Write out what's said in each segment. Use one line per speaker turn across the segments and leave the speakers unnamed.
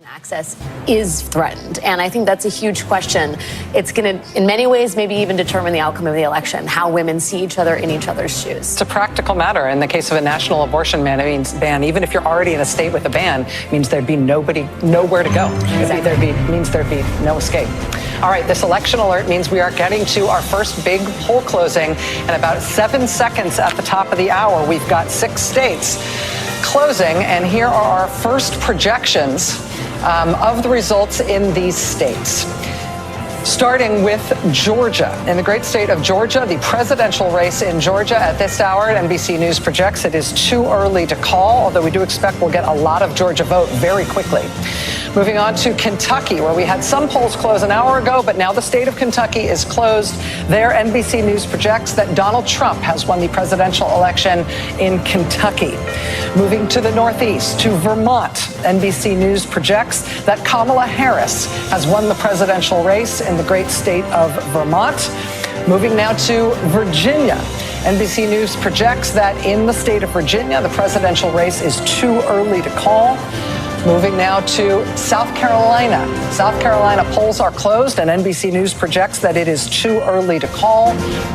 Access is threatened. And I think that's a huge question. It's going to, in many ways, maybe even determine the outcome of the election, how women see each other in each other's shoes.
It's a practical matter. In the case of a national abortion ban, even if you're already in a state with a ban, it means there'd be nowhere to go. Exactly. Means there'd be no escape. All right, this election alert means we are getting to our first big poll closing in about 7 seconds at the top of the hour. We've got 6 states closing, and here are our first projections of the results in these states. Starting with Georgia. In the great state of Georgia, the presidential race in Georgia at this hour, NBC News projects it is too early to call, although we do expect we'll get a lot of Georgia vote very quickly. Moving on to Kentucky, where we had some polls close an hour ago, but now the state of Kentucky is closed. There, NBC News projects that Donald Trump has won the presidential election in Kentucky. Moving to the Northeast, to Vermont, NBC News projects that Kamala Harris has won the presidential race in the great state of Vermont. Moving now to Virginia. NBC News projects that in the state of Virginia, the presidential race is too early to call. Moving now to South Carolina. South Carolina polls are closed, and NBC News projects that it is too early to call.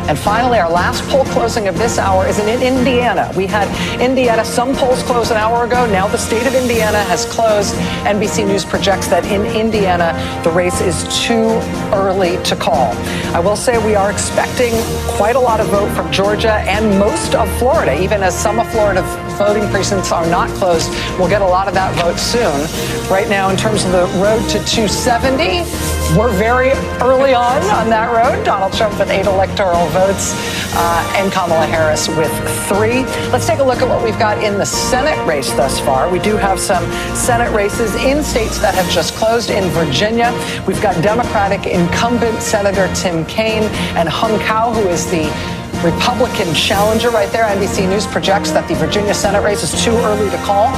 And finally, our last poll closing of this hour is in Indiana. We had Indiana, some polls closed an hour ago. Now the state of Indiana has closed. NBC News projects that in Indiana, the race is too early to call. I will say we are expecting quite a lot of vote from Georgia and most of Florida, even as some of Florida voting precincts are not closed. We'll get a lot of that vote soon. Right now, in terms of the road to 270, we're very early on that road. Donald Trump with 8 electoral votes and Kamala Harris with 3. Let's take a look at what we've got in the Senate race thus far. We do have some Senate races in states that have just closed. In Virginia, we've got Democratic incumbent Senator Tim Kaine and Hung Cao, who is the Republican challenger right there. NBC News projects that the Virginia Senate race is too early to call.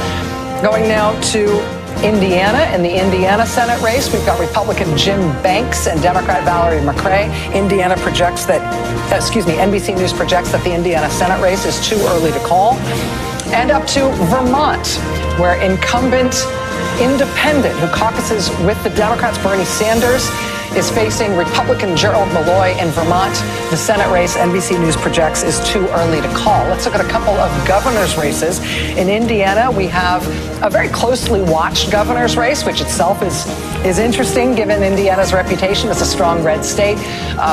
Going now to Indiana. In the Indiana Senate race, we've got Republican Jim Banks and Democrat Valerie McRae. NBC News projects that the Indiana Senate race is too early to call. And up to Vermont, where incumbent independent who caucuses with the Democrats, Bernie Sanders, is facing Republican Gerald Malloy in Vermont. The Senate race, NBC News projects, is too early to call. Let's look at a couple of governor's races. In Indiana, we have a very closely watched governor's race, which itself is interesting given Indiana's reputation as a strong red state.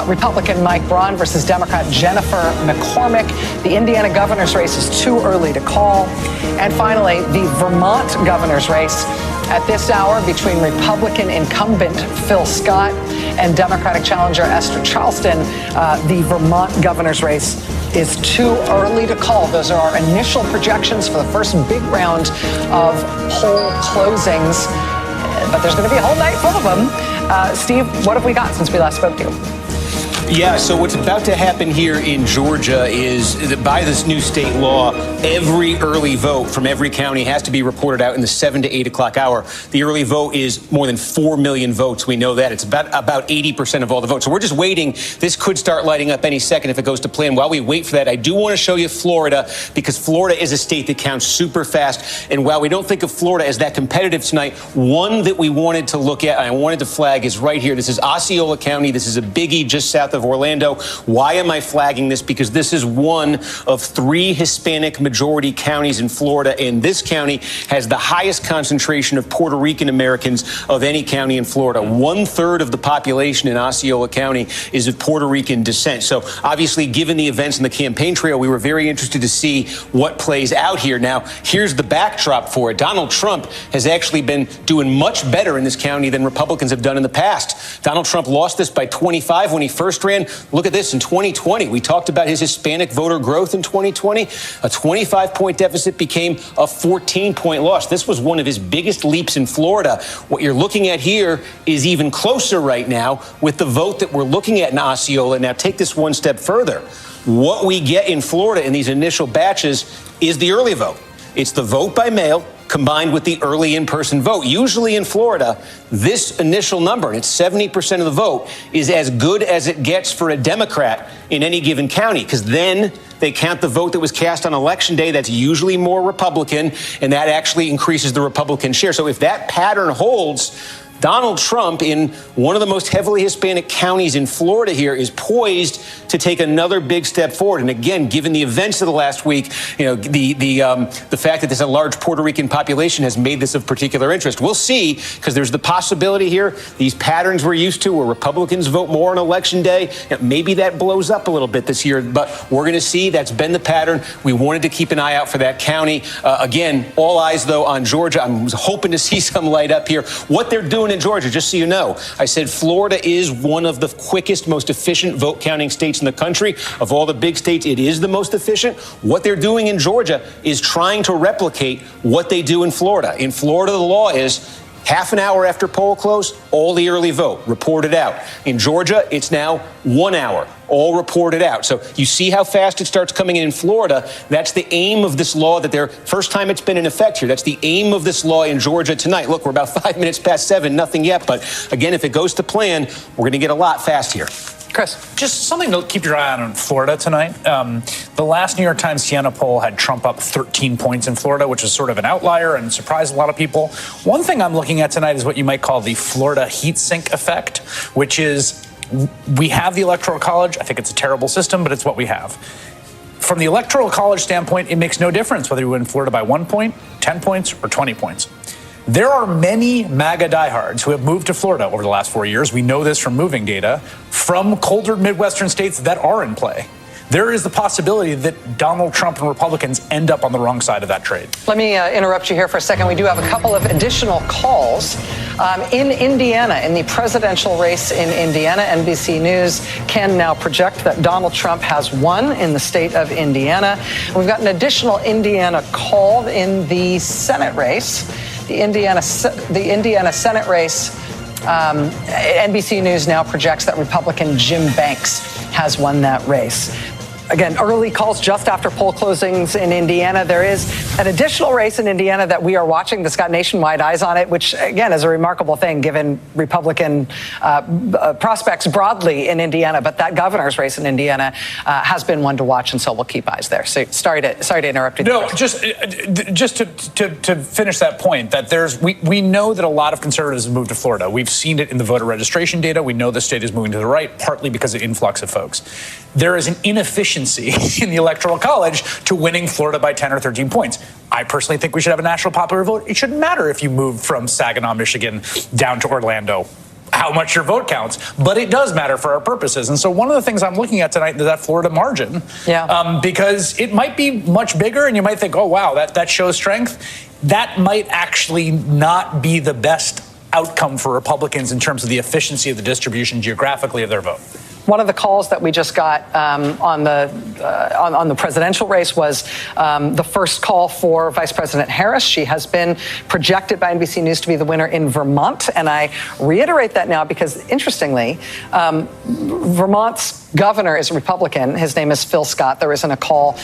Republican Mike Braun versus Democrat Jennifer McCormick. The Indiana governor's race is too early to call. And finally, the Vermont governor's race at this hour between Republican incumbent Phil Scott and Democratic challenger Esther Charleston. The Vermont governor's race is too early to call. Those are our initial projections for the first big round of poll closings. But there's going to be a whole night full of them. Steve, what have we got since we last spoke to you?
Yeah, so what's about to happen here in Georgia is that by this new state law, every early vote from every county has to be reported out in the 7 to 8 o'clock hour. The early vote is more than 4 million votes. We know that. It's about 80% of all the votes. So we're just waiting. This could start lighting up any second if it goes to plan. While we wait for that, I do want to show you Florida, because Florida is a state that counts super fast. And while we don't think of Florida as that competitive tonight, one that we wanted to look at and I wanted to flag is right here. This is Osceola County. This is a biggie just south of Orlando. Why am I flagging this? Because this is one of 3 Hispanic majority counties in Florida, and this county has the highest concentration of Puerto Rican Americans of any county in Florida. 1/3 of the population in Osceola County is of Puerto Rican descent. So obviously, given the events in the campaign trail, we were very interested to see what plays out here. Now, here's the backdrop for it. Donald Trump has actually been doing much better in this county than Republicans have done in the past. Donald Trump lost this by 25 when he first ran. Look at this in 2020. We talked about his Hispanic voter growth in 2020. A 25-point deficit became a 14-point loss. This was one of his biggest leaps in Florida. What you're looking at here is even closer right now with the vote that we're looking at in Osceola. Now, take this one step further. What we get in Florida in these initial batches is the early vote. It's the vote by mail combined with the early in-person vote. Usually in Florida, this initial number, and it's 70% of the vote, is as good as it gets for a Democrat in any given county, because then they count the vote that was cast on Election Day. That's usually more Republican, and that actually increases the Republican share. So if that pattern holds, Donald Trump, in one of the most heavily Hispanic counties in Florida here, is poised to take another big step forward. And again, given the events of the last week, the fact that there's a large Puerto Rican population has made this of particular interest. We'll see, because there's the possibility here, these patterns we're used to where Republicans vote more on Election Day, maybe that blows up a little bit this year, but we're going to see. That's been the pattern. We wanted to keep an eye out for that county. Again, all eyes, though, on Georgia. I'm hoping to see some light up here. What they're doing in Georgia, just so you know, I said Florida is one of the quickest, most efficient vote counting states in the country. Of all the big states, it is the most efficient. What they're doing in Georgia is trying to replicate what they do in Florida. In Florida, the law is half an hour after poll close, all the early vote reported out. In Georgia, it's now 1 hour, all reported out. So you see how fast it starts coming in Florida. That's the aim of this law, that they're first time it's been in effect here. That's the aim of this law in Georgia tonight. Look, we're about 5 minutes past 7, nothing yet. But again, if it goes to plan, we're going to get a lot fast here.
Chris.
Just something to keep your eye on in Florida tonight. The last New York Times Siena poll had Trump up 13 points in Florida, which is sort of an outlier and surprised a lot of people. One thing I'm looking at tonight is what you might call the Florida heat sink effect, which is we have the Electoral College. I think it's a terrible system, but it's what we have. From the Electoral College standpoint, it makes no difference whether you win Florida by 1 point, 10 points, or 20 points. There are many MAGA diehards who have moved to Florida over the last 4 years. We know this from moving data from colder Midwestern states that are in play. There is the possibility that Donald Trump and Republicans end up on the wrong side of that trade.
Let me interrupt you here for a second. We do have a couple of additional calls. In Indiana, in the presidential race in Indiana, NBC News can now project that Donald Trump has won in the state of Indiana. We've got an additional Indiana call in the Senate race. The Indiana Senate race, NBC News now projects that Republican Jim Banks has won that race. Again, early calls just after poll closings in Indiana. There is an additional race in Indiana that we are watching that's got nationwide eyes on it, which, again, is a remarkable thing given Republican prospects broadly in Indiana. But that governor's race in Indiana has been one to watch, and so we'll keep eyes there. So sorry to interrupt you.
No, just to finish that point, that we know that a lot of conservatives have moved to Florida. We've seen it in the voter registration data. We know the state is moving to the right, partly because of influx of folks. There is an inefficiency in the Electoral College to winning Florida by 10 or 13 points. I personally think we should have a national popular vote. It shouldn't matter if you move from Saginaw, Michigan down to Orlando, how much your vote counts, but it does matter for our purposes. And so one of the things I'm looking at tonight is that Florida margin, because it might be much bigger and you might think, oh, wow, that shows strength. That might actually not be the best outcome for Republicans in terms of the efficiency of the distribution geographically of their vote.
One of the calls that we just got on the presidential race was the first call for Vice President Harris. She has been projected by NBC News to be the winner in Vermont. And I reiterate that now because, interestingly, Vermont's governor is a Republican. His name is Phil Scott. There isn't a call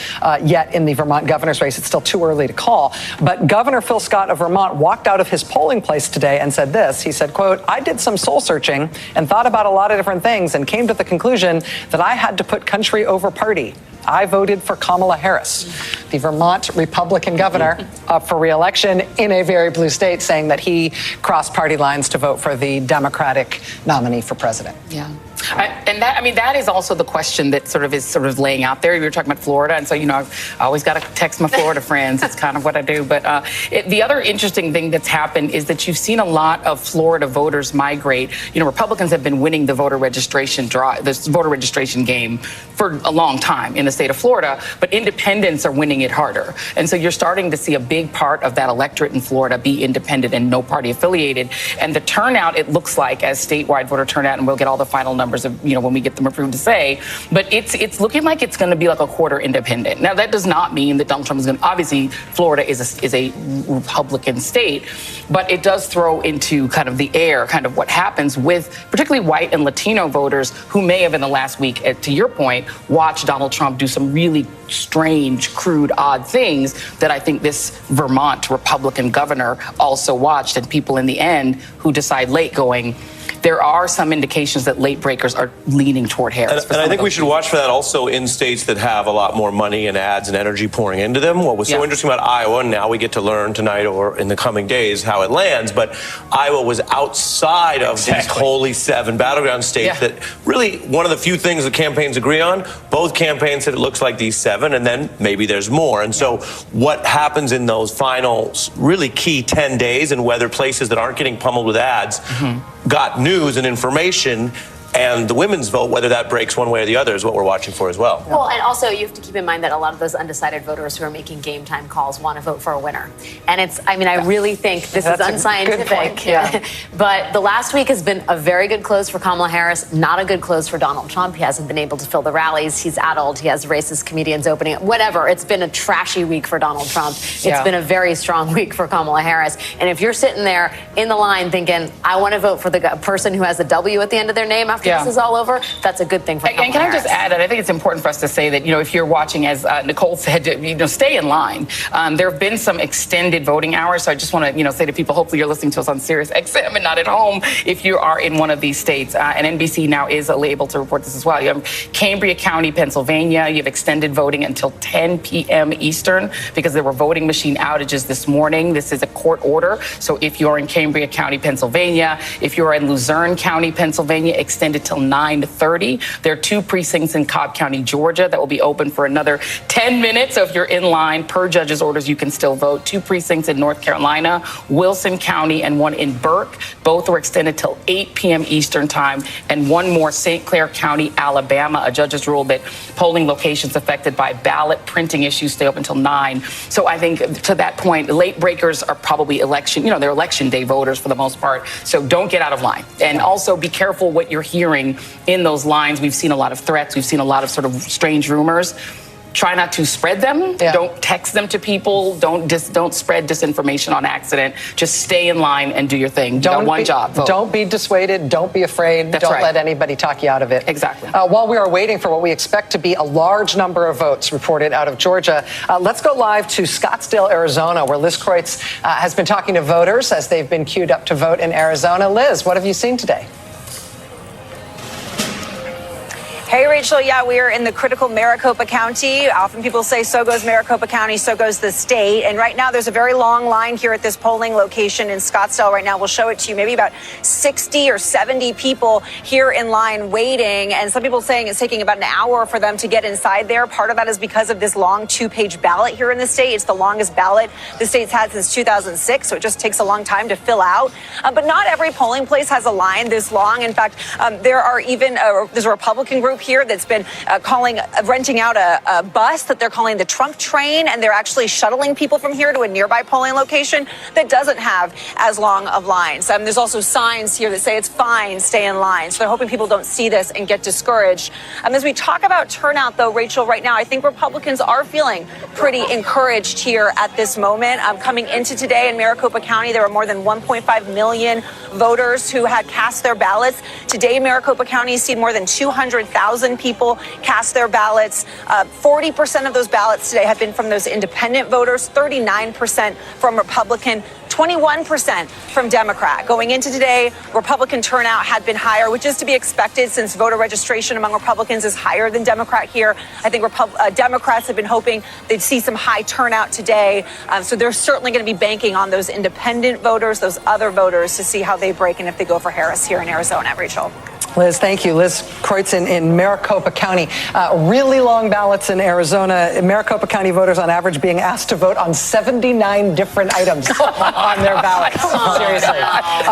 yet in the Vermont governor's race. It's still too early to call. But Governor Phil Scott of Vermont walked out of his polling place today and said this. He said, quote, "I did some soul searching and thought about a lot of different things and came to the conclusion that I had to put country over party. I voted for Kamala Harris," the Vermont Republican governor up for re-election in a very blue state, saying that he crossed party lines to vote for the Democratic nominee for president.
Yeah. That is also the question that is laying out there. You were talking about Florida, and so, I always got to text my Florida friends. It's kind of what I do. But the other interesting thing that's happened is that you've seen a lot of Florida voters migrate. Republicans have been winning the voter registration game for a long time in the state of Florida, but independents are winning it harder. And so you're starting to see a big part of that electorate in Florida be independent and no party affiliated. And the turnout, it looks like, as statewide voter turnout, and we'll get all the final numbers of, when we get them approved to say, but it's looking like it's going to be like a quarter independent. Now, that does not mean that Donald Trump is going to, obviously, Florida is a Republican state, but it does throw into kind of the air kind of what happens with particularly white and Latino voters who may have in the last week, to your point, watched Donald Trump do some really strange, crude, odd things that I think this Vermont Republican governor also watched, and people in the end who decide late going, there are some indications that late breakers are leaning toward Harris.
And I think we should watch for that also in states that have a lot more money and ads and energy pouring into them. What was so interesting about Iowa, and now we get to learn tonight or in the coming days how it lands, but Iowa was outside of these holy 7 battleground states that really one of the few things the campaigns agree on. Both campaigns said it looks like these 7, and then maybe there's more. And so what happens in those final really key 10 days and whether places that aren't getting pummeled with ads got news and information, and the women's vote, whether that breaks one way or the other, is what we're watching for as well.
Well, and also you have to keep in mind that a lot of those undecided voters who are making game time calls want to vote for a winner. And it's, I mean, I really think this is unscientific. But the last week has been a very good close for Kamala Harris, not a good close for Donald Trump. He hasn't been able to fill the rallies. He's addled. He has racist comedians opening it. Whatever. It's been a trashy week for Donald Trump. It's been a very strong week for Kamala Harris. And if you're sitting there in the line thinking, I want to vote for the person who has a W at the end of their name after this is all over, that's a good thing for Kamala
And can
Harris.
I just add that I think it's important for us to say that, you know, if you're watching, as Nicole said, stay in line. There have been some extended voting hours. So I just want to, say to people, hopefully you're listening to us on Sirius XM and not at home if you are in one of these states. And NBC now is able to report this as well. You have Cambria County, Pennsylvania. You have extended voting until 10 p.m. Eastern because there were voting machine outages this morning. This is a court order. So if you're in Cambria County, Pennsylvania, if you're in Luzerne County, Pennsylvania, extended till 9:30. There are 2 precincts in Cobb County, Georgia that will be open for another 10 minutes. So if you're in line per judge's orders, you can still vote. 2 precincts in North Carolina, Wilson County, and 1 in Burke. Both were extended till 8 p.m. Eastern time. And 1 more, St. Clair County, Alabama. A judge has ruled that polling locations affected by ballot printing issues stay open until 9. So I think to that point, late breakers are probably they're election day voters for the most part. So don't get out of line. And also be careful what you're hearing in those lines. We've seen a lot of threats. We've seen a lot of sort of strange rumors. Try not to spread them. Don't text them to people. Don't spread disinformation on accident. Just stay in line and do your thing. You got one job. Vote.
Don't be dissuaded. Don't be afraid. Don't let anybody talk you out of it.
Exactly.
While we are waiting for what we expect to be a large number of votes reported out of Georgia, let's go live to Scottsdale, Arizona, where Liz Kreutz has been talking to voters as they've been queued up to vote in Arizona. Liz, what have you seen today?
Hey, Rachel. Yeah, we are in the critical Maricopa County. Often people say so goes Maricopa County, so goes the state. And right now there's a very long line here at this polling location in Scottsdale. Right now, we'll show it to you. Maybe about 60 or 70 people here in line waiting. And some people saying it's taking about an hour for them to get inside there. Part of that is because of this long 2-page ballot here in the state. It's the longest ballot the state's had since 2006. So it just takes a long time to fill out. But not every polling place has a line this long. In fact, there are even there's a Republican group here that's been renting out a bus that they're calling the Trump train, and they're actually shuttling people from here to a nearby polling location that doesn't have as long of lines. There's also signs here that say it's fine, stay in line. So they're hoping people don't see this and get discouraged. As we talk about turnout, though, Rachel, right now, I think Republicans are feeling pretty encouraged here at this moment. Coming into today in Maricopa County, there were more than 1.5 million voters who had cast their ballots. Today, Maricopa County has seen more than 200,000 people cast their ballots. 40% of those ballots today have been from those independent voters, 39% from Republican, 21% from Democrat. Going into today, Republican turnout had been higher, which is to be expected since voter registration among Republicans is higher than Democrat here. I think Democrats have been hoping they'd see some high turnout today. So they're certainly going to be banking on those independent voters, those other voters, to see how they break and if they go for Harris here in Arizona. Rachel.
Liz, thank you. Liz Kreutz in Maricopa County. Really long ballots in Arizona. Maricopa County voters on average being asked to vote on 79 different items on their ballot. Seriously.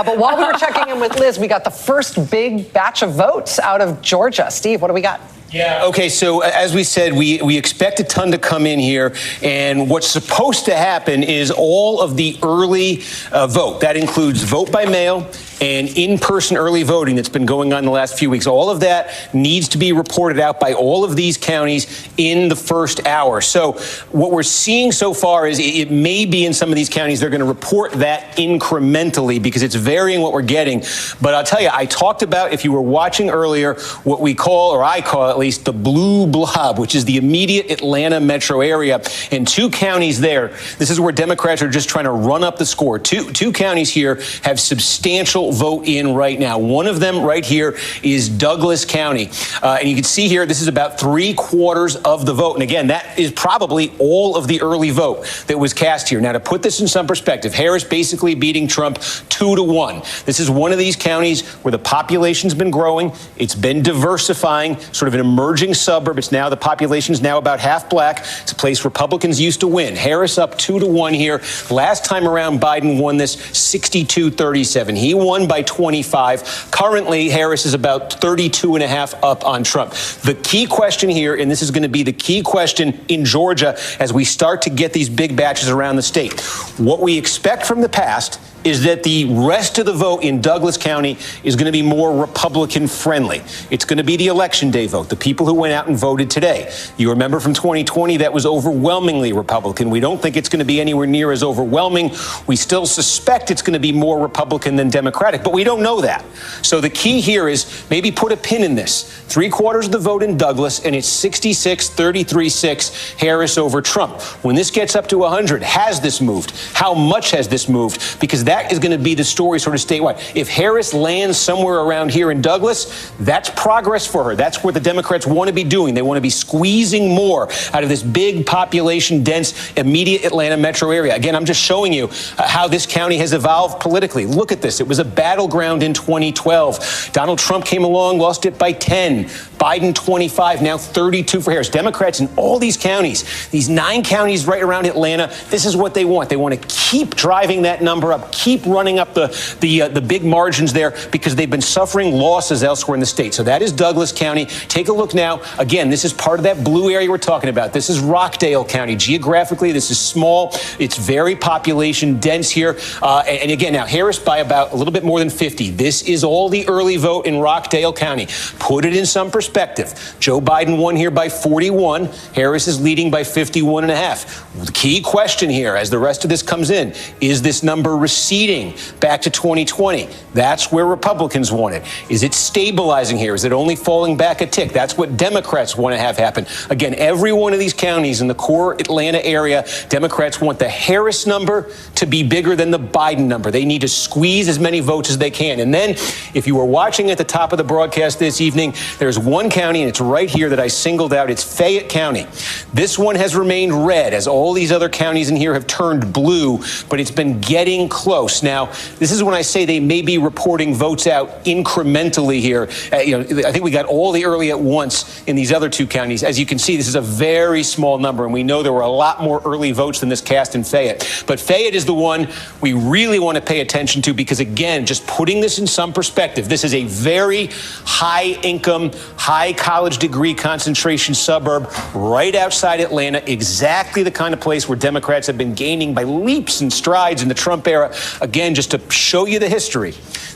But while we were checking in with Liz, we got the first big batch of votes out of Georgia. Steve, what do we got?
Yeah. Okay. So as we said, we expect a ton to come in here. And what's supposed to happen is all of the early vote. That includes vote by mail and in-person early voting that's been going on the last few weeks. All of that needs to be reported out by all of these counties in the first hour. So what we're seeing so far is it may be in some of these counties they're going to report that incrementally because it's varying what we're getting. But I'll tell you, I talked about, if you were watching earlier, what we call, or I call at least the blue blob, which is the immediate Atlanta metro area, and 2 counties there. This is where Democrats are just trying to run up the score. Two counties here have substantial vote in right now. One of them right here is Douglas County. And you can see here, this is about 3/4 of the vote. And again, that is probably all of the early vote that was cast here. Now, to put this in some perspective, Harris basically beating Trump 2-1. This is one of these counties where the population's been growing. It's been diversifying, sort of an emerging suburb. It's now, the population's now about half black. It's a place Republicans used to win. Harris up 2-1 here. Last time around, Biden won this 62-37. He won by 25. Currently, Harris is about 32.5 up on Trump. The key question here, and this is going to be the key question in Georgia as we start to get these big batches around the state. What we expect from the past is that the rest of the vote in Douglas County is going to be more Republican friendly. It's going to be the election day vote, the people who went out and voted today. You remember from 2020, that was overwhelmingly Republican. We don't think it's going to be anywhere near as overwhelming. We still suspect it's going to be more Republican than Democratic, but we don't know that. So the key here is maybe put a pin in this. 3/4 of the vote in Douglas, and it's 66-33-6 Harris over Trump. When this gets up to 100, has this moved? How much has this moved? Because that is going to be the story sort of statewide. If Harris lands somewhere around here in Douglas, that's progress for her. That's what the Democrats want to be doing. They want to be squeezing more out of this big population dense immediate Atlanta metro area. Again, I'm just showing you how this county has evolved politically. Look at this. It was a battleground in 2012. Donald Trump came along, lost it by 10. Biden 25, now 32 for Harris. Democrats in all these counties, these 9 counties right around Atlanta, this is what they want. They want to keep driving that number up, keep running up the big margins there, because they've been suffering losses elsewhere in the state. So that is Douglas County. Take a look now. Again, this is part of that blue area we're talking about. This is Rockdale County. Geographically, this is small. It's very population dense here. And again, now Harris by about a little bit more than 50. This is all the early vote in Rockdale County. Put it in some perspective. Joe Biden won here by 41. Harris is leading by 51.5. The key question here, as the rest of this comes in, is this number receding back to 2020? That's where Republicans want it. Is it stabilizing here? Is it only falling back a tick? That's what Democrats want to have happen. Again, every one of these counties in the core Atlanta area, Democrats want the Harris number to be bigger than the Biden number. They need to squeeze as many votes as they can. And then, if you were watching at the top of the broadcast this evening, there's one county, and it's right here that I singled out. It's Fayette County. This one has remained red, as all these other counties in here have turned blue, but it's been getting close. Now, this is when I say they may be reporting votes out incrementally here. I think we got all the early at once in these other 2 counties. As you can see, this is a very small number, and we know there were a lot more early votes than this cast in Fayette. But Fayette is the one we really want to pay attention to, because, again, just putting this in some perspective, this is a very high-income, high college degree concentration suburb right outside Atlanta, exactly the kind of place where Democrats have been gaining by leaps and strides in the Trump era. Again, just to show you the history.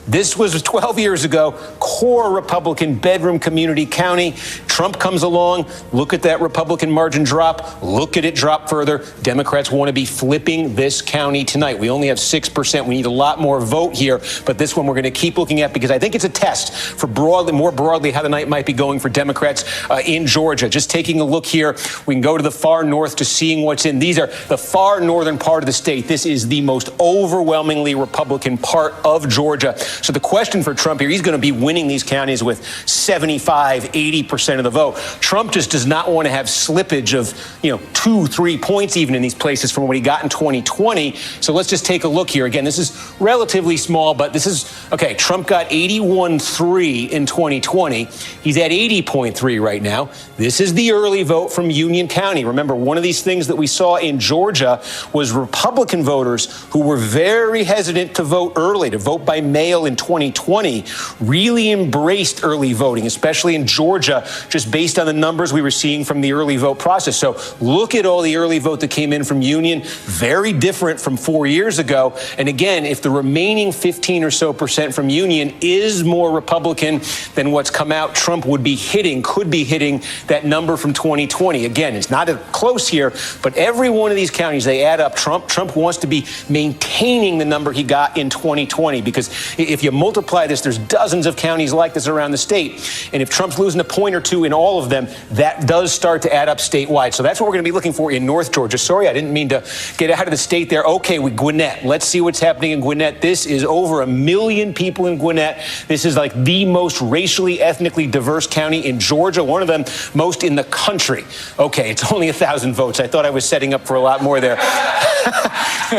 This was 12 years ago, core Republican bedroom community county. Trump comes along. Look at that Republican margin drop. Look at it drop further. Democrats want to be flipping this county tonight. We only have 6%. We need a lot more vote here. But this one we're going to keep looking at, because I think it's a test for more broadly how the night might be going for Democrats in Georgia. Just taking a look here, we can go to the far north to seeing what's in. These are the far northern part of the state. This is the most overwhelmingly Republican part of Georgia. So the question for Trump here, he's going to be winning these counties with 75, 80% of the vote. Trump just does not want to have slippage of, 2-3 points even in these places from what he got in 2020. So let's just take a look here. Again, this is relatively small, but this is, okay, Trump got 81.3 in 2020. He's at 80.3 right now. This is the early vote from Union County. Remember, one of these things that we saw in Georgia was Republican voters who were very hesitant to vote early, to vote by mail in 2020, really embraced early voting, especially in Georgia, just based on the numbers we were seeing from the early vote process. So look at all the early vote that came in from Union, very different from 4 years ago. And again, if the remaining 15 or so percent from Union is more Republican than what's come out, Trump could be hitting that number from 2020. Again, it's not close here, but every one of these counties, they add up. Trump wants to be maintaining the number he got in 2020, because if you multiply this, there's dozens of counties like this around the state. And if Trump's losing a point or two in all of them, that does start to add up statewide. So that's what we're going to be looking for in North Georgia. Sorry, I didn't mean to get out of the state there. Okay, with Gwinnett. Let's see what's happening in Gwinnett. This is over 1 million people in Gwinnett. This is like the most racially, ethnically diverse county in Georgia, one of them most in the country. Okay, it's only 1,000 votes. I thought I was setting up for a lot more there.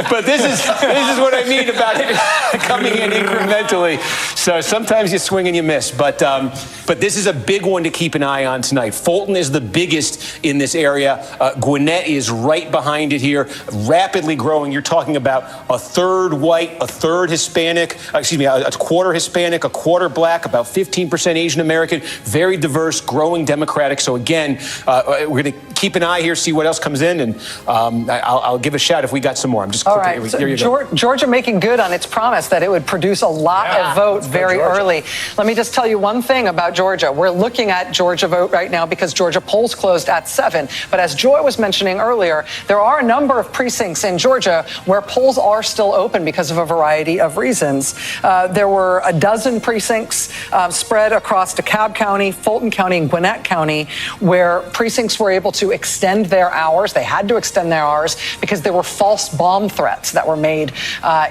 But this is what I mean about it coming in incrementally. So sometimes you swing and you miss. But this is a big one to keep an eye on tonight. Fulton is the biggest in this area. Gwinnett is right behind it here, rapidly growing. You're talking about a third white, a third Hispanic, a quarter Hispanic, a quarter black, about 15% Asian American, very diverse, growing Democratic. So again, we're going to keep an eye here, see what else comes in, and I'll give a shout if we got some more. I'm just
all right. So Georgia making good on its promise that it would produce a lot of votes very early. Let me just tell you one thing about Georgia. We're looking at Georgia vote right now because Georgia polls closed at 7. But as Joy was mentioning earlier, there are a number of precincts in Georgia where polls are still open because of a variety of reasons. There were a dozen precincts spread across DeKalb County, Fulton County, and Gwinnett County where precincts were able to extend their hours. They had to extend their hours because there were false bomb threats that were made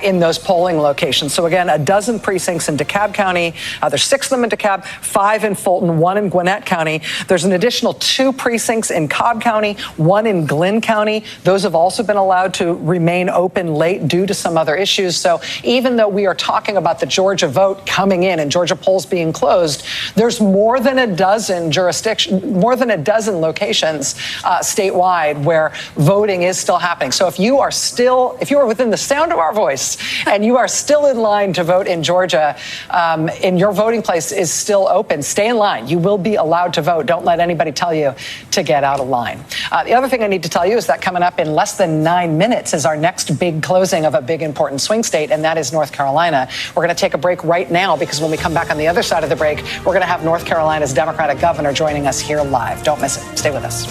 in those polling locations. So again, a dozen precincts in DeKalb County. There's 6 of them in DeKalb, 5 in Fulton, 1 in Gwinnett County. There's an additional 2 precincts in Cobb County, 1 in Glynn County. Those have also been allowed to remain open late due to some other issues. So even though we are talking about the Georgia vote coming in and Georgia polls being closed, there's more than a dozen locations statewide where voting is still happening. So if you are within the sound of our voice and you are still in line to vote in Georgia, and your voting place is still open, stay in line. You will be allowed to vote. Don't let anybody tell you to get out of line. The other thing I need to tell you is that coming up in less than 9 minutes is our next big closing of a big important swing state, and that is North Carolina. We're going to take a break right now because when we come back on the other side of the break, we're going to have North Carolina's Democratic governor joining us here live. Don't miss it. Stay with us.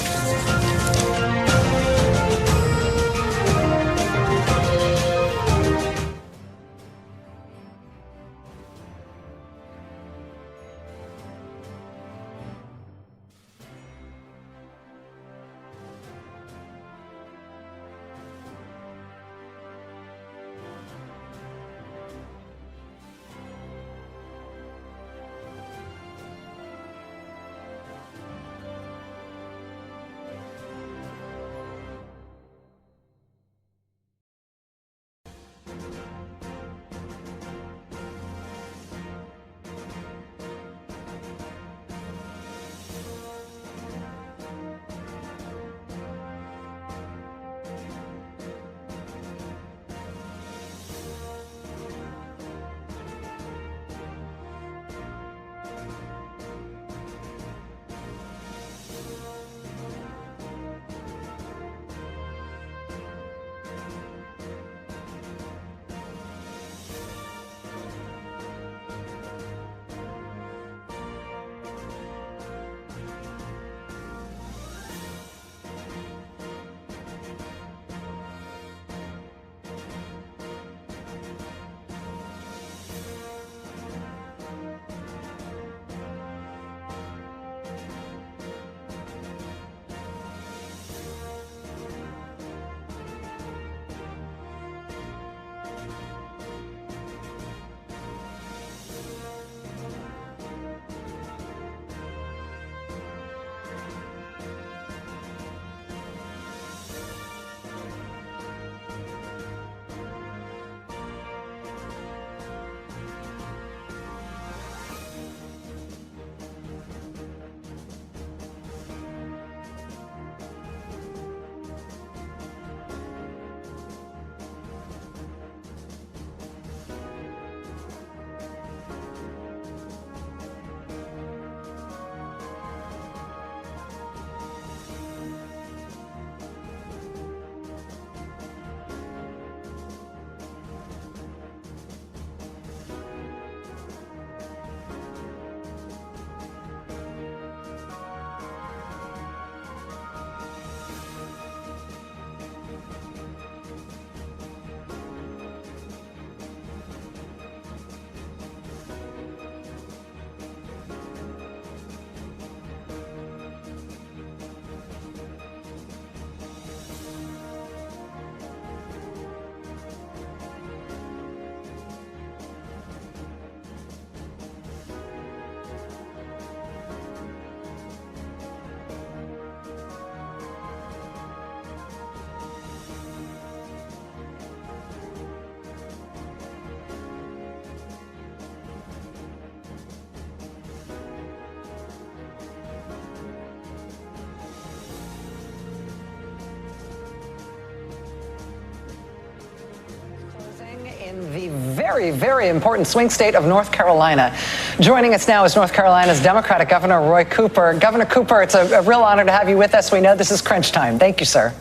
in the very, very important swing state of North Carolina. Joining us now is North Carolina's Democratic Governor Roy Cooper. Governor Cooper, it's a real honor to have you with us. We know this is crunch time. Thank you, sir.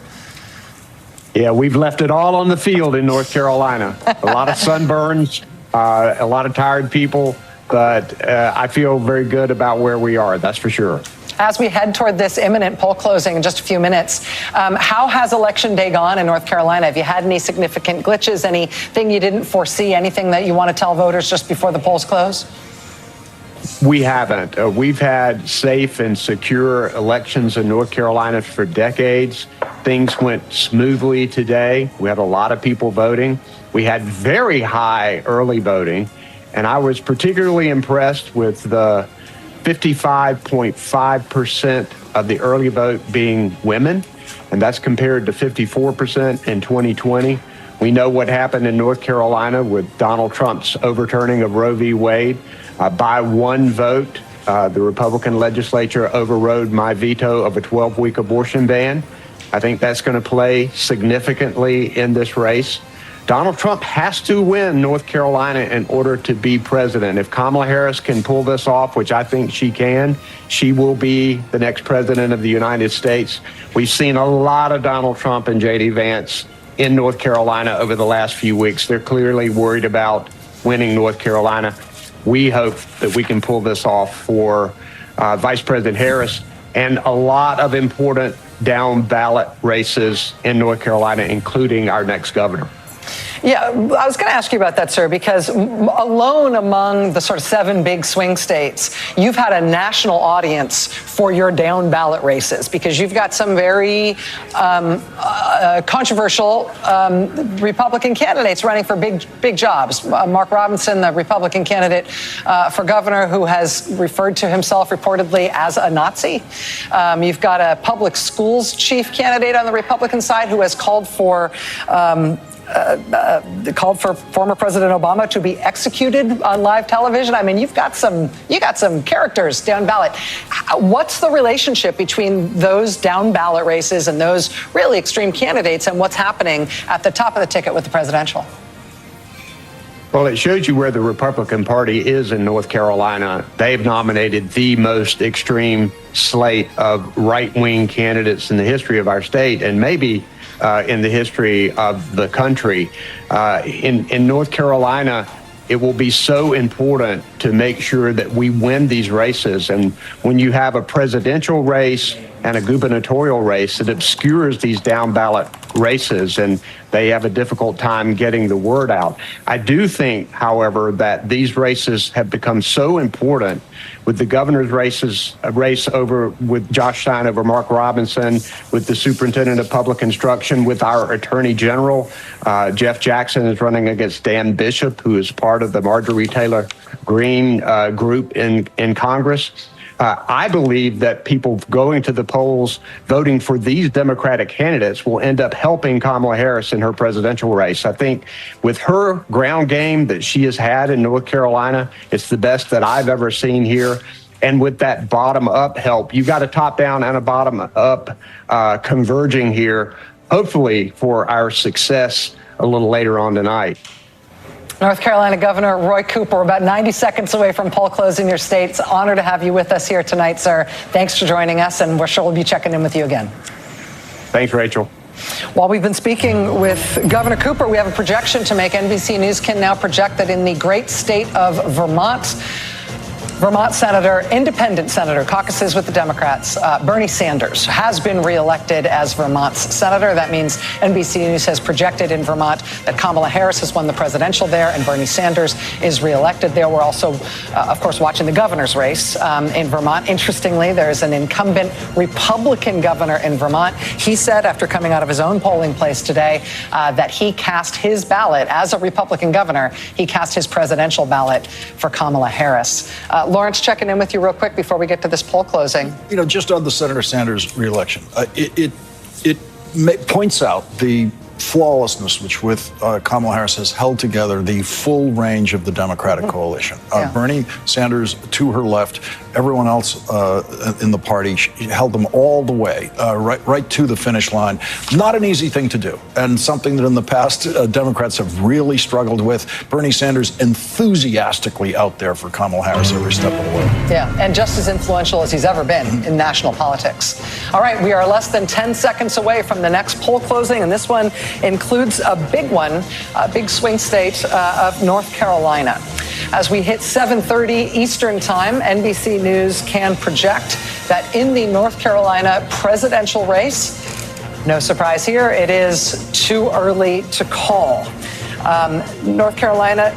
Yeah, we've left it all on the field in North Carolina. A lot of sunburns, a lot of tired people, but I feel very good about where we are, that's for sure.
As we head toward this imminent poll closing in just a few minutes, how has Election Day gone in North Carolina? Have you had any significant glitches, anything you didn't foresee, anything that you want to tell voters just before the polls close?
We haven't. We've had safe and secure elections in North Carolina for decades. Things went smoothly today. We had a lot of people voting. We had very high early voting, and I was particularly impressed with the 55.5% of the early vote being women, and that's compared to 54% in 2020. We know what happened in North Carolina with Donald Trump's overturning of Roe v. Wade. By one vote, the Republican legislature overrode my veto of a 12-week abortion ban. I think that's going to play significantly in this race. Donald Trump has to win North Carolina in order to be president. If Kamala Harris can pull this off, which I think she can, she will be the next president of the United States. We've seen a lot of Donald Trump and J.D. Vance in North Carolina over the last few weeks. They're clearly worried about winning North Carolina. We hope that we can pull this off for Vice President Harris and a lot of important down ballot races in North Carolina, including our next governor.
Yeah, I was going to ask you about that, sir, because alone among the sort of 7 big swing states, you've had a national audience for your down ballot races because you've got some very controversial Republican candidates running for big jobs. Mark Robinson, the Republican candidate for governor, who has referred to himself reportedly as a Nazi. You've got a public schools chief candidate on the Republican side who has called for former President Obama to be executed on live television. I mean, you got some characters down ballot. What's the relationship between those down ballot races and those really extreme candidates and what's happening at the top of the ticket with the presidential?
Well, it shows you where the Republican Party is in North Carolina. They've nominated the most extreme slate of right-wing candidates in the history of our state, and maybe in the history of the country. In North Carolina, it will be so important to make sure that we win these races. And when you have a presidential race and a gubernatorial race, it obscures these down ballot races and they have a difficult time getting the word out. I do think, however, that these races have become so important with the governor's race over with Josh Stein over Mark Robinson, with the superintendent of public instruction, with our attorney general. Jeff Jackson is running against Dan Bishop, who is part of the Marjorie Taylor Greene group in Congress. I believe that people going to the polls voting for these Democratic candidates will end up helping Kamala Harris in her presidential race. I think with her ground game that she has had in North Carolina, it's the best that I've ever seen here. And with that bottom-up help, you've got a top-down and a bottom-up converging here, hopefully for our success a little later on tonight.
North Carolina Governor Roy Cooper, about 90 seconds away from poll close in your state. It's an honor to have you with us here tonight, sir. Thanks for joining us, and we're sure we'll be checking in with you again.
Thanks, Rachel.
While we've been speaking with Governor Cooper, we have a projection to make. NBC News can now project that in the great state of Vermont Senator, independent senator, caucuses with the Democrats, Bernie Sanders has been reelected as Vermont's senator. That means NBC News has projected in Vermont that Kamala Harris has won the presidential there and Bernie Sanders is reelected there. We're also, of course, watching the governor's race in Vermont. Interestingly, there's an incumbent Republican governor in Vermont. He said after coming out of his own polling place today that he cast his ballot as a Republican governor. He cast his presidential ballot for Kamala Harris. Lawrence, checking in with you real quick before we get to this poll closing.
You know, just on the Senator Sanders reelection, it points out the flawlessness with Kamala Harris has held together the full range of the Democratic coalition. Bernie Sanders to her left everyone else in the party held them all the way, right to the finish line. Not an easy thing to do, and something that in the past Democrats have really struggled with. Bernie Sanders enthusiastically out there for Kamala Harris every step of the way.
Yeah, and just as influential as he's ever been in national politics. All right, we are less than 10 seconds away from the next poll closing, and this one includes a big one, a big swing state of North Carolina. As we hit 7:30 Eastern Time, NBC News can project that in the North Carolina presidential race, no surprise here, it is too early to call. North Carolina,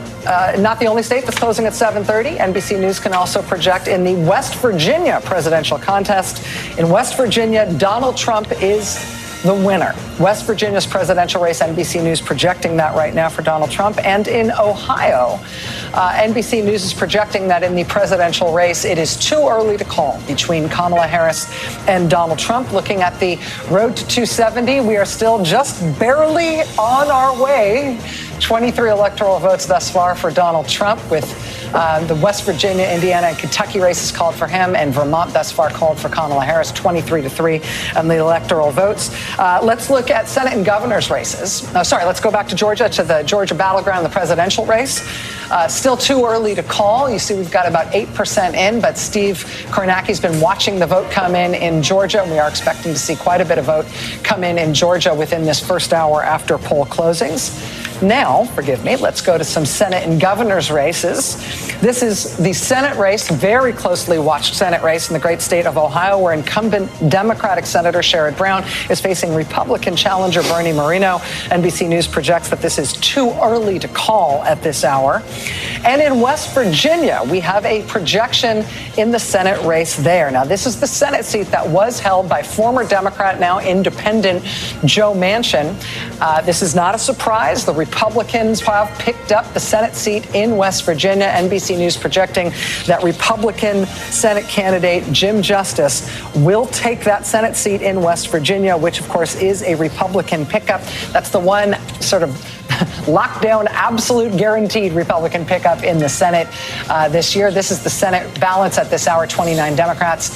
not the only state that's closing at 7:30. NBC News can also project in the West Virginia presidential contest. In West Virginia, Donald Trump is the winner. West Virginia's presidential race, NBC News projecting that right now for Donald Trump. And in Ohio, NBC News is projecting that in the presidential race, it is too early to call between Kamala Harris and Donald Trump. Looking at the road to 270, we are still just barely on our way. 23 electoral votes thus far for Donald Trump, with the West Virginia, Indiana, and Kentucky races called for him, and Vermont thus far called for Kamala Harris, 23-3 on the electoral votes. Let's look at Senate and governor's races. Let's go back to Georgia, to the Georgia battleground, the presidential race. Still too early to call. You see, we've got about 8% in, but Steve Kornacki's been watching the vote come in Georgia, and we are expecting to see quite a bit of vote come in Georgia within this first hour after poll closings. Now, let's go to some Senate and governor's races. This is the Senate race, very closely watched Senate race in the great state of Ohio, where incumbent Democratic Senator Sherrod Brown is facing Republican challenger Bernie Moreno. NBC News projects that this is too early to call at this hour. And in West Virginia, we have a projection in the Senate race there. Now, this is the Senate seat that was held by former Democrat, now independent Joe Manchin. This is not a surprise. The Republicans have picked up the Senate seat in West Virginia. NBC News projecting that Republican Senate candidate Jim Justice will take that Senate seat in West Virginia, which, of course, is a Republican pickup. That's the one sort of lockdown, absolute guaranteed Republican pickup in the Senate this year. This is the Senate balance at this hour: 29 Democrats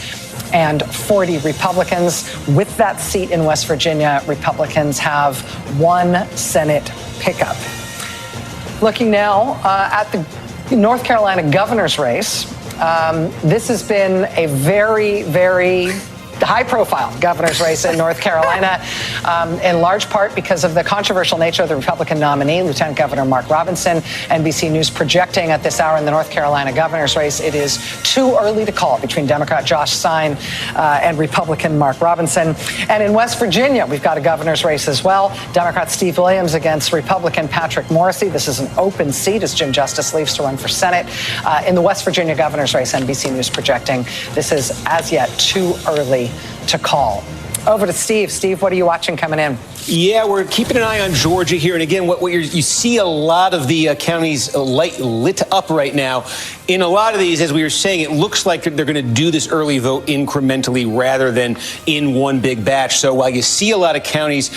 and 40 Republicans. With that seat in West Virginia, Republicans have one Senate pickup. Looking now at the North Carolina governor's race, this has been a very, very high-profile governor's race in North Carolina, in large part because of the controversial nature of the Republican nominee, Lieutenant Governor Mark Robinson. NBC News projecting at this hour in the North Carolina governor's race, it is too early to call between Democrat Josh Stein and Republican Mark Robinson. And in West Virginia, we've got a governor's race as well. Democrat Steve Williams against Republican Patrick Morrisey. This is an open seat as Jim Justice leaves to run for Senate. In the West Virginia governor's race, NBC News projecting this is as yet too early to call. Over to Steve. Steve, what are you watching coming in?
Yeah, we're keeping an eye on Georgia here. And again, you see a lot of the counties lit up right now. In a lot of these, as we were saying, it looks like they're going to do this early vote incrementally rather than in one big batch. So while you see a lot of counties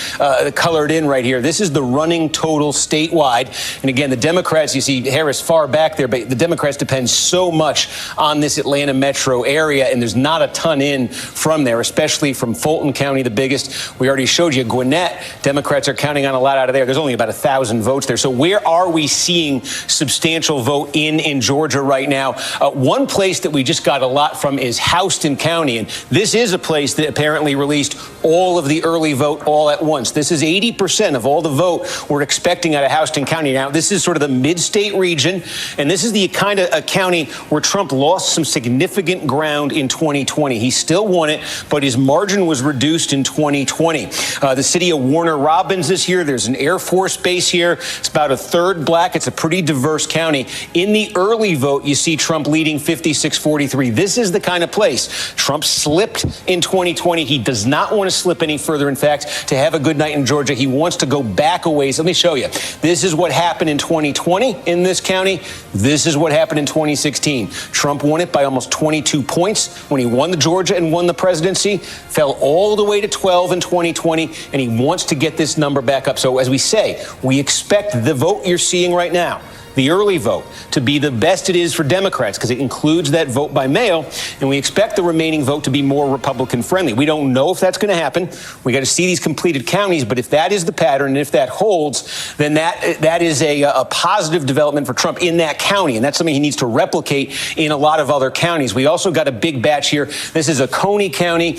colored in right here, this is the running total statewide. And again, the Democrats, you see Harris far back there, but the Democrats depend so much on this Atlanta metro area, and there's not a ton in from there, especially from Fulton County, the biggest. We already showed you Gwinnett. Democrats are counting on a lot out of there. There's only about 1,000 votes there. So where are we seeing substantial vote in Georgia right now? One place that we just got a lot from is Houston County. And this is a place that apparently released all of the early vote all at once. This is 80% of all the vote we're expecting out of Houston County. Now, this is sort of the mid-state region. And this is the kind of a county where Trump lost some significant ground in 2020. He still won it, but his margin was reduced in 2020. The city of Warner Robins this year. There's an Air Force base here. It's about a third black. It's a pretty diverse county. In the early vote, you see Trump leading 56-43. This is the kind of place Trump slipped in 2020. He does not want to slip any further. In fact, to have a good night in Georgia, he wants to go back a ways. Let me show you. This is what happened in 2020 in this county. This is what happened in 2016. Trump won it by almost 22 points when he won the Georgia and won the presidency, fell all the way to 12 in 2020, and he wants to get this number back up. So as we say, we expect the vote you're seeing right now, the early vote, to be the best it is for Democrats because it includes that vote by mail. and we expect the remaining vote to be more Republican friendly. We don't know if that's going to happen. We got to see these completed counties, but if that is the pattern and if that holds, then that is a positive development for Trump in that county, and that's something he needs to replicate in a lot of other counties. We also got a big batch here. This is Oconee County.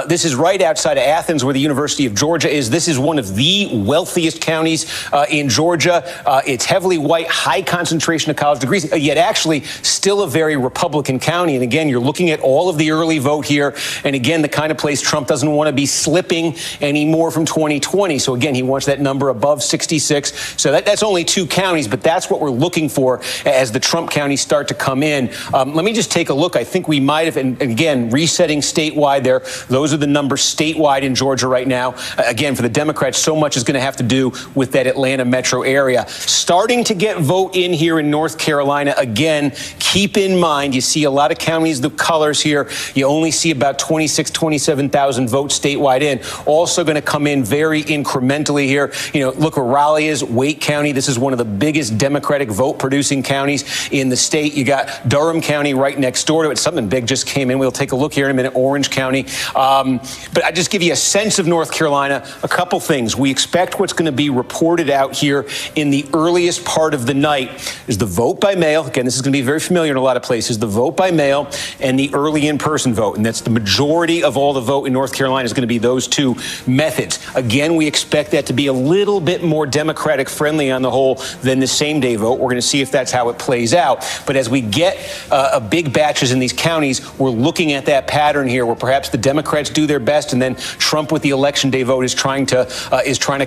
This is right outside of Athens, where the University of Georgia is. This is one of the wealthiest counties in Georgia. It's heavily white, high concentration of college degrees, yet actually still a very Republican county. And again, you're looking at all of the early vote here. And again, the kind of place Trump doesn't want to be slipping anymore from 2020. So again, he wants that number above 66. So that's only 2 counties, but that's what we're looking for as the Trump counties start to come in. Let me just take a look. I think we might have, and again, resetting statewide there. Those are the numbers statewide in Georgia right now. Again, for the Democrats, so much is going to have to do with that Atlanta metro area. Starting to get vote in here in North Carolina. Again, keep in mind, you see a lot of counties, the colors here. You only see about 27,000 votes statewide in. Also going to come in very incrementally here. You know, look where Raleigh is, Wake County. This is one of the biggest Democratic vote producing counties in the state. You got Durham County right next door to it. Something big just came in. We'll take a look here in a minute. Orange County. But I just give you a sense of North Carolina. A couple things. We expect what's going to be reported out here in the earliest part of the night is the vote by mail. Again, this is going to be very familiar in a lot of places. The vote by mail and the early in-person vote. And that's the majority of all the vote in North Carolina is going to be those 2 methods. Again, we expect that to be a little bit more Democratic friendly on the whole than the same day vote. We're going to see if that's how it plays out. But as we get big batches in these counties, we're looking at that pattern here where perhaps the Democrats do their best and then Trump with the election day vote is trying to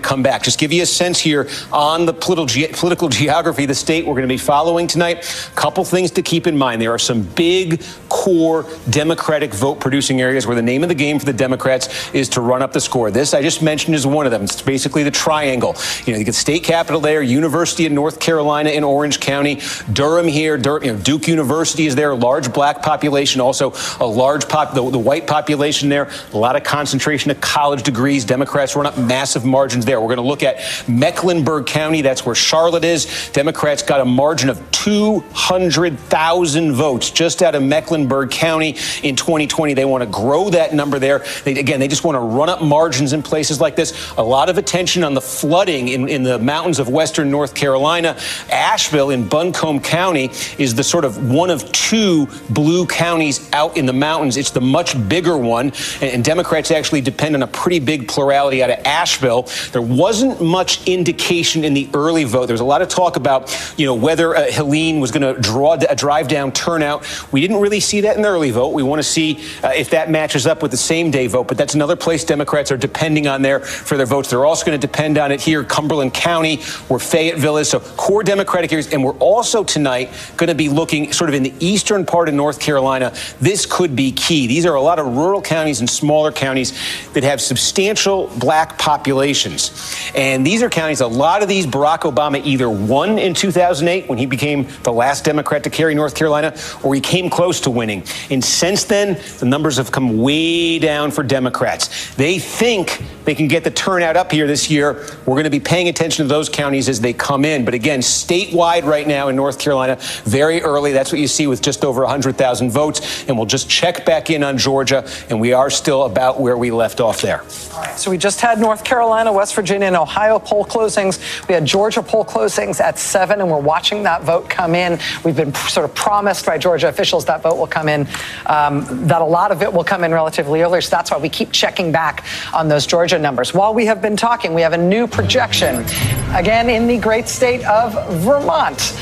come back. Just give you a sense here on the political geography of the state we're going to be following tonight. A couple things to keep in mind. There are some big core Democratic vote producing areas where the name of the game for the Democrats is to run up the score. This I just mentioned is one of them. It's basically the triangle. You know, you get state capitol there, University of North Carolina in Orange County, Durham here, Duke University is there, large black population, also a large the white population there, a lot of concentration of college degrees. Democrats run up massive margins there. We're going to look at Mecklenburg County. That's where Charlotte is. Democrats got a margin of 200,000 votes just out of Mecklenburg County in 2020. They want to grow that number there. They just want to run up margins in places like this. A lot of attention on the flooding in the mountains of western North Carolina. Asheville in Buncombe County is the sort of one of 2 blue counties out in the mountains. It's the much bigger one, and Democrats actually depend on a pretty big plurality out of Asheville. There wasn't much indication in the early vote. There was a lot of talk about, whether Helene was going to drive down turnout. We didn't really see that in the early vote. We want to see if that matches up with the same day vote, but that's another place Democrats are depending on there for their votes. They're also going to depend on it here, Cumberland County, where Fayetteville is. So core Democratic areas. And we're also tonight going to be looking sort of in the eastern part of North Carolina. This could be key. These are a lot of rural counties and smaller counties that have substantial black populations. And these are counties, a lot of these Barack Obama either won in 2008 when he became the last Democrat to carry North Carolina, or he came close to winning. And since then, the numbers have come way down for Democrats. They think they can get the turnout up here this year. We're going to be paying attention to those counties as they come in. But again, statewide right now in North Carolina, very early. That's what you see with just over 100,000 votes. And we'll just check back in on Georgia, and we are still about where we left off there.
All right, so we just had North Carolina, West Virginia, and Ohio poll closings. We had Georgia poll closings at 7, and we're watching that vote come in. We've been sort of promised by Georgia officials that vote will come in, that a lot of it will come in relatively early. So that's why we keep checking back on those Georgia numbers. While we have been talking, we have a new projection, again, in the great state of Vermont.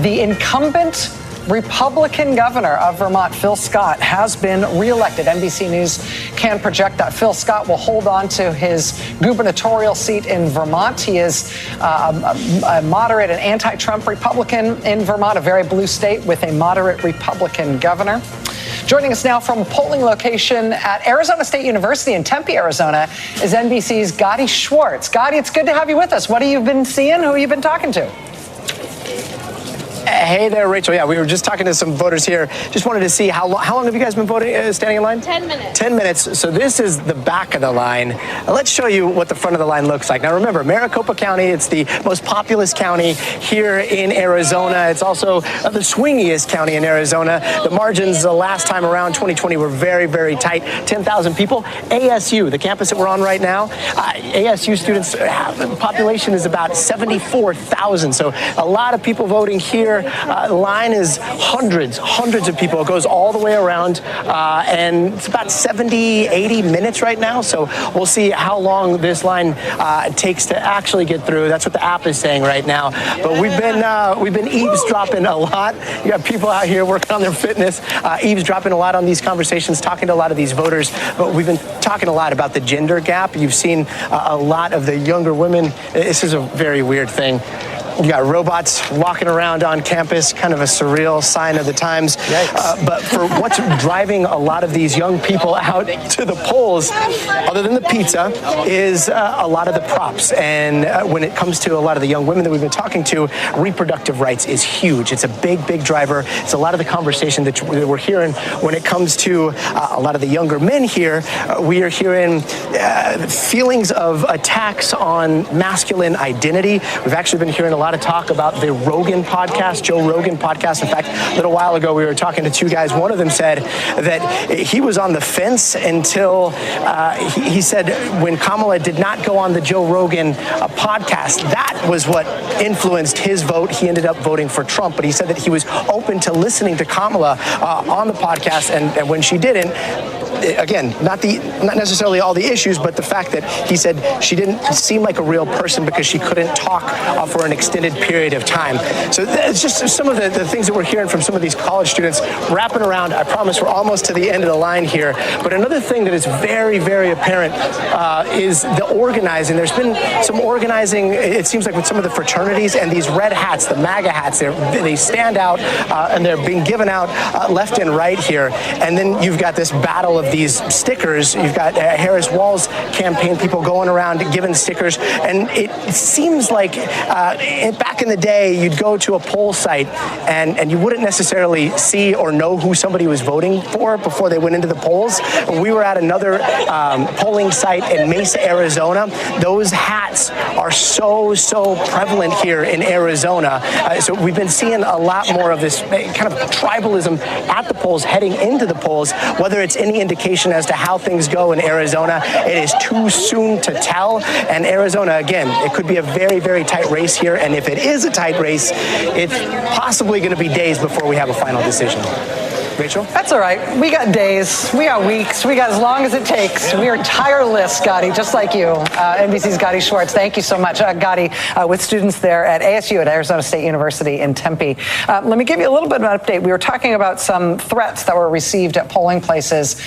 The incumbent Republican governor of Vermont, Phil Scott, has been reelected. NBC News can project that Phil Scott will hold on to his gubernatorial seat in Vermont. He is a moderate and anti-Trump Republican in Vermont, a very blue state with a moderate Republican governor. Joining us now from a polling location at Arizona State University in Tempe, Arizona, is NBC's Gadi Schwartz. Gadi, it's good to have you with us. What have you been seeing? Who have you been talking to?
Hey there, Rachel. Yeah, we were just talking to some voters here. Just wanted to see how long have you guys been voting, standing in line?
10 minutes.
10 minutes. So this is the back of the line. Let's show you what the front of the line looks like. Now remember, Maricopa County, it's the most populous county here in Arizona. It's also the swingiest county in Arizona. The margins the last time around, 2020, were very, very tight. 10,000 people. ASU, the campus that we're on right now, ASU students, the population is about 74,000. So a lot of people voting here. The line is hundreds of people. It goes all the way around, and it's about 70, 80 minutes right now. So we'll see how long this line takes to actually get through. That's what the app is saying right now. But we've been eavesdropping a lot. You got people out here working on their fitness, eavesdropping a lot on these conversations, talking to a lot of these voters. But we've been talking a lot about the gender gap. You've seen a lot of the younger women. This is a very weird thing. You got robots walking around on campus, kind of a surreal sign of the times. But for what's driving a lot of these young people out to the polls, other than the pizza, is a lot of the props. And when it comes to a lot of the young women that we've been talking to, reproductive rights is huge. It's a big driver. It's a lot of the conversation that we're hearing when it comes to a lot of the younger men here. We are hearing feelings of attacks on masculine identity. We've actually been hearing a lot of talk about the Rogan podcast, Joe Rogan podcast. In fact, a little while ago, we were talking to two guys. One of them said that he was on the fence until he said when Kamala did not go on the Joe Rogan podcast, that was what influenced his vote. He ended up voting for Trump, but he said that he was open to listening to Kamala on the podcast, and when she didn't, again, not necessarily all the issues, but the fact that he said she didn't seem like a real person because she couldn't talk for an extended period of time. So it's just some of the things that we're hearing from some of these college students wrapping around. I promise we're almost to the end of the line here. But another thing that is very, very apparent is the organizing. There's been some organizing, it seems like, with some of the fraternities, and these red hats, the MAGA hats, they stand out and they're being given out left and right here. And then you've got this battle of these stickers. You've got Harris Wall's campaign people going around giving stickers. And it seems like back in the day, you'd go to a poll site and you wouldn't necessarily see or know who somebody was voting for before they went into the polls. We were at another polling site in Mesa, Arizona. Those hats are so prevalent here in Arizona. So we've been seeing a lot more of this kind of tribalism at the polls, heading into the polls. Whether it's any indication as to how things go in Arizona, it is too soon to tell. And Arizona, again, it could be a very, very tight race here. And if it is a tight race, it's possibly going to be days before we have a final decision. Rachel?
That's all right. We got days. We got weeks. We got as long as it takes. We are tireless, Gotti, just like you. NBC's Gotti Schwartz. Thank you so much. Gotti, with students there at ASU, at Arizona State University in Tempe. Let me give you a little bit of an update. We were talking about some threats that were received at polling places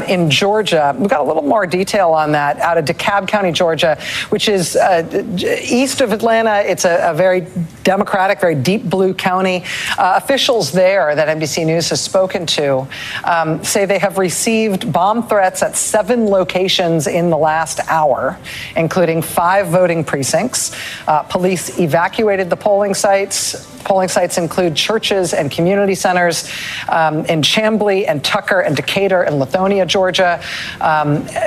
in Georgia. We've got a little more detail on that out of DeKalb County, Georgia, which is east of Atlanta. It's a very Democratic, very deep blue county. Officials there that NBC News has spoken to say they have received bomb threats at 7 locations in the last hour, including 5 voting precincts. Police evacuated the polling sites. Polling sites include churches and community centers in Chamblee and Tucker and Decatur and Lithonia, Georgia.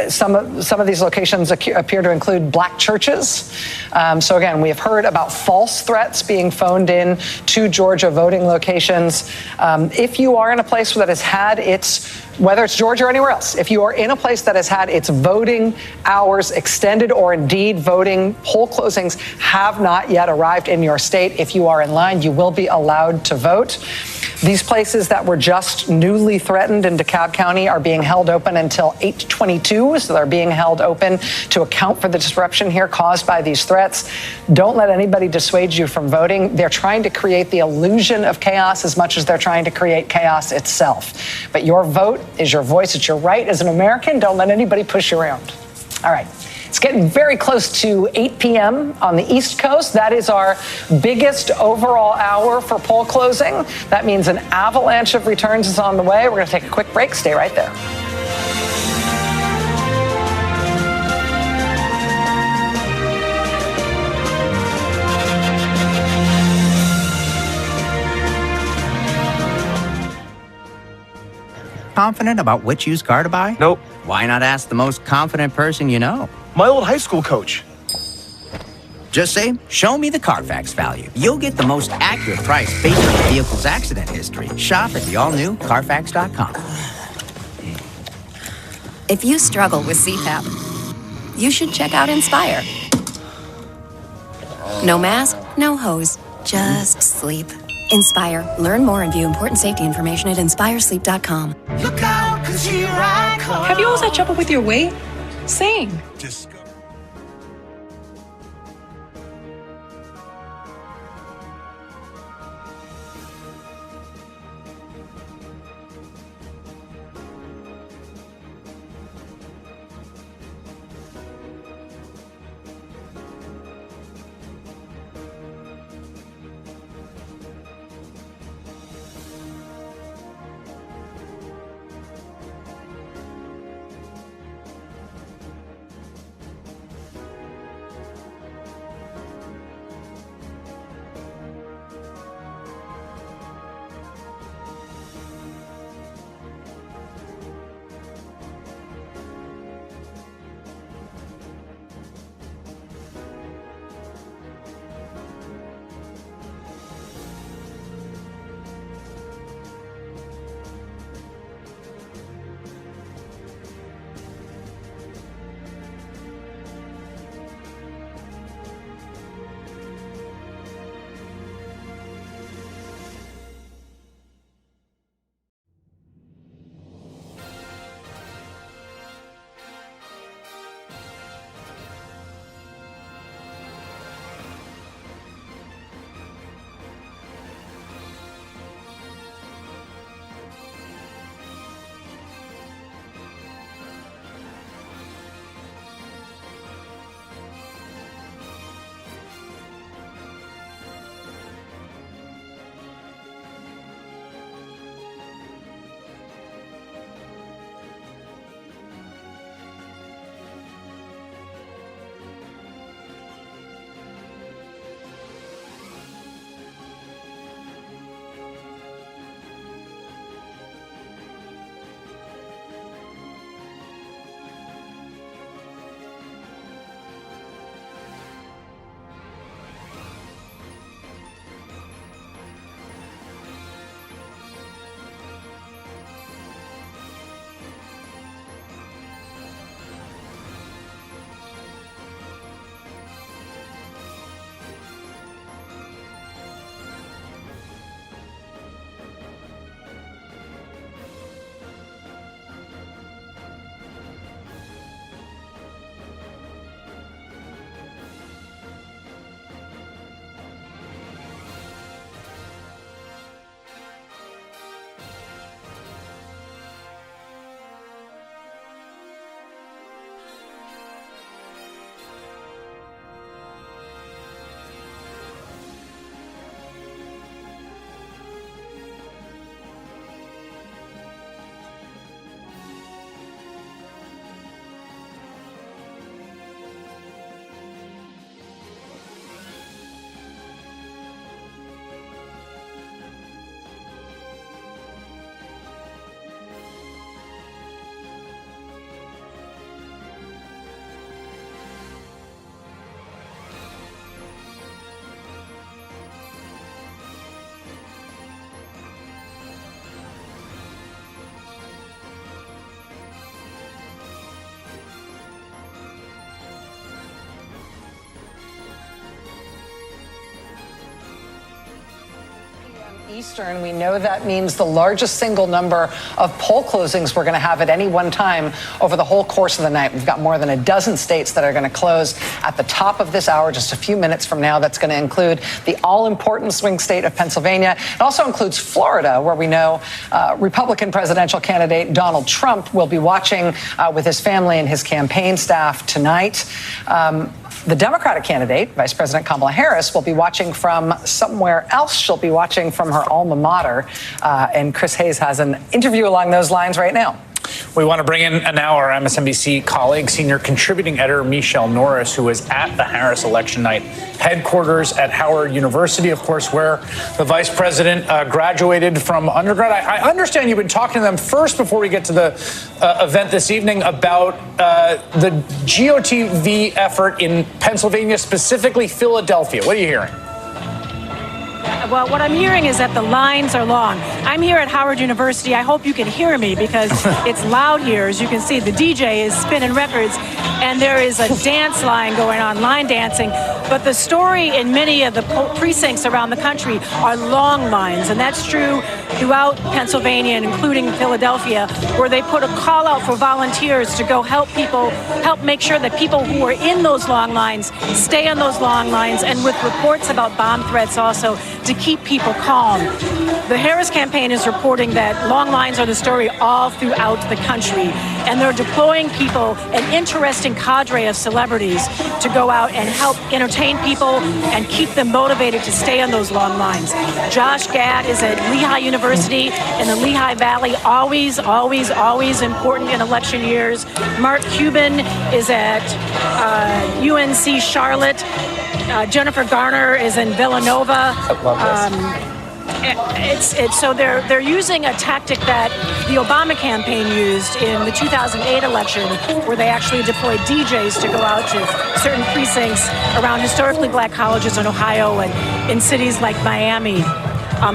Some of these locations appear to include black churches. So again, we have heard about false threats being phoned in to Georgia voting locations. If you are in a place that has had whether it's Georgia or anywhere else, if you are in a place that has had its voting hours extended, or indeed voting poll closings have not yet arrived in your state, if you are in line, you will be allowed to vote. These places that were just newly threatened in DeKalb County are being held open until 8/22, so they're being held open to account for the disruption here caused by these threats. Don't let anybody dissuade you from voting. They're trying to create the illusion of chaos as much as they're trying to create chaos itself. But your vote is your voice. It's your right as an American. Don't let anybody push you around. All right. It's getting very close to 8 p.m. on the East Coast. That is our biggest overall hour for poll closing. That means an avalanche of returns is on the way. We're going to take a quick break. Stay right there.
confident about which used car to buy?
Nope.
Why not ask the most confident person you know?
My old high school coach.
Just say, show me the Carfax value. You'll get the most accurate price based on the vehicle's accident history. Shop at the all-new Carfax.com.
If you struggle with CPAP, you should check out Inspire. No mask, no hose, just sleep. Inspire. Learn more and view important safety information at inspiresleep.com.
Look out, 'cause here I come.
Have you always had trouble with your weight? Same.
Eastern, we know that means the largest single number of poll closings we're going to have at any one time over the whole course of the night. We've got more than a dozen states that are going to close at the top of this hour, just a few minutes from now. That's going to include the all-important swing state of Pennsylvania. It also includes Florida, where we know Republican presidential candidate Donald Trump will be watching with his family and his campaign staff tonight. The Democratic candidate, Vice President Kamala Harris, will be watching from somewhere else. She'll be watching from her alma mater. And Chris Hayes has an interview along those lines right now.
We want to bring in now our MSNBC colleague, senior contributing editor Michelle Norris, who was at the Harris election night headquarters at Howard University, of course, where the vice president graduated from undergrad. I understand you've been talking to them first before we get to the event this evening about the GOTV effort in Pennsylvania, specifically Philadelphia. What are you hearing?
Well, what I'm hearing is that the lines are long. I'm here at Howard University. I hope you can hear me because it's loud here. As you can see, the DJ is spinning records, and there is a dance line going on, line dancing. But the story in many of the precincts around the country are long lines, and that's true throughout Pennsylvania and including Philadelphia, where they put a call out for volunteers to go help people, help make sure that people who are in those long lines stay on those long lines, and with reports about bomb threats also to keep people calm. The Harris campaign is reporting that long lines are the story all throughout the country, and they're deploying people, an interesting cadre of celebrities, to go out and help entertain people and keep them motivated to stay on those long lines. Josh Gad is at Lehigh University in the Lehigh Valley, always important in election years. Mark Cuban is at UNC Charlotte. Jennifer Garner is in Villanova. So they're using a tactic that the Obama campaign used in the 2008 election, where they actually deployed DJs to go out to certain precincts around historically black colleges in Ohio and in cities like Miami.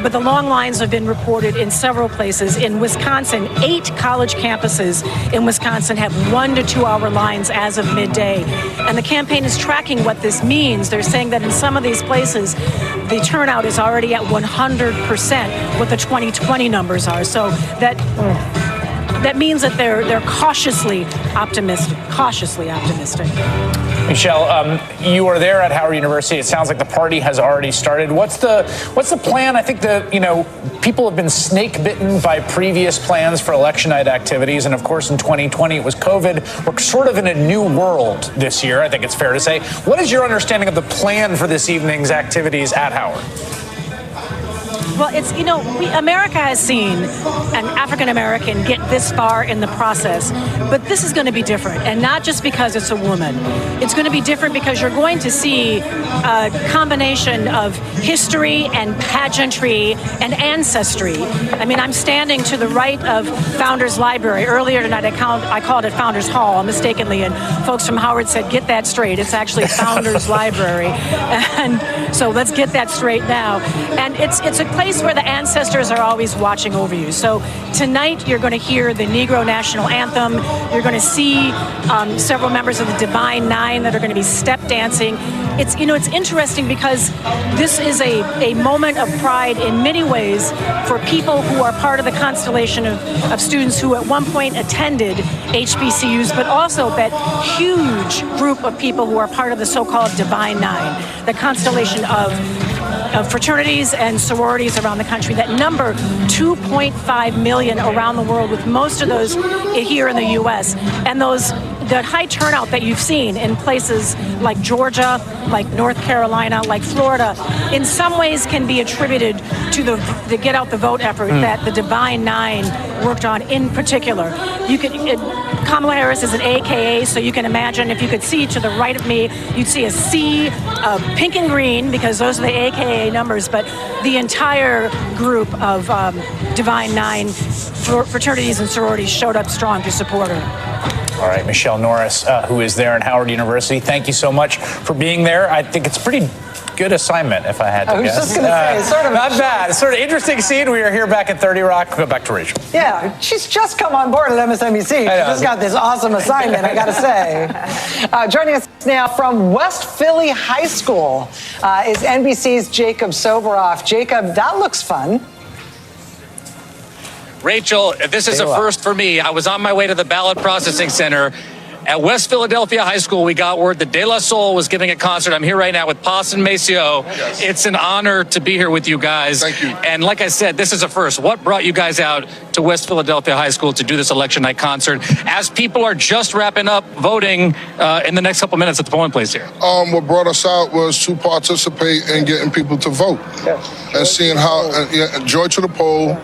But the long lines have been reported in several places. In Wisconsin, 8 college campuses in Wisconsin have 1 to 2 hour lines as of midday. And the campaign is tracking what this means. They're saying that in some of these places, the turnout is already at 100% what the 2020 numbers are. So that means that they're cautiously optimistic.
Michelle, you are there at Howard University. It sounds like the party has already started. What's the plan? I think people have been snake bitten by previous plans for election night activities, and of course in 2020 it was COVID. We're sort of in a new world this year, I think it's fair to say. What is your understanding of the plan for this evening's activities at Howard?
Well, America has seen an African American get this far in the process, but this is going to be different, and not just because it's a woman. It's going to be different because you're going to see a combination of history and pageantry and ancestry. I mean, I'm standing to the right of Founders Library. Earlier tonight, I called it Founders Hall mistakenly, and folks from Howard said, "Get that straight. It's actually Founders Library." And so let's get that straight now. And it's a place where the ancestors are always watching over you. So tonight you're going to hear the Negro National Anthem. You're going to see several members of the Divine Nine that are going to be step dancing. It's interesting because this is a moment of pride in many ways for people who are part of the constellation of students who at one point attended HBCUs, but also that huge group of people who are part of the so-called Divine Nine, the constellation of fraternities and sororities around the country that number 2.5 million around the world, with most of those here in the U.S. And the high turnout that you've seen in places like Georgia, like North Carolina, like Florida, in some ways can be attributed to the get out the vote effort that the Divine Nine worked on in particular. Kamala Harris is an AKA, so you can imagine if you could see to the right of me, you'd see a sea of pink and green because those are the AKA numbers, but the entire group of Divine Nine fraternities and sororities showed up strong to support her.
All right, Michelle Norris, who is there at Howard University, thank you so much for being there. I think it's a pretty good assignment, if I had to guess.
I was just going to say, it's sort of
not bad. It's sort of interesting scene. We are here back at 30 Rock. Go back to Rachel.
Yeah, she's just come on board at MSNBC. She just got this awesome assignment, I got to say. Joining us now from West Philly High School is NBC's Jacob Soboroff. Jacob, that looks fun.
Rachel, this is a first for me. I was on my way to the ballot processing center. At West Philadelphia High School, we got word that De La Soul was giving a concert. I'm here right now with Poston Maceo. Yes. It's an honor to be here with you guys.
Thank you.
And like I said, this is a first. What brought you guys out to West Philadelphia High School to do this election night concert as people are just wrapping up voting in the next couple minutes at the polling place here?
What brought us out was to participate in getting people to vote. Yes. And seeing how joy to the poll.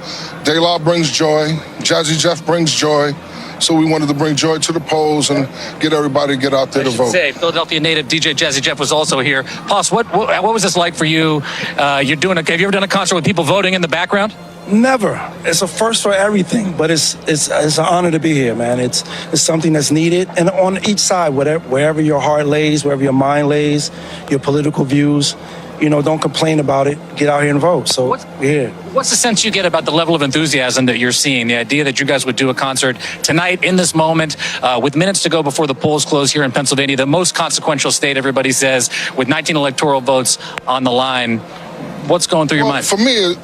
De La brings joy. Jazzy Jeff brings joy. So we wanted to bring joy to the polls and get everybody to get out there to vote.
Philadelphia native DJ Jazzy Jeff was also here. Poss, what was this like for you? Have you ever done a concert with people voting in the background?
Never. It's a first for everything, but it's an honor to be here, man. It's something that's needed, and on each side, wherever your heart lays, wherever your mind lays, your political views, don't complain about it. Get out here and vote. So we're here.
What's the sense you get about the level of enthusiasm that you're seeing? The idea that you guys would do a concert tonight in this moment, with minutes to go before the polls close here in Pennsylvania, the most consequential state, everybody says, with 19 electoral votes on the line. What's going through your mind?
For me,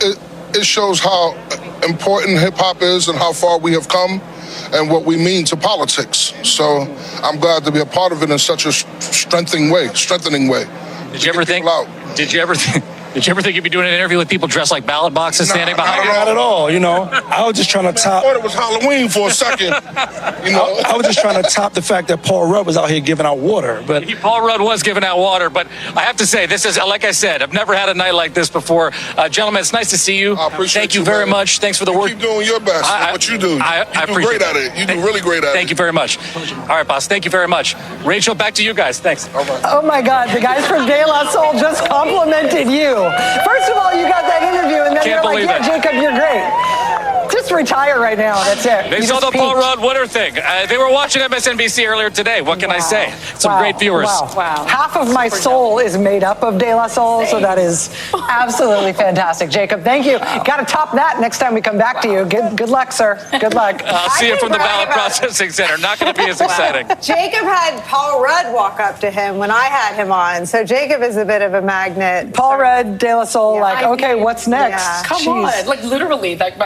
it shows how important hip-hop is and how far we have come and what we mean to politics. So I'm glad to be a part of it in such a strengthening way.
Did you ever think you'd be doing an interview with people dressed like ballot boxes standing behind you?
Not at all, I was just trying to top.
I thought it was Halloween for a second.
I was just trying to top the fact that Paul Rudd was out here giving out water. But
Paul Rudd was giving out water, but I have to say, this is, like I said, I've never had a night like this before. Gentlemen, it's nice to see you.
I appreciate
Thank you very much. Thanks for the work.
Keep doing your best. What you do.
I
do great at it. You do really great at it.
Thank you very much. All right, boss. Thank you very much. Rachel, back to you guys. Thanks.
Oh my God, the guys from De La Soul just complimented you. First of all, you got that interview, and then
Can't
you're like,
believe
yeah,
it.
Jacob, you're great. Just retire right now. That's it.
They saw the Paul Rudd winner thing. They were watching MSNBC earlier today. What can I say? Some great viewers.
Wow. Half of my soul is made up of De La Soul, so that is absolutely fantastic. Jacob, thank you. Got to top that next time we come back to you. Good luck, sir. Good luck.
I'll see you from the ballot processing center. Not going to be as exciting.
Jacob had Paul Rudd walk up to him when I had him on, so Jacob is a bit of a magnet.
Paul Rudd, De La Soul, okay, what's next?
Yeah.
Come on, like literally, like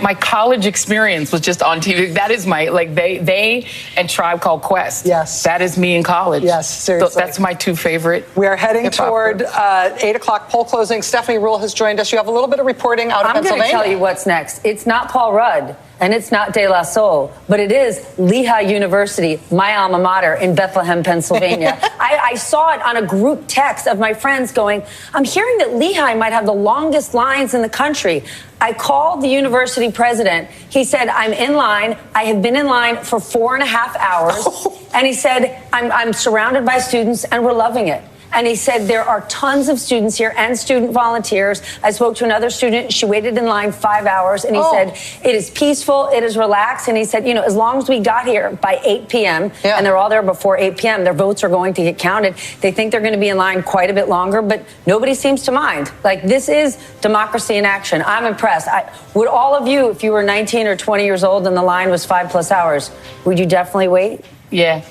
my college experience was just on TV. That is my they and Tribe Called Quest.
Yes,
that is me in college.
Yes, seriously,
so that's my two favorite.
We are heading toward 8 o'clock poll closing. Stephanie Rule has joined us. You have a little bit of reporting out of Pennsylvania.
I'm going to tell you what's next. It's not Paul Rudd. And it's not De La Soul, but it is Lehigh University, my alma mater in Bethlehem, Pennsylvania. I saw it on a group text of my friends going, I'm hearing that Lehigh might have the longest lines in the country. I called the university president. He said, I'm in line. I have been in line for 4.5 hours. And he said, I'm surrounded by students and we're loving it. And he said, there are tons of students here and student volunteers. I spoke to another student. She waited in line 5 hours. And he said, it is peaceful. It is relaxed. And he said, as long as we got here by 8 p.m. and they're all there before 8 p.m., their votes are going to get counted. They think they're going to be in line quite a bit longer, but nobody seems to mind. Like, this is democracy in action. I'm impressed. Would all of you, if you were 19 or 20 years old and the line was 5+ hours, would you definitely wait?
Yeah.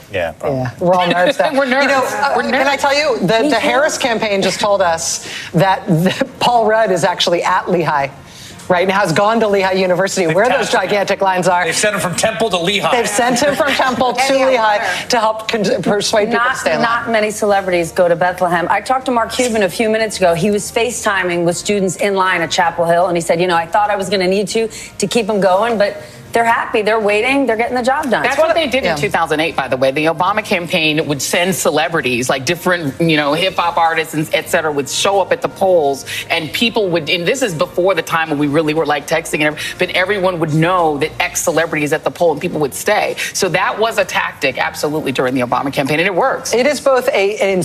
We're all nervous.
We're nervous.
Can I tell you, the Harris campaign just told us that Paul Rudd is actually at Lehigh right now, has gone to Lehigh University, where those gigantic lines are.
They've sent him from Temple to Lehigh.
They've sent him from Temple to Lehigh to help persuade people to stay in line.
Not many celebrities go to Bethlehem. I talked to Mark Cuban a few minutes ago. He was FaceTiming with students in line at Chapel Hill, and he said, I thought I was going to need to keep them going, but they're happy. They're waiting. They're getting the job done.
That's what they did in 2008, by the way. The Obama campaign would send celebrities, like different, hip-hop artists, and et cetera, would show up at the polls, and people would, and this is before the time when we really were like texting and everything, but everyone would know that X celebrity is at the poll and people would stay. So that was a tactic, absolutely, during the Obama campaign, and it works.
It is both an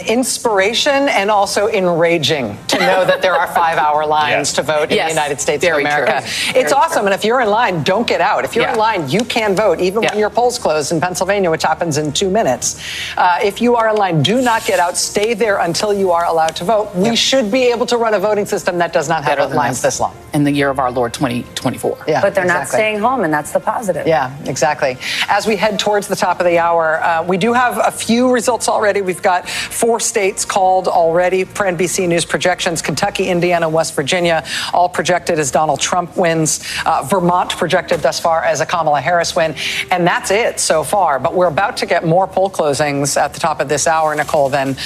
inspiration and also enraging to know that there are 5-hour lines to vote in the United States of America. It's awesome, and if you're in line, don't get out. If you're in line, you can vote, even when your polls close in Pennsylvania, which happens in 2 minutes. If you are in line, do not get out. Stay there until you are allowed to vote. We should be able to run a voting system that does not have lines this long.
In the year of our Lord 2024.
Yeah, but they're not staying home, and that's the positive.
Yeah, exactly. As we head towards the top of the hour, we do have a few results already. We've got 4 states called already for NBC News projections: Kentucky, Indiana, West Virginia, all projected as Donald Trump wins. Vermont projected thus far as a Kamala Harris win. And that's it so far. But we're about to get more poll closings at the top of this hour, Nicole, than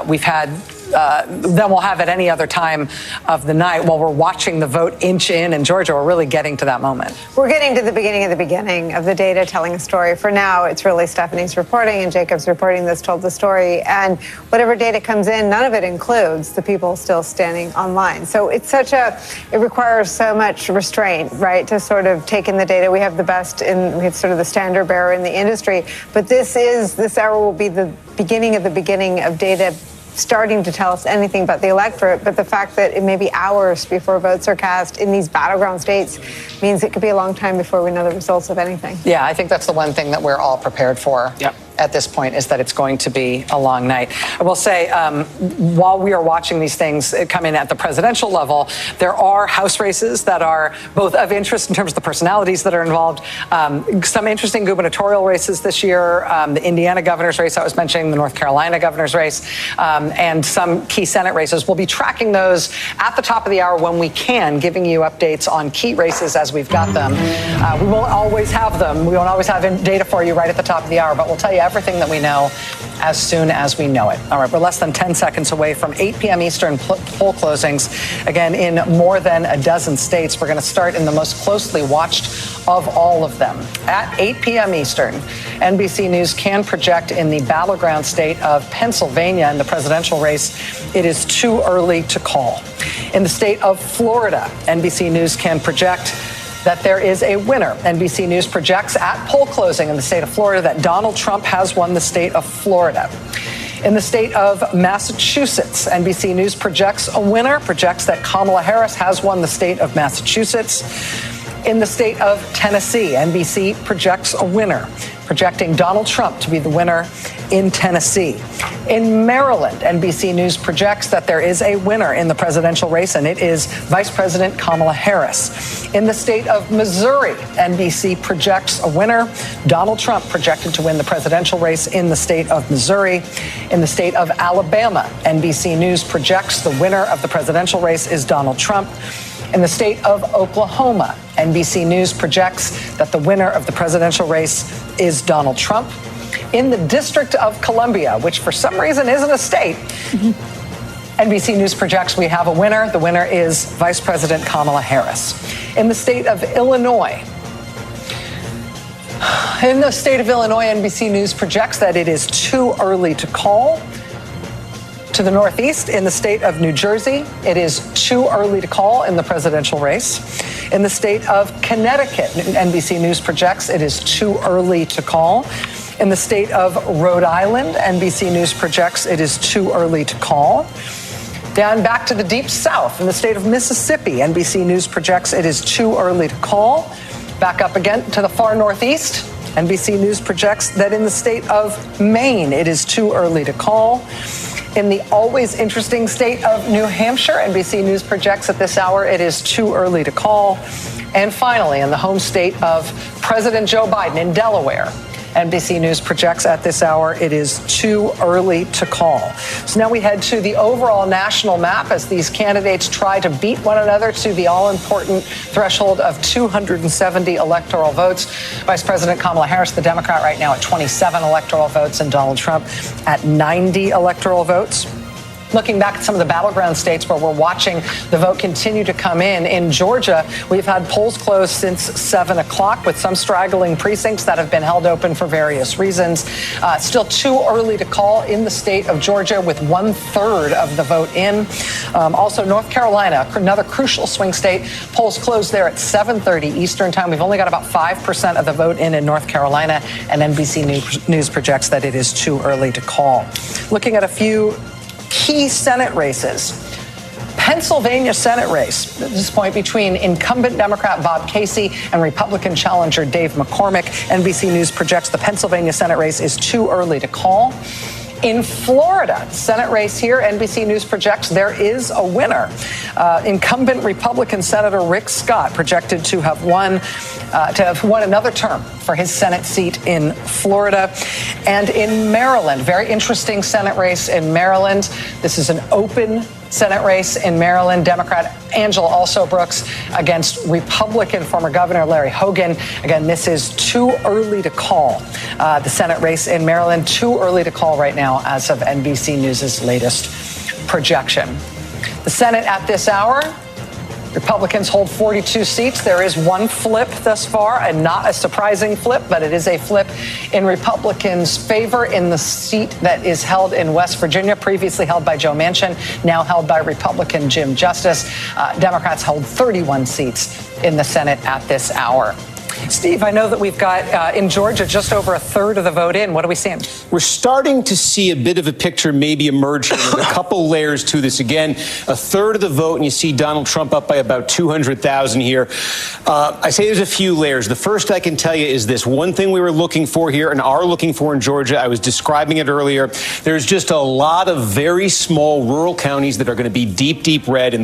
we've had than we'll have at any other time of the night. While we're watching the vote inch in Georgia, we're really getting to that moment.
We're getting to the beginning of the data telling a story. For now, it's really Stephanie's reporting and Jacob's reporting that's told the story. And whatever data comes in, none of it includes the people still standing online. So it requires so much restraint, right, to sort of take in the data. We have we have sort of the standard bearer in the industry. But this hour will be the beginning of data starting to tell us anything about the electorate, but the fact that it may be hours before votes are cast in these battleground states means it could be a long time before we know the results of anything.
Yeah, I think that's the one thing that we're all prepared for.
Yep.
At this point is that it's going to be a long night. I will say, while we are watching these things come in at the presidential level, there are House races that are both of interest in terms of the personalities that are involved. Some interesting gubernatorial races this year, the Indiana governor's race I was mentioning, the North Carolina governor's race, and some key Senate races. We'll be tracking those at the top of the hour when we can, giving you updates on key races as we've got them. We won't always have them. We won't always have data for you right at the top of the hour, but we'll tell you everything that we know as soon as we know it. All right, we're less than 10 seconds away from 8 p.m. Eastern poll closings. Again, in more than a dozen states. We're going to start in the most closely watched of all of them. At 8 p.m. Eastern, NBC News can project in the battleground state of Pennsylvania in the presidential race, it is too early to call. In the state of Florida, NBC News can project that there is a winner. NBC News projects at poll closing in the state of Florida that Donald Trump has won the state of Florida. In the state of Massachusetts, NBC News projects a winner, projects that Kamala Harris has won the state of Massachusetts. In the state of Tennessee, NBC projects a winner, projecting Donald Trump to be the winner in Tennessee. In Maryland, NBC News projects that there is a winner in the presidential race, and it is Vice President Kamala Harris. In the state of Missouri, NBC projects a winner, Donald Trump projected to win the presidential race in the state of Missouri. In the state of Alabama, NBC News projects the winner of the presidential race is Donald Trump. In the state of Oklahoma, NBC News projects that the winner of the presidential race is Donald Trump. In the District of Columbia, which for some reason isn't a state, NBC News projects we have a winner. The winner is Vice President Kamala Harris. In the state of Illinois, NBC News projects that it is too early to call. To the Northeast, in the state of New Jersey, it is too early to call in the presidential race. In the state of Connecticut, NBC News projects it is too early to call. In the state of Rhode Island, NBC News projects it is too early to call. Down back to the deep south, in the state of Mississippi, NBC News projects it is too early to call. Back up again to the far northeast, NBC News projects that in the state of Maine, it is too early to call. In the always interesting state of New Hampshire, NBC News projects at this hour it is too early to call. And finally, in the home state of President Joe Biden in Delaware, NBC News projects at this hour it is too early to call. So now we head to the overall national map as these candidates try to beat one another to the all-important threshold of 270 electoral votes. Vice President Kamala Harris, the Democrat, right now at 27 electoral votes, and Donald Trump at 90 electoral votes. Looking back at some of the battleground states where we're watching the vote continue to come in Georgia, we've had polls closed since 7 o'clock with some straggling precincts that have been held open for various reasons. Still too early to call in the state of Georgia with 1/3 of the vote in. Also, North Carolina, another crucial swing state. Polls closed there at 7:30 Eastern time. We've only got about 5% of the vote in North Carolina, and NBC News projects that it is too early to call. Looking at a few key Senate races. Pennsylvania Senate race, at this point between incumbent Democrat Bob Casey and Republican challenger Dave McCormick. NBC News projects the Pennsylvania Senate race is too early to call. In Florida, Senate race here, NBC News projects there is a winner. Incumbent Republican Senator Rick Scott projected to have won another term for his Senate seat in Florida. And in Maryland, very interesting Senate race in Maryland. This is an open Senate race in Maryland. Democrat Angela Alsobrooks against Republican former Governor Larry Hogan. Again, this is too early to call. The Senate race in Maryland, too early to call right now as of NBC News' latest projection. The Senate at this hour, Republicans hold 42 seats. There is one flip thus far, and not a surprising flip, but it is a flip in Republicans' favor in the seat that is held in West Virginia, previously held by Joe Manchin, now held by Republican Jim Justice. Democrats hold 31 seats in the Senate at this hour. Steve, I know that we've got in Georgia just over a third of the vote in. What are we seeing?
We're starting to see a bit of a picture maybe emerging with a couple layers to this. Again, a third of the vote, and you see Donald Trump up by about 200,000 here. I say there's a few layers. The first I can tell you is this. One thing we were looking for here and are looking for in Georgia, I was describing it earlier, there's just a lot of very small rural counties that are going to be deep, deep red. And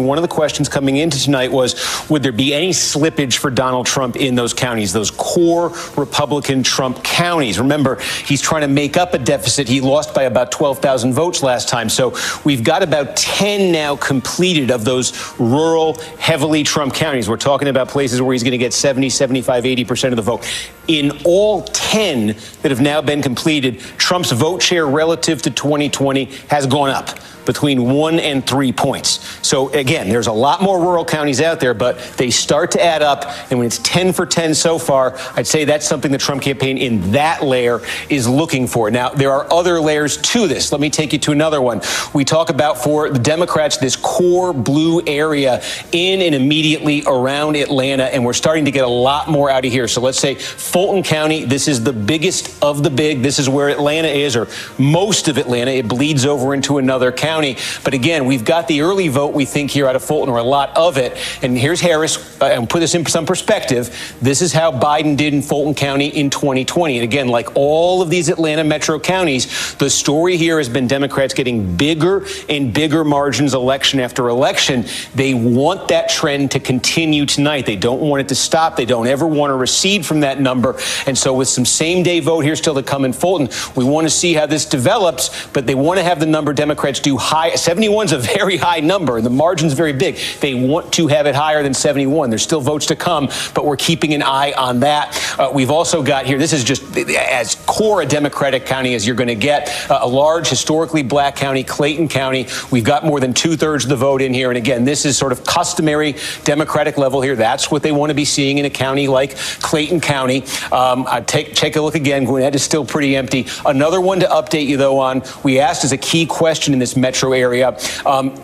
one of the questions coming into tonight was, would there be any slippage for Donald Trump in those counties, those core Republican Trump counties? Remember, he's trying to make up a deficit. He lost by about 12,000 votes last time. So we've got about 10 now completed of those rural, heavily Trump counties. We're talking about places where he's going to get 70, 75, 80% of the vote. In all 10 that have now been completed, Trump's vote share relative to 2020 has gone up between 1 and 3 points. So again, there's a lot more rural counties out there, but they start to add up. And when it's 10 for 10 so far, I'd say that's something the Trump campaign in that layer is looking for. Now, there are other layers to this. Let me take you to another one. We talk about, for the Democrats, this core blue area in and immediately around Atlanta, and we're starting to get a lot more out of here. So let's say Fulton County, this is the biggest of the big. This is where Atlanta is, or most of Atlanta. It bleeds over into another county. But again, we've got the early vote, we think, here out of Fulton, or a lot of it. And here's Harris, and put this in some perspective. This is how Biden did in Fulton County in 2020. And again, like all of these Atlanta metro counties, the story here has been Democrats getting bigger and bigger margins election after election. They want that trend to continue tonight. They don't want it to stop. They don't ever want to recede from that number. And so with some same day vote here still to come in Fulton, we want to see how this develops, but they want to have the number Democrats do high. 71 is a very high number, and the margin's very big. They want to have it higher than 71. There's still votes to come, but we're keeping an eye on that. We've also got here, this is just as core a Democratic county as you're going to get, a large historically black county, Clayton County. We've got more than 2/3 of the vote in here. And again, this is sort of customary Democratic level here. That's what they want to be seeing in a county like Clayton County. Take a look again. Gwinnett is still pretty empty. Another one to update you, though, on, we asked as a key question in this metro area,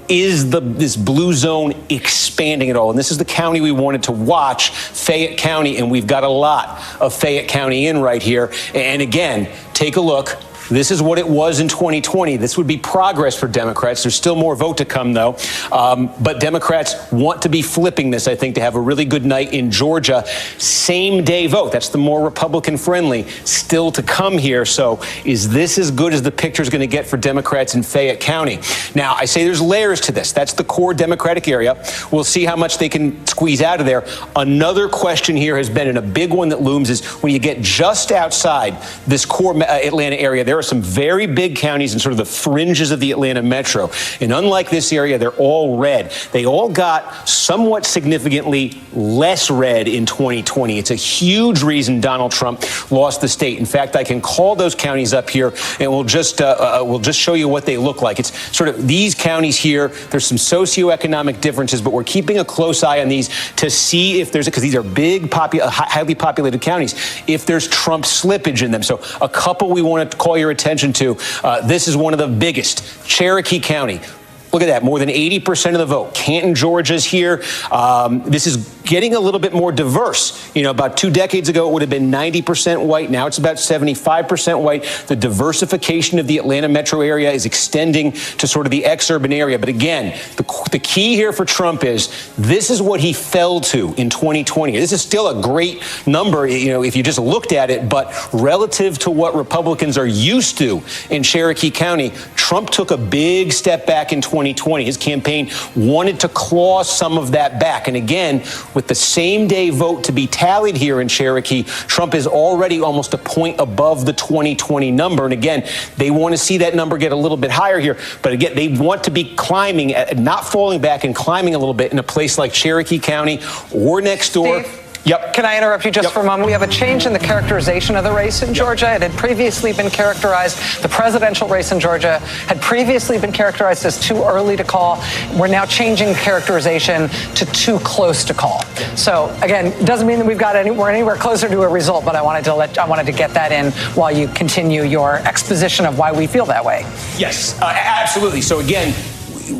is this blue zone expanding at all? And this is the county we wanted to watch, Fayette County, and we've got a lot of Fayette County in right here. And again, take a look. This is what it was in 2020. This would be progress for Democrats. There's still more vote to come, though. But Democrats want to be flipping this, I think, to have a really good night in Georgia. Same day vote. That's the more Republican friendly still to come here. So is this as good as the picture is going to get for Democrats in Fayette County? Now, I say there's layers to this. That's the core Democratic area. We'll see how much they can squeeze out of there. Another question here has been, and a big one that looms, is when you get just outside this core Atlanta area, there are some very big counties in sort of the fringes of the Atlanta metro. And unlike this area, they're all red. They all got somewhat significantly less red in 2020. It's a huge reason Donald Trump lost the state. In fact, I can call those counties up here, and we'll just show you what they look like. It's sort of these counties here. There's some socioeconomic differences, but we're keeping a close eye on these to see if there's, because these are big, highly populated counties, if there's Trump slippage in them. So a couple we want to call your attention to. This is one of the biggest, Cherokee County. Look at that, more than 80% of the vote. Canton, Georgia's here. This is getting a little bit more diverse. You know, about 2 decades ago, it would have been 90% white. Now it's about 75% white. The diversification of the Atlanta metro area is extending to sort of the ex-urban area. But again, the key here for Trump is this is what he fell to in 2020. This is still a great number, you know, if you just looked at it, but relative to what Republicans are used to in Cherokee County, Trump took a big step back in 2020. His campaign wanted to claw some of that back. And again, with the same day vote to be tallied here in Cherokee, Trump is already almost a point above the 2020 number. And again, they want to see that number get a little bit higher here. But again, they want to be climbing, not falling back and climbing a little bit in a place like Cherokee County or next door. Yep.
Can I interrupt you just for a moment? We have a change in the characterization of the race in Georgia. It had previously been characterized, the presidential race in Georgia had previously been characterized as too early to call. We're now changing characterization to too close to call. So again, it doesn't mean that we're anywhere closer to a result, but I wanted to get that in while you continue your exposition of why we feel that way.
Yes, absolutely. So again,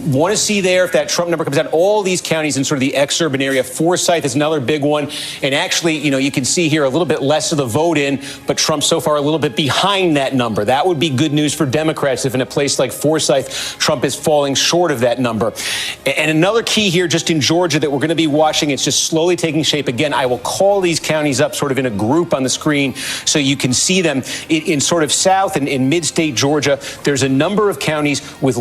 want to see there if that Trump number comes out. All these counties in sort of the exurban area. Forsyth is another big one. And actually, you can see here a little bit less of the vote in, but Trump so far a little bit behind that number. That would be good news for Democrats if in a place like Forsyth, Trump is falling short of that number. And another key here just in Georgia that we're going to be watching, it's just slowly taking shape. Again, I will call these counties up sort of in a group on the screen so you can see them. In sort of south and in mid-state Georgia, there's a number of counties with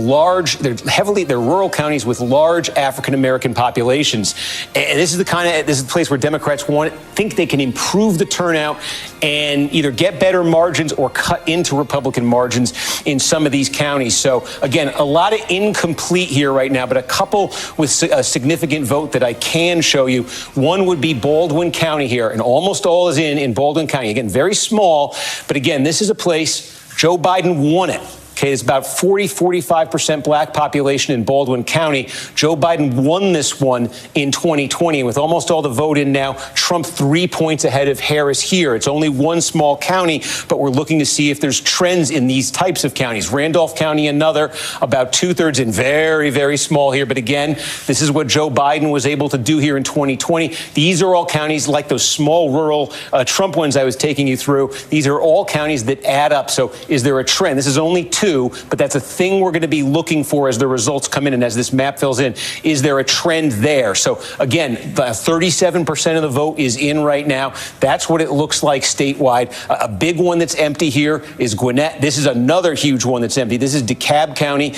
they're rural counties with large African-American populations. And this is the place where Democrats think they can improve the turnout and either get better margins or cut into Republican margins in some of these counties. So again, a lot of incomplete here right now, but a couple with a significant vote that I can show you. One would be Baldwin County here, and almost all is in Baldwin County. Again, very small, but again, this is a place Joe Biden won it. Okay, it's about 45% black population in Baldwin County. Joe Biden won this one in 2020. And with almost all the vote in now, Trump 3 points ahead of Harris here. It's only one small county, but we're looking to see if there's trends in these types of counties. Randolph County, another, about 2/3 in very, very small here. But again, this is what Joe Biden was able to do here in 2020. These are all counties like those small rural Trump ones I was taking you through. These are all counties that add up. So is there a trend? This is only 2. But that's a thing we're going to be looking for as the results come in and as this map fills in. Is there a trend there? So again, 37% of the vote is in right now. That's what it looks like statewide. A big one that's empty here is Gwinnett. This is another huge one that's empty. This is DeKalb County,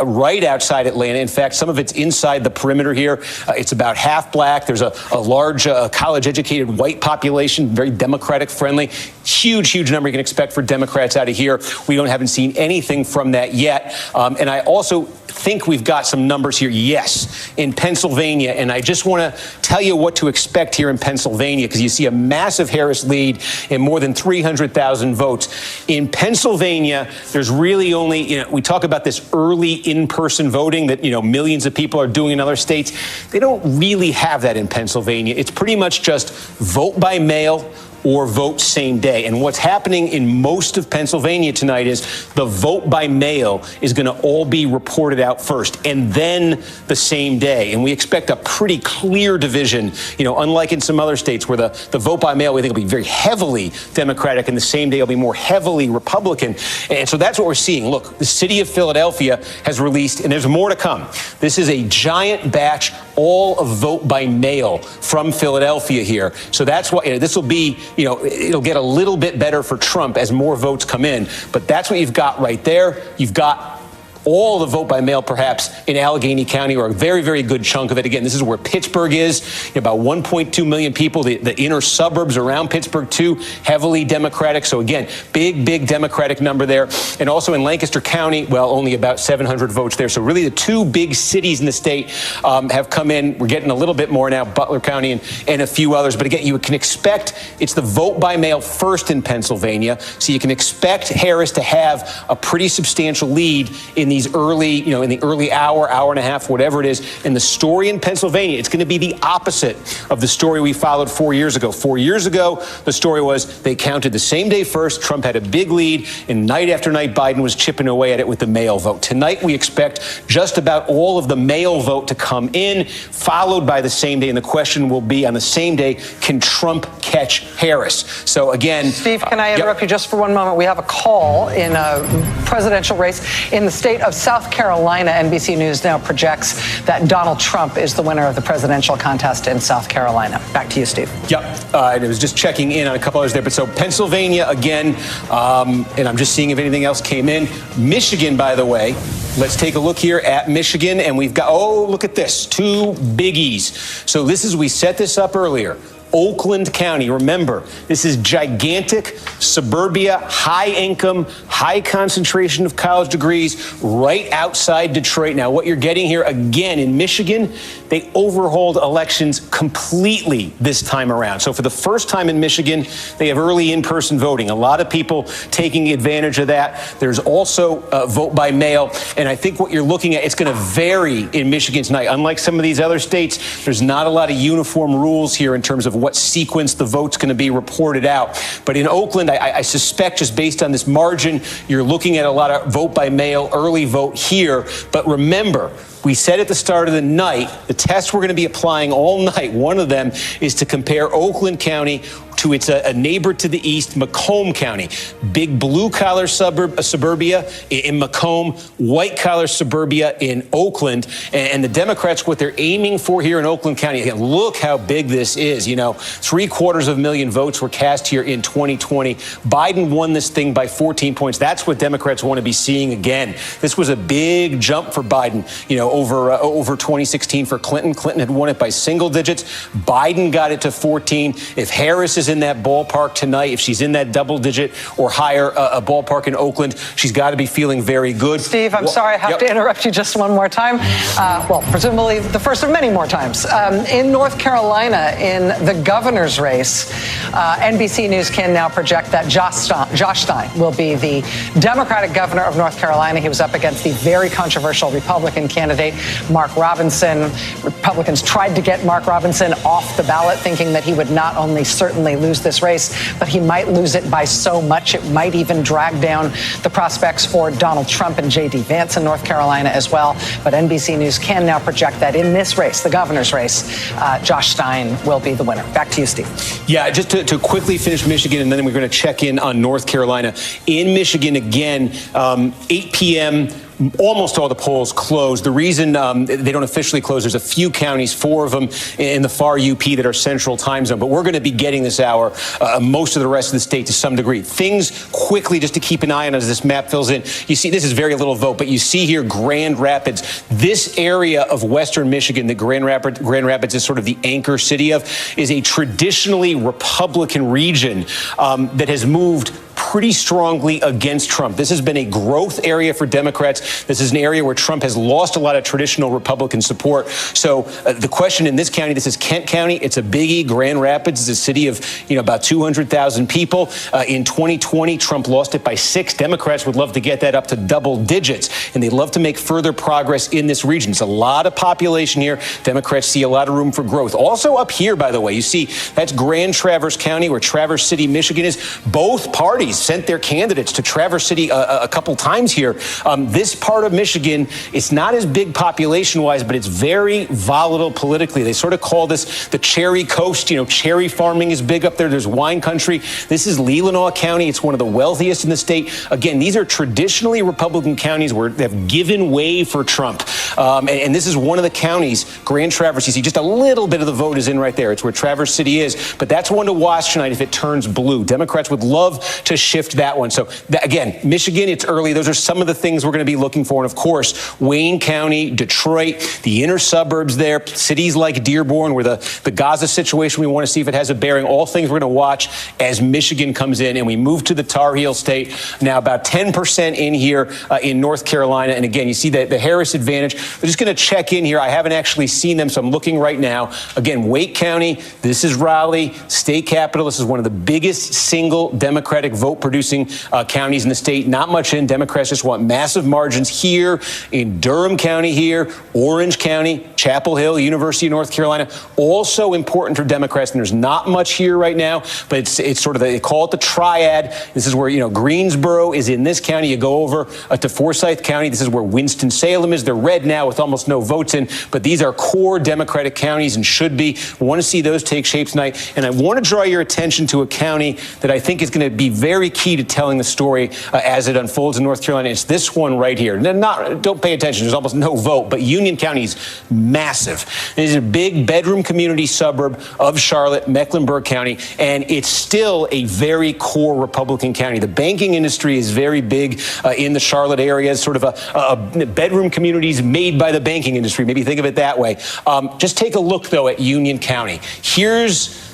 right outside Atlanta. In fact, some of it's inside the perimeter here. It's about half black. There's a large college-educated white population, very Democratic friendly. Huge number you can expect for Democrats out of here. We haven't seen anything from that yet. And I also think we've got some numbers here, yes, in Pennsylvania. And I just want to tell you what to expect here in Pennsylvania, because you see a massive Harris lead in more than 300,000 votes. In Pennsylvania, there's really only, we talk about this early in-person voting that, millions of people are doing in other states. They don't really have that in Pennsylvania. It's pretty much just vote by mail or vote same day. And what's happening in most of Pennsylvania tonight is the vote by mail is going to all be reported out first and then the same day. And we expect a pretty clear division, unlike in some other states where the vote by mail we think will be very heavily Democratic and the same day will be more heavily Republican. And so that's what we're seeing. Look, the city of Philadelphia has released, and there's more to come. This is a giant batch, all of vote by mail from Philadelphia here. So that's why this will be, it'll get a little bit better for Trump as more votes come in. But that's what you've got right there. You've got all the vote by mail, perhaps, in Allegheny County, or a very, very good chunk of it. Again, this is where Pittsburgh is. About 1.2 million people. The inner suburbs around Pittsburgh, too, heavily Democratic. So, again, big Democratic number there. And also in Lancaster County, only about 700 votes there. So, really, the two big cities in the state have come in. We're getting a little bit more now, Butler County and a few others. But, again, you can expect it's the vote by mail first in Pennsylvania. So, you can expect Harris to have a pretty substantial lead in these early, in the early hour and a half, whatever it is. And the story in Pennsylvania, it's going to be the opposite of the story we followed 4 years ago. 4 years ago, the story was they counted the same day first. Trump had a big lead, and night after night, Biden was chipping away at it with the mail vote. Tonight, we expect just about all of the mail vote to come in, followed by the same day. And the question will be on the same day, can Trump catch Harris? So again,
Steve, can I interrupt you just for one moment? We have a call in a presidential race in the state of South Carolina. NBC News now projects that Donald Trump is the winner of the presidential contest in South Carolina. Back to you, Steve.
Yep. And it was just checking in on a couple others there. But so Pennsylvania again, and I'm just seeing if anything else came in. Michigan, by the way, let's take a look here at Michigan. And we've got, look at this, two biggies. So we set this up earlier. Oakland County. Remember, this is gigantic suburbia, high income, high concentration of college degrees right outside Detroit. Now, what you're getting here again in Michigan, they overhauled elections completely this time around. So for the first time in Michigan, they have early in-person voting. A lot of people taking advantage of that. There's also vote by mail. And I think what you're looking at, it's going to vary in Michigan tonight. Unlike some of these other states, there's not a lot of uniform rules here in terms of what sequence the vote's going to be reported out. But in Oakland, I suspect just based on this margin, you're looking at a lot of vote by mail, early vote here. But remember, we said at the start of the night, the test we're going to be applying all night, one of them is to compare Oakland County to its a neighbor to the east, Macomb County. Big blue-collar suburbia in Macomb, white-collar suburbia in Oakland. And the Democrats, what they're aiming for here in Oakland County, again, look how big this is. You know, 750,000 votes were cast here in 2020. Biden won this thing by 14 points. That's what Democrats want to be seeing again. This was a big jump for Biden, you know, over 2016 for Clinton. Clinton had won it by single digits. Biden got it to 14. If Harris is in that ballpark tonight, if she's in that double digit or higher a ballpark in Oakland, she's got to be feeling very good.
Steve, I'm sorry, I have to interrupt you just one more time. Well, presumably the first of many more times. In North Carolina, in the governor's race, NBC News can now project that Josh Stein will be the Democratic governor of North Carolina. He was up against the very controversial Republican candidate, Mark Robinson. Republicans tried to get Mark Robinson off the ballot, thinking that he would not only certainly lose this race, but he might lose it by so much it might even drag down the prospects for Donald Trump and J.D. Vance in North Carolina as well. But NBC News can now project that in this race, the governor's race, Josh Stein will be the winner. Back to you, Steve.
Yeah, just to quickly finish Michigan, and then we're going to check in on North Carolina. In Michigan, again, 8 p.m., almost all the polls closed. The reason they don't officially close, there's a few counties, 4 of them in the far UP that are central time zone. But we're going to be getting this hour most of the rest of the state to some degree. Things quickly, just to keep an eye on as this map fills in. You see, this is very little vote, but you see here Grand Rapids. This area of western Michigan that Grand Rapids is sort of the anchor city of, is a traditionally Republican region that has moved pretty strongly against Trump. This has been a growth area for Democrats. This is an area where Trump has lost a lot of traditional Republican support. So the question in this county, this is Kent County. It's a biggie. Grand Rapids is a city of, about 200,000 people. In 2020, Trump lost it by 6. Democrats would love to get that up to double digits, and they'd love to make further progress in this region. It's a lot of population here. Democrats see a lot of room for growth. Also up here, by the way, you see that's Grand Traverse County, where Traverse City, Michigan is. Both parties sent their candidates to Traverse City a couple times here. This part of Michigan, it's not as big population-wise, but it's very volatile politically. They sort of call this the cherry coast. Cherry farming is big up there. There's wine country. This is Leelanau County. It's one of the wealthiest in the state. Again, these are traditionally Republican counties where they've given way for Trump. And this is one of the counties, Grand Traverse. You see just a little bit of the vote is in right there. It's where Traverse City is. But that's one to watch tonight if it turns blue. Democrats would love to shift that one. So again, Michigan, it's early. Those are some of the things we're going to be looking for. And of course, Wayne County, Detroit, the inner suburbs there, cities like Dearborn, where the Gaza situation, we want to see if it has a bearing. All things we're going to watch as Michigan comes in and we move to the Tar Heel state. Now about 10% in here in North Carolina. And again, you see the Harris advantage. We're just going to check in here. I haven't actually seen them, so I'm looking right now. Again, Wake County, this is Raleigh, state capital. This is one of the biggest single Democratic vote-producing counties in the state. Not much in. Democrats just want massive margins here in Durham County here, Orange County, Chapel Hill, University of North Carolina. Also important for Democrats, and there's not much here right now, but it's sort of, they call it the triad. This is where, Greensboro is in this county. You go over to Forsyth County. This is where Winston-Salem is. They're red now with almost no votes in, but these are core Democratic counties and should be. We want to see those take shape tonight. And I want to draw your attention to a county that I think is going to be very key to telling the story as it unfolds in North Carolina. It's this one right here. Don't pay attention. There's almost no vote, but Union County is massive. It is a big bedroom community suburb of Charlotte, Mecklenburg County, and it's still a very core Republican county. The banking industry is very big in the Charlotte area. It's sort of a bedroom communities made by the banking industry. Maybe think of it that way. Just take a look, though, at Union County. Here's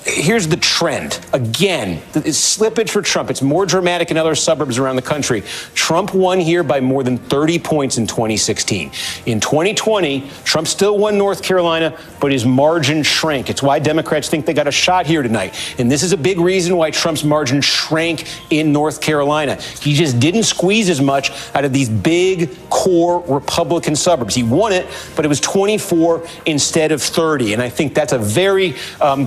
here's the trend. Again, it's slippage for Trump. It's more dramatic in other suburbs around the country. Trump won here by more than 30 points in 2016. In 2020, Trump still won North Carolina, but his margin shrank. It's why Democrats think they got a shot here tonight. And this is a big reason why Trump's margin shrank in North Carolina. He just didn't squeeze as much out of these big core Republican suburbs. He won it, but it was 24 instead of 30. And I think that's a very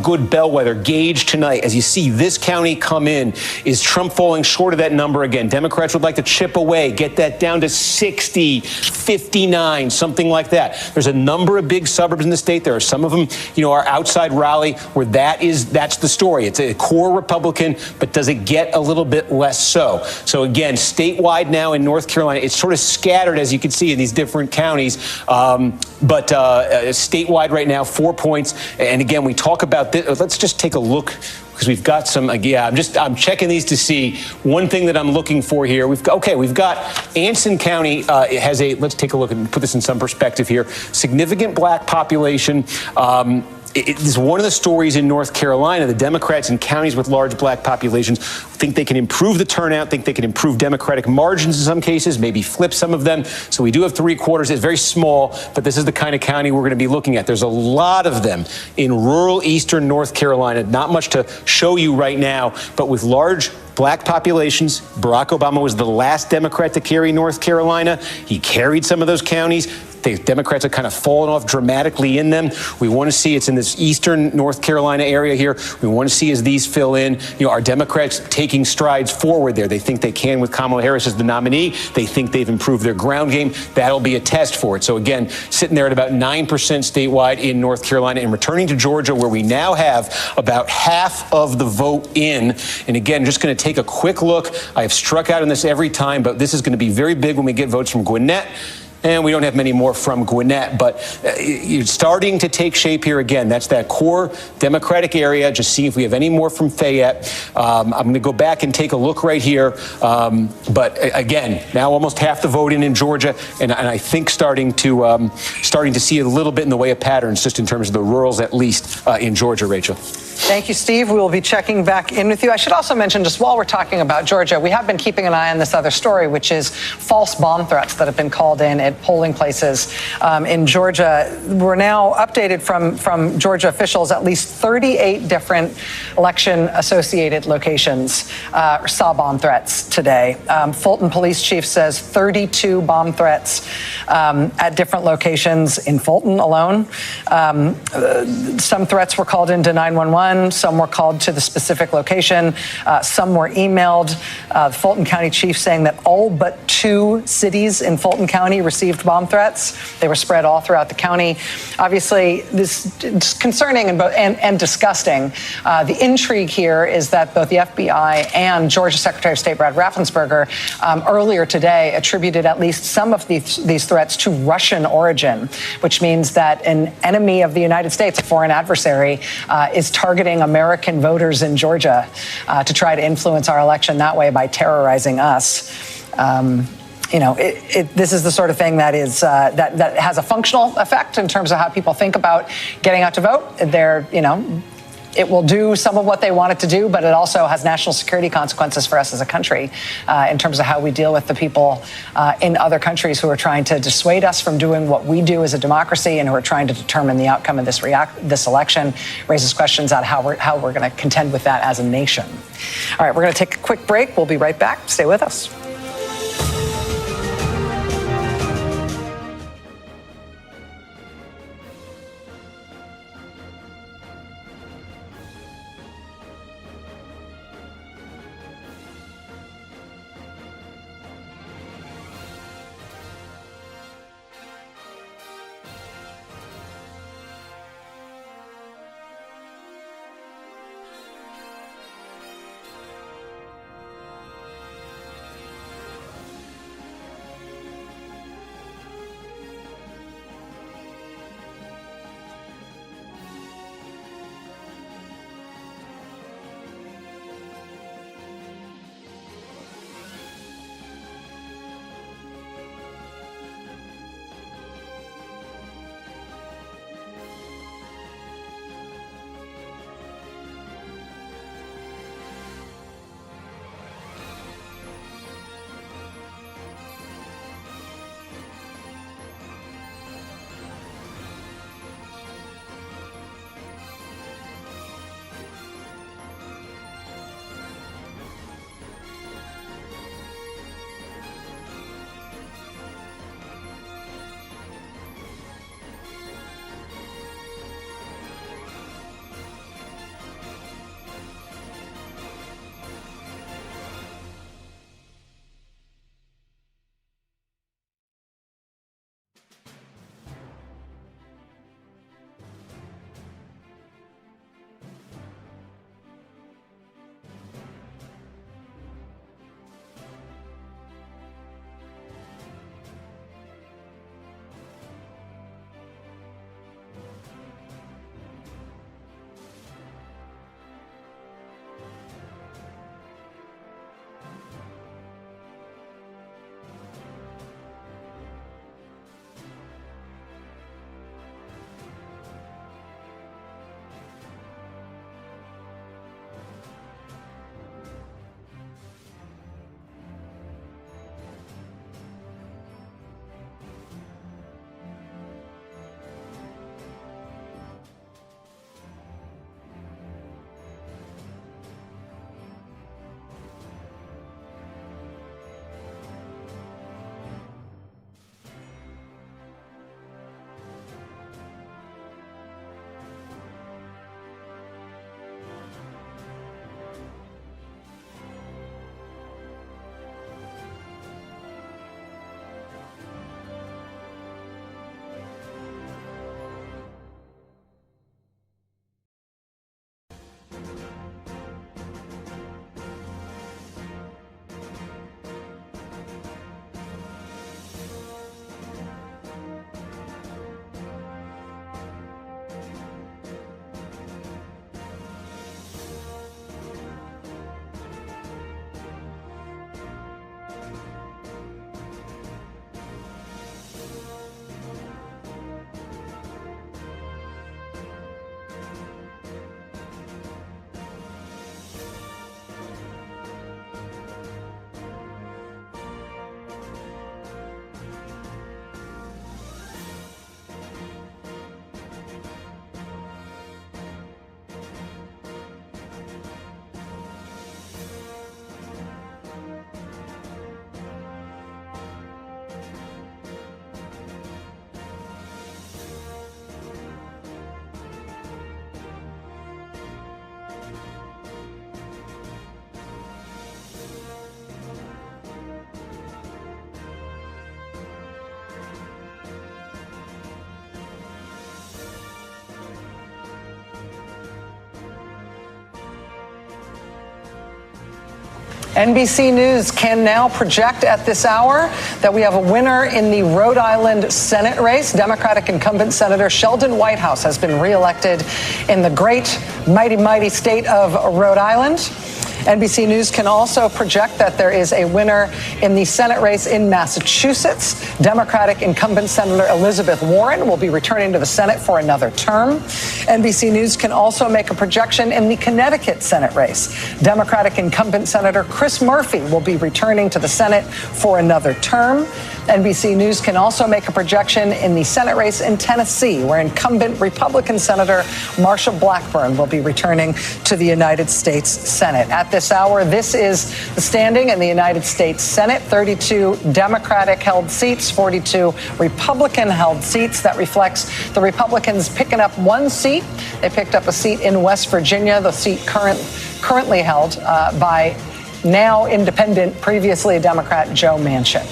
good bellwether gauge tonight. As you see this county come in, is Trump falling short of that number again? Democrats would like to chip away, get that down to 60, 59, something like that. There's a number of big suburbs in the state. There are some of them, are outside Raleigh, where that's the story. It's a core Republican, but does it get a little bit less so? So again, statewide now in North Carolina, it's sort of scattered, as you can see, in these different counties. But statewide right now, 4 points. And again, we talk about this. Let's just take a look, because we've got some. I'm checking these to see one thing that I'm looking for here. We've got Anson County has let's take a look and put this in some perspective here. Significant black population. It is one of the stories in North Carolina. The Democrats in counties with large black populations think they can improve the turnout, think they can improve Democratic margins in some cases, maybe flip some of them. So we do have 3/4. It's very small, but this is the kind of county we're going to be looking at. There's a lot of them in rural eastern North Carolina. Not much to show you right now, but with large black populations. Barack Obama was the last Democrat to carry North Carolina. He carried some of those counties. The Democrats have kind of fallen off dramatically in them. We want to see it's in this eastern North Carolina area here. We want to see as these fill in, are Democrats taking strides forward there? They think they can with Kamala Harris as the nominee. They think they've improved their ground game. That'll be a test for it. So again, sitting there at about 9% statewide in North Carolina, and returning to Georgia, where we now have about half of the vote in. And again, just going to take a quick look. I have struck out on this every time, but this is going to be very big when we get votes from Gwinnett. And we don't have many more from Gwinnett, but you're starting to take shape here again. That's that core Democratic area. Just see if we have any more from Fayette. I'm going to go back and take a look right here. But again, now almost half the vote in Georgia, and I think starting to see a little bit in the way of patterns, just in terms of the rurals, at least in Georgia. Rachel.
Thank you, Steve. We will be checking back in with you. I should also mention, just while we're talking about Georgia, we have been keeping an eye on this other story, which is false bomb threats that have been called in at polling places in Georgia. We're now updated from Georgia officials. At least 38 different election-associated locations saw bomb threats today. Fulton Police Chief says 32 bomb threats at different locations in Fulton alone. Some threats were called into 911. Some were called to the specific location. Some were emailed. The Fulton County Chief saying that all but 2 cities in Fulton County received bomb threats. They were spread all throughout the county. Obviously, this is concerning and disgusting. The intrigue here is that both the FBI and Georgia Secretary of State Brad Raffensperger earlier today attributed at least some of these threats to Russian origin, which means that an enemy of the United States, a foreign adversary, is targeting American voters in Georgia to try to influence our election that way by terrorizing us. This is the sort of thing that is that has a functional effect in terms of how people think about getting out to vote. It will do some of what they want it to do, but it also has national security consequences for us as a country in terms of how we deal with the people in other countries who are trying to dissuade us from doing what we do as a democracy and who are trying to determine the outcome of this election. Raises questions on how we're going to contend with that as a nation. All right, we're going to take a quick break. We'll be right back. Stay with us. NBC News can now project at this hour that we have a winner in the Rhode Island Senate race. Democratic incumbent Senator Sheldon Whitehouse has been reelected in the great, mighty state of Rhode Island. NBC News can also project that there is a winner in the Senate race in Massachusetts. Democratic incumbent Senator Elizabeth Warren will be returning to the Senate for another term. NBC News can also make a projection in the Connecticut Senate race. Democratic incumbent Senator Chris Murphy will be returning to the Senate for another term. NBC News can also make a projection in the Senate race in Tennessee, where incumbent Republican Senator Marsha Blackburn will be returning to the United States Senate. At this hour, this is the standing in the United States Senate: 32 Democratic-held seats, 42 Republican-held seats. That reflects the Republicans picking up one seat. They picked up a seat in West Virginia, the seat currently held by now independent, previously Democrat Joe Manchin.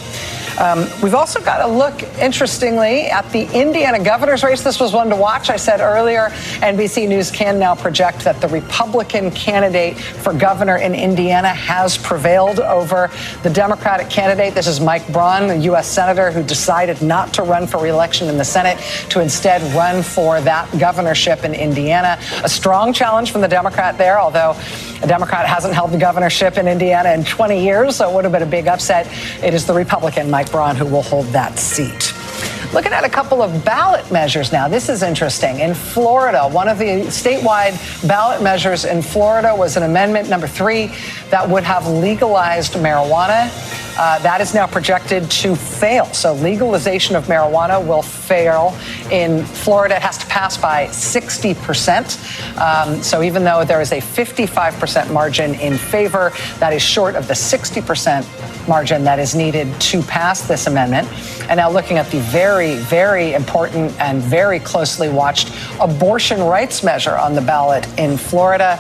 We've also got to look, interestingly, at the Indiana governor's race. This was one to watch. I said earlier, NBC News can now project that the Republican candidate for governor in Indiana has prevailed over the Democratic candidate. This is Mike Braun, a U.S. senator who decided not to run for re-election in the Senate, to instead run for that governorship in Indiana. A strong challenge from the Democrat there, although a Democrat hasn't held the governorship in Indiana in 20 years, so it would have been a big upset. It is the Republican, Mike Braun, who will hold that seat. Looking at a couple of ballot measures now. This is interesting. In Florida, one of the statewide ballot measures in Florida was an amendment number 3 that would have legalized marijuana. That is now projected to fail. So legalization of marijuana will fail in Florida. It has to pass by 60%. So even though there is a 55% margin in favor, that is short of the 60% margin that is needed to pass this amendment. And now looking at the very, very important and very closely watched abortion rights measure on the ballot in Florida.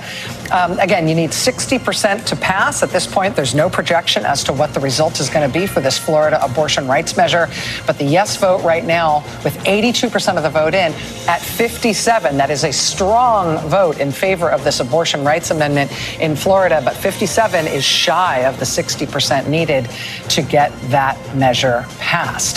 Again, you need 60% to pass. At this point, there's no projection as to what the result is going to be for this Florida abortion rights measure. But the yes vote right now, with 82% of the vote in, at 57, that is a strong vote in favor of this abortion rights amendment in Florida. But 57 is shy of the 60% needed to get that measure passed.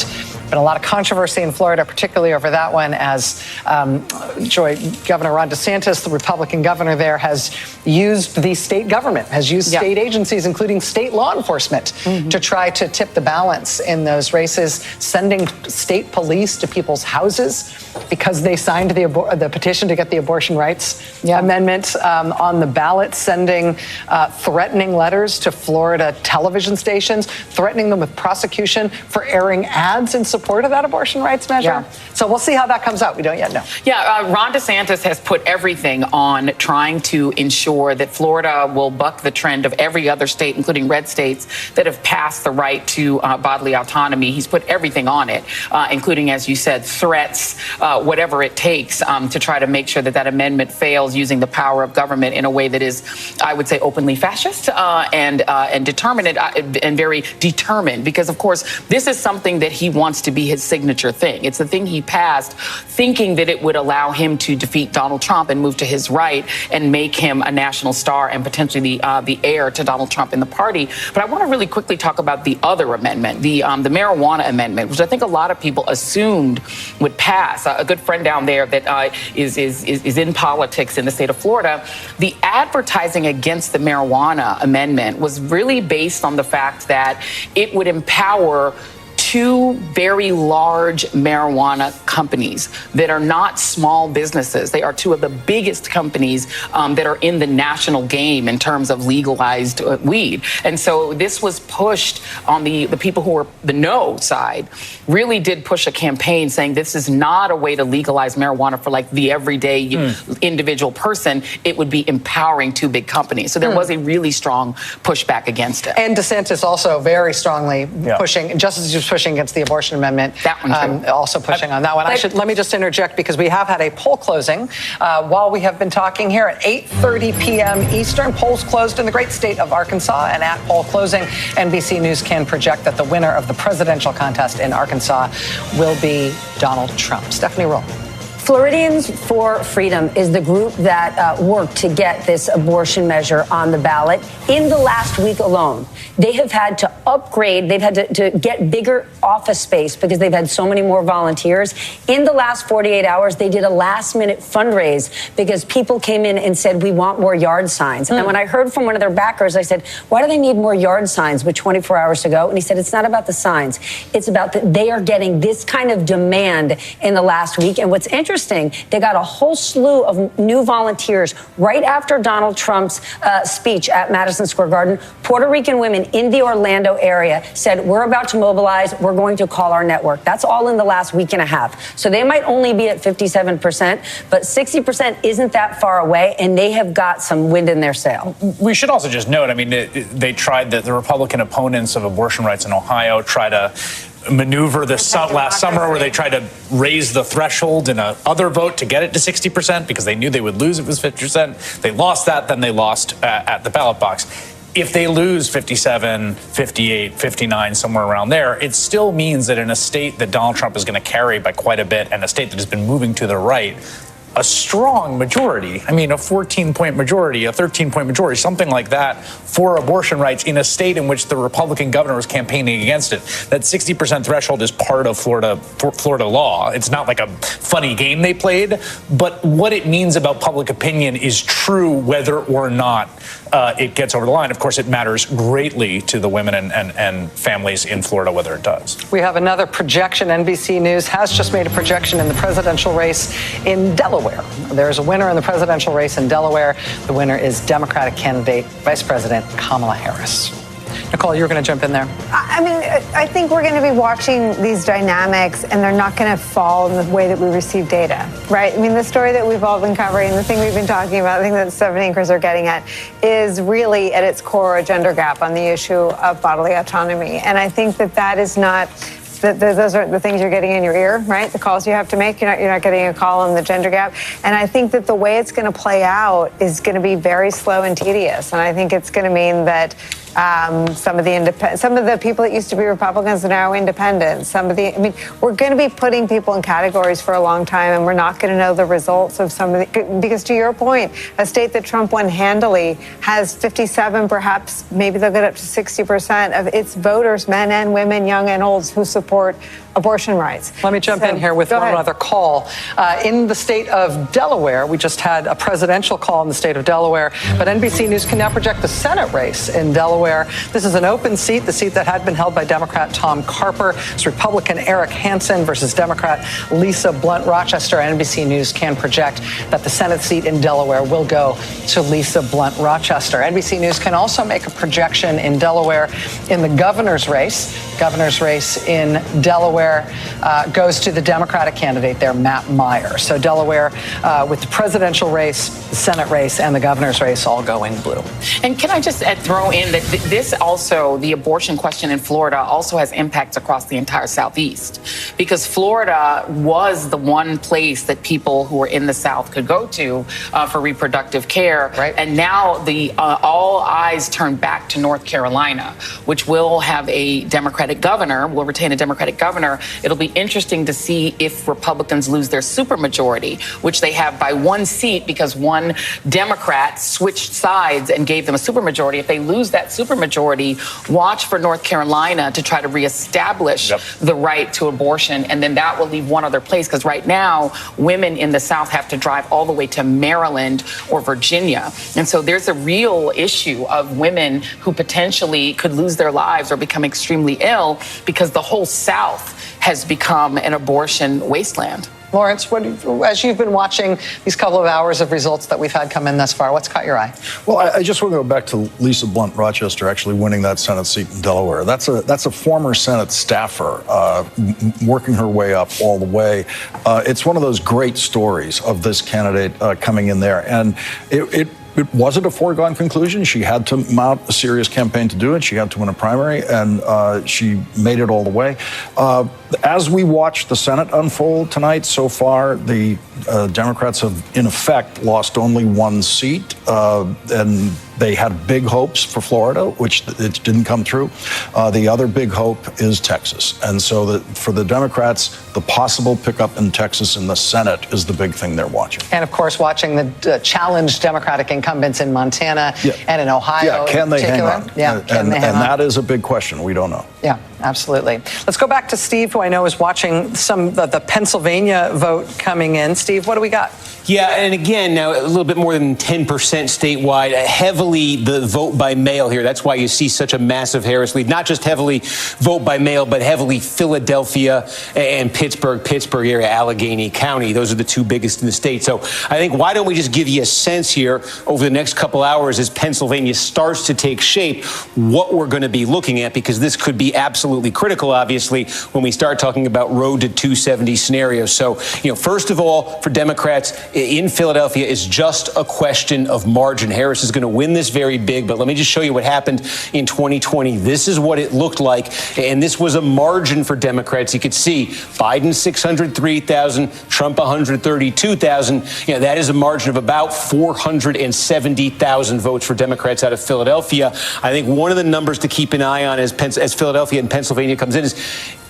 Been a lot of controversy in Florida, particularly over that one, as Governor Ron DeSantis, the Republican governor there, has used the state government, has used state agencies, including state law enforcement, to try to tip the balance in those races, sending state police to people's houses because they signed the petition to get the abortion rights amendment on the ballot, sending threatening letters to Florida television stations, threatening them with prosecution for airing ads in support of that abortion rights measure. So we'll see how that comes out. We don't yet know.
Ron DeSantis has put everything on trying to ensure that Florida will buck the trend of every other state, including red states, that have passed the right to bodily autonomy. He's put everything on it, including, as you said, threats, whatever it takes to try to make sure that that amendment fails, using the power of government in a way that is, I would say, openly fascist and determined and very determined. Because, of course, this is something that he wants to be his signature thing. It's the thing he passed thinking that it would allow him to defeat Donald Trump and move to his right and make him a national star and potentially the heir to Donald Trump in the party. But I want to really quickly talk about the other amendment, the marijuana amendment, which I think a lot of people assumed would pass. A good friend down there that is in politics in the state of Florida, the advertising against the marijuana amendment was really based on the fact that it would empower two very large marijuana companies that are not small businesses. They are two of the biggest companies that are in the national game in terms of legalized weed. And so this was pushed on the people who were the no side, really did push a campaign saying this is not a way to legalize marijuana for like the everyday individual person. It would be empowering two big companies. So there was a really strong pushback against it.
And DeSantis also very strongly pushing, just as he was pushing against the abortion amendment,
that one too.
Also pushing on that one. Let me just interject, because we have had a poll closing while we have been talking here at 8:30 p.m. Eastern. Polls closed in the great state of Arkansas, and at poll closing, NBC News can project that the winner of the presidential contest in Arkansas will be Donald Trump. Stephanie Roll.
Floridians for Freedom is the group that worked to get this abortion measure on the ballot. In the last week alone, they have had to upgrade. They've had to get bigger office space because they've had so many more volunteers. In the last 48 hours, they did a last-minute fundraise because people came in and said, we want more yard signs. And when I heard from one of their backers, I said, why do they need more yard signs with 24 hours to go? And he said, it's not about the signs. It's about that they are getting this kind of demand in the last week. And what's interesting, they got a whole slew of new volunteers right after Donald Trump's speech at Madison Square Garden. Puerto Rican women in the Orlando area said, we're about to mobilize. We're going to call our network. That's all in the last week and a half. So they might only be at 57%, but 60% isn't that far away, and they have got some wind in their sail.
We should also just note, I mean, they tried the Republican opponents of abortion rights in Ohio try to maneuver this last summer where they tried to raise the threshold in a other vote to get it to 60% because they knew they would lose if it was 50%. They lost that, then they lost at the ballot box. If they lose 57, 58, 59, somewhere around there, it still means that in a state that Donald Trump is going to carry by quite a bit and a state that has been moving to the right, a strong majority, I mean, a 14-point majority, a 13-point majority, something like that for abortion rights in a state in which the Republican governor was campaigning against it. That 60% threshold is part of Florida law. It's not like a funny game they played, but what it means about public opinion is true whether or not it gets over the line. Of course, it matters greatly to the women and families in Florida whether it does.
We have another projection. NBC News has just made a projection in the presidential race in Delaware. There's a winner in the presidential race in Delaware. The winner is Democratic candidate Vice President Kamala Harris. Nicole, you were going to jump in there.
I mean, I think we're going to be watching these dynamics, and they're not going to fall in the way that we receive data, right? I mean, the story that we've all been covering, the thing we've been talking about, the thing that 7 anchors are getting at, is really at its core a gender gap on the issue of bodily autonomy. And I think that is not... Those are the things you're getting in your ear, right? The calls you have to make. You're not getting a call on the gender gap. And I think that the way it's going to play out is going to be very slow and tedious. And I think it's going to mean that some of the people that used to be Republicans are now independents. We're going to be putting people in categories for a long time, and we're not going to know the results of some of the, because to your point, a state that Trump won handily has 57, perhaps, maybe they'll get up to 60% of its voters, men and women, young and old, who support abortion rights.
Let me jump in here with one other call. In the state of Delaware, we just had a presidential call in the state of Delaware, but NBC News can now project the Senate race in Delaware. This is an open seat, the seat that had been held by Democrat Tom Carper. It's Republican Eric Hansen versus Democrat Lisa Blunt Rochester. NBC News can project that the Senate seat in Delaware will go to Lisa Blunt Rochester. NBC News can also make a projection in Delaware in the governor's race. Governor's race in Delaware goes to the Democratic candidate there, Matt Meyer. So Delaware, with the presidential race, the Senate race, and the governor's race all go in blue.
And can I just throw in that this also, the abortion question in Florida also has impacts across the entire Southeast, because Florida was the one place that people who were in the South could go to for reproductive care. Right. And now all eyes turn back to North Carolina, which will have a Democratic governor, will retain a Democratic governor. It'll be interesting to see if Republicans lose their supermajority, which they have by one seat because one Democrat switched sides and gave them a supermajority. If they lose that supermajority, watch for North Carolina to try to reestablish the right to abortion. And then that will leave one other place, because right now, women in the South have to drive all the way to Maryland or Virginia. And so there's a real issue of women who potentially could lose their lives or become extremely ill because the whole South has become an abortion wasteland.
Lawrence, as you've been watching these couple of hours of results that we've had come in thus far, what's caught your eye?
Well, I just want to go back to Lisa Blunt Rochester actually winning that Senate seat in Delaware. That's a former Senate staffer working her way up all the way. It's one of those great stories of this candidate coming in there, and it wasn't a foregone conclusion. She had to mount a serious campaign to do it. She had to win a primary, and she made it all the way. As we watch the Senate unfold tonight, so far, the Democrats have, in effect, lost only one seat. And They had big hopes for Florida, which it didn't come through. The other big hope is Texas. And so for the Democrats, the possible pickup in Texas in the Senate is the big thing they're watching.
And, of course, watching the challenged Democratic incumbents in Montana and in Ohio.
Yeah, can they hang on?
Yeah,
and that is a big question. We don't know.
Yeah, absolutely. Let's go back to Steve, who I know is watching some of the Pennsylvania vote coming in. Steve, what do we got?
Yeah, and again, now a little bit more than 10% statewide, heavily the vote by mail here. That's why you see such a massive Harris lead. Not just heavily vote by mail, but heavily Philadelphia and Pittsburgh area, Allegheny County. Those are the two biggest in the state. So I think why don't we just give you a sense here over the next couple hours as Pennsylvania starts to take shape, what we're going to be looking at, because this could be absolutely critical, obviously, when we start talking about road to 270 scenarios. So, first of all, for Democrats in Philadelphia, is just a question of margin. Harris is going to win this very big, but let me just show you what happened in 2020. This is what it looked like, and this was a margin for Democrats. You could see Biden 603,000, Trump 132,000. That is a margin of about 470,000 votes for Democrats out of Philadelphia. I think one of the numbers to keep an eye on as Philadelphia and Pennsylvania comes in is,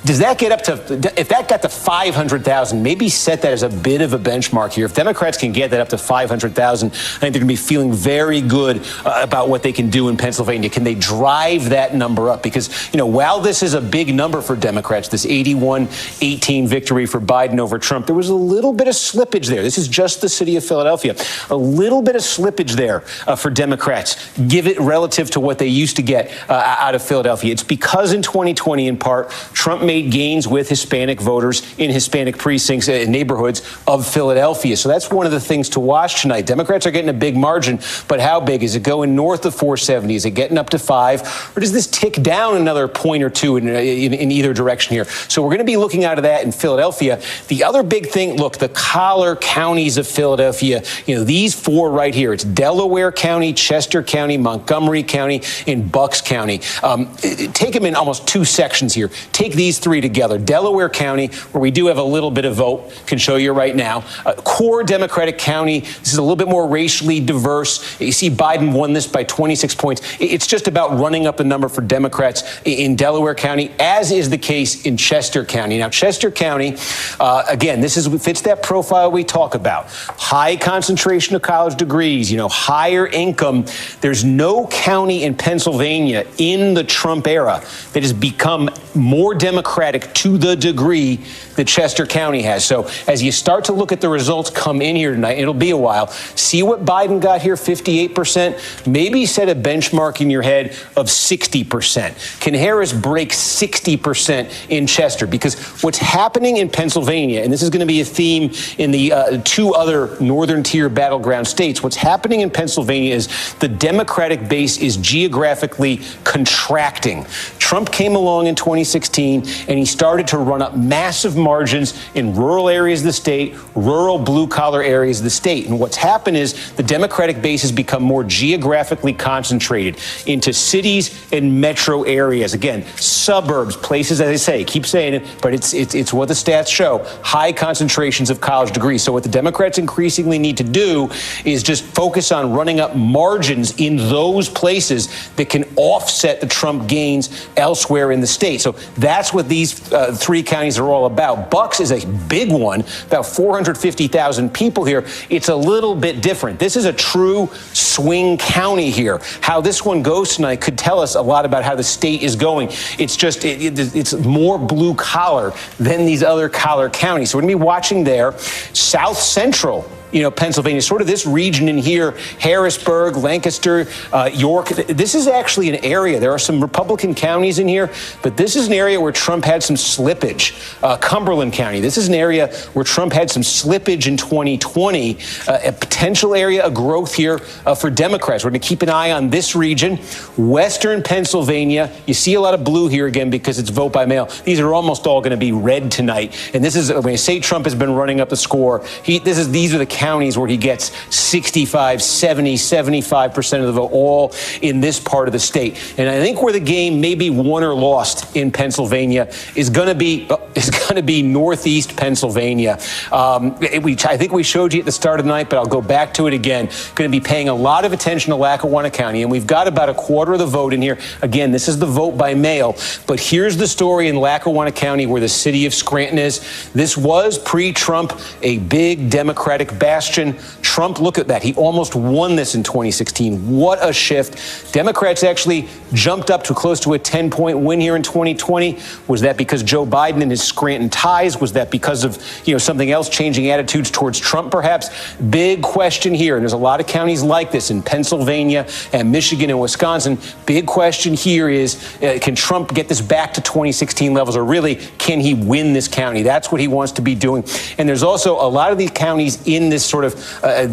does that get up to, if that got to 500,000, maybe set that as a bit of a benchmark here. If Democrats can get that up to 500,000, I think they're going to be feeling very good about what they can do in Pennsylvania. Can they drive that number up? Because, while this is a big number for Democrats, this 81-18 victory for Biden over Trump, there was a little bit of slippage there. This is just the city of Philadelphia. A little bit of slippage there for Democrats, give it relative to what they used to get out of Philadelphia. It's because in 2020, in part, Trump made gains with Hispanic voters in Hispanic precincts and neighborhoods of Philadelphia. So that's one of the things to watch tonight. Democrats are getting a big margin, but how big? Is it going north of 470? Is it getting up to 5? Or does this tick down another point or two in either direction here? So we're going to be looking out of that in Philadelphia. The other big thing, look, the collar counties of Philadelphia, these four right here. It's Delaware County, Chester County, Montgomery County, and Bucks County. Take them in almost two sections here. Take these three together. Delaware County, where we do have a little bit of vote, can show you right now. Core Democratic county. This is a little bit more racially diverse. You see Biden won this by 26 points. It's just about running up the number for Democrats in Delaware County, as is the case in Chester County. Now, Chester County, again, this fits that profile we talk about. High concentration of college degrees, higher income. There's no county in Pennsylvania in the Trump era that has become more Democratic to the degree that Chester County has. So as you start to look at the results come in here tonight, it'll be a while. See what Biden got here, 58%. Maybe set a benchmark in your head of 60%. Can Harris break 60% in Chester? Because what's happening in Pennsylvania, and this is going to be a theme in the two other northern tier battleground states, what's happening in Pennsylvania is the Democratic base is geographically contracting. Trump came along in 2016 and he started to run up massive margins in rural areas of the state, rural blue-collar areas of the state. And what's happened is the Democratic base has become more geographically concentrated into cities and metro areas. Again, suburbs, places, as I say, keep saying it, but it's what the stats show, high concentrations of college degrees. So what the Democrats increasingly need to do is just focus on running up margins in those places that can offset the Trump gains elsewhere in the state. So that's what these three counties are all about. Bucks is a big one, about 450,000 people here. It's a little bit different. This is a true swing county here. How this one goes tonight could tell us a lot about how the state is going. It's just, it's more blue collar than these other collar counties. So we're going to be watching there. South Central, Pennsylvania, sort of this region in here, Harrisburg, Lancaster, York. This is actually an area. There are some Republican counties in here, but this is an area where Trump had some slippage. Cumberland County. This is an area where Trump had some slippage in 2020. A potential area of growth here for Democrats. We're going to keep an eye on this region. Western Pennsylvania. You see a lot of blue here again because it's vote by mail. These are almost all going to be red tonight. And this is, when I say Trump has been running up the score, these are the counties where he gets 65, 70, 75% of the vote, all in this part of the state. And I think where the game may be won or lost in Pennsylvania is going to be northeast Pennsylvania. I think we showed you at the start of the night, but I'll go back to it again. Going to be paying a lot of attention to Lackawanna County, and we've got about a quarter of the vote in here. Again, this is the vote by mail, but here's the story in Lackawanna County where the city of Scranton is. This was pre-Trump a big Democratic bastion. Trump, look at that. He almost won this in 2016. What a shift. Democrats actually jumped up to close to a 10-point win here in 2020. Was that because Joe Biden and his Scranton ties? Was that because of, something else, changing attitudes towards Trump, perhaps? Big question here. And there's a lot of counties like this in Pennsylvania and Michigan and Wisconsin. Big question here is, can Trump get this back to 2016 levels, or really, can he win this county? That's what he wants to be doing. And there's also a lot of these counties in this sort of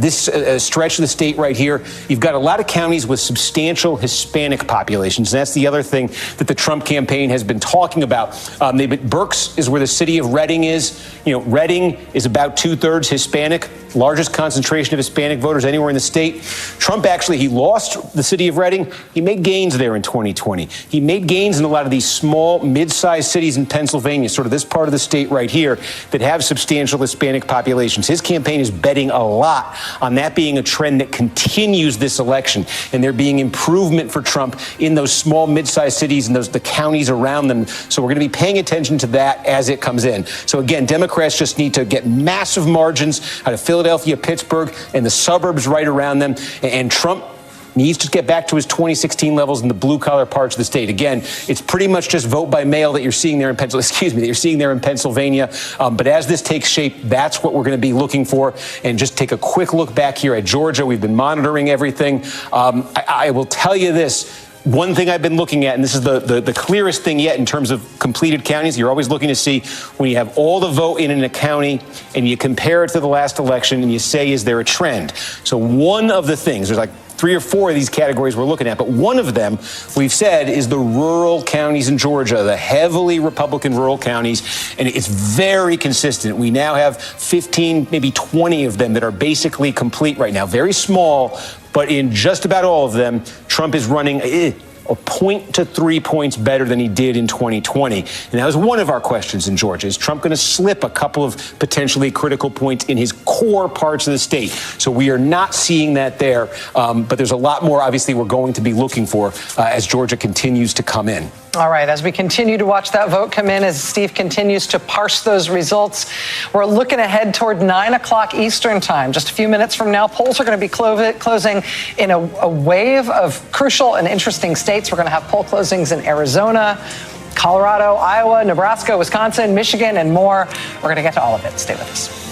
this stretch of the state right here. You've got a lot of counties with substantial Hispanic populations. And that's the other thing that the Trump campaign has been talking about. Berks is where the city of Reading is. Reading is about 2/3 Hispanic, largest concentration of Hispanic voters anywhere in the state. Trump he lost the city of Reading. He made gains there in 2020. He made gains in a lot of these small, mid-sized cities in Pennsylvania, sort of this part of the state right here, that have substantial Hispanic populations. His campaign is betting a lot on that being a trend that continues this election, and there being improvement for Trump in those small, mid-sized cities and the counties around them. So we're going to be paying attention to that as it comes in. So again, Democrats just need to get massive margins out of Philadelphia, Pittsburgh, and the suburbs right around them. And Trump needs to get back to his 2016 levels in the blue-collar parts of the state. Again, it's pretty much just vote by mail that you're seeing there in Pennsylvania. But as this takes shape, that's what we're going to be looking for. And just take a quick look back here at Georgia. We've been monitoring everything. I will tell you this. One thing I've been looking at, and this is the clearest thing yet in terms of completed counties, you're always looking to see when you have all the vote in a county and you compare it to the last election and you say, is there a trend? So one of the things, there's like 3 or 4 of these categories we're looking at, but one of them we've said is the rural counties in Georgia, the heavily Republican rural counties, and it's very consistent. We now have 15, maybe 20 of them that are basically complete right now. Very small, but in just about all of them, Trump is running a point to 3 points better than he did in 2020. And that was one of our questions in Georgia. Is Trump going to slip a couple of potentially critical points in his core parts of the state? So we are not seeing that there. But there's a lot more, obviously, we're going to be looking for as Georgia continues to come in.
All right, as we continue to watch that vote come in, as Steve continues to parse those results, we're looking ahead toward 9 o'clock Eastern time. Just a few minutes from now, polls are going to be closing in a wave of crucial and interesting states. We're going to have poll closings in Arizona, Colorado, Iowa, Nebraska, Wisconsin, Michigan, and more. We're going to get to all of it. Stay with us.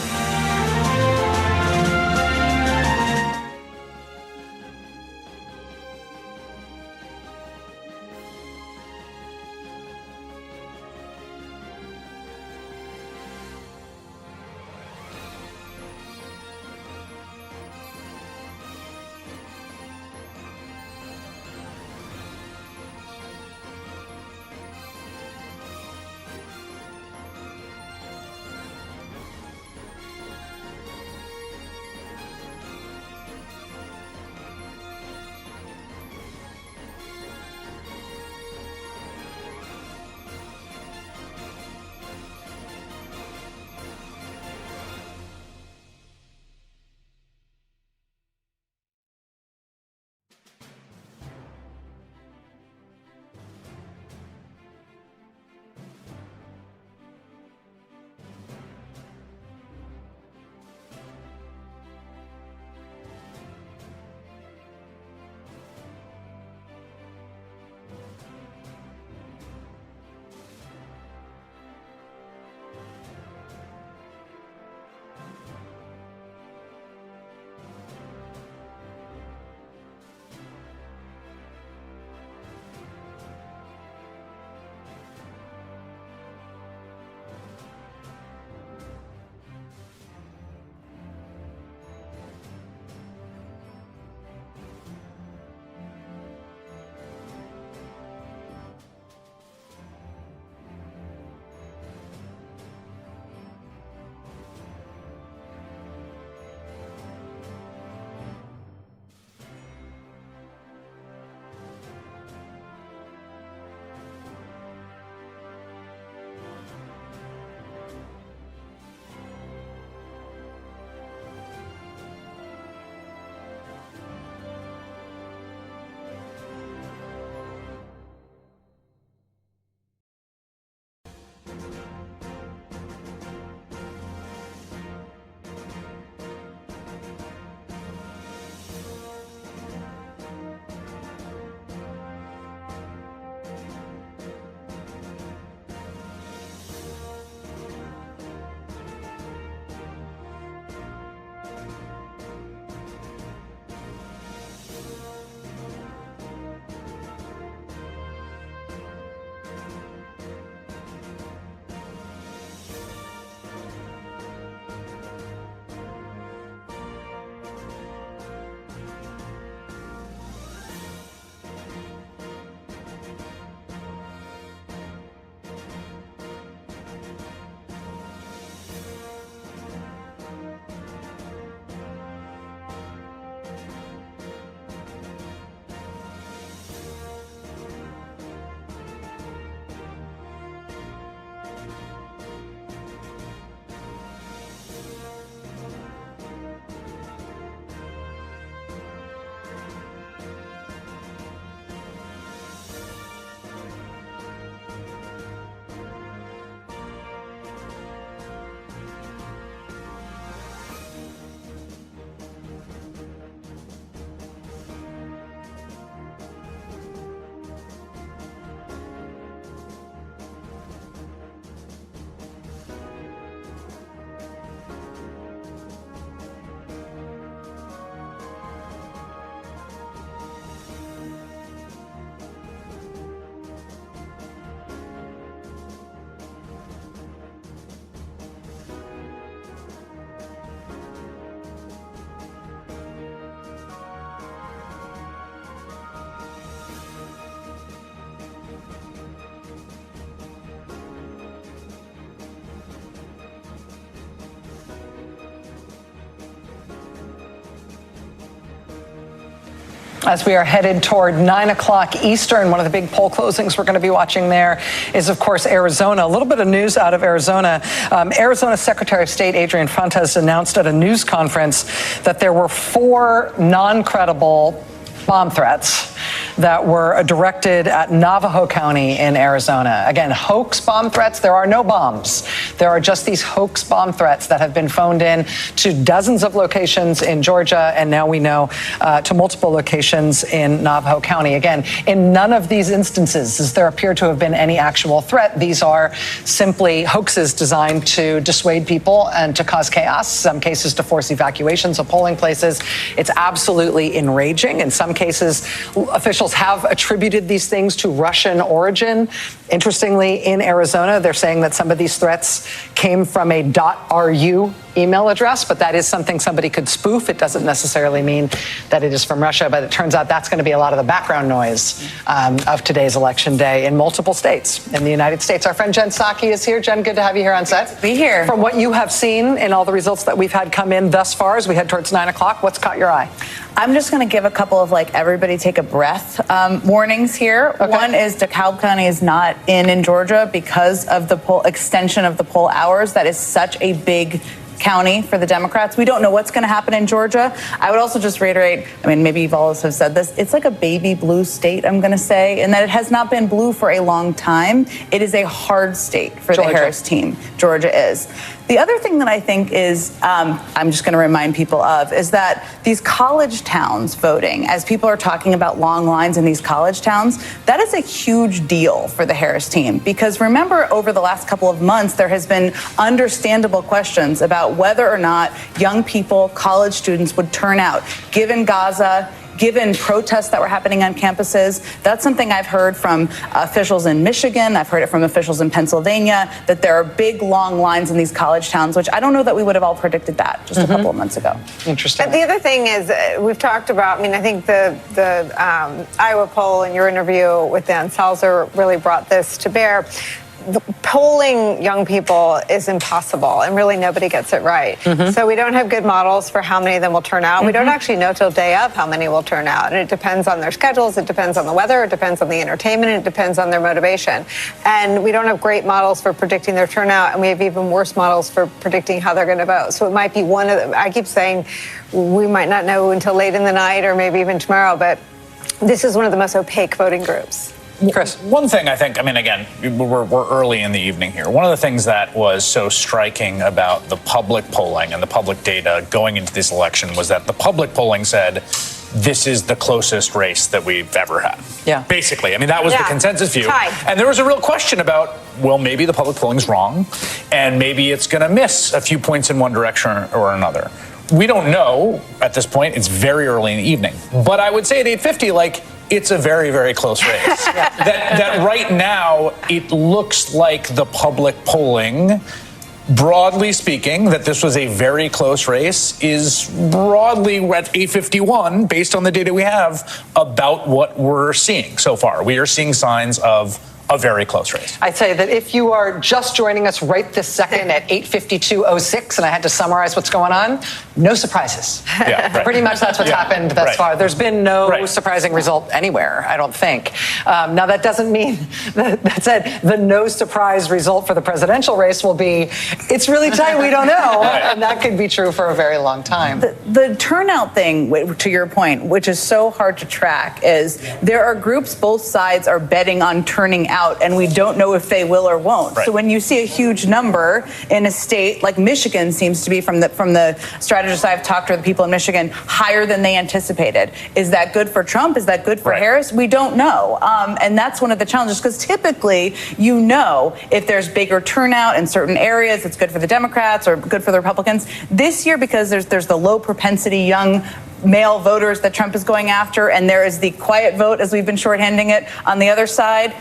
As we are headed toward 9 o'clock Eastern, one of the big poll closings we're going to be watching there is, of course, Arizona. A little bit of news out of Arizona. Arizona Secretary of State Adrian Fontes announced at a news conference that there were 4 non-credible bomb threats that were directed at Navajo County in Arizona. Again, hoax bomb threats. There are no bombs. There are just these hoax bomb threats that have been phoned in to dozens of locations in Georgia, and now we know to multiple locations in Navajo County. Again, in none of these instances does there appear to have been any actual threat. These are simply hoaxes designed to dissuade people and to cause chaos, some cases to force evacuations of polling places. It's absolutely enraging. In some cases, officials have attributed these things to Russian origin. Interestingly, in Arizona, they're saying that some of these threats came from a .ru email address, but that is something somebody could spoof. It doesn't necessarily mean that it is from Russia, but it turns out that's going to be a lot of the background noise of today's election day in multiple states in the United States. Our friend Jen Psaki is here. Jen, good to have you here on set.
Good to be here.
From what you have seen in all the results that we've had come in thus far as we head towards 9 o'clock, what's caught your eye?
I'm just going to give a couple of everybody take a breath warnings here. Okay. One is DeKalb County is not in Georgia because of the poll extension of the poll hours. That is such a big county for the Democrats. We don't know what's going to happen in Georgia. I would also just reiterate, maybe you've all have said this, it's like a baby blue state, I'm going to say, and that it has not been blue for a long time. It is a hard state for Georgia. The Harris team. Georgia is. The other thing that I think is, I'm just going to remind people of, is that these college towns voting, as people are talking about long lines in these college towns, that is a huge deal for the Harris team. Because remember, over the last couple of months, there has been understandable questions about whether or not young people, college students, would turn out, given Gaza, given protests that were happening on campuses. That's something I've heard from officials in Michigan. I've heard it from officials in Pennsylvania, that there are big, long lines in these college towns, which I don't know that we would have all predicted that just a couple of months ago.
Interesting.
The other thing is, we've talked about, I think the Iowa poll and your interview with Dan Salzer really brought this to bear. Polling young people is impossible, and really nobody gets it right. So we don't have good models for how many of them will turn out. We don't actually know till day of how many will turn out, and it depends on their schedules, it depends on the weather, it depends on the entertainment, it depends on their motivation. And we don't have great models for predicting their turnout, and we have even worse models for predicting how they're going to vote. So it might be one of them. I keep saying we might not know until late in the night or maybe even tomorrow, but this is one of the most opaque voting groups.
Chris, one thing again, we're early in the evening here. One of the things that was so striking about the public polling and the public data going into this election was that the public polling said this is the closest race that we've ever had.
Yeah.
Basically. That was the consensus view. And there was a real question about, well, maybe the public polling's wrong, and maybe it's going to miss a few points in one direction or another. We don't know at this point. It's very early in the evening. But I would say at 8:50, it's a very, very close race. that right now, it looks like the public polling, broadly speaking, that this was a very close race, is broadly at 8:51, based on the data we have, about what we're seeing so far. We are seeing signs of a very close race.
I'd say that if you are just joining us right this second at 8:52:06, and I had to summarize what's going on, no surprises.
Yeah, right.
Pretty much that's what's happened thus far. There's been no surprising result anywhere, I don't think. Now, that doesn't mean that said, the no surprise result for the presidential race will be, it's really tight, we don't know. And that could be true for a very long time.
The turnout thing, to your point, which is so hard to track, is there are groups, both sides are betting on turning out, and we don't know if they will or won't. So when you see a huge number in a state like Michigan seems to be, from the strategists I've talked to, the people in Michigan, higher than they anticipated. Is that good for Trump? Is that good for Harris? We don't know. And that's one of the challenges, because typically, if there's bigger turnout in certain areas, it's good for the Democrats or good for the Republicans. This year, because there's the low propensity young male voters that Trump is going after, and there is the quiet vote, as we've been shorthanding it, on the other side,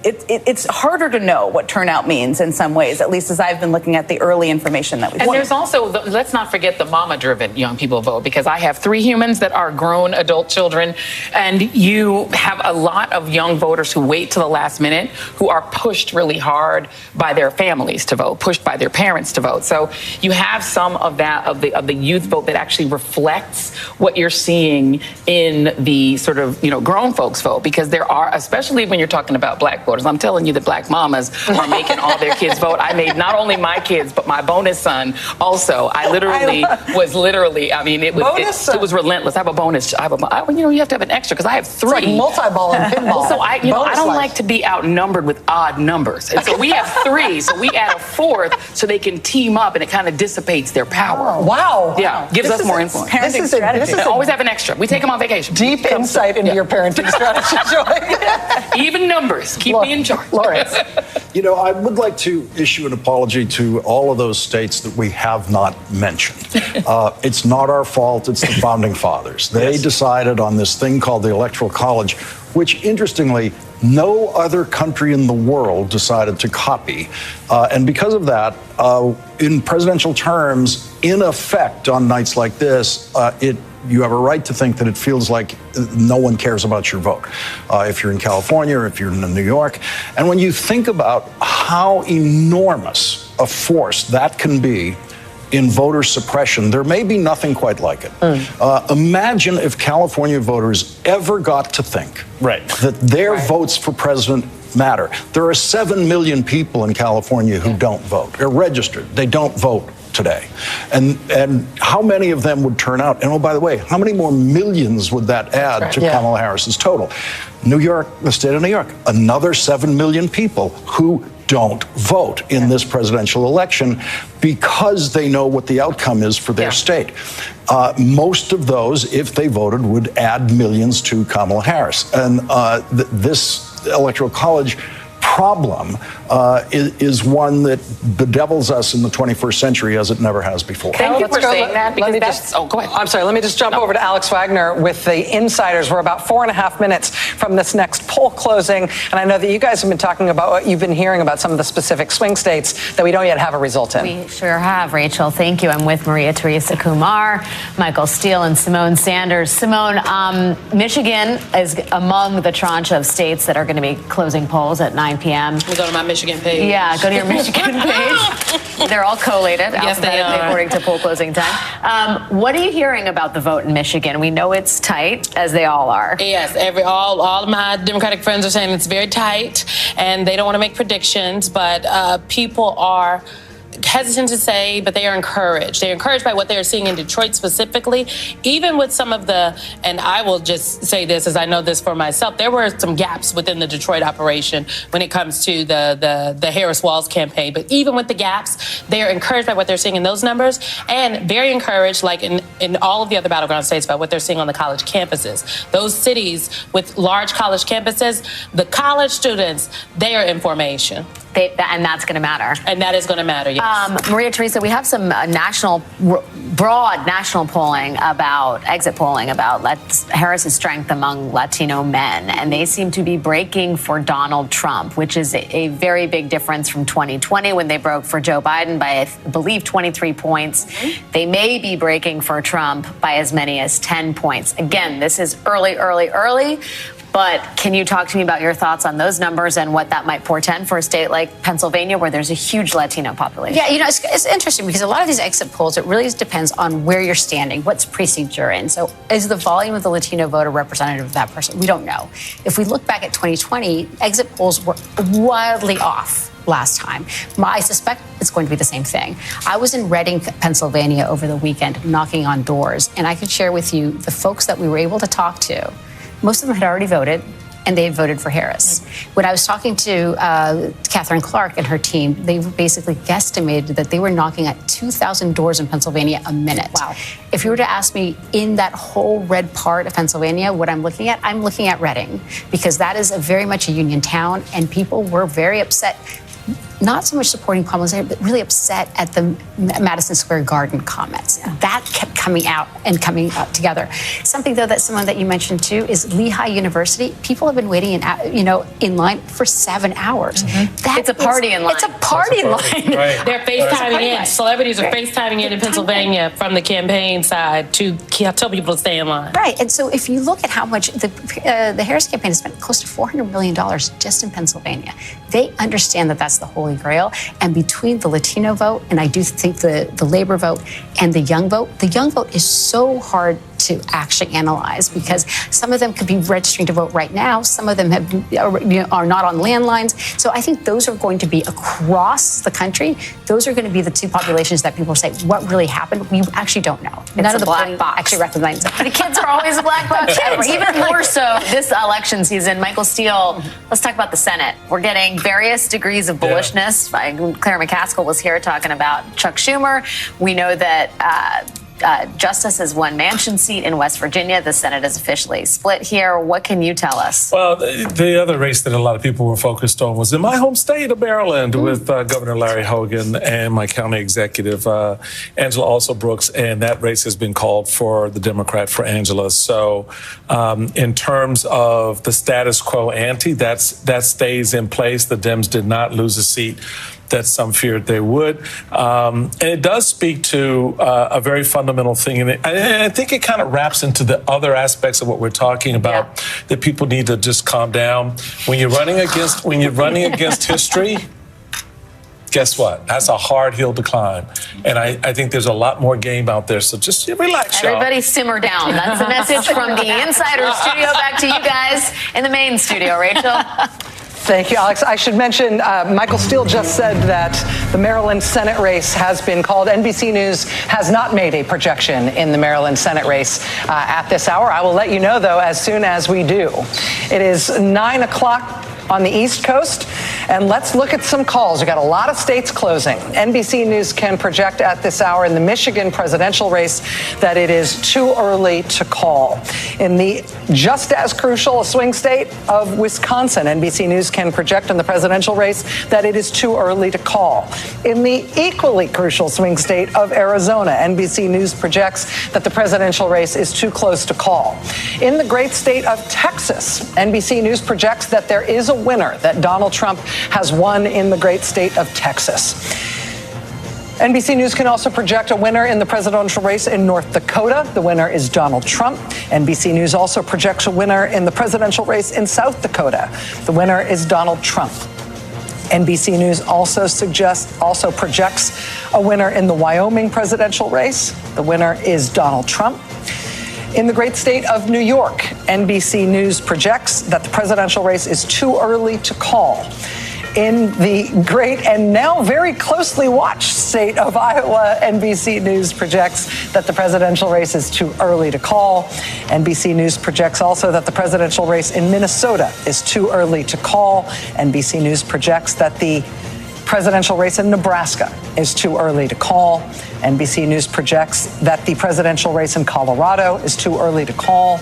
it's harder to know what turnout means in some ways, at least as I've been looking at the early information that we've
And there's also, let's not forget the mama-driven young people vote, because I have 3 humans that are grown adult children, and you have a lot of young voters who wait to the last minute, who are pushed really hard by their families to vote, pushed by their parents to vote. So you have some of that, of the youth vote that actually reflects what you're seeing in the sort of, grown folks vote, because there are, especially when you're talking about black voters, I'm telling you that black mamas are making all their kids vote. I made not only my kids, but my bonus son also. I was relentless. I have a bonus. You have to have an extra, because I have 3.
It's like multi-ball and pinball.
So I don't like to be outnumbered with odd numbers. And so we have 3, so we add a 4th so they can team up, and it kind of dissipates their power.
Wow.
Yeah, gives us more influence.
This is
always have an extra. We take them on vacation.
Deep insight into your parenting strategy, Joy.
Even numbers. Keep me in charge.
Lawrence.
I would like to issue an apology to all of those states that we have not mentioned. It's not our fault. It's the founding fathers. They decided on this thing called the Electoral College, which, interestingly, no other country in the world decided to copy. And because of that, in presidential terms, in effect, on nights like this, you have a right to think that it feels like no one cares about your vote. If you're in California or if you're in New York. And when you think about how enormous a force that can be in voter suppression, there may be nothing quite like it. Imagine if California voters ever got to think that their votes for president matter. There are 7 million people in California who don't vote. They're registered. They don't vote today. And how many of them would turn out? And oh, by the way, how many more millions would that add to Kamala Harris's total? New York, the state of New York, another 7 million people who don't vote in this presidential election because they know what the outcome is for their state. Most of those, if they voted, would add millions to Kamala Harris. And this Electoral College problem is one that bedevils us in the 21st century as it never has before.
Thank you for saying that, because
go ahead. I'm sorry, let me just jump over to Alex Wagner with the insiders. We're about 4.5 minutes from this next poll closing, and I know that you guys have been talking about what you've been hearing about some of the specific swing states that we don't yet have a result in.
We sure have, Rachel. Thank you. I'm with Maria Teresa Kumar, Michael Steele, and Simone Sanders. Simone, Michigan is among the tranche of states that are going to be closing polls at 9 p.m.
Let me go to my Michigan page.
Yeah, go to your Michigan page. They're all collated,
yes, they are,
according to poll closing time. What are you hearing about the vote in Michigan? We know it's tight, as they all are.
Yes, all of my Democratic friends are saying it's very tight, and they don't want to make predictions, but people are hesitant to say, but they are encouraged. They're encouraged by what they're seeing in Detroit specifically, even with some of the, and I will just say this as I know this for myself, there were some gaps within the Detroit operation when it comes to the Harris-Walz campaign. But even with the gaps, they are encouraged by what they're seeing in those numbers, and very encouraged, like in all of the other battleground states, by what they're seeing on the college campuses. Those cities with large college campuses, the college students, they are in formation.
And that's going to matter.
And that is going to matter, yes.
Maria Teresa, we have some broad national polling exit polling about Harris's strength among Latino men. And they seem to be breaking for Donald Trump, which is a very big difference from 2020 when they broke for Joe Biden by, I believe, 23 points. They may be breaking for Trump by as many as 10 points. Again, this is early. But can you talk to me about your thoughts on those numbers and what that might portend for a state like Pennsylvania, where there's a huge Latino population?
Yeah, it's interesting because a lot of these exit polls, it really depends on where you're standing, what's precinct you're in. So is the volume of the Latino voter representative of that person? We don't know. If we look back at 2020, exit polls were wildly off last time. I suspect it's going to be the same thing. I was in Reading, Pennsylvania over the weekend knocking on doors, and I could share with you the folks that we were able to talk to. Most of them had already voted, and they had voted for Harris. When I was talking to Catherine Clark and her team, they basically guesstimated that they were knocking at 2,000 doors in Pennsylvania a minute.
Wow.
If you were to ask me in that whole red part of Pennsylvania what I'm looking at Reading, because that is very much a union town, and people were very upset. not so much supporting Kamala, but really upset at the Madison Square Garden comments. That kept coming out and coming up together. Something, though, that someone that you mentioned, too, is Lehigh University. People have been waiting in line for 7 hours.
It's a party in line.
It's a party in line.
Right. They're FaceTiming in. Celebrities are FaceTiming in Pennsylvania from the campaign side to tell people to stay in line.
Right. And so if you look at how much the Harris campaign has spent close to $400 million just in Pennsylvania, they understand that that's the holy grail. And between the Latino vote, and I do think the labor vote, and the young vote is so hard to actually analyze because some of them could be registering to vote right now. Some of them are not on landlines. So I think those are going to be across the country. Those are going to be the two populations that people say, what really happened? We actually don't know. None of the black box actually recognizes it.
The kids are always a black box. Even more so this election season. Michael Steele, let's talk about the Senate. We're getting various degrees of bullishness. Claire McCaskill was here talking about Chuck Schumer. We know that Justice has won Manchin seat in West Virginia. The Senate is officially split here. What can you tell us?
Well, the other race that a lot of people were focused on was in my home state of Maryland with Governor Larry Hogan and my county executive, Angela Also Brooks, and that race has been called for the Democrat, for Angela. So in terms of the status quo ante, that stays in place. The Dems did not lose a seat that some feared they would. And it does speak to a very fundamental thing. And I think it kind of wraps into the other aspects of what we're talking about, that people need to just calm down. When you're running against history, guess what? That's a hard hill to climb. And I think there's a lot more game out there. So just relax, y'all.
Everybody simmer down. That's the message from the Insider Studio. Back to you guys in the main studio. Rachel?
Thank you, Alex. I should mention, Michael Steele just said that the Maryland Senate race has been called. NBC News has not made a projection in the Maryland Senate race at this hour. I will let you know, though, as soon as we do. It is 9 o'clock on the East Coast, and let's look at some calls. We've got a lot of states closing. NBC News can project at this hour in the Michigan presidential race that it is too early to call. In the just as crucial swing state of Wisconsin, NBC News can project in the presidential race that it is too early to call. In the equally crucial swing state of Arizona, NBC News projects that the presidential race is too close to call. In the great state of Texas, NBC News projects that there is a winner, that Donald Trump has won in the great state of Texas. NBC News can also project a winner in the presidential race in North Dakota. The winner is Donald Trump. NBC News also projects a winner in the presidential race in South Dakota. The winner is Donald Trump. NBC News also projects a winner in the Wyoming presidential race. The winner is Donald Trump. In the great state of New York, NBC News projects that the presidential race is too early to call. In the great and now very closely watched state of Iowa, NBC News projects that the presidential race is too early to call. NBC News projects also that the presidential race in Minnesota is too early to call. NBC News projects that the presidential race in Nebraska is too early to call. NBC News projects that the presidential race in Colorado is too early to call.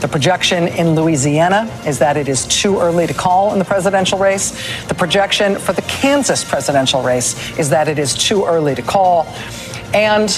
The projection in Louisiana is that it is too early to call in the presidential race. The projection for the Kansas presidential race is that it is too early to call. And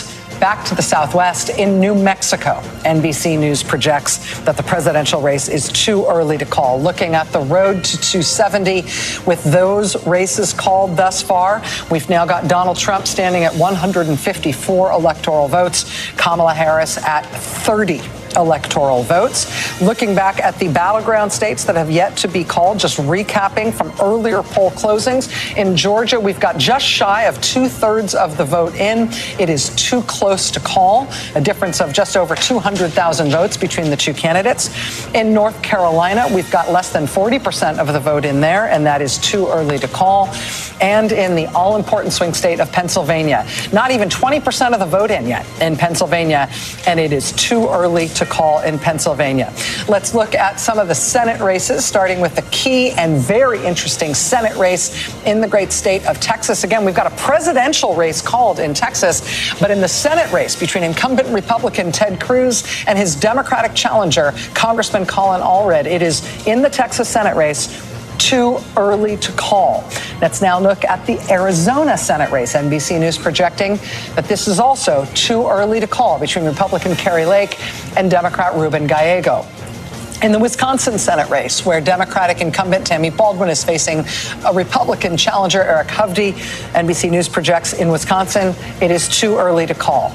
back to the Southwest, in New Mexico, NBC News projects that the presidential race is too early to call. Looking at the road to 270 with those races called thus far, we've now got Donald Trump standing at 154 electoral votes, Kamala Harris at 30 electoral votes. Looking back at the battleground states that have yet to be called, just recapping from earlier poll closings. In Georgia, we've got just shy of 2/3 of the vote in. It is too close to call, a difference of just over 200,000 votes between the two candidates. In North Carolina, we've got less than 40% of the vote in there, and that is too early to call. And in the all-important swing state of Pennsylvania, not even 20% of the vote in yet in Pennsylvania, and it is too early to call in Pennsylvania. Let's look at some of the Senate races, starting with the key and very interesting Senate race in the great state of Texas. Again, we've got a presidential race called in Texas, but in the Senate race between incumbent Republican Ted Cruz and his Democratic challenger, Congressman Colin Allred, it is in the Texas Senate race too early to call. Let's now look at the Arizona Senate race. NBC News projecting that this is also too early to call between Republican Kari Lake and Democrat Ruben Gallego. In the Wisconsin Senate race, where Democratic incumbent Tammy Baldwin is facing a Republican challenger, Eric Hovde, NBC News projects in Wisconsin, it is too early to call.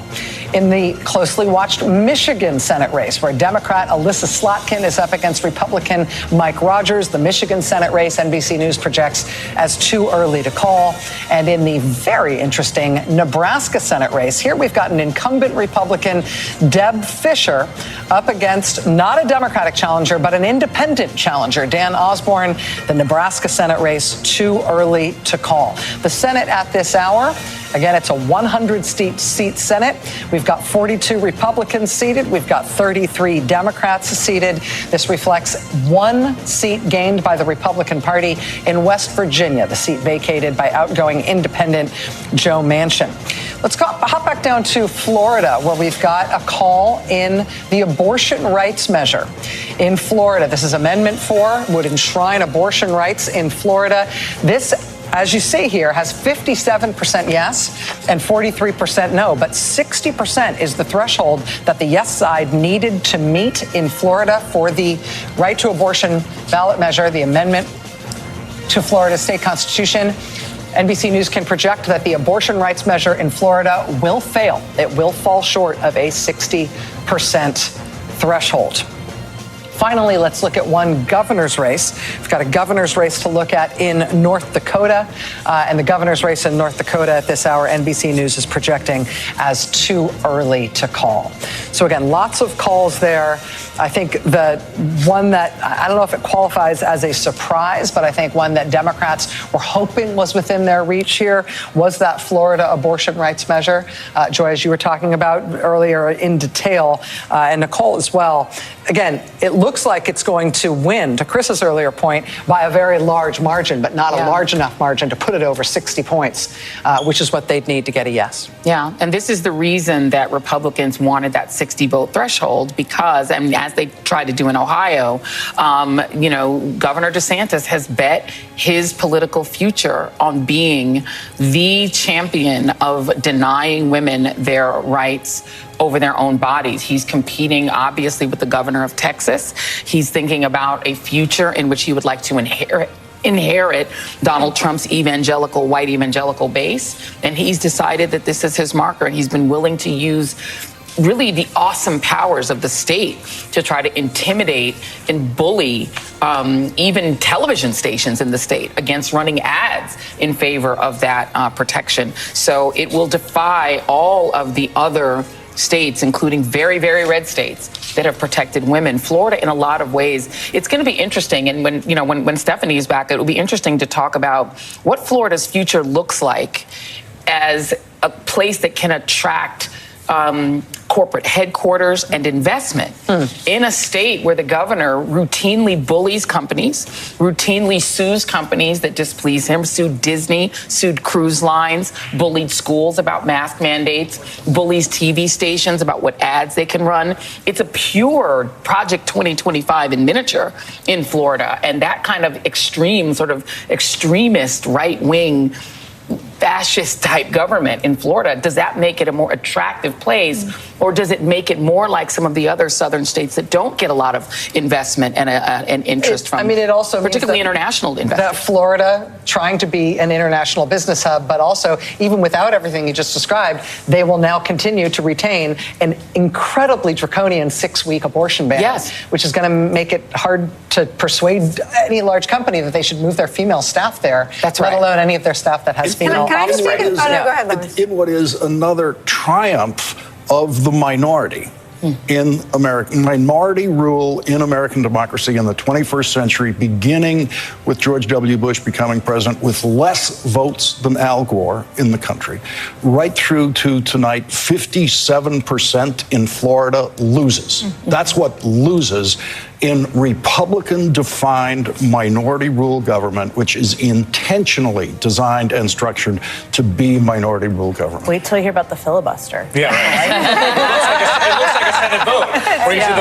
In the closely watched Michigan Senate race, where Democrat Alyssa Slotkin is up against Republican Mike Rogers, the Michigan Senate race, NBC News projects as too early to call. And in the very interesting Nebraska Senate race, here we've got an incumbent Republican, Deb Fischer, up against not a Democratic challenger, but an independent challenger, Dan Osborne. The Nebraska Senate race, too early to call. The Senate at this hour, again, it's a 100-seat Senate. We've got 42 Republicans seated. We've got 33 Democrats seated. This reflects 1 seat gained by the Republican Party in West Virginia, the seat vacated by outgoing independent Joe Manchin. Let's hop back down to Florida, where we've got a call in the abortion rights measure. In Florida, this is Amendment 4, would enshrine abortion rights in Florida. This, as you see here, has 57% yes and 43% no, but 60% is the threshold that the yes side needed to meet in Florida for the right to abortion ballot measure, the amendment to Florida's state constitution. NBC News can project that the abortion rights measure in Florida will fail. It will fall short of a 60% threshold. Finally, let's look at one governor's race. We've got a governor's race to look at in North Dakota. And the governor's race in North Dakota at this hour, NBC News is projecting as too early to call. So again, lots of calls there. I think the one that, I don't know if it qualifies as a surprise, but I think one that Democrats were hoping was within their reach here was that Florida abortion rights measure. Joy, as you were talking about earlier in detail, and Nicole as well. Again, it looks like it's going to win, to Chris's earlier point, by a very large margin, but not a large enough margin to put it over 60 points, which is what they'd need to get a yes.
Yeah, and this is the reason that Republicans wanted that 60-vote threshold, because, I mean, as they tried to do in Ohio, Governor DeSantis has bet his political future on being the champion of denying women their rights over their own bodies. He's competing, obviously, with the governor of Texas. He's thinking about a future in which he would like to inherit Donald Trump's white evangelical base. And he's decided that this is his marker, and he's been willing to use really the awesome powers of the state to try to intimidate and bully even television stations in the state against running ads in favor of that protection. So it will defy all of the other states, including very, very red states that have protected women. Florida, in a lot of ways, it's going to be interesting. And when Stephanie is back, it will be interesting to talk about what Florida's future looks like as a place that can attract corporate headquarters and investment in a state where the governor routinely bullies companies, routinely sues companies that displease him, sued Disney, sued cruise lines, bullied schools about mask mandates, bullies TV stations about what ads they can run. It's a pure Project 2025 in miniature in Florida. And that kind of extreme, sort of extremist right-wing fascist type government in Florida, does that make it a more attractive place, or does it make it more like some of the other southern states that don't get a lot of investment and interest from? I mean, it also particularly international investment.
That Florida, trying to be an international business hub, but also even without everything you just described, they will now continue to retain an incredibly draconian 6-week abortion ban, which is going to make it hard to persuade any large company that they should move their female staff there. That's right. Let alone any of their staff that has female.
Can I just make it? Go ahead, Lawrence.
In what is another triumph of the minority in American minority rule in American democracy in the 21st century, beginning with George W. Bush becoming president with less votes than Al Gore in the country, right through to tonight, 57% in Florida loses. That's what loses in Republican-defined minority rule government, which is intentionally designed and structured to be minority rule government.
Wait till you hear about the filibuster.
Yeah. It looks like a Senate undecided vote. Where you see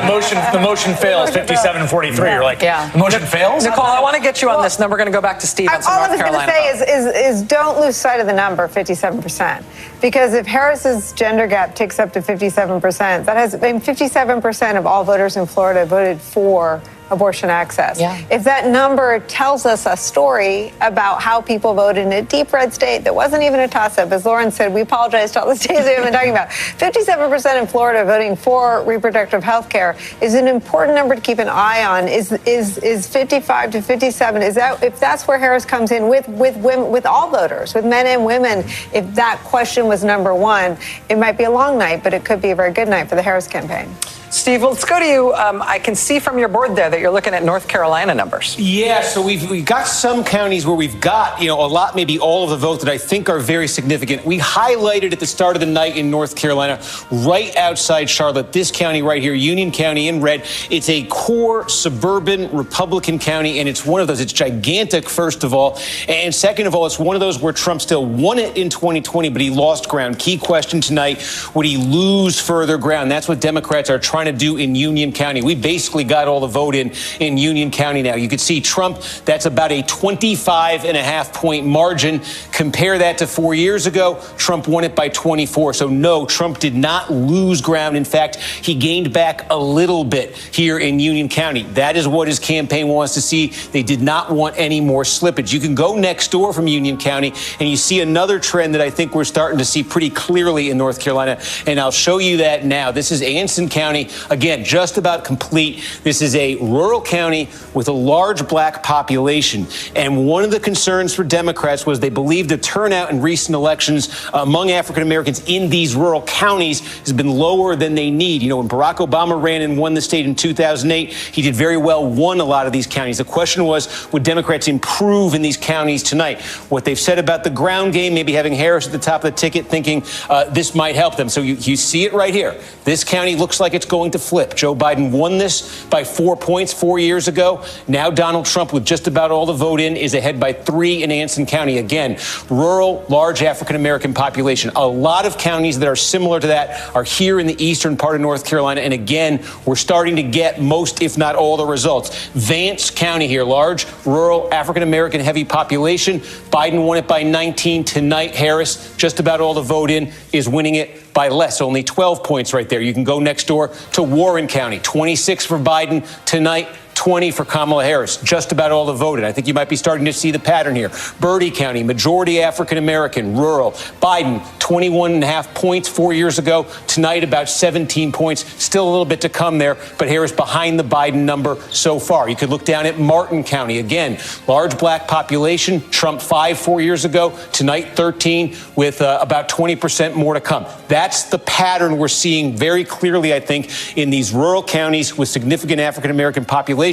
the motion fails 57-43. You're like, the motion fails?
Nicole, I want to get you on this, and then we're going to go back to Steve on some North Carolina.
All I was going to say is don't lose sight of the number, 57%. Because if Harris's gender gap ticks up to 57%, that has 57% of all voters in Florida voted for abortion access. If that number tells us a story about how people voted in a deep red state that wasn't even a toss-up, as Lauren said, we apologize to all the states we've been talking about. 57% in Florida voting for reproductive health care is an important number to keep an eye on. Is 55 to 57? Is that, if that's where Harris comes in with women, with all voters, with men and women? If that question was number one, it might be a long night, but it could be a very good night for the Harris campaign.
Steve, let's go to you. I can see from your board there that you're looking at North Carolina numbers.
Yeah, so we've got some counties where we've got, a lot, maybe all of the votes that I think are very significant. We highlighted at the start of the night in North Carolina, right outside Charlotte, this county right here, Union County in red. It's a core suburban Republican county, and it's one of those. It's gigantic, first of all. And second of all, it's one of those where Trump still won it in 2020, but he lost ground. Key question tonight, would he lose further ground? That's what Democrats are trying to do in Union County. We basically got all the vote in Union County now. You can see Trump, that's about a 25.5-point margin. Compare that to 4 years ago, Trump won it by 24. So no, Trump did not lose ground. In fact, he gained back a little bit here in Union County. That is what his campaign wants to see. They did not want any more slippage. You can go next door from Union County and you see another trend that I think we're starting to see pretty clearly in North Carolina, and I'll show you that now. This is Anson County. Again, just about complete. This is a rural county with a large black population. And one of the concerns for Democrats was they believed the turnout in recent elections among African Americans in these rural counties has been lower than they need. When Barack Obama ran and won the state in 2008, he did very well, won a lot of these counties. The question was, would Democrats improve in these counties tonight? What they've said about the ground game, maybe having Harris at the top of the ticket, thinking this might help them. So you see it right here. This county looks like it's going to flip. Joe Biden won this by 4 points 4 years ago. Now Donald Trump, with just about all the vote in, is ahead by 3 in Anson County. Again, rural, large African-American population. A lot of counties that are similar to that are here in the eastern part of North Carolina. And again, we're starting to get most, if not all, the results. Vance County here, large, rural, African-American heavy population. Biden won it by 19 tonight. Harris, just about all the vote in, is winning it by less, only 12 points right there. You can go next door to Warren County, 26 for Biden tonight, 20 for Kamala Harris, just about all the voted. I think you might be starting to see the pattern here. Bertie County, majority African-American, rural. Biden, 21.5 points 4 years ago. Tonight, about 17 points. Still a little bit to come there, but Harris behind the Biden number so far. You could look down at Martin County. Again, large black population. Trump 5 4 years ago. Tonight, 13, with about 20% more to come. That's the pattern we're seeing very clearly, I think, in these rural counties with significant African-American populations,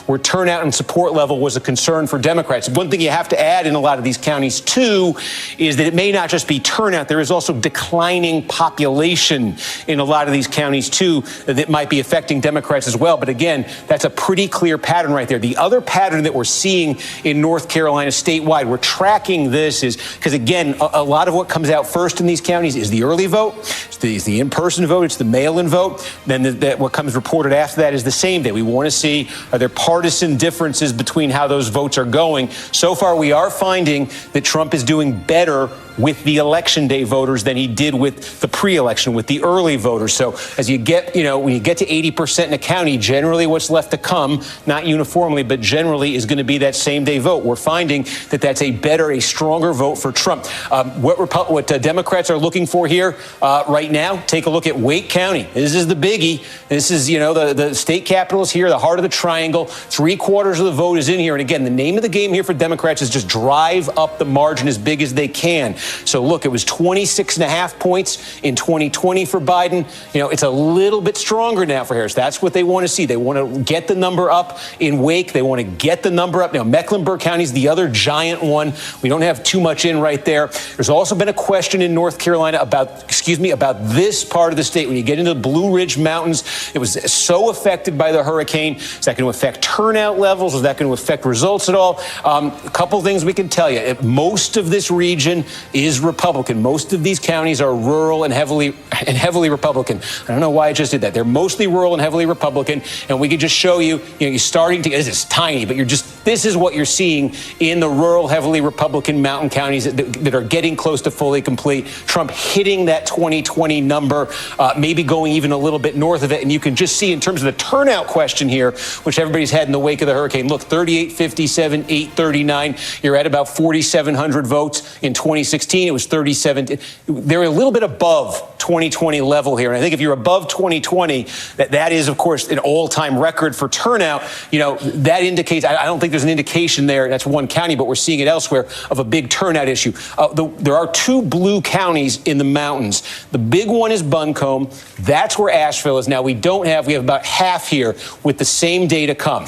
where turnout and support level was a concern for Democrats. One thing you have to add in a lot of these counties, too, is that it may not just be turnout. There is also declining population in a lot of these counties, too, that might be affecting Democrats as well. But again, that's a pretty clear pattern right there. The other pattern that we're seeing in North Carolina statewide, we're tracking this, is because, again, a lot of what comes out first in these counties is the early vote, it's the in-person vote, it's the mail-in vote. Then what comes reported after that is the same day. We want to see, are there partisan differences between how those votes are going? So far, we are finding that Trump is doing better with the election day voters than he did with the pre-election, with the early voters. So as you get, when you get to 80% in a county, generally what's left to come, not uniformly, but generally is going to be that same day vote. We're finding that that's a stronger vote for Trump. What Democrats are looking for here right now, take a look at Wake County. This is the biggie. This is, the state capital is here, the heart of the triangle. 3/4 of the vote is in here. And again, the name of the game here for Democrats is just drive up the margin as big as they can. So look, it was 26.5 points in 2020 for Biden. It's a little bit stronger now for Harris. That's what they want to see. They want to get the number up in Wake. They want to get the number up. Now, Mecklenburg County is the other giant one. We don't have too much in right there. There's also been a question in North Carolina about this part of the state. When you get into the Blue Ridge Mountains, it was so affected by the hurricane. Is that going to affect turnout levels? Is that going to affect results at all? A couple things we can tell you. Most of this region is Republican. Most of these counties are rural and heavily Republican. I don't know why I just did that. They're mostly rural and heavily Republican, and we could just show you, you're starting to, this is tiny, but this is what you're seeing in the rural, heavily Republican mountain counties that are getting close to fully complete. Trump hitting that 2020 number, maybe going even a little bit north of it, and you can just see in terms of the turnout question here, which everybody's had in the wake of the hurricane. Look, 3857, 839. You're at about 4,700 votes. In 2016, it was 37. They're a little bit above 2020 level here. And I think if you're above 2020, that is, of course, an all-time record for turnout. That indicates, I don't think there's an indication there, that's one county, but we're seeing it elsewhere, of a big turnout issue. There are two blue counties in the mountains. The big one is Buncombe. That's where Asheville is now. We have about half here with the same day to come.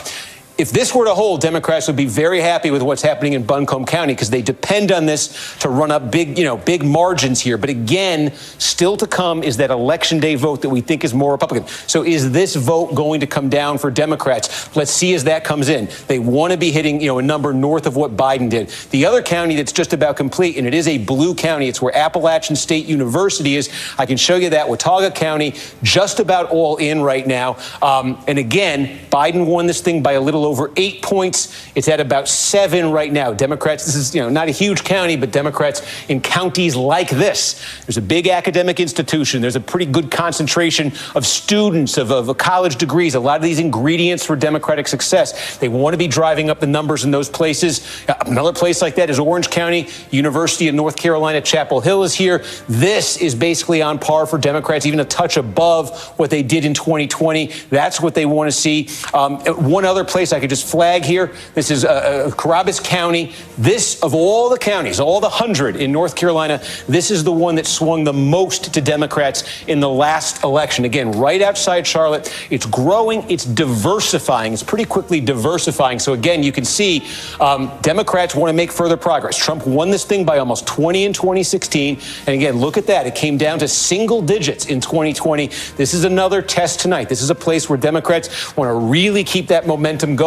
If this were to hold, Democrats would be very happy with what's happening in Buncombe County because they depend on this to run up big margins here. But again, still to come is that election day vote that we think is more Republican. So is this vote going to come down for Democrats? Let's see as that comes in. They want to be hitting, a number north of what Biden did. The other county that's just about complete, and it is a blue county, it's where Appalachian State University is. I can show you that. Watauga County, just about all in right now. And again, Biden won this thing by a little over 8 points. It's at about 7 right now. Democrats, this is not a huge county, but Democrats in counties like this, there's a big academic institution. There's a pretty good concentration of students, of college degrees, a lot of these ingredients for Democratic success. They want to be driving up the numbers in those places. Another place like that is Orange County. University of North Carolina, Chapel Hill is here. This is basically on par for Democrats, even a touch above what they did in 2020. That's what they want to see. One other place I could just flag here. This is Carrabas County. This, of all the counties, all the 100 in North Carolina, this is the one that swung the most to Democrats in the last election. Again, right outside Charlotte. It's growing. It's diversifying. It's pretty quickly diversifying. So again, you can see Democrats want to make further progress. Trump won this thing by almost 20 in 2016. And again, look at that. It came down to single digits in 2020. This is another test tonight. This is a place where Democrats want to really keep that momentum going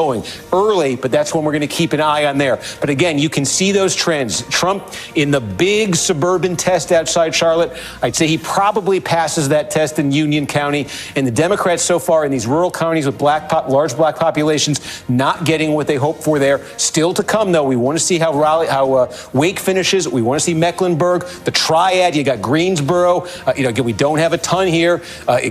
early, but that's when we're going to keep an eye on there. But again, you can see those trends. Trump in the big suburban test outside Charlotte, I'd say he probably passes that test in Union County. And the Democrats so far in these rural counties with large black populations not getting what they hope for there. Still to come, though. We want to see how Wake finishes. We want to see Mecklenburg, the triad. You got Greensboro. We don't have a ton here.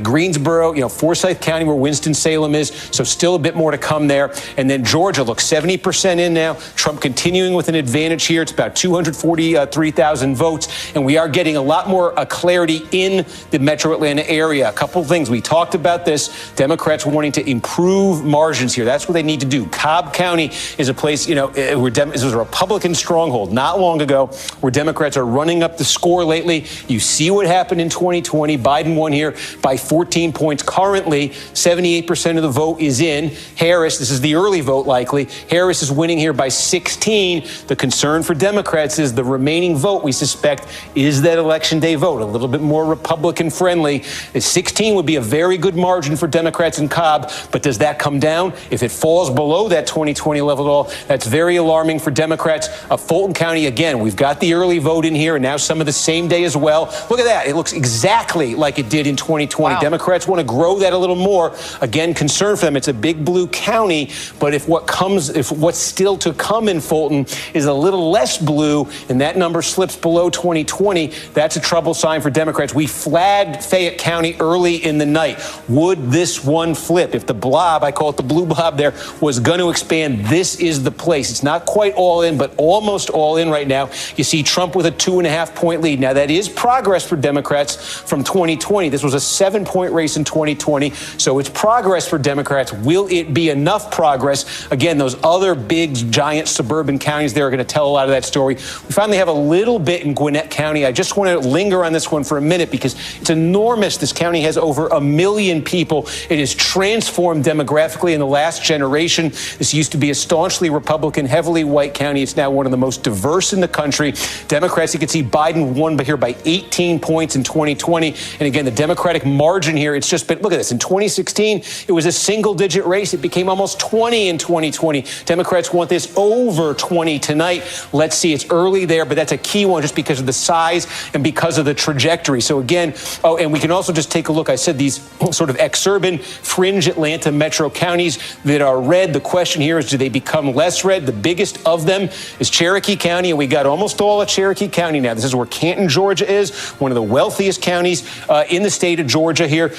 Greensboro, Forsyth County, where Winston-Salem is. So still a bit more to come there. And then Georgia, look, 70% in now. Trump continuing with an advantage here. It's about 243,000 votes. And we are getting a lot more clarity in the metro Atlanta area. A couple of things. We talked about this. Democrats wanting to improve margins here. That's what they need to do. Cobb County is a place, where this was a Republican stronghold not long ago, where Democrats are running up the score lately. You see what happened in 2020. Biden won here by 14 points. Currently, 78% of the vote is in. Harris, this is the early vote likely. Harris is winning here by 16. The concern for Democrats is the remaining vote, we suspect, is that election day vote, a little bit more Republican friendly. 16 would be a very good margin for Democrats in Cobb, but does that come down? If it falls below that 2020 level at all, that's very alarming for Democrats. Fulton County, again, we've got the early vote in here and now some of the same day as well. Look at that. It looks exactly like it did in 2020. Wow. Democrats want to grow that a little more. Again, concern for them. It's a big blue county, but if what's still to come in Fulton is a little less blue and that number slips below 2020, that's a trouble sign for Democrats. We flagged Fayette County early in the night. Would this one flip? If the blob, I call it the blue blob there, was going to expand, this is the place. It's not quite all in, but almost all in right now. You see Trump with a 2.5-point lead. Now, that is progress for Democrats from 2020. This was a 7-point race in 2020, so it's progress for Democrats. Will it be enough progress? Again, those other big, giant suburban counties there are going to tell a lot of that story. We finally have a little bit in Gwinnett County. I just want to linger on this one for a minute because it's enormous. This county has over 1 million people. It has transformed demographically in the last generation. This used to be a staunchly Republican, heavily white county. It's now one of the most diverse in the country. Democrats, you can see Biden won here by 18 points in 2020. And again, the Democratic margin here, it's just been, look at this. In 2016, it was a single-digit race. It became almost 20 in 2020. Democrats want this over 20 tonight. Let's see. It's early there, but that's a key one just because of the size and because of the trajectory. So again, and we can also just take a look. I said these sort of exurban, fringe Atlanta metro counties that are red. The question here is, do they become less red? The biggest of them is Cherokee County, and we got almost all of Cherokee County now. This is where Canton, Georgia is, one of the wealthiest counties in the state of Georgia here.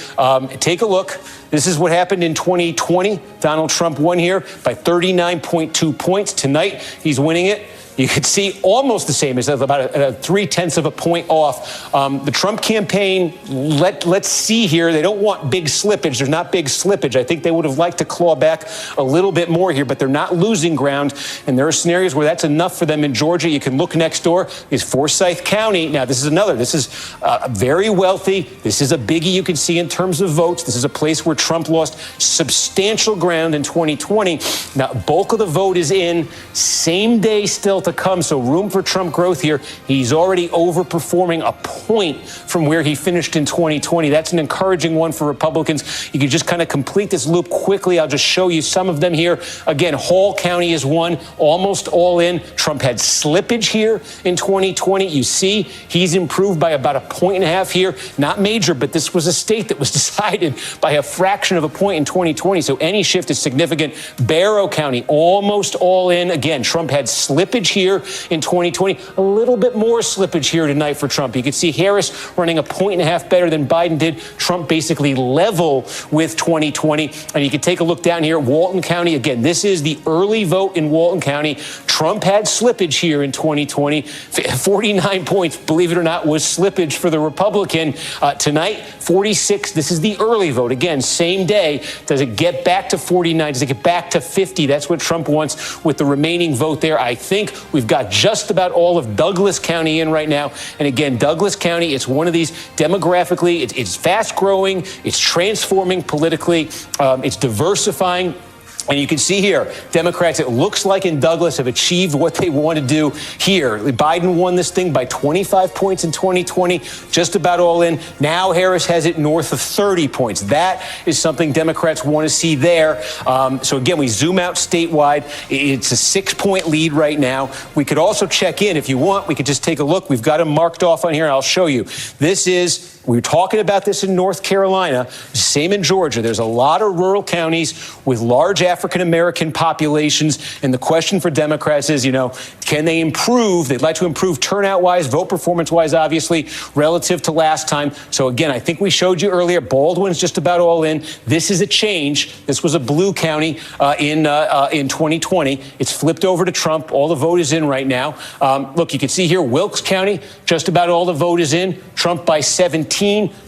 Take a look. This is what happened in 2020. Donald Trump won here by 39.2 points. Tonight, he's winning it. You could see almost the same, as about a 0.3 of a point off. The Trump campaign, let's see here. They don't want big slippage. There's not big slippage. I think they would have liked to claw back a little bit more here, but they're not losing ground. And there are scenarios where that's enough for them in Georgia. You can look next door is Forsyth County. Now, this is another. This is very wealthy. This is a biggie you can see in terms of votes. This is a place where Trump lost substantial ground in 2020. Now, bulk of the vote is in. Same day still to come, so room for Trump growth here. He's already overperforming a point from where he finished in 2020. That's an encouraging one for Republicans. You can just kind of complete this loop quickly. I'll just show you some of them here. Again, Hall County is one, almost all in. Trump had slippage here in 2020. You see, he's improved by about 1.5 points here. Not major, but this was a state that was decided by a fraction of a point in 2020, so any shift is significant. Barrow County, almost all in. Again, Trump had slippage here in 2020, a little bit more slippage here tonight for Trump. You can see Harris running 1.5 points better than Biden did. Trump basically level with 2020. And you can take a look down here, Walton County. Again, this is the early vote in Walton County. Trump had slippage here in 2020. 49 points, believe it or not, was slippage for the Republican. Tonight, 46. This is the early vote. Again, same day. Does it get back to 49? Does it get back to 50? That's what Trump wants with the remaining vote there. I think we've got just about all of Douglas County in right now. And again, Douglas County, it's one of these demographically, it's fast growing, it's transforming politically, it's diversifying. And you can see here, Democrats, it looks like in Douglas, have achieved what they want to do here. Biden won this thing by 25 points in 2020, just about all in. Now Harris has it north of 30 points. That is something Democrats want to see there. So again, we zoom out statewide. It's a 6-point lead right now. We could also check in if you want. We could just take a look. We've got them marked off on here. I'll show you. This is, we were talking about this in North Carolina, same in Georgia. There's a lot of rural counties with large African-American populations. And the question for Democrats is, can they improve? They'd like to improve turnout-wise, vote performance-wise, obviously, relative to last time. So again, I think we showed you earlier, Baldwin's just about all in. This is a change. This was a blue county in 2020. It's flipped over to Trump. All the vote is in right now. Look, you can see here, Wilkes County, just about all the vote is in. Trump by 17.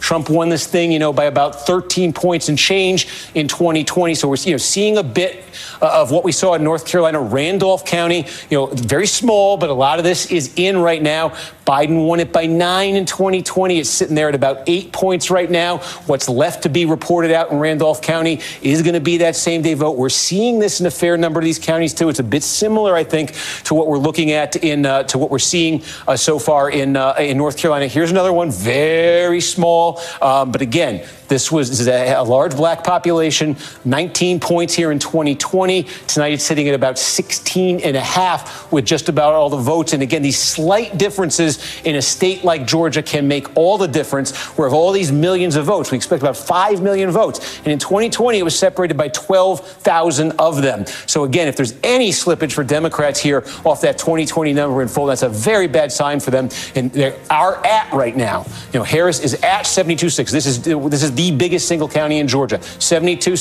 Trump won this thing, by about 13 points and change in 2020. So we're, seeing a bit of what we saw in North Carolina. Randolph County, very small, but a lot of this is in right now. Biden won it by 9 in 2020. It's sitting there at about 8 points right now. What's left to be reported out in Randolph County is going to be that same day vote. We're seeing this in a fair number of these counties, too. It's a bit similar, I think, to what we're looking at to what we're seeing so far in North Carolina. Here's another one, very small. But again, this is a large black population, 19 points here in 2020. Tonight it's sitting at about 16.5 with just about all the votes. And again, these slight differences in a state like Georgia can make all the difference. Where of all these millions of votes, we expect about 5 million votes. And in 2020, it was separated by 12,000 of them. So again, if there's any slippage for Democrats here off that 2020 number in full, that's a very bad sign for them. And they are at right now. Harris is at 72.6. This is the biggest single county in Georgia. 72.6,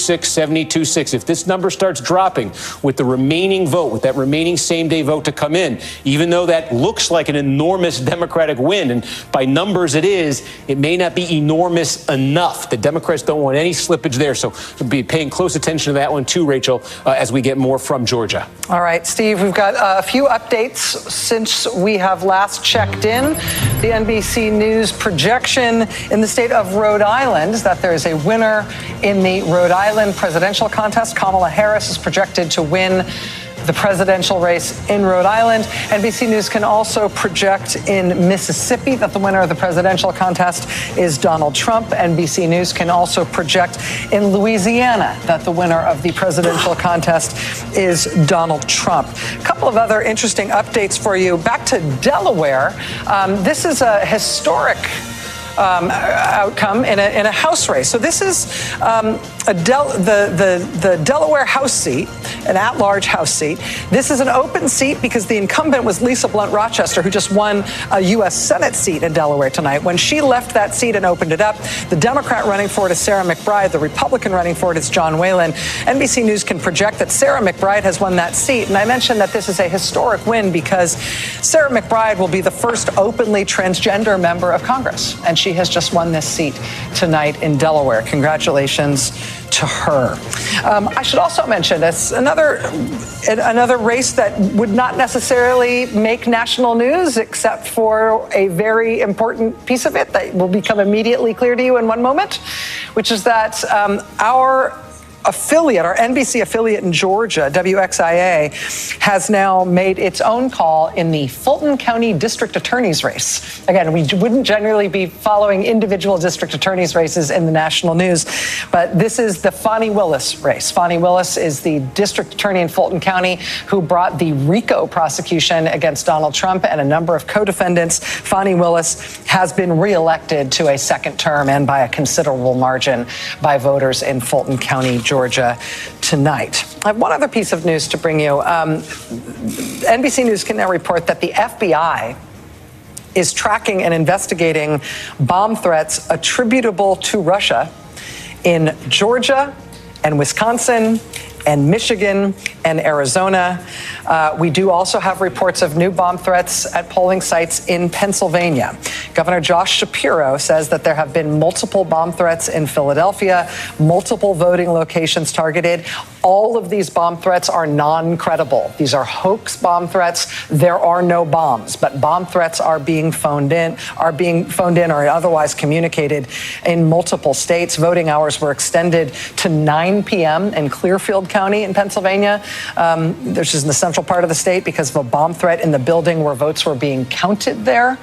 72.6. If this number starts dropping with the remaining vote, with that remaining same-day vote to come in, even though that looks like an enormous Democratic win, and by numbers it may not be enormous enough. The Democrats don't want any slippage there. So we'll be paying close attention to that one too, Rachel, as we get more from Georgia.
All right, Steve, we've got a few updates since we have last checked in. The NBC News projection in the state of Rhode Island is that there is a winner in the Rhode Island presidential contest. Kamala Harris is projected to win the presidential race in Rhode Island. NBC News can also project in Mississippi that the winner of the presidential contest is Donald Trump. NBC News can also project in Louisiana that the winner of the presidential contest is Donald Trump. A couple of other interesting updates for you. Back to Delaware. This is a historic outcome in a House race. So this is the Delaware House seat, an at-large House seat. This is an open seat because the incumbent was Lisa Blunt Rochester, who just won a U.S. Senate seat in Delaware tonight. When she left that seat and opened it up, the Democrat running for it is Sarah McBride. The Republican running for it is John Whalen. NBC News can project that Sarah McBride has won that seat. And I mentioned that this is a historic win because Sarah McBride will be the first openly transgender member of Congress. And she has just won this seat tonight in Delaware. Congratulations to her. I should also mention this, another race that would not necessarily make national news except for a very important piece of it that will become immediately clear to you in one moment, which is that our affiliate, our NBC affiliate in Georgia, WXIA, has now made its own call in the Fulton County District Attorney's race. Again, we wouldn't generally be following individual district attorneys' races in the national news, but this is the Fani Willis race. Fani Willis is the district attorney in Fulton County who brought the RICO prosecution against Donald Trump and a number of co-defendants. Fani Willis has been reelected to a second term and by a considerable margin by voters in Fulton County, Georgia tonight. I have one other piece of news to bring you. NBC News can now report that the FBI is tracking and investigating bomb threats attributable to Russia in Georgia and Wisconsin and Michigan and Arizona. We do also have reports of new bomb threats at polling sites in Pennsylvania. Governor Josh Shapiro says that there have been multiple bomb threats in Philadelphia, multiple voting locations targeted. All of these bomb threats are non-credible. These are hoax bomb threats. There are no bombs, but bomb threats are being phoned in or otherwise communicated in multiple states. Voting hours were extended to 9 p.m. in Clearfield County in Pennsylvania, which is in the central part of the state, because of a bomb threat in the building where votes were being counted there.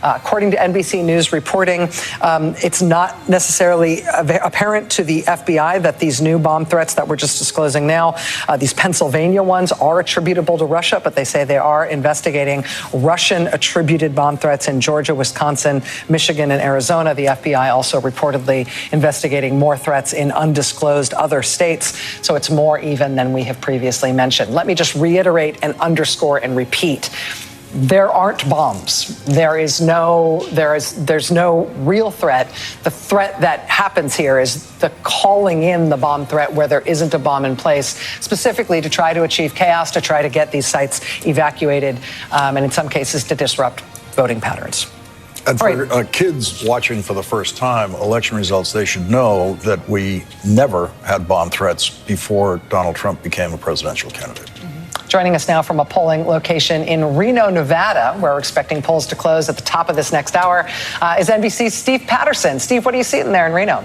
According to NBC News reporting, it's not necessarily apparent to the FBI that these new bomb threats that we're just disclosing now, these Pennsylvania ones, are attributable to Russia, but they say they are investigating Russian-attributed bomb threats in Georgia, Wisconsin, Michigan, and Arizona. The FBI also reportedly investigating more threats in undisclosed other states, so it's more even than we have previously mentioned. Let me just reiterate and underscore and repeat. There aren't bombs. There's no real threat. The threat that happens here is the calling in the bomb threat where there isn't a bomb in place, specifically to try to achieve chaos, to try to get these sites evacuated, and in some cases to disrupt voting patterns.
And for kids watching for the first time election results, they should know that we never had bomb threats before Donald Trump became a presidential candidate.
Joining us now from a polling location in Reno, Nevada, where we're expecting polls to close at the top of this next hour, is NBC's Steve Patterson. Steve, what are you seeing there in Reno?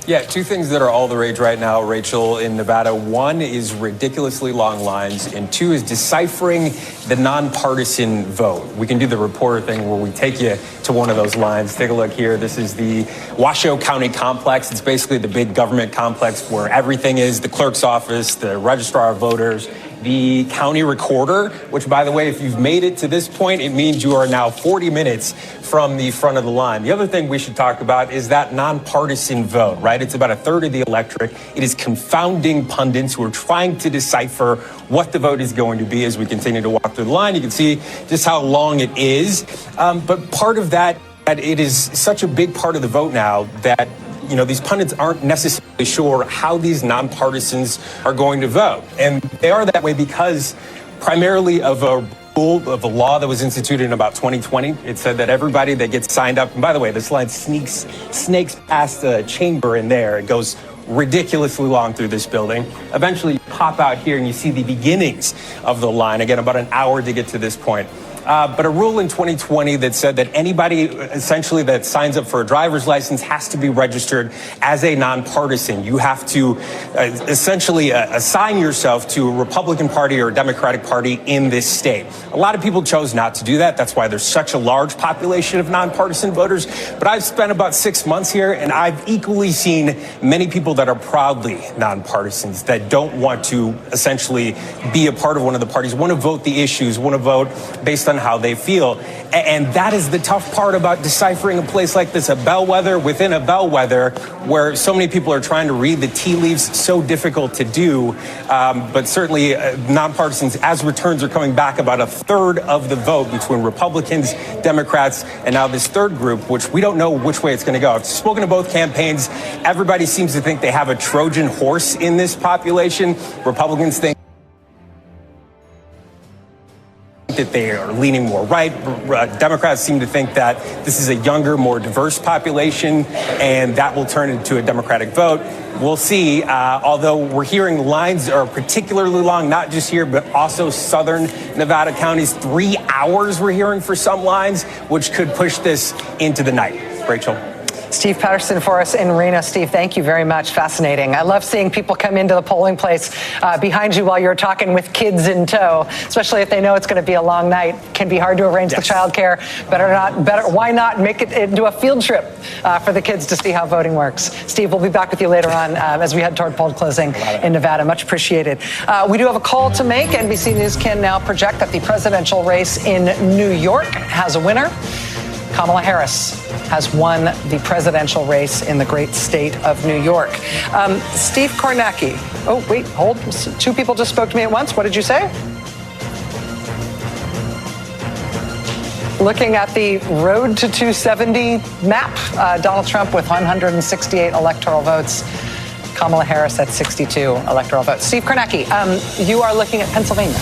Yeah, two things that are all the rage right now, Rachel, in Nevada. One is ridiculously long lines, and two is deciphering the nonpartisan vote. We can do the reporter thing where we take you to one of those lines. Take a look here. This is the Washoe County complex. It's basically the big government complex where everything is: the clerk's office, the registrar of voters, the county recorder, which, by the way, if you've made it to this point, it means you are now 40 minutes from the front of the line. The other thing we should talk about is that nonpartisan vote, right? It's about a third of the electorate. It is confounding pundits who are trying to decipher what the vote is going to be as we continue to walk through the line. You can see just how long it is. But part of that it is such a big part of the vote now that, you know, these pundits aren't necessarily sure how these nonpartisans are going to vote. And they are that way because primarily of a law that was instituted in about 2020. It said that everybody that gets signed up, and by the way, this line snakes past the chamber in there. It goes ridiculously long through this building. Eventually you pop out here and you see the beginnings of the line. Again, about an hour to get to this point. but a rule in 2020 that said that anybody essentially that signs up for a driver's license has to be registered as a nonpartisan. You have to essentially assign yourself to a Republican Party or a Democratic Party in this state. A lot of people chose not to do that. That's why there's such a large population of nonpartisan voters. But I've spent about 6 months here, and I've equally seen many people that are proudly nonpartisans, that don't want to essentially be a part of one of the parties, want to vote the issues, want to vote based on how they feel. And that is the tough part about deciphering a place like this, a bellwether within a bellwether, where so many people are trying to read the tea leaves. So difficult to do. But certainly nonpartisans, as returns are coming back, about a third of the vote between Republicans, Democrats, and now this third group, which we don't know which way it's going to go. I've spoken to both campaigns. Everybody seems to think they have a Trojan horse in this population. Republicans think that they are leaning more right. Democrats seem to think that this is a younger, more diverse population, and that will turn into a Democratic vote. We'll see, although we're hearing lines are particularly long, not just here, but also southern Nevada counties. 3 hours we're hearing for some lines, which could push this into the night. Rachel.
Steve Patterson for us in Reno. Steve, thank you very much. Fascinating. I love seeing people come into the polling place behind you while you're talking with kids in tow, especially if they know it's going to be a long night. Can be hard to arrange the childcare. Why not make it into a field trip for the kids to see how voting works? Steve, we'll be back with you later on as we head toward poll closing in Nevada. Much appreciated. We do have a call to make. NBC News can now project that the presidential race in New York has a winner. Kamala Harris has won the presidential race in the great state of New York. Steve Kornacki. Oh, wait, hold. 2 people just spoke to me at once. What did you say? Looking at the road to 270 map, Donald Trump with 168 electoral votes. Kamala Harris at 62 electoral votes. Steve Kornacki, you are looking at Pennsylvania.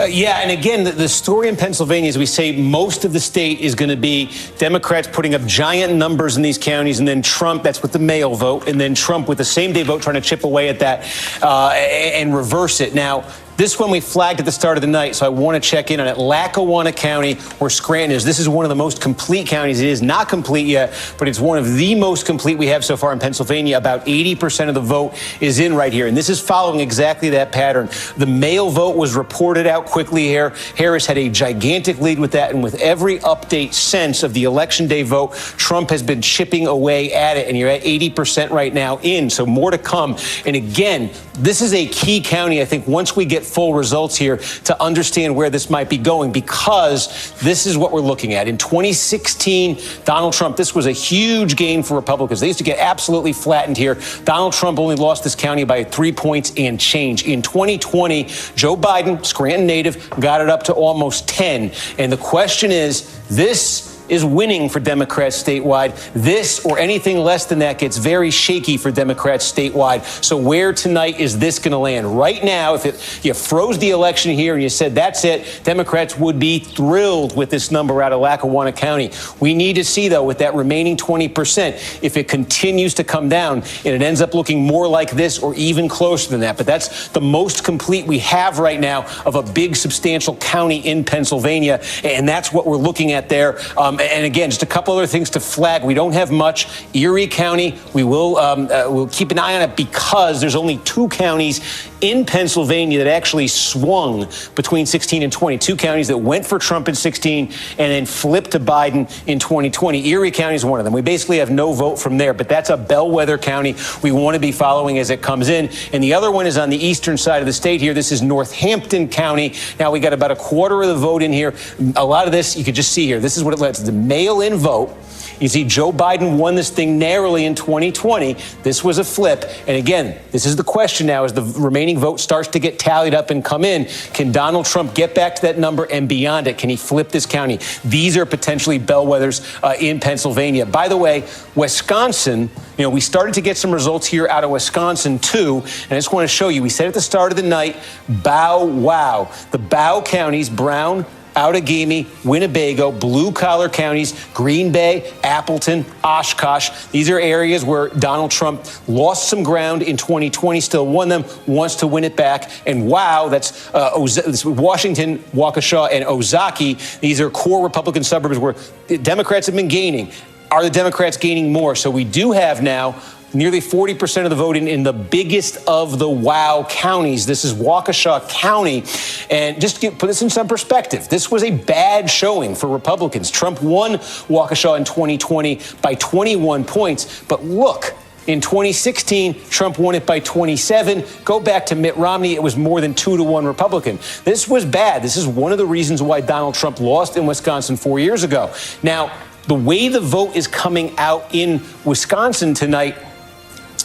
Yeah, and again, the story in Pennsylvania, as we say, most of the state is going to be Democrats putting up giant numbers in these counties, and then Trump, that's with the mail vote, and then Trump with the same-day vote trying to chip away at that and reverse it. Now, this one we flagged at the start of the night, so I want to check in on it. Lackawanna County, where Scranton is. This is one of the most complete counties. It is not complete yet, but it's one of the most complete we have so far in Pennsylvania. About 80% of the vote is in right here, and this is following exactly that pattern. The mail vote was reported out quickly here. Harris had a gigantic lead with that, and with every update since of the Election Day vote, Trump has been chipping away at it, and you're at 80% right now in, so more to come. And again, this is a key county, I think, once we get full results here to understand where this might be going, because this is what we're looking at. In 2016, Donald Trump, this was a huge gain for Republicans. They used to get absolutely flattened here. Donald Trump only lost this county by 3 points and change. In 2020, Joe Biden, Scranton native, got it up to almost 10. And the question is, this is winning for Democrats statewide. This or anything less than that gets very shaky for Democrats statewide. So where tonight is this going to land? Right now, if you froze the election here and you said that's it, Democrats would be thrilled with this number out of Lackawanna County. We need to see, though, with that remaining 20%, if it continues to come down and it ends up looking more like this or even closer than that. But that's the most complete we have right now of a big, substantial county in Pennsylvania. And that's what we're looking at there. And again, just a couple other things to flag. We don't have much. Erie County, we'll keep an eye on it because there's only 2 counties in Pennsylvania that actually swung between 16 and 20. 2 counties that went for Trump in 16 and then flipped to Biden in 2020. Erie County is one of them. We basically have no vote from there, but that's a bellwether county we want to be following as it comes in. And the other one is on the eastern side of the state here. This is Northampton County. Now we got about a quarter of the vote in here. A lot of this you could just see here. This is what it lets. The mail-in vote. You see, Joe Biden won this thing narrowly in 2020. This was a flip. And again, this is the question now as the remaining vote starts to get tallied up and come in. Can Donald Trump get back to that number and beyond it? Can he flip this county? These are potentially bellwethers in Pennsylvania. By the way, Wisconsin, we started to get some results here out of Wisconsin, too. And I just want to show you, we said at the start of the night, bow wow. The bow counties, Brown, Outagamie, Winnebago, blue-collar counties, Green Bay, Appleton, Oshkosh. These are areas where Donald Trump lost some ground in 2020, still won them, wants to win it back. And wow, that's Washington, Waukesha, and Ozaukee. These are core Republican suburbs where the Democrats have been gaining. Are the Democrats gaining more? So we do have now nearly 40% of the vote in the biggest of the wow counties. This is Waukesha County. And just to put this in some perspective, this was a bad showing for Republicans. Trump won Waukesha in 2020 by 21 points. But look, in 2016, Trump won it by 27. Go back to Mitt Romney. It was more than 2-1 Republican. This was bad. This is one of the reasons why Donald Trump lost in Wisconsin 4 years ago. Now, the way the vote is coming out in Wisconsin tonight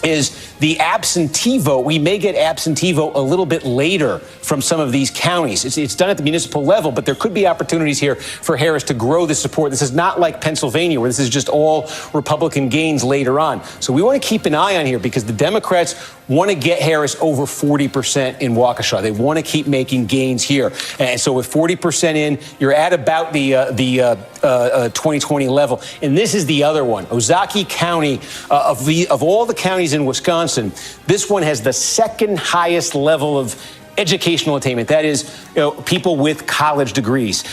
is the absentee vote. We may get absentee vote a little bit later from some of these counties. It's done at the municipal level, but there could be opportunities here for Harris to grow the support. This is not like Pennsylvania, where this is just all Republican gains later on. So we want to keep an eye on here because the Democrats want to get Harris over 40% in Waukesha. They want to keep making gains here. And so with 40% in, you're at about the 2020 level. And this is the other one. Ozaukee County, of all the counties in Wisconsin, this one has the second highest level of educational attainment. That is, people with college degrees.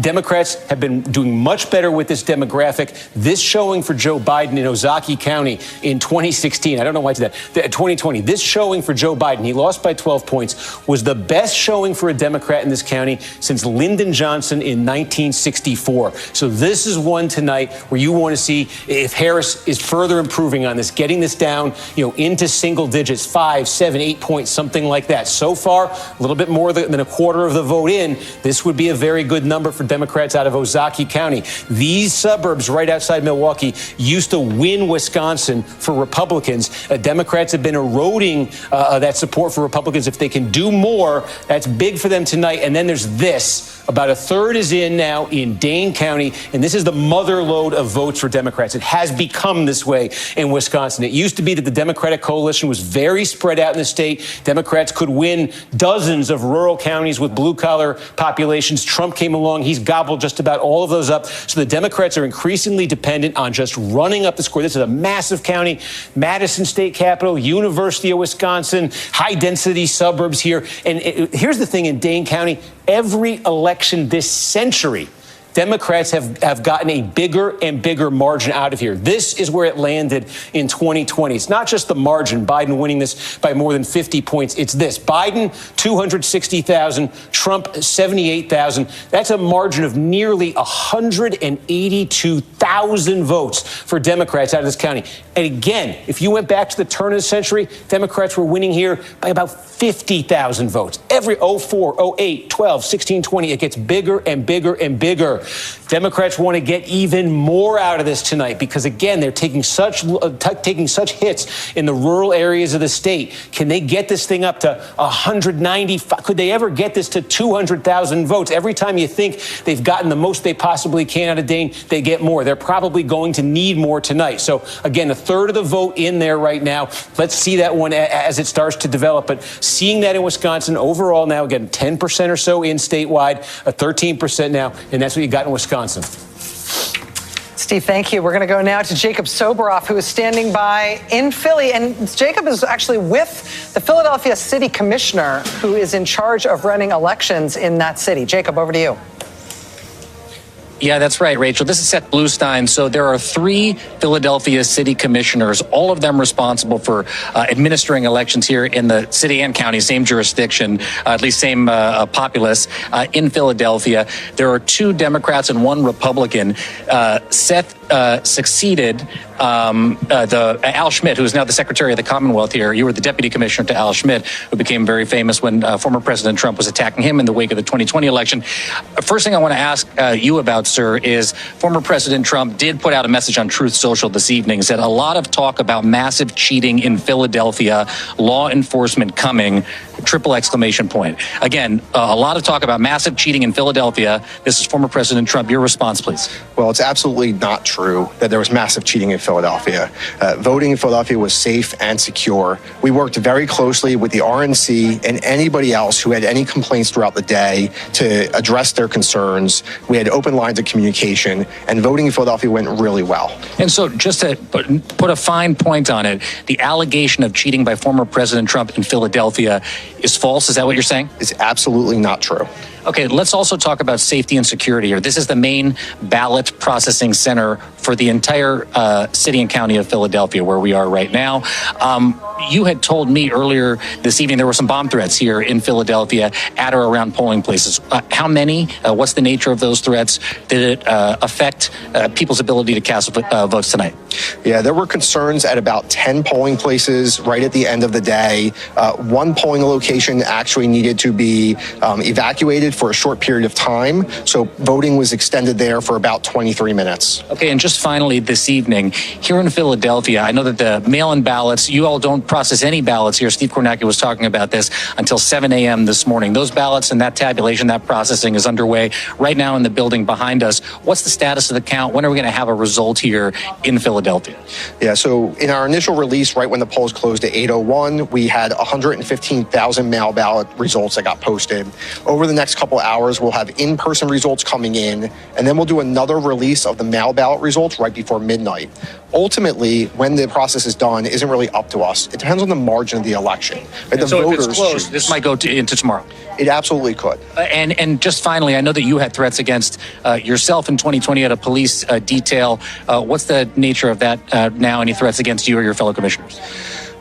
Democrats have been doing much better with this demographic. This showing for Joe Biden in Ozaukee County in 2016, I don't know why I did that, 2020, this showing for Joe Biden, he lost by 12 points, was the best showing for a Democrat in this county since Lyndon Johnson in 1964. So this is one tonight where you want to see if Harris is further improving on this, getting this down, into single digits, 5, 7, 8 points, something like that. So far, a little bit more than a quarter of the vote in, this would be a very good number for Democrats out of Ozaukee County. These suburbs right outside Milwaukee used to win Wisconsin for Republicans. Democrats have been eroding that support for Republicans. If they can do more, that's big for them tonight. And then there's this. About a third is in now in Dane County, and this is the mother lode of votes for Democrats. It has become this way in Wisconsin. It used to be that the Democratic coalition was very spread out in the state. Democrats could win dozens of rural counties with blue-collar populations. Trump came along. He's gobbled just about all of those up. So the Democrats are increasingly dependent on just running up the score. This is a massive county, Madison State Capital, University of Wisconsin, high-density suburbs here. And here's the thing in Dane County. Every election this century, Democrats have gotten a bigger and bigger margin out of here. This is where it landed in 2020. It's not just the margin, Biden winning this by more than 50 points. It's this. Biden, 260,000, Trump, 78,000. That's a margin of nearly 182,000 votes for Democrats out of this county. And again, if you went back to the turn of the century, Democrats were winning here by about 50,000 votes. Every 04, 08, 12, 16, 20, it gets bigger and bigger and bigger. Democrats want to get even more out of this tonight because, again, they're taking such hits in the rural areas of the state. Can they get this thing up to 195? Could they ever get this to 200,000 votes? Every time you think they've gotten the most they possibly can out of Dane, they get more. They're probably going to need more tonight. So, again, a third of the vote in there right now. Let's see that one as it starts to develop. But seeing that in Wisconsin overall now, again, 10% or so in statewide, a 13% now, and that's what you got in Wisconsin.
Steve, thank you. We're going to go now to Jacob Soboroff, who is standing by in Philly. And Jacob is actually with the Philadelphia City Commissioner, who is in charge of running elections in that city. Jacob, over to you.
Yeah, that's right, Rachel. This is Seth Bluestein. So there are 3 Philadelphia city commissioners, all of them responsible for administering elections here in the city and county, same jurisdiction, at least same populace in Philadelphia. There are 2 Democrats and 1 Republican. Seth succeeded Al Schmidt, who is now the Secretary of the Commonwealth here. You were the Deputy Commissioner to Al Schmidt, who became very famous when former President Trump was attacking him in the wake of the 2020 election. First thing I want to ask you about, sir, is former President Trump did put out a message on Truth Social this evening, said a lot of talk about massive cheating in Philadelphia, law enforcement coming, triple exclamation point. Again, a lot of talk about massive cheating in Philadelphia. This is former President Trump. Your response, please.
Well, it's absolutely not true. true that there was massive cheating in Philadelphia. Voting in Philadelphia was safe and secure. We worked very closely with the RNC and anybody else who had any complaints throughout the day to address their concerns. We had open lines of communication, and voting in Philadelphia went really well.
And so just to put a fine point on it, the allegation of cheating by former President Trump in Philadelphia is false. Is that what you're saying?
It's absolutely not true.
Okay, let's also talk about safety and security here. This is the main ballot processing center for the entire city and county of Philadelphia, where we are right now. You had told me earlier this evening there were some bomb threats here in Philadelphia at or around polling places. How many? What's the nature of those threats? Did it affect people's ability to cast votes tonight?
Yeah, there were concerns at about 10 polling places right at the end of the day. One polling location actually needed to be evacuated for a short period of time. So voting was extended there for about 23 minutes.
Okay, and just finally this evening, here in Philadelphia, I know that the mail-in ballots, you all don't process any ballots here. Steve Kornacki was talking about this until 7 a.m. this morning. Those ballots and that tabulation, that processing is underway right now in the building behind us. What's the status of the count? When are we going to have a result here in Philadelphia?
Yeah, so in our initial release, right when the polls closed at 8:01, we had 115,000 mail ballot results that got posted. Over the next couple hours, we'll have in-person results coming in, and then we'll do another release of the mail ballot results right before midnight. Ultimately, when the process is done, isn't really up to us. It depends on the margin of the election. Right? The
so
voters
if it's close, this might go into tomorrow.
It absolutely could.
And just finally, I know that you had threats against yourself in 2020 at a police detail. What's the nature of that now? Any threats against you or your fellow commissioners?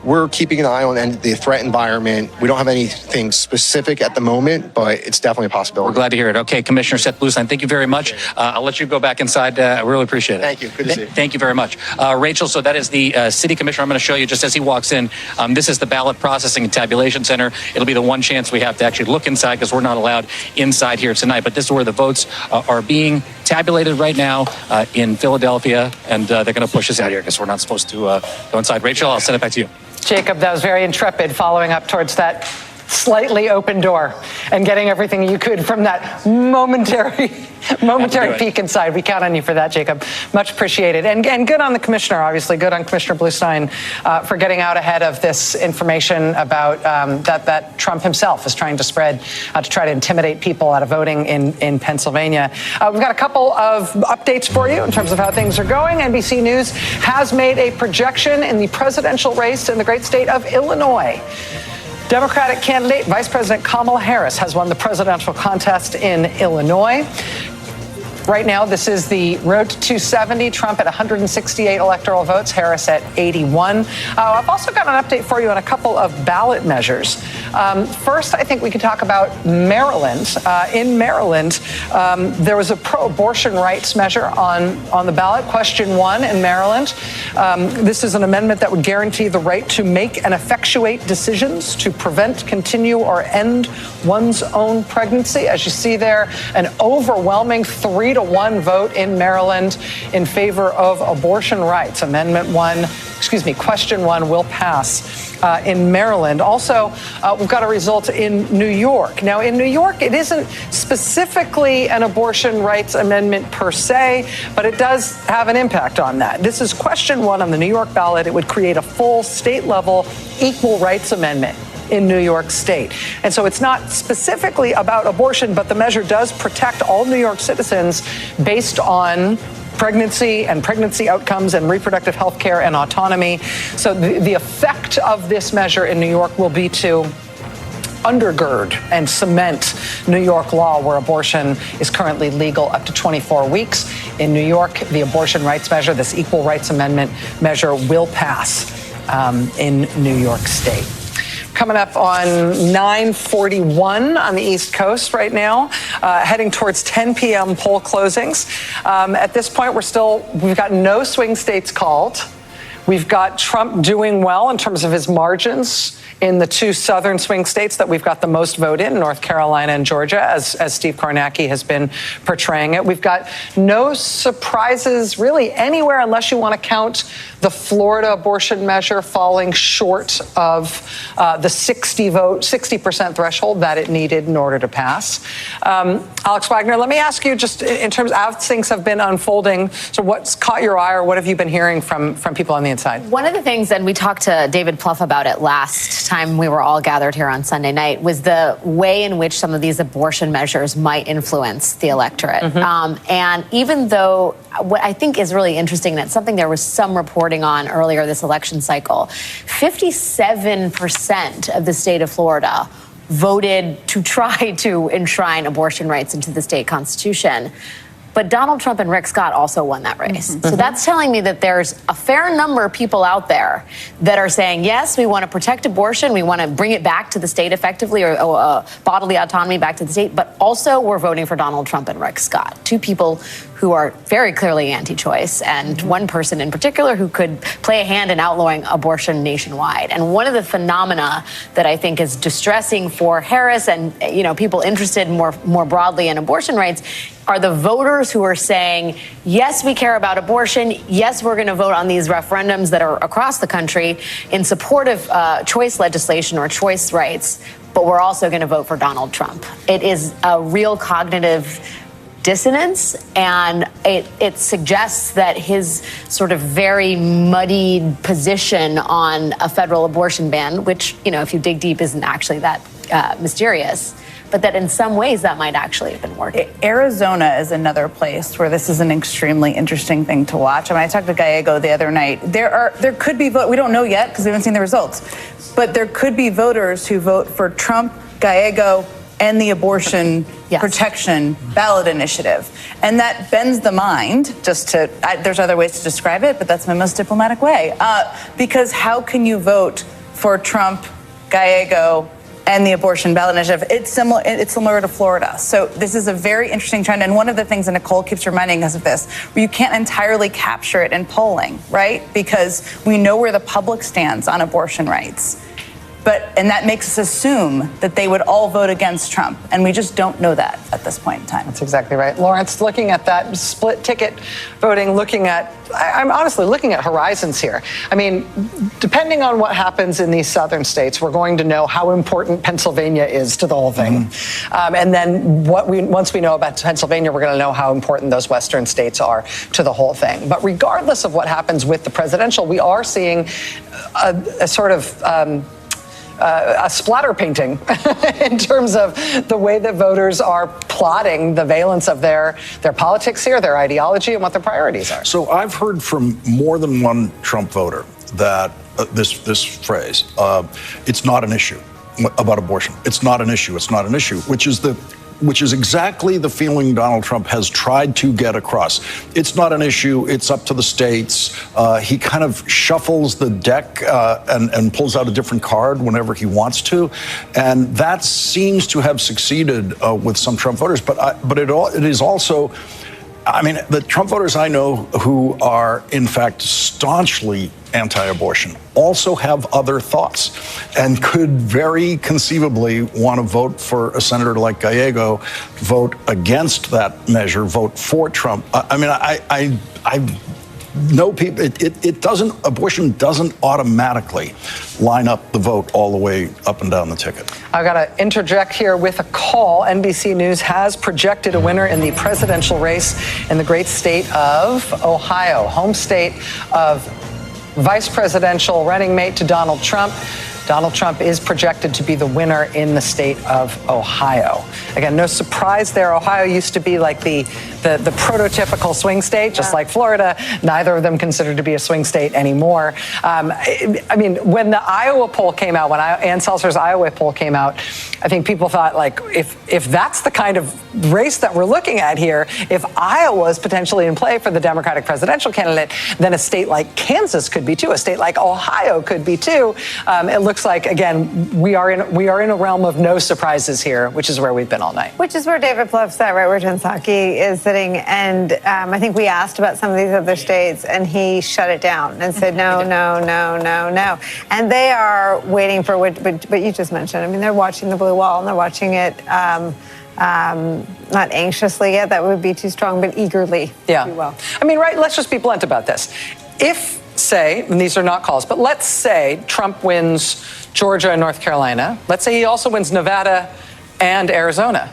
We're keeping an eye on the threat environment. We don't have anything specific at the moment, but it's definitely a possibility.
We're glad to hear it. Okay, Commissioner Seth Bluestein, thank you very much. I'll let you go back inside. I really appreciate it.
Thank you. Good to see you.
Thank you very much. Rachel, so that is the city commissioner. I'm going to show you just as he walks in. This is the ballot processing and tabulation center. It'll be the one chance we have to actually look inside because we're not allowed inside here tonight. But this is where the votes are being tabulated right now in Philadelphia, and they're going to push us out here because we're not supposed to go inside. Rachel, I'll send it back to you.
Jacob, that was very intrepid, following up towards that slightly open door and getting everything you could from that momentary peek inside. We count on you for that, Jacob. Much appreciated. And good on the commissioner, obviously. Good on Commissioner Bluestein for getting out ahead of this information about that Trump himself is trying to spread to try to intimidate people out of voting in Pennsylvania. We've got a couple of updates for you in terms of how things are going. NBC News has made a projection in the presidential race in the great state of Illinois. Democratic candidate Vice President Kamala Harris has won the presidential contest in Illinois. Right now, this is the road to 270. Trump at 168 electoral votes, Harris at 81. I've also got an update for you on a couple of ballot measures. First, I think we can talk about Maryland. In Maryland, there was a pro-abortion rights measure on the ballot, question 1 in Maryland. This is an amendment that would guarantee the right to make and effectuate decisions to prevent, continue, or end one's own pregnancy. As you see there, an overwhelming 3-to-1 vote in Maryland in favor of abortion rights. Question 1 will pass in Maryland. Also, we've got a result in New York. Now, in New York, it isn't specifically an abortion rights amendment per se, but it does have an impact on that. This is question 1 on the New York ballot. It would create a full state-level equal rights amendment in New York State. And so it's not specifically about abortion, but the measure does protect all New York citizens based on pregnancy and pregnancy outcomes and reproductive health care and autonomy. So the effect of this measure in New York will be to undergird and cement New York law, where abortion is currently legal up to 24 weeks. In New York, the abortion rights measure, this equal rights amendment measure, will pass in New York State. Coming up on 9:41 on the East Coast right now, heading towards 10 p.m. poll closings. At this point, we've got no swing states called. We've got Trump doing well in terms of his margins in the 2 southern swing states that we've got the most vote in, North Carolina and Georgia, as Steve Kornacki has been portraying it. We've got no surprises really anywhere unless you want to count the Florida abortion measure falling short of the 60% threshold that it needed in order to pass. Alex Wagner, let me ask you, just in terms of how things have been unfolding, so what's caught your eye, or what have you been hearing from people on the inside?
One of the things, and we talked to David Plouffe about it last time we were all gathered here on Sunday night, was the way in which some of these abortion measures might influence the electorate. And even though what I think is really interesting, and it's something there was some reporting on earlier this election cycle, 57% of the state of Florida voted to try to enshrine abortion rights into the state constitution. But Donald Trump and Rick Scott also won that race. So that's telling me that there's a fair number of people out there that are saying, yes, we want to protect abortion, we want to bring it back to the state effectively, or bodily autonomy back to the state, but also we're voting for Donald Trump and Rick Scott, two people who are very clearly anti-choice, and one person in particular who could play a hand in outlawing abortion nationwide. And one of the phenomena that I think is distressing for Harris and people interested more broadly in abortion rights are the voters who are saying, yes, we care about abortion. Yes, we're going to vote on these referendums that are across the country in support of choice legislation or choice rights, but we're also going to vote for Donald Trump. It is a real cognitive dissonance, and it suggests that his sort of very muddied position on a federal abortion ban, which, if you dig deep, isn't actually that mysterious, but that in some ways that might actually have been working.
Arizona is another place where this is an extremely interesting thing to watch. I talked to Gallego the other night. There could be we don't know yet because we haven't seen the results, but there could be voters who vote for Trump, Gallego, and the abortion protection ballot initiative. And that bends the mind, there's other ways to describe it, but that's my most diplomatic way. Because how can you vote for Trump, Gallego, and the abortion ballot initiative? It's similar to Florida. So this is a very interesting trend. And one of the things that Nicole keeps reminding us of this, where you can't entirely capture it in polling, right? Because we know where the public stands on abortion rights. And that makes us assume that they would all vote against Trump. And we just don't know that at this point in time.
That's exactly right. Lawrence, looking at that split ticket voting, I'm honestly looking at horizons here. Depending on what happens in these southern states, we're going to know how important Pennsylvania is to the whole thing. And then once we know about Pennsylvania, we're going to know how important those western states are to the whole thing. But regardless of what happens with the presidential, we are seeing a sort of a splatter painting in terms of the way that voters are plotting the valence of their politics here, their ideology, and what their priorities are.
So I've heard from more than one Trump voter that this phrase, it's not an issue about abortion. It's not an issue. It's not an issue, which is exactly the feeling Donald Trump has tried to get across. It's not an issue. It's up to the states. He kind of shuffles the deck and pulls out a different card whenever he wants to. And that seems to have succeeded with some Trump voters. But it is also, the Trump voters I know who are, in fact, staunchly anti-abortion also have other thoughts and could very conceivably want to vote for a senator like Gallego, vote against that measure, vote for Trump. I know people, abortion doesn't automatically line up the vote all the way up and down the ticket.
I've got to interject here with a call. NBC News has projected a winner in the presidential race in the great state of Ohio, home state of vice presidential running mate to Donald Trump. Donald Trump is projected to be the winner in the state of Ohio. Again, no surprise there. Ohio used to be like the prototypical swing state, just like Florida. Neither of them considered to be a swing state anymore. When the Iowa poll came out, when Ann Seltzer's Iowa poll came out, I think people thought, if that's the kind of race that we're looking at here, if Iowa is potentially in play for the Democratic presidential candidate, then a state like Kansas could be too. A state like Ohio could be too. It looks like, again, we are in a realm of no surprises here, which is where we've been all night.
Which is where David Plouffe sat, right where Jen Psaki is sitting. And I think we asked about some of these other states, and he shut it down and said, no. And they are waiting for what you just mentioned. They're watching the blue wall, and they're watching it not anxiously yet. That would be too strong, but eagerly, if you will.
Let's just be blunt about this. If say, and these are not calls, but let's say Trump wins Georgia and North Carolina. Let's say he also wins Nevada and Arizona.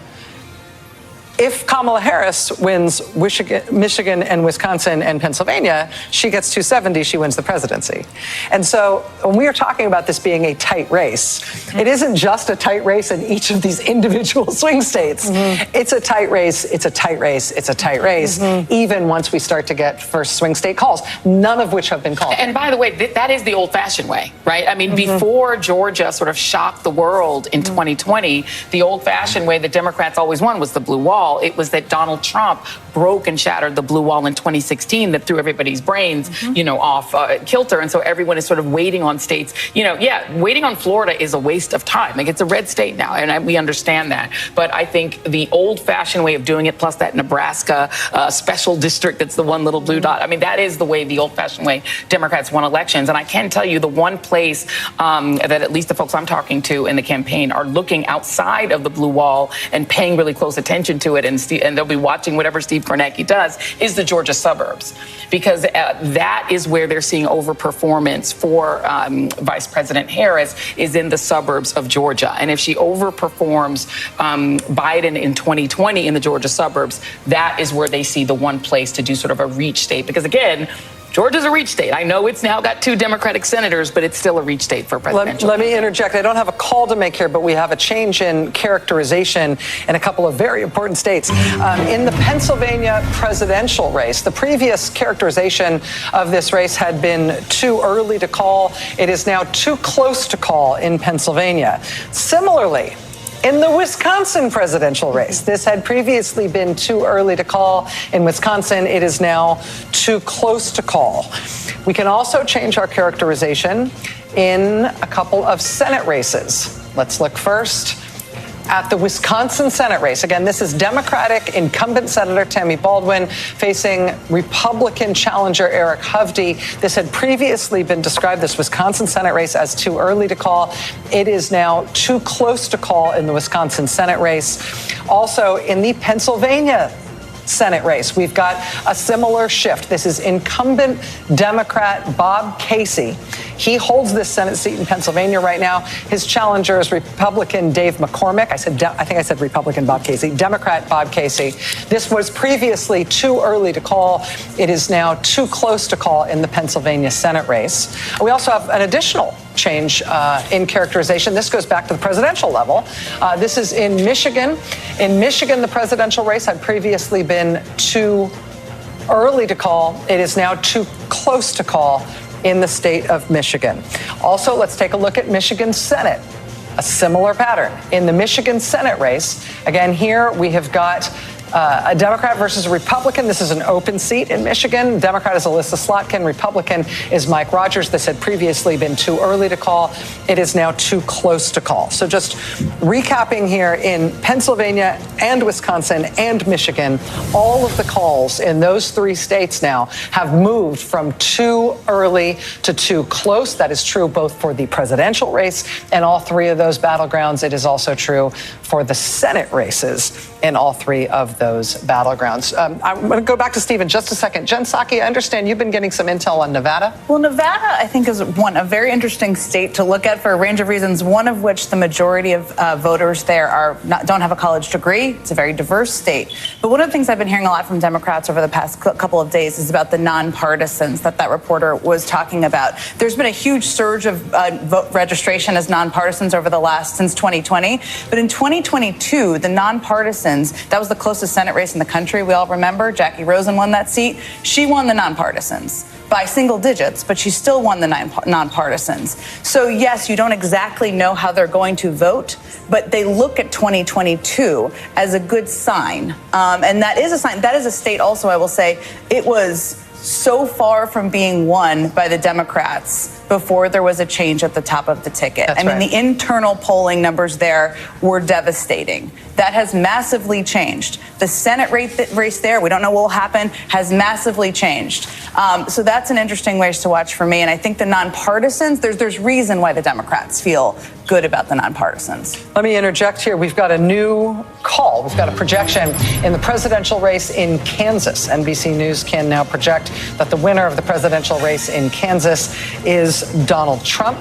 If Kamala Harris wins Michigan and Wisconsin and Pennsylvania, she gets 270, she wins the presidency. And so when we are talking about this being a tight race, it isn't just a tight race in each of these individual swing states. It's a tight race, it's a tight race, it's a tight race, even once we start to get first swing state calls, none of which have been called.
And by the way, that is the old-fashioned way, right? I mean, before Georgia sort of shocked the world in 2020, the old-fashioned way that Democrats always won was the blue wall. It was that Donald Trump broke and shattered the blue wall in 2016 that threw everybody's brains, off kilter. And so everyone is sort of waiting on states. Waiting on Florida is a waste of time. Like, it's a red state now, and we understand that. But I think the old-fashioned way of doing it, plus that Nebraska special district that's the one little blue dot, I mean, that is the way, the old-fashioned way Democrats won elections. And I can tell you the one place that at least the folks I'm talking to in the campaign are looking outside of the blue wall and paying really close attention to it, and they'll be watching whatever Steve Kornacki does, is the Georgia suburbs, because that is where they're seeing overperformance for Vice President Harris, is in the suburbs of Georgia. And if she overperforms Biden in 2020 in the Georgia suburbs, that is where they see the one place to do sort of a reach state. Because again, Georgia's a reach state. I know it's now got 2 Democratic senators, but it's still a reach state for presidential.
Let me interject. I don't have a call to make here, but we have a change in characterization in a couple of very important states. In the Pennsylvania presidential race, the previous characterization of this race had been too early to call. It is now too close to call in Pennsylvania. Similarly, in the Wisconsin presidential race, this had previously been too early to call. In Wisconsin, it is now too close to call. We can also change our characterization in a couple of Senate races. Let's look first at the Wisconsin Senate race. Again, this is Democratic incumbent Senator Tammy Baldwin facing Republican challenger Eric Hovde. This had previously been described, this Wisconsin Senate race, as too early to call. It is now too close to call in the Wisconsin Senate race. Also, in the Pennsylvania Senate race, we've got a similar shift. This is incumbent Democrat Bob Casey. He holds this Senate seat in Pennsylvania right now. His challenger is Republican Dave McCormick. I think I said Republican Bob Casey. Democrat Bob Casey. This was previously too early to call. It is now too close to call in the Pennsylvania Senate race. We also have an additional change in characterization. This goes back to the presidential level. This is in Michigan. In Michigan, the presidential race had previously been too early to call. It is now too close to call in the state of Michigan. Also, let's take a look at Michigan Senate. A similar pattern. In the Michigan Senate race, again, here we have got a Democrat versus a Republican. This is an open seat in Michigan. Democrat is Alyssa Slotkin. Republican is Mike Rogers. This had previously been too early to call. It is now too close to call. So just recapping here, in Pennsylvania and Wisconsin and Michigan, all of the calls in those 3 states now have moved from too early to too close. That is true both for the presidential race and all 3 of those battlegrounds. It is also true for the Senate races in all 3 of those battlegrounds. I'm going to go back to Steve in just a second. Jen Psaki, I understand you've been getting some intel on Nevada.
Well, Nevada, I think, is a very interesting state to look at for a range of reasons, one of which the majority of voters there don't have a college degree. It's a very diverse state. But one of the things I've been hearing a lot from Democrats over the past couple of days is about the nonpartisans that reporter was talking about. There's been a huge surge of vote registration as nonpartisans since 2020. But in 2022, the nonpartisans, that was the closest Senate race in the country. We all remember Jackie Rosen won that seat. She won the nonpartisans by single digits, but she still won the nonpartisans. So yes, you don't exactly know how they're going to vote, but they look at 2022 as a good sign. And that is a sign. That is a state also, I will say, it was so far from being won by the Democrats before there was a change at the top of the ticket.
That's
I mean,
right.
the internal polling numbers there were devastating. That has massively changed. The Senate race there, we don't know what will happen, has massively changed. So that's an interesting race to watch for me. And I think the nonpartisans, there's reason why the Democrats feel good about the nonpartisans.
Let me interject here. We've got a new call. We've got a projection in the presidential race in Kansas. NBC News can now project that the winner of the presidential race in Kansas is Donald Trump.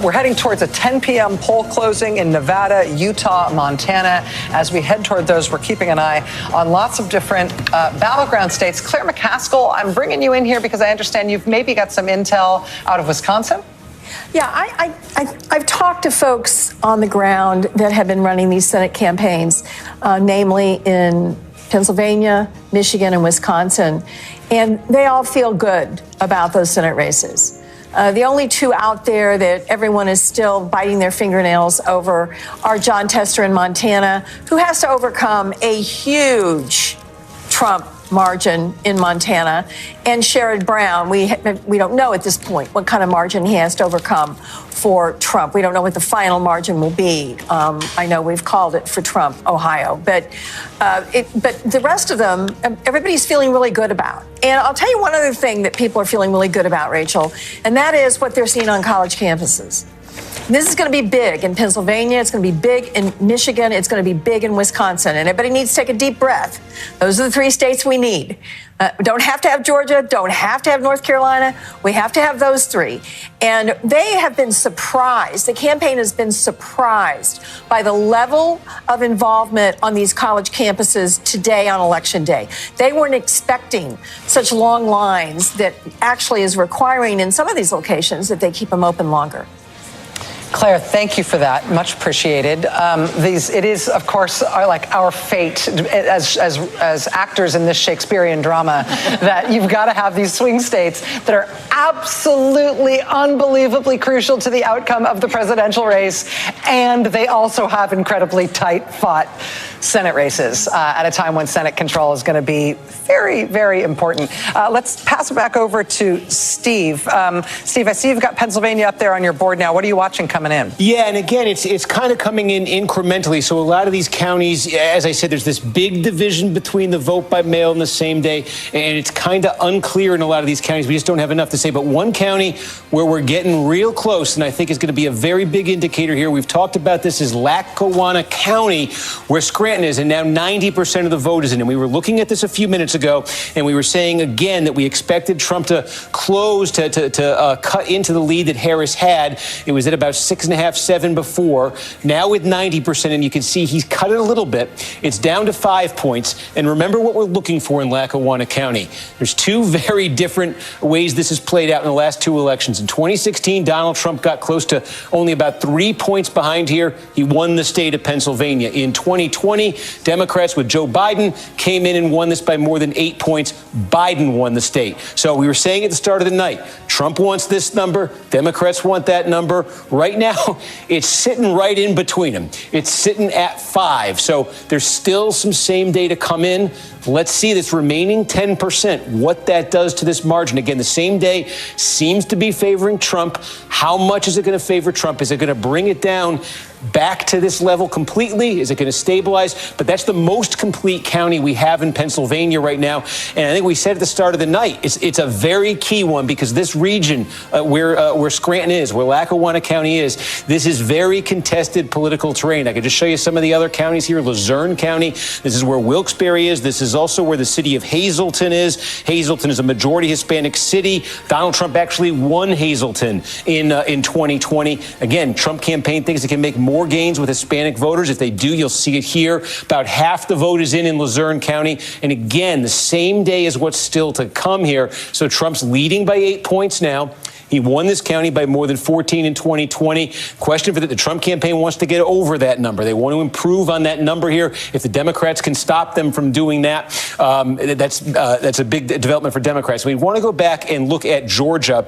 We're heading towards a 10 p.m. poll closing in Nevada, Utah, Montana. As we head toward those, we're keeping an eye on lots of different battleground states. Claire McCaskill, I'm bringing you in here because I understand you've maybe got some intel out of Wisconsin.
Yeah, I've talked to folks on the ground that have been running these Senate campaigns, namely in Pennsylvania, Michigan, and Wisconsin, and they all feel good about those Senate races. The only two out there that everyone is still biting their fingernails over are John Tester in Montana, who has to overcome a huge Trump margin in Montana, and Sherrod Brown. We don't know at this point what kind of margin he has to overcome for Trump. We don't know what the final margin will be. I know we've called it for Trump, Ohio, but the rest of them, everybody's feeling really good about. And I'll tell you one other thing that people are feeling really good about, Rachel, and that is what they're seeing on college campuses. This is going to be big in Pennsylvania. It's going to be big in Michigan. It's going to be big in Wisconsin. And everybody needs to take a deep breath. Those are the three states we need. We don't have to have Georgia. Don't have to have North Carolina. We have to have those three. And they have been surprised. The campaign has been surprised by the level of involvement on these college campuses today on Election Day. They weren't expecting such long lines that actually is requiring in some of these locations that they keep them open longer.
Claire, thank you for that. Much appreciated. It is, of course, like our fate as actors in this Shakespearean drama that you've got to have these swing states that are absolutely, unbelievably crucial to the outcome of the presidential race, and they also have incredibly tight-fought Senate races at a time when Senate control is going to be very, very important. Let's pass it back over to Steve. Steve, I see you've got Pennsylvania up there on your board now. What are you watching coming in?
Yeah, and again, it's kind of coming in incrementally. So a lot of these counties, as I said, there's this big division between the vote by mail and the same day, and it's kind of unclear in a lot of these counties. We just don't have enough to say. But one county where we're getting real close, and I think is going to be a very big indicator here, we've talked about this, is Lackawanna County, where Scranton is, and now 90% of the vote is in. And we were looking at this a few minutes ago, and we were saying again that we expected Trump to close, to cut into the lead that Harris had. It was at about 6.5, 7 before. Now with 90%, and you can see he's cut it a little bit. It's down to 5 points. And remember what we're looking for in Lackawanna County. There's two very different ways this has played out in the last two elections. In 2016, Donald Trump got close to only about 3 points behind here. He won the state of Pennsylvania. In 2020, Democrats with Joe Biden came in and won this by more than 8 points. Biden won the state. So we were saying at the start of the night, Trump wants this number. Democrats want that number. Right now, it's sitting right in between them. It's sitting at 5. So there's still some same day to come in. Let's see this remaining 10%, what that does to this margin. Again, the same day seems to be favoring Trump. How much is it going to favor Trump? Is it going to bring it down back to this level completely? Is it going to stabilize? But that's the most complete county we have in Pennsylvania right now. And I think we said at the start of the night, it's a very key one, because this region where Scranton is, where Lackawanna County is, this is very contested political terrain. I could just show you some of the other counties here. Luzerne County, this is where Wilkes-Barre is. This is also where the city of Hazleton is. Hazleton is a majority Hispanic city. Donald Trump actually won Hazleton in 2020. Again, Trump campaign thinks it can make more gains with Hispanic voters. If they do, you'll see it here. About half the vote is in Luzerne County. And again, the same day is what's still to come here. So Trump's leading by 8 points now. He won this county by more than 14 in 2020. Question for the Trump campaign wants to get over that number. They want to improve on that number here. If the Democrats can stop them from doing that, That's a big development for Democrats. We want to go back and look at Georgia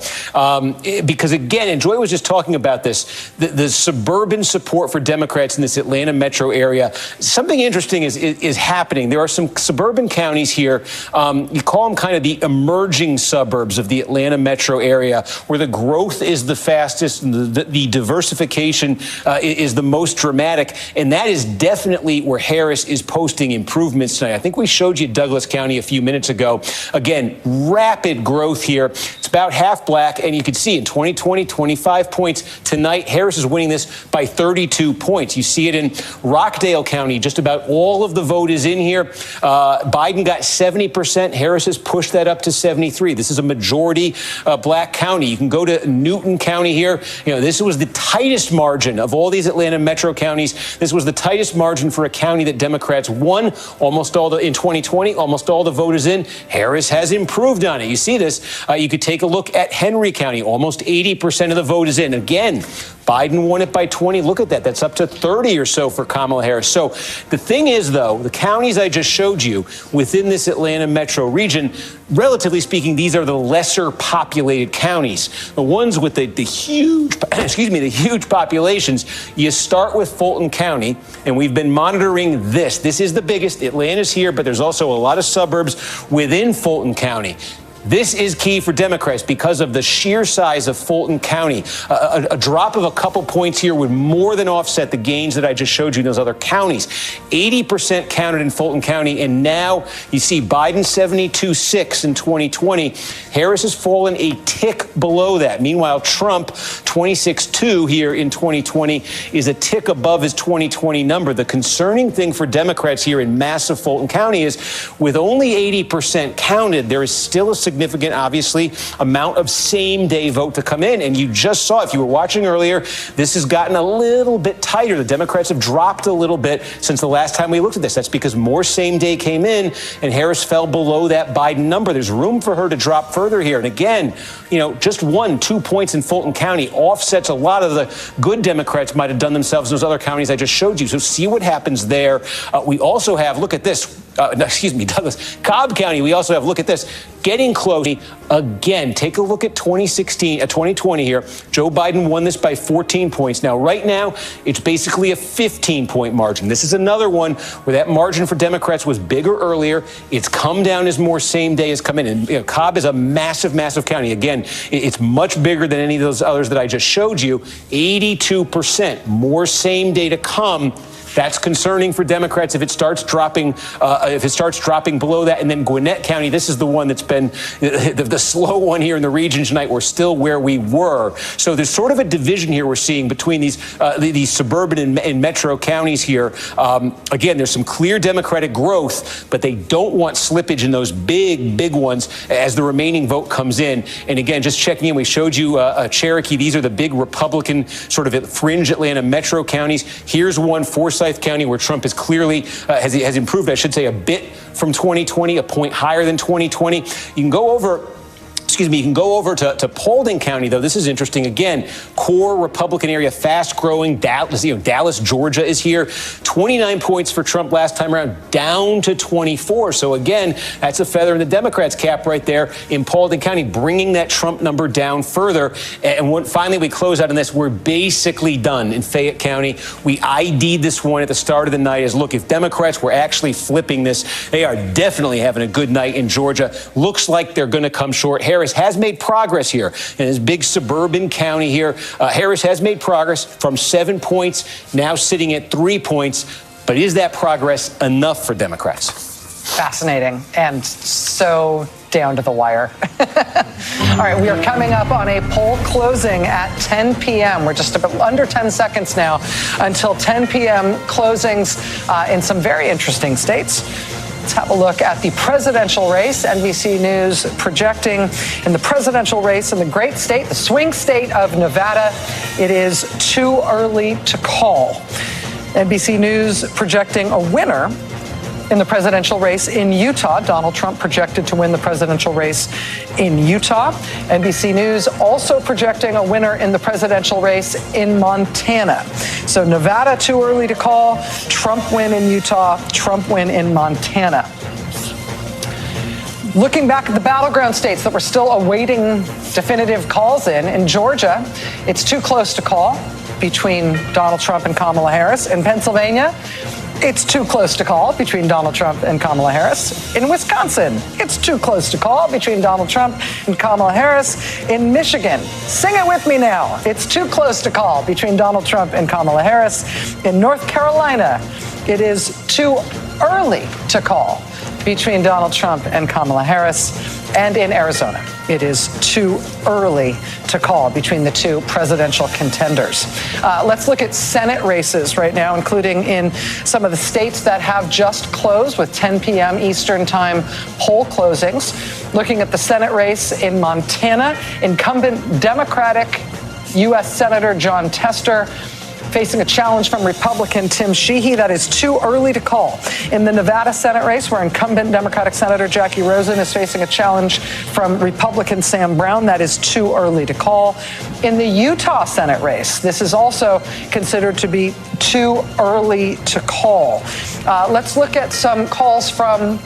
because, again, and Joy was just talking about this, the suburban support for Democrats in this Atlanta metro area. Something interesting is happening. There are some suburban counties here. You call them kind of the emerging suburbs of the Atlanta metro area, where the growth is the fastest and the diversification is the most dramatic. And that is definitely where Harris is posting improvements tonight. I think we showed you Douglas County a few minutes ago. Again, rapid growth here. It's about half black. And you can see in 2020, 25 points. Tonight, Harris is winning this by 32 points. You see it in Rockdale County. Just about all of the vote is in here. Biden got 70%. Harris has pushed that up to 73. This is a majority black county. You can go to Newton County here. This was the tightest margin of all these Atlanta metro counties. This was the tightest margin for a county that Democrats won almost all in 2020. Almost all the vote is in. Harris has improved on it. You see this. You could take a look at Henry County. Almost 80% of the vote is in. Again, Biden won it by 20. Look at that. That's up to 30 or so for Kamala Harris. So the thing is, though, the counties I just showed you within this Atlanta metro region, relatively speaking, these are the lesser populated counties. The ones with the huge, the huge populations. You start with Fulton County, and we've been monitoring this. This is the biggest. Atlanta's here, but there's also a lot of suburbs within Fulton County. This is key for Democrats because of the sheer size of Fulton County. A drop of a couple points here would more than offset the gains that I just showed you in those other counties. 80% counted in Fulton County, and now you see Biden 72.6 in 2020. Harris has fallen a tick below that. Meanwhile, Trump 26.2 here in 2020 is a tick above his 2020 number. The concerning thing for Democrats here in massive Fulton County is with only 80% counted, there is still a significant, obviously, amount of same-day vote to come in. And you just saw, if you were watching earlier, this has gotten a little bit tighter. The Democrats have dropped a little bit since the last time we looked at this. That's because more same-day came in, and Harris fell below that Biden number. There's room for her to drop further here. And again, just 1-2 points in Fulton County offsets a lot of the good Democrats might have done themselves in those other counties I just showed you. So see what happens there. We also have, look at this. Douglas, Cobb County, we also have, look at this, getting close. Again, take a look at 2020 here. Joe Biden won this by 14 points. Now, right now, it's basically a 15-point margin. This is another one where that margin for Democrats was bigger earlier. It's come down as more same day has come in. And Cobb is a massive, massive county. Again, it's much bigger than any of those others that I just showed you. 82%, more same day to come. That's concerning for Democrats if it starts dropping below that. And then Gwinnett County, this is the one that's been the slow one here in the region tonight. We're still where we were. So there's sort of a division here we're seeing between these suburban and metro counties here. Again, there's some clear Democratic growth, but they don't want slippage in those big ones as the remaining vote comes in. And again, just checking in, we showed you Cherokee. These are the big Republican sort of fringe Atlanta metro counties. Here's one, Forsyth County, where Trump is clearly has improved, I should say, a bit from 2020, a point higher than 2020. You can go over to Paulding County, though. This is interesting. Again, core Republican area, fast growing. Dallas, Georgia is here. 29 points for Trump last time around, down to 24. So again, that's a feather in the Democrats' cap right there in Paulding County, bringing that Trump number down further. And finally, we close out on this. We're basically done in Fayette County. We ID'd this one at the start of the night as, look, if Democrats were actually flipping this, they are definitely having a good night in Georgia. Looks like they're going to come short. Harris has made progress here in his big suburban county here. Harris has made progress from 7 points, now sitting at 3 points. But is that progress enough for Democrats?
Fascinating and so down to the wire. All right, we are coming up on a poll closing at 10 p.m. We're just about under 10 seconds now until 10 p.m. closings in some very interesting states. Let's have a look at the presidential race. NBC News projecting in the presidential race in the great state, the swing state of Nevada, it is too early to call. NBC News projecting a winner in the presidential race in Utah. Donald Trump projected to win the presidential race in Utah. NBC News also projecting a winner in the presidential race in Montana. So Nevada, too early to call. Trump win in Utah. Trump win in Montana. Looking back at the battleground states that we're still awaiting definitive calls in Georgia, it's too close to call between Donald Trump and Kamala Harris. In Pennsylvania, it's too close to call between Donald Trump and Kamala Harris. In Wisconsin, it's too close to call between Donald Trump and Kamala Harris. In Michigan, sing it with me now, it's too close to call between Donald Trump and Kamala Harris. In North Carolina, it is too early to call between Donald Trump and Kamala Harris. And in Arizona, it is too early to call between the two presidential contenders. Let's look at Senate races right now, including in some of the states that have just closed with 10 p.m. Eastern time poll closings. Looking at the Senate race in Montana, incumbent Democratic U.S. Senator John Tester facing a challenge from Republican Tim Sheehy. That is too early to call. In the Nevada Senate race, where incumbent Democratic Senator Jackie Rosen is facing a challenge from Republican Sam Brown, that is too early to call. In the Utah Senate race, this is also considered to be too early to call. Let's look at some calls from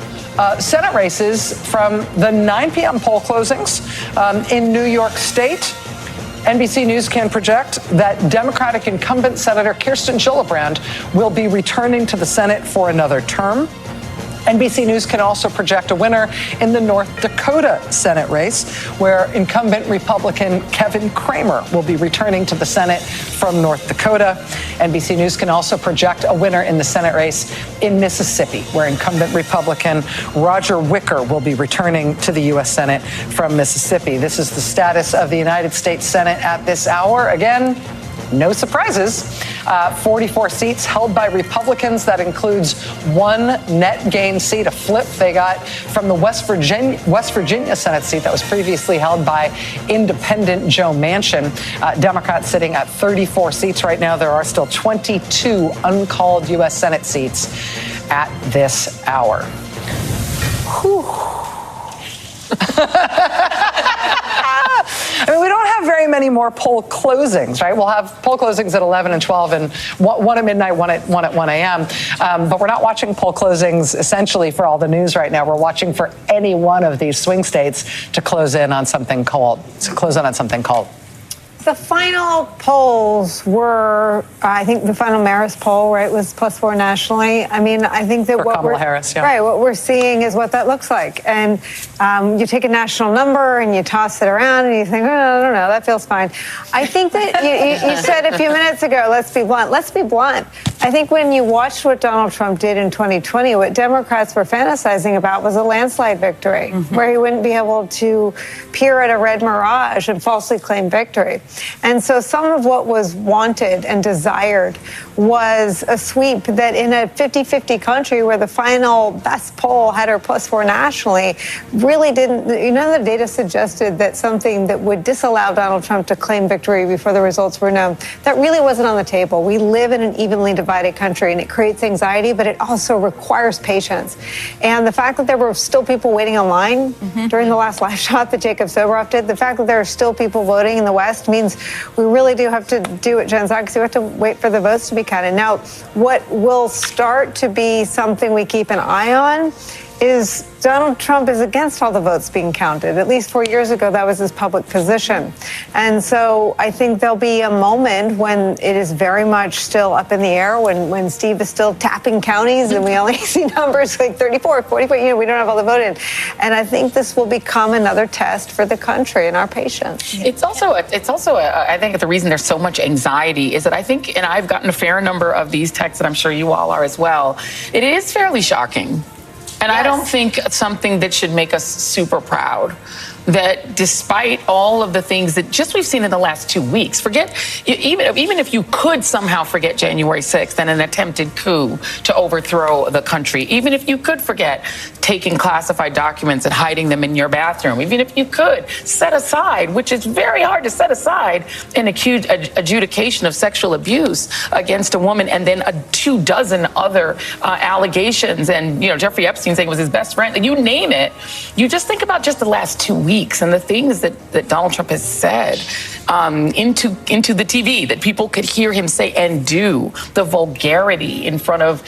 Senate races from the 9 p.m. poll closings in New York State. NBC News can project that Democratic incumbent Senator Kirsten Gillibrand will be returning to the Senate for another term. NBC News can also project a winner in the North Dakota Senate race, where incumbent Republican Kevin Cramer will be returning to the Senate from North Dakota. NBC News can also project a winner in the Senate race in Mississippi, where incumbent Republican Roger Wicker will be returning to the U.S. Senate from Mississippi. This is the status of the United States Senate at this hour. Again, no surprises. 44 seats held by Republicans. That includes one net gain seat, a flip they got from the West Virginia Senate seat that was previously held by independent Joe Manchin. Democrats sitting at 34 seats right now. There are still 22 uncalled U.S. Senate seats at this hour. Whew. I mean, we don't have very many more poll closings, right? We'll have poll closings at 11 and 12 and one at midnight, one at 1 a.m. But we're not watching poll closings essentially for all the news right now. We're watching for any one of these swing states to close in on something called.
The final polls were, I think the final Marist poll, right, was +4 nationally. I mean, I think that what we're seeing is what that looks like. And you take a national number and you toss it around and you think, oh, I don't know, that feels fine. I think that you said a few minutes ago, let's be blunt. Let's be blunt. I think when you watched what Donald Trump did in 2020, what Democrats were fantasizing about was a landslide victory, where he wouldn't be able to peer at a red mirage and falsely claim victory. And so some of what was wanted and desired was a sweep that in a 50-50 country where the final best poll had her +4 nationally really didn't, the data suggested that something that would disallow Donald Trump to claim victory before the results were known, that really wasn't on the table. We live in an evenly divided country and it creates anxiety, but it also requires patience. And the fact that there were still people waiting in line during the last live shot that Jacob Soboroff did, the fact that there are still people voting in the West means we really do have to do what Jen said, because we have to wait for the votes to be counted. Now, what will start to be something we keep an eye on is Donald Trump is against all the votes being counted. At least 4 years ago, that was his public position. And so I think there'll be a moment when it is very much still up in the air, when Steve is still tapping counties and we only see numbers like 34, 44, we don't have all the vote in. And I think this will become another test for the country and our patience.
It's also, I think the reason there's so much anxiety is that I think, and I've gotten a fair number of these texts, and I'm sure you all are as well, it is fairly shocking. And I don't think something that should make us super proud, that despite all of the things that just we've seen in the last 2 weeks, even if you could somehow forget January 6th and an attempted coup to overthrow the country, even if you could forget taking classified documents and hiding them in your bathroom, even if you could set aside, which is very hard to set aside, an adjudication of sexual abuse against a woman and then 24 other allegations, and Jeffrey Epstein saying it was his best friend, you name it, you just think about just the last 2 weeks and the things that Donald Trump has said into the TV that people could hear him say and do, the vulgarity in front of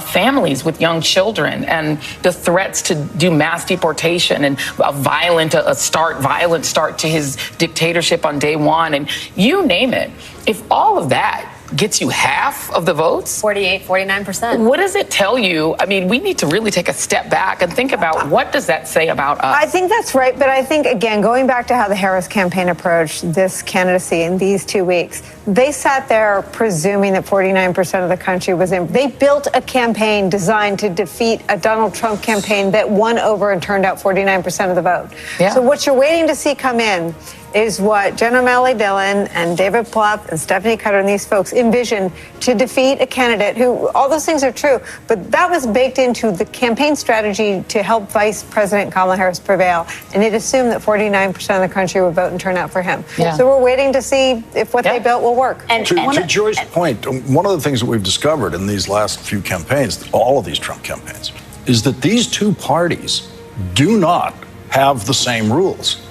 families with young children, and the threats to do mass deportation and a violent start to his dictatorship on day one, and you name it. If all of that gets you half of the votes,
48, 49%.
What does it tell you? I mean, we need to really take a step back and think about what does that say about us?
I think that's right. But I think, again, going back to how the Harris campaign approached this candidacy in these 2 weeks, they sat there presuming that 49% of the country was in. They built a campaign designed to defeat a Donald Trump campaign that won over and turned out 49% of the vote.
Yeah.
So what you're waiting to see come in is what Jen O'Malley Dillon and David Plouffe and Stephanie Cutter and these folks envisioned to defeat a candidate who, all those things are true, but that was baked into the campaign strategy to help Vice President Kamala Harris prevail. And it assumed that 49% of the country would vote and turn out for him.
Yeah.
So we're waiting to see if what they built will work.
And to Joy's point, one of the things that we've discovered in these last few campaigns, all of these Trump campaigns, is that these two parties do not have the same rules.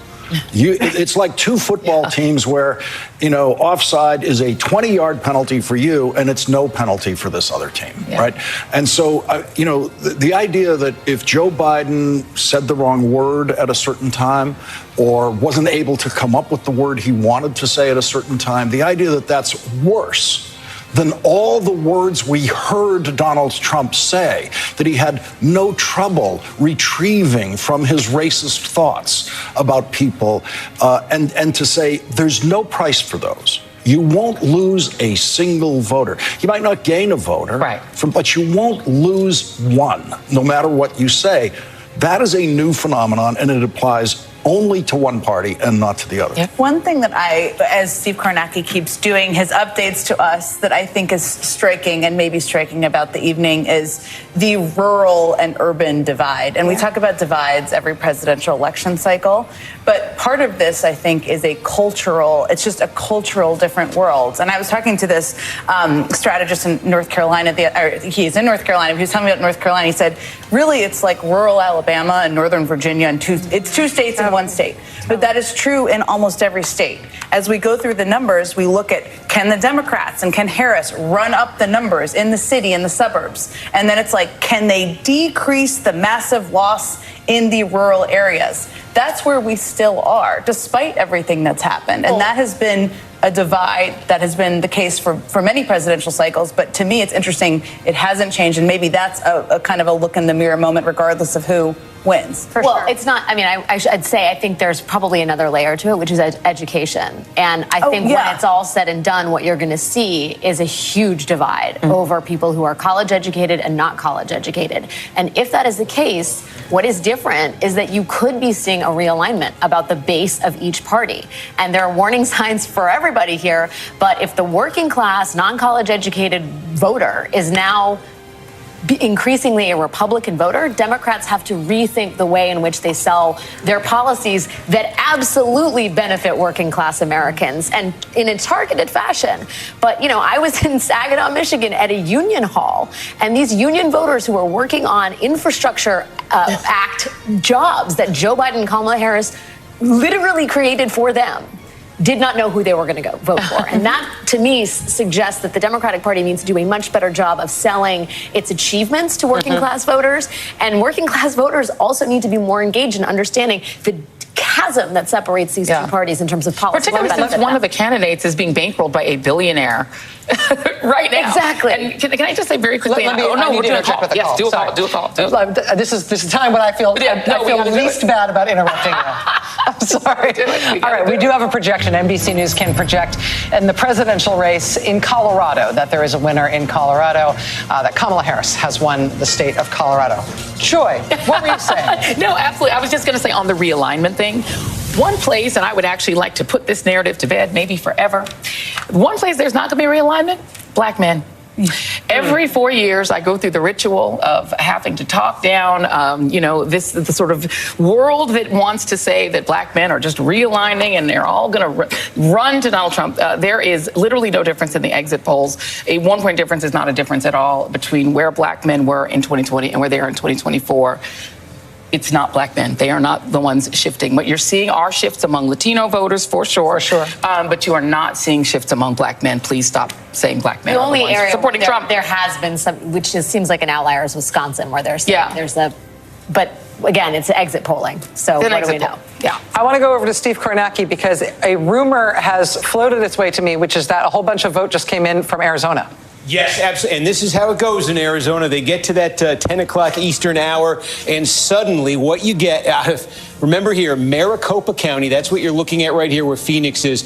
It's like two football teams where, offside is a 20-yard penalty for you and it's no penalty for this other team, right? And so, the idea that if Joe Biden said the wrong word at a certain time or wasn't able to come up with the word he wanted to say at a certain time, the idea that that's worse than all the words we heard Donald Trump say, that he had no trouble retrieving from his racist thoughts about people, and to say there's no price for those. You won't lose a single voter. You might not gain a voter, but you won't lose one, no matter what you say. That is a new phenomenon, and it applies only to one party and not to the other.
One thing that as Steve Kornacki keeps doing his updates to us that I think is striking and maybe striking about the evening is the rural and urban divide. And we talk about divides every presidential election cycle, but part of this, I think, is it's just a cultural different world. And I was talking to this strategist in North Carolina, he's in North Carolina, he was telling me about North Carolina. He said, really, it's like rural Alabama and Northern Virginia, and it's two states in one state. But that is true in almost every state. As we go through the numbers, we look at, can the Democrats and can Harris run up the numbers in the city and the suburbs? And then it's like, can they decrease the massive loss in the rural areas? That's where we still are, despite everything that's happened. And that has been a divide that has been the case for many presidential cycles. But to me, it's interesting. It hasn't changed. And maybe that's a kind of a look in the mirror moment, regardless of who wins.
It's not, I'd say I think there's probably another layer to it, which is education. And I think when it's all said and done, what you're going to see is a huge divide over people who are college educated and not college educated. And if that is the case, what is different is that you could be seeing a realignment about the base of each party. And there are warning signs for everybody here. But if the working class, non-college educated voter is now increasingly a Republican voter, Democrats have to rethink the way in which they sell their policies that absolutely benefit working class Americans and in a targeted fashion. But, I was in Saginaw, Michigan at a union hall, and these union voters who are working on infrastructure act jobs that Joe Biden and Kamala Harris literally created for them did not know who they were going to go vote for. And that, to me, suggests that the Democratic Party needs to do a much better job of selling its achievements to working class voters. And working class voters also need to be more engaged in understanding the chasm that separates these two parties in terms of policy.
Particularly since one of the candidates is being bankrolled by a billionaire right now.
Exactly.
And can I just say very quickly?
We're doing a call.
Yes, do a call.
This is the time when I feel least bad about interrupting you. I'm sorry. All right, we do have a projection. NBC News can project in the presidential race in Colorado that there is a winner in Colorado, that Kamala Harris has won the state of Colorado. Joy, what were you saying?
No, absolutely. I was just going to say on the realignment thing, one place, and I would actually like to put this narrative to bed, maybe forever, one place there's not going to be realignment, black men. Every 4 years, I go through the ritual of having to talk down, the sort of world that wants to say that black men are just realigning and they're all going to run to Donald Trump. There is literally no difference in the exit polls. A 1 point difference is not a difference at all between where black men were in 2020 and where they are in 2024. it's not black men. They are not the ones shifting. What you're seeing are shifts among Latino voters, for sure. But you are not seeing shifts among black men. Please stop saying black men.
The only area
supporting Trump.
There has been some, which just seems like an outlier, is Wisconsin, where there's but again, it's exit polling. So what do we know?
Yeah.
I want to go over to Steve Kornacki because a rumor has floated its way to me, which is that a whole bunch of vote just came in from Arizona.
Yes, absolutely. And this is how it goes in Arizona. They get to that 10 o'clock Eastern hour, and suddenly what you get out of, remember here, Maricopa County, that's what you're looking at right here where Phoenix is,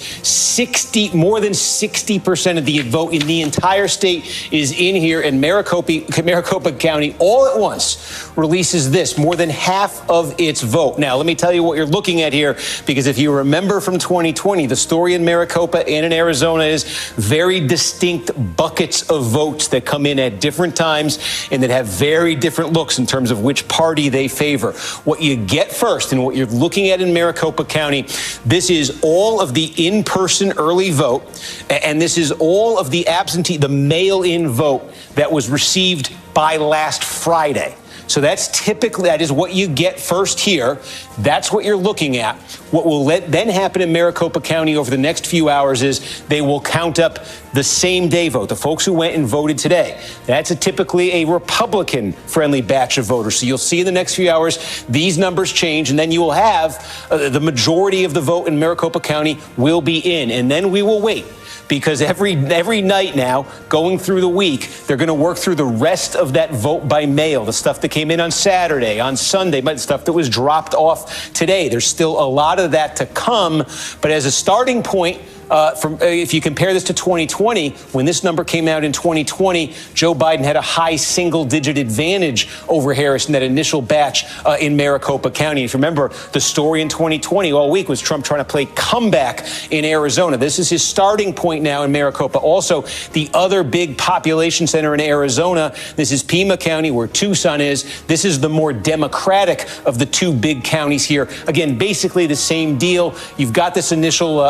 more than 60% of the vote in the entire state is in here, and Maricopa County all at once releases this, more than half of its vote. Now, let me tell you what you're looking at here, because if you remember from 2020, the story in Maricopa and in Arizona is very distinct buckets of votes that come in at different times and that have very different looks in terms of which party they favor. What you get first and what you're looking at in Maricopa County, this is all of the in-person early vote, and this is all of the absentee, the mail-in vote that was received by last Friday. So that is what you get first here. That's what you're looking at. What will then happen in Maricopa County over the next few hours is they will count up the same day vote, the folks who went and voted today. That's typically a Republican-friendly batch of voters. So you'll see in the next few hours these numbers change, and then you will have the majority of the vote in Maricopa County will be in, and then we will wait. Because every night now, going through the week, they're going to work through the rest of that vote by mail, the stuff that came in on Saturday, on Sunday, but stuff that was dropped off today. There's still a lot of that to come. But as a starting point, if you compare this to 2020, when this number came out in 2020, Joe Biden had a high single-digit advantage over Harris in that initial batch in Maricopa County. If you remember, the story in 2020 all week was Trump trying to play comeback in Arizona. This is his starting point now in Maricopa. Also, the other big population center in Arizona, this is Pima County, where Tucson is. This is the more Democratic of the two big counties here. Again, basically the same deal. You've got this initial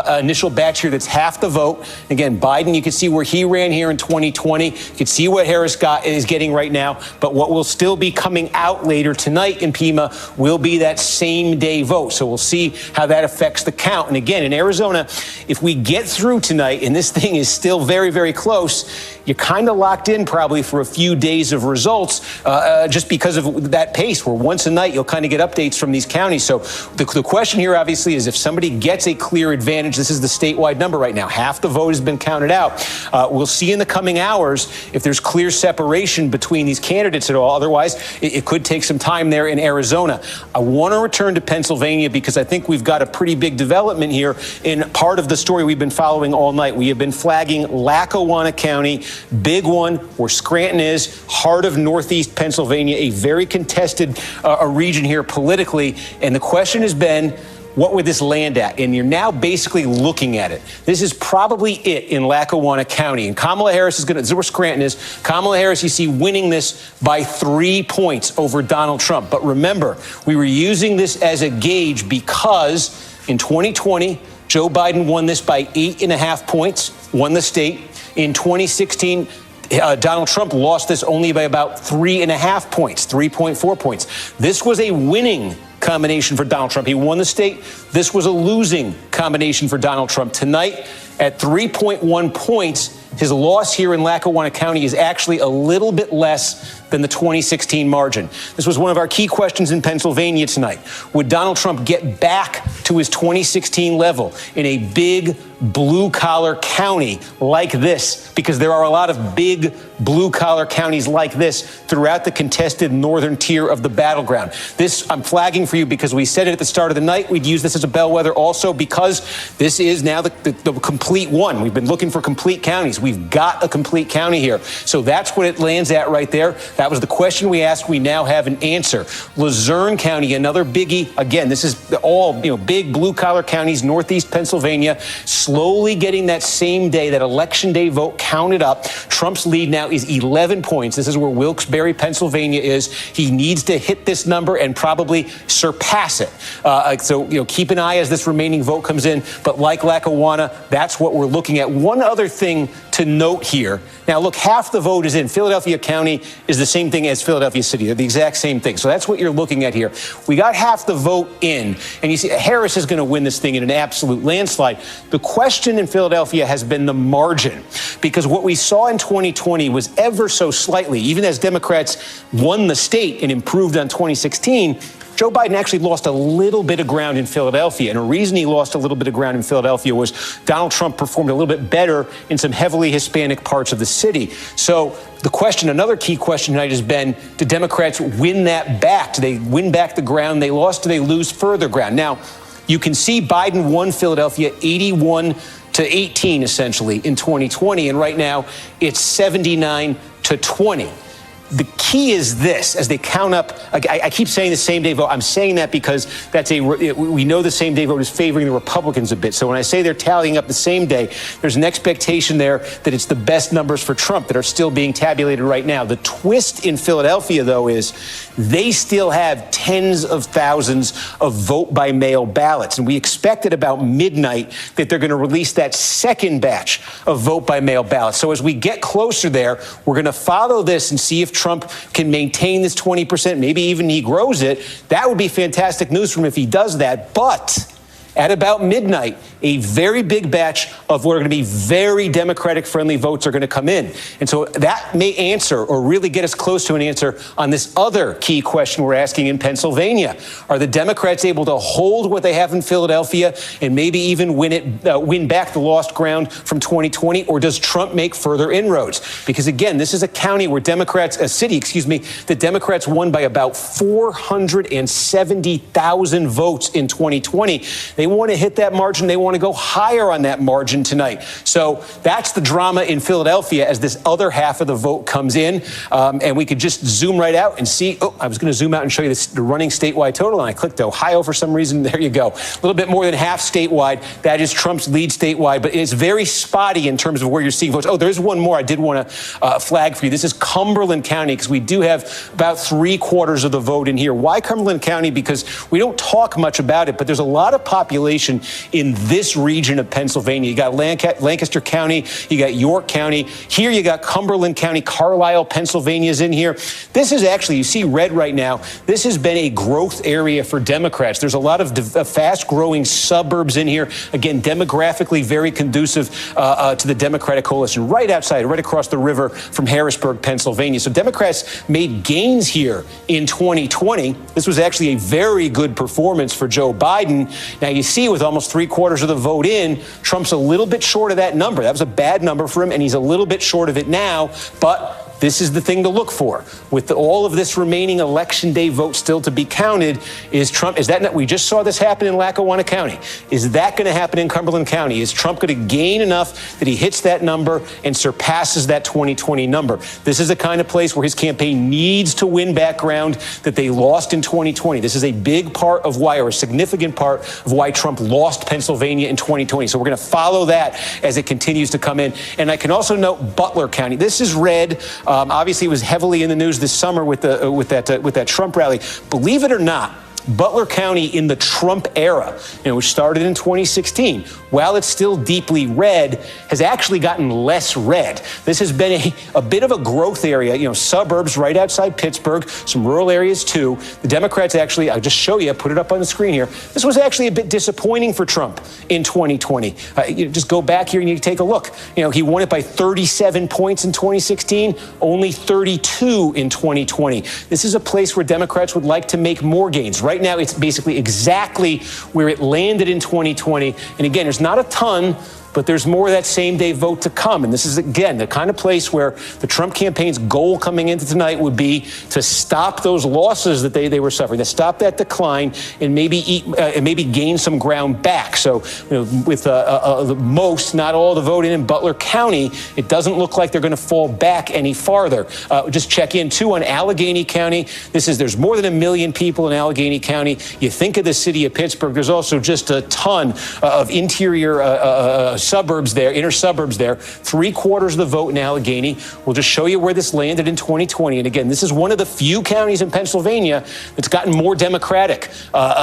batch here that's half the vote. Again, Biden, you can see where he ran here in 2020. You can see what Harris is getting right now. But what will still be coming out later tonight in Pima will be that same day vote. So we'll see how that affects the count. And again, in Arizona, if we get through tonight and this thing is still very, very close, you're kind of locked in probably for a few days of results just because of that pace where once a night you'll kind of get updates from these counties. So the question here obviously is if somebody gets a clear advantage, this is the statewide number right now. Half the vote has been counted out. We'll see in the coming hours if there's clear separation between these candidates at all. Otherwise, it could take some time there in Arizona. I want to return to Pennsylvania because I think we've got a pretty big development here in part of the story we've been following all night. We have been flagging Lackawanna County, big one where Scranton is, heart of Northeast Pennsylvania, a very contested region here politically. And the question has been, what would this land at? And you're now basically looking at it. This is probably it in Lackawanna County. And Kamala Harris is going to, this is where Scranton is. Kamala Harris, you see, winning this by 3 points over Donald Trump. But remember, we were using this as a gauge because in 2020, Joe Biden won this by 8.5 points, won the state. In 2016, Donald Trump lost this only by about 3.5 points, 3.4 points. This was a winning combination for Donald Trump. He won the state. This was a losing combination for Donald Trump. Tonight, at 3.1 points, his loss here in Lackawanna County is actually a little bit less than the 2016 margin. This was one of our key questions in Pennsylvania tonight. Would Donald Trump get back to his 2016 level in a big blue-collar county like this? Because there are a lot of big blue-collar counties like this throughout the contested northern tier of the battleground. This I'm flagging for you because we said it at the start of the night. We'd use this as a bellwether also because this is now the complete one. We've been looking for complete counties. We've got a complete county here. So that's what it lands at right there. That was the question we asked. We now have an answer. Luzerne County, another biggie. Again, this is all big blue-collar counties, northeast Pennsylvania. slowly getting that same day, that election day vote counted up. Trump's lead now is 11 points. This is where Wilkes-Barre, Pennsylvania is. He needs to hit this number and probably surpass it. So, keep an eye as this remaining vote comes in. But like Lackawanna, that's what we're looking at. One other thing to note here. Now, look, half the vote is in. Philadelphia County is the same thing as Philadelphia City. They're the exact same thing. So that's what you're looking at here. We got half the vote in. And you see, Harris is going to win this thing in an absolute landslide. The question in Philadelphia has been the margin. Because what we saw in 2020 was ever so slightly, even as Democrats won the state and improved on 2016, Joe Biden actually lost a little bit of ground in Philadelphia. And the reason he lost a little bit of ground in Philadelphia was Donald Trump performed a little bit better in some heavily Hispanic parts of the city. So the question, another key question tonight has been, do Democrats win that back? Do they win back the ground they lost? Do they lose further ground? Now, you can see Biden won Philadelphia 81-18, essentially, in 2020. And right now, it's 79-20. The key is this, as they count up, I keep saying the same day vote. I'm saying that because we know the same day vote is favoring the Republicans a bit. So when I say they're tallying up the same day, there's an expectation there that it's the best numbers for Trump that are still being tabulated right now. The twist in Philadelphia, though, is they still have tens of thousands of vote-by-mail ballots. And we expect at about midnight that they're going to release that second batch of vote-by-mail ballots. So as we get closer there, we're going to follow this and see if Trump can maintain this 20%, maybe even he grows it. That would be fantastic news for him if he does that. But at about midnight, a very big batch of what are going to be very Democratic-friendly votes are going to come in. And so that may answer or really get us close to an answer on this other key question we're asking in Pennsylvania. Are the Democrats able to hold what they have in Philadelphia and maybe even win back the lost ground from 2020? Or does Trump make further inroads? Because, again, this is a county where the Democrats won by about 470,000 votes in 2020. They want to hit that margin. They want to go higher on that margin tonight. So that's the drama in Philadelphia as this other half of the vote comes in. And we could just zoom right out and see. Oh, I was going to zoom out and show you the running statewide total, and I clicked Ohio for some reason. There you go. A little bit more than half statewide. That is Trump's lead statewide, but it's very spotty in terms of where you're seeing votes. Oh, there's one more I did want to flag for you. This is Cumberland County, because we do have about 3/4 of the vote in here. Why Cumberland County? Because we don't talk much about it, but there's a lot of population in this region of Pennsylvania. You got Lancaster County, you got York County. Here you got Cumberland County, Carlisle, Pennsylvania's in here. This is actually, you see red right now, this has been a growth area for Democrats. There's a lot of fast-growing suburbs in here. Again, demographically very conducive to the Democratic coalition. Right outside, right across the river from Harrisburg, Pennsylvania. So Democrats made gains here in 2020. This was actually a very good performance for Joe Biden. Now, you see with almost 3/4 of the vote in, Trump's a little bit short of that number. That was a bad number for him, and he's a little bit short of it now. But this is the thing to look for. With all of this remaining election day vote still to be counted, we just saw this happen in Lackawanna County. Is that going to happen in Cumberland County? Is Trump going to gain enough that he hits that number and surpasses that 2020 number? This is the kind of place where his campaign needs to win back ground that they lost in 2020. This is a big part of why, or a significant part of why Trump lost Pennsylvania in 2020. So we're going to follow that as it continues to come in. And I can also note Butler County. This is red. Obviously, it was heavily in the news this summer with that Trump rally. Believe it or not, Butler County in the Trump era, which started in 2016, while it's still deeply red, has actually gotten less red. This has been a bit of a growth area, suburbs right outside Pittsburgh, some rural areas too. The Democrats actually, I'll just show you, put it up on the screen here. This was actually a bit disappointing for Trump in 2020. Just go back here and you take a look. He won it by 37 points in 2016, only 32 in 2020. This is a place where Democrats would like to make more gains. Right now, it's basically exactly where it landed in 2020. And again, there's not a ton but there's more of that same-day vote to come. And this is, again, the kind of place where the Trump campaign's goal coming into tonight would be to stop those losses that they were suffering, to stop that decline and maybe gain some ground back. So, with most, not all the vote in Butler County, it doesn't look like they're going to fall back any farther. Just check in, too, on Allegheny County. There's more than 1 million people in Allegheny County. You think of the city of Pittsburgh, there's also just a ton of interior suburbs there, inner suburbs there. 3/4 of the vote in Allegheny. We'll just show you where this landed in 2020. And again, this is one of the few counties in Pennsylvania that's gotten more Democratic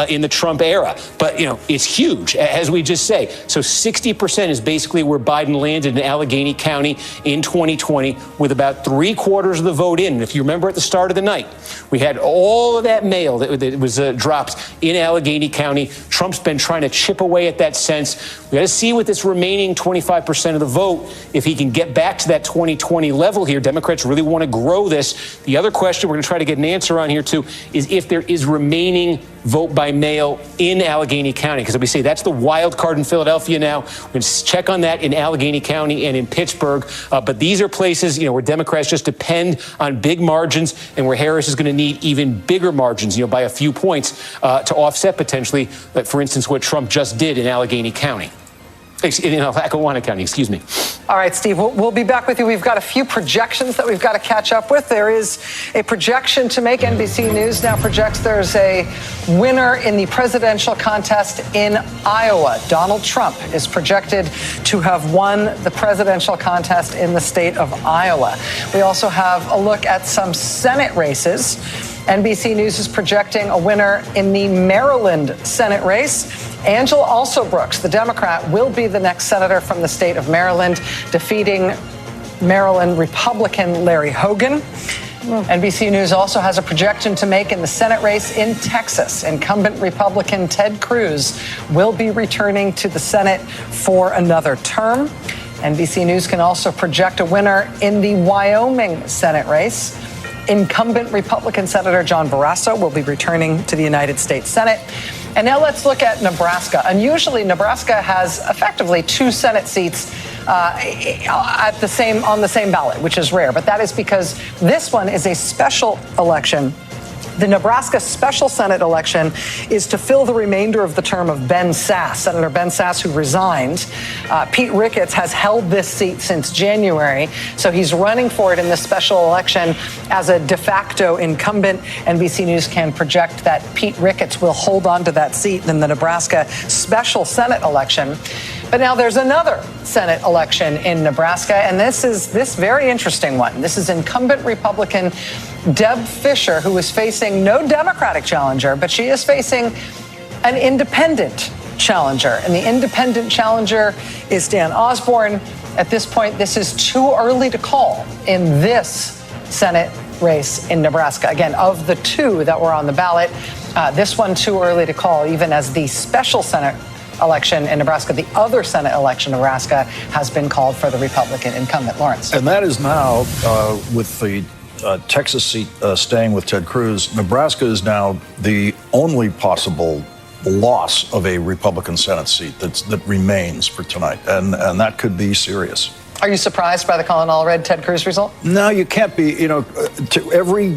in the Trump era. But, it's huge, as we just say. So 60% is basically where Biden landed in Allegheny County in 2020, with about 3/4 of the vote in. And if you remember at the start of the night, we had all of that mail that was dropped in Allegheny County. Trump's been trying to chip away at that sense. We got to see with this remaining 25% of the vote if he can get back to that 2020 level here. Democrats really want to grow this. The other question we're going to try to get an answer on here, too, is if there is remaining vote by mail in Allegheny County, because we say that's the wild card in Philadelphia now. We're going to check on that in Allegheny County and in Pittsburgh. But these are places, where Democrats just depend on big margins and where Harris is going to need even bigger margins, by a few points to offset potentially, for instance, what Trump just did in Allegheny County. In Lackawanna County, excuse me.
All right, Steve, we'll be back with you. We've got a few projections that we've got to catch up with. There is a projection to make. NBC News now projects there's a winner in the presidential contest in Iowa. Donald Trump is projected to have won the presidential contest in the state of Iowa. We also have a look at some Senate races. NBC News is projecting a winner in the Maryland Senate race. Angela Alsobrooks, the Democrat, will be the next senator from the state of Maryland, defeating Maryland Republican Larry Hogan. NBC News also has a projection to make in the Senate race in Texas. Incumbent Republican Ted Cruz will be returning to the Senate for another term. NBC News can also project a winner in the Wyoming Senate race. Incumbent Republican Senator John Barrasso will be returning to the United States Senate. And now let's look at Nebraska. Unusually, Nebraska has effectively 2 Senate seats on the same ballot, which is rare. But that is because this one is a special election. The Nebraska special Senate election is to fill the remainder of the term of Ben Sass, Senator Ben Sass, who resigned. Pete Ricketts has held this seat since January, so he's running for it in this special election as a de facto incumbent. NBC News can project that Pete Ricketts will hold on to that seat in the Nebraska special Senate election. But now there's another Senate election in Nebraska, and this is this very interesting one. This is incumbent Republican Deb Fischer, who is facing no Democratic challenger, but she is facing an independent challenger. And the independent challenger is Dan Osborne. At this point, this is too early to call in this Senate race in Nebraska. Again, of the 2 that were on the ballot, this one too early to call, even as the special Senate election in Nebraska. The other Senate election in Nebraska has been called for the Republican incumbent. Lawrence.
And that is now, with the Texas seat staying with Ted Cruz, Nebraska is now the only possible loss of a Republican Senate seat that remains for tonight. And that could be serious.
Are you surprised by the Colin Allred Ted Cruz result?
No, you can't be. To every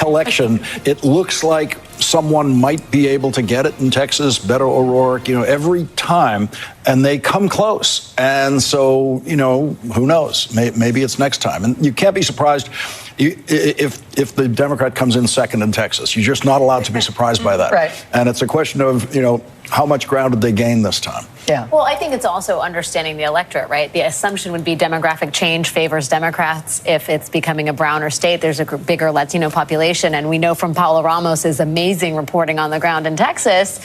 election, it looks like someone might be able to get it in Texas, Beto O'Rourke, every time, and they come close. And so, who knows? Maybe it's next time. And you can't be surprised if the Democrat comes in second in Texas. You're just not allowed to be surprised by that.
Right.
And it's a question of, how much ground did they gain this time?
Yeah.
Well, I think it's also understanding the electorate, right? The assumption would be demographic change favors Democrats. If it's becoming a browner state, there's a bigger Latino population. And we know from Paula Ramos's amazing reporting on the ground in Texas,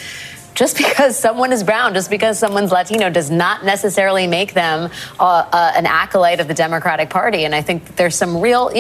just because someone is brown, just because someone's Latino does not necessarily make them an acolyte of the Democratic Party. And I think there's some real,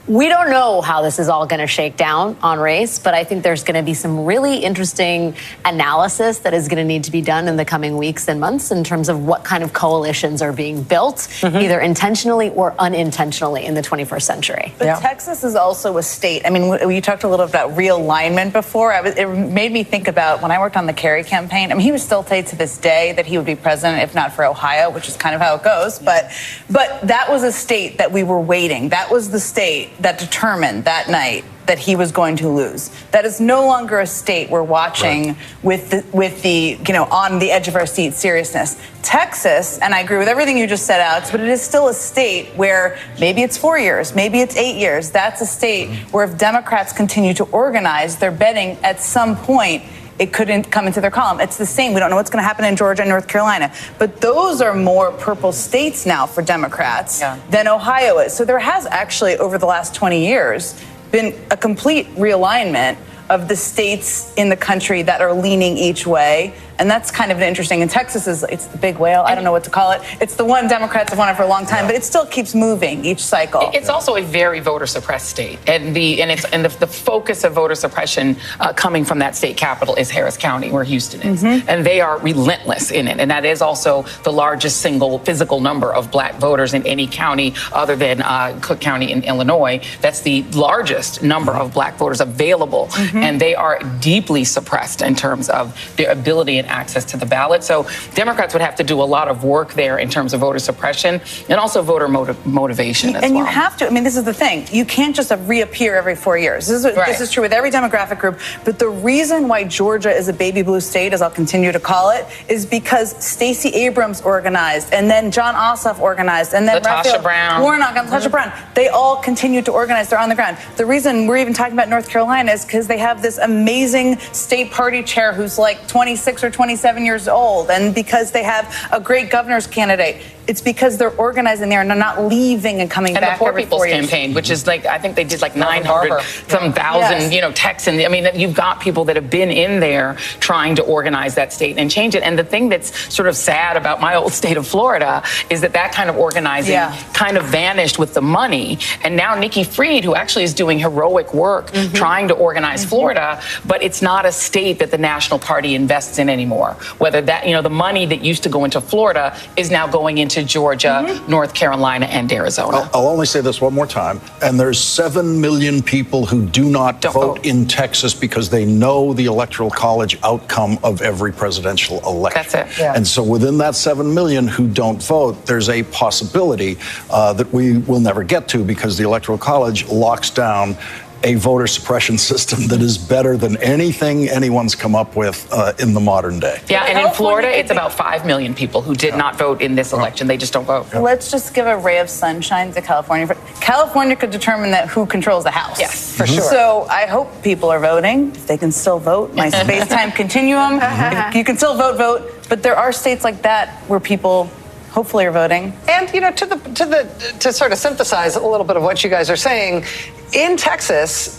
We don't know how this is all going to shake down on race, but I think there's going to be some really interesting analysis that is going to need to be done in the coming weeks and months in terms of what kind of coalitions are being built, either intentionally or unintentionally in the 21st century.
But Texas is also a state. I mean, we talked a little about realignment before. It made me think about when I worked on the Kerry campaign. I mean, he would still say to this day that he would be president if not for Ohio, which is kind of how it goes. But that was a state that we were waiting. That was the state that determined that night that he was going to lose. That is no longer a state we're watching with the on the edge of our seat seriousness. Texas, and I agree with everything you just said, Alex, but it is still a state where maybe it's 4 years, maybe it's 8 years. That's a state where if Democrats continue to organize, they're betting at some point it couldn't come into their column. It's the same. We don't know what's going to happen in Georgia and North Carolina. But those are more purple states now for Democrats than Ohio is. So there has actually, over the last 20 years, been a complete realignment of the states in the country that are leaning each way. And that's kind of interesting. And Texas it's the big whale. I don't know what to call it. It's the one Democrats have wanted for a long time, but it still keeps moving each cycle.
It's also a very voter suppressed state, and the focus of voter suppression coming from that state capital is Harris County, where Houston is, and they are relentless in it. And that is also the largest single physical number of black voters in any county other than Cook County in Illinois. That's the largest number of black voters available, and they are deeply suppressed in terms of their ability and access to the ballot. So Democrats would have to do a lot of work there in terms of voter suppression and also voter motivation as well.
And you have to, I mean, this is the thing. You can't just reappear every 4 years. This is true with every demographic group. But the reason why Georgia is a baby blue state, as I'll continue to call it, is because Stacey Abrams organized, and then John Ossoff organized, and then
Latasha Brown.
Warnock and Latasha Brown. They all continued to organize. They're on the ground. The reason we're even talking about North Carolina is because they have this amazing state party chair who's like 26 or 27 years old, and because they have a great governor's candidate. It's because they're organizing there and they're not leaving and coming back every 4 years.
And the Poor People's Campaign, which is like, I think they did like 900 some thousand, Texans. I mean, you've got people that have been in there trying to organize that state and change it. And the thing that's sort of sad about my old state of Florida is that kind of organizing kind of vanished with the money. And now Nikki Fried, who actually is doing heroic work trying to organize Florida, but it's not a state that the National Party invests in anymore. Whether that, the money that used to go into Florida is now going into Georgia, North Carolina, and Arizona.
I'll only say this one more time. And there's 7 million people who do not vote in Texas because they know the Electoral College outcome of every presidential election.
That's it. Yeah.
And so within that 7 million who don't vote, there's a possibility that we will never get to because the Electoral College locks down a voter suppression system that is better than anything anyone's come up with in the modern day.
Yeah, and in Florida, it's about 5 million people who did not vote in this election. They just don't vote.
Let's just give a ray of sunshine to California. California could determine that who controls the House.
Yes,
for sure. So I hope people are voting. If they can still vote, my space-time continuum. If you can still vote. But there are states like that where people hopefully are voting.
And to sort of synthesize a little bit of what you guys are saying, in Texas,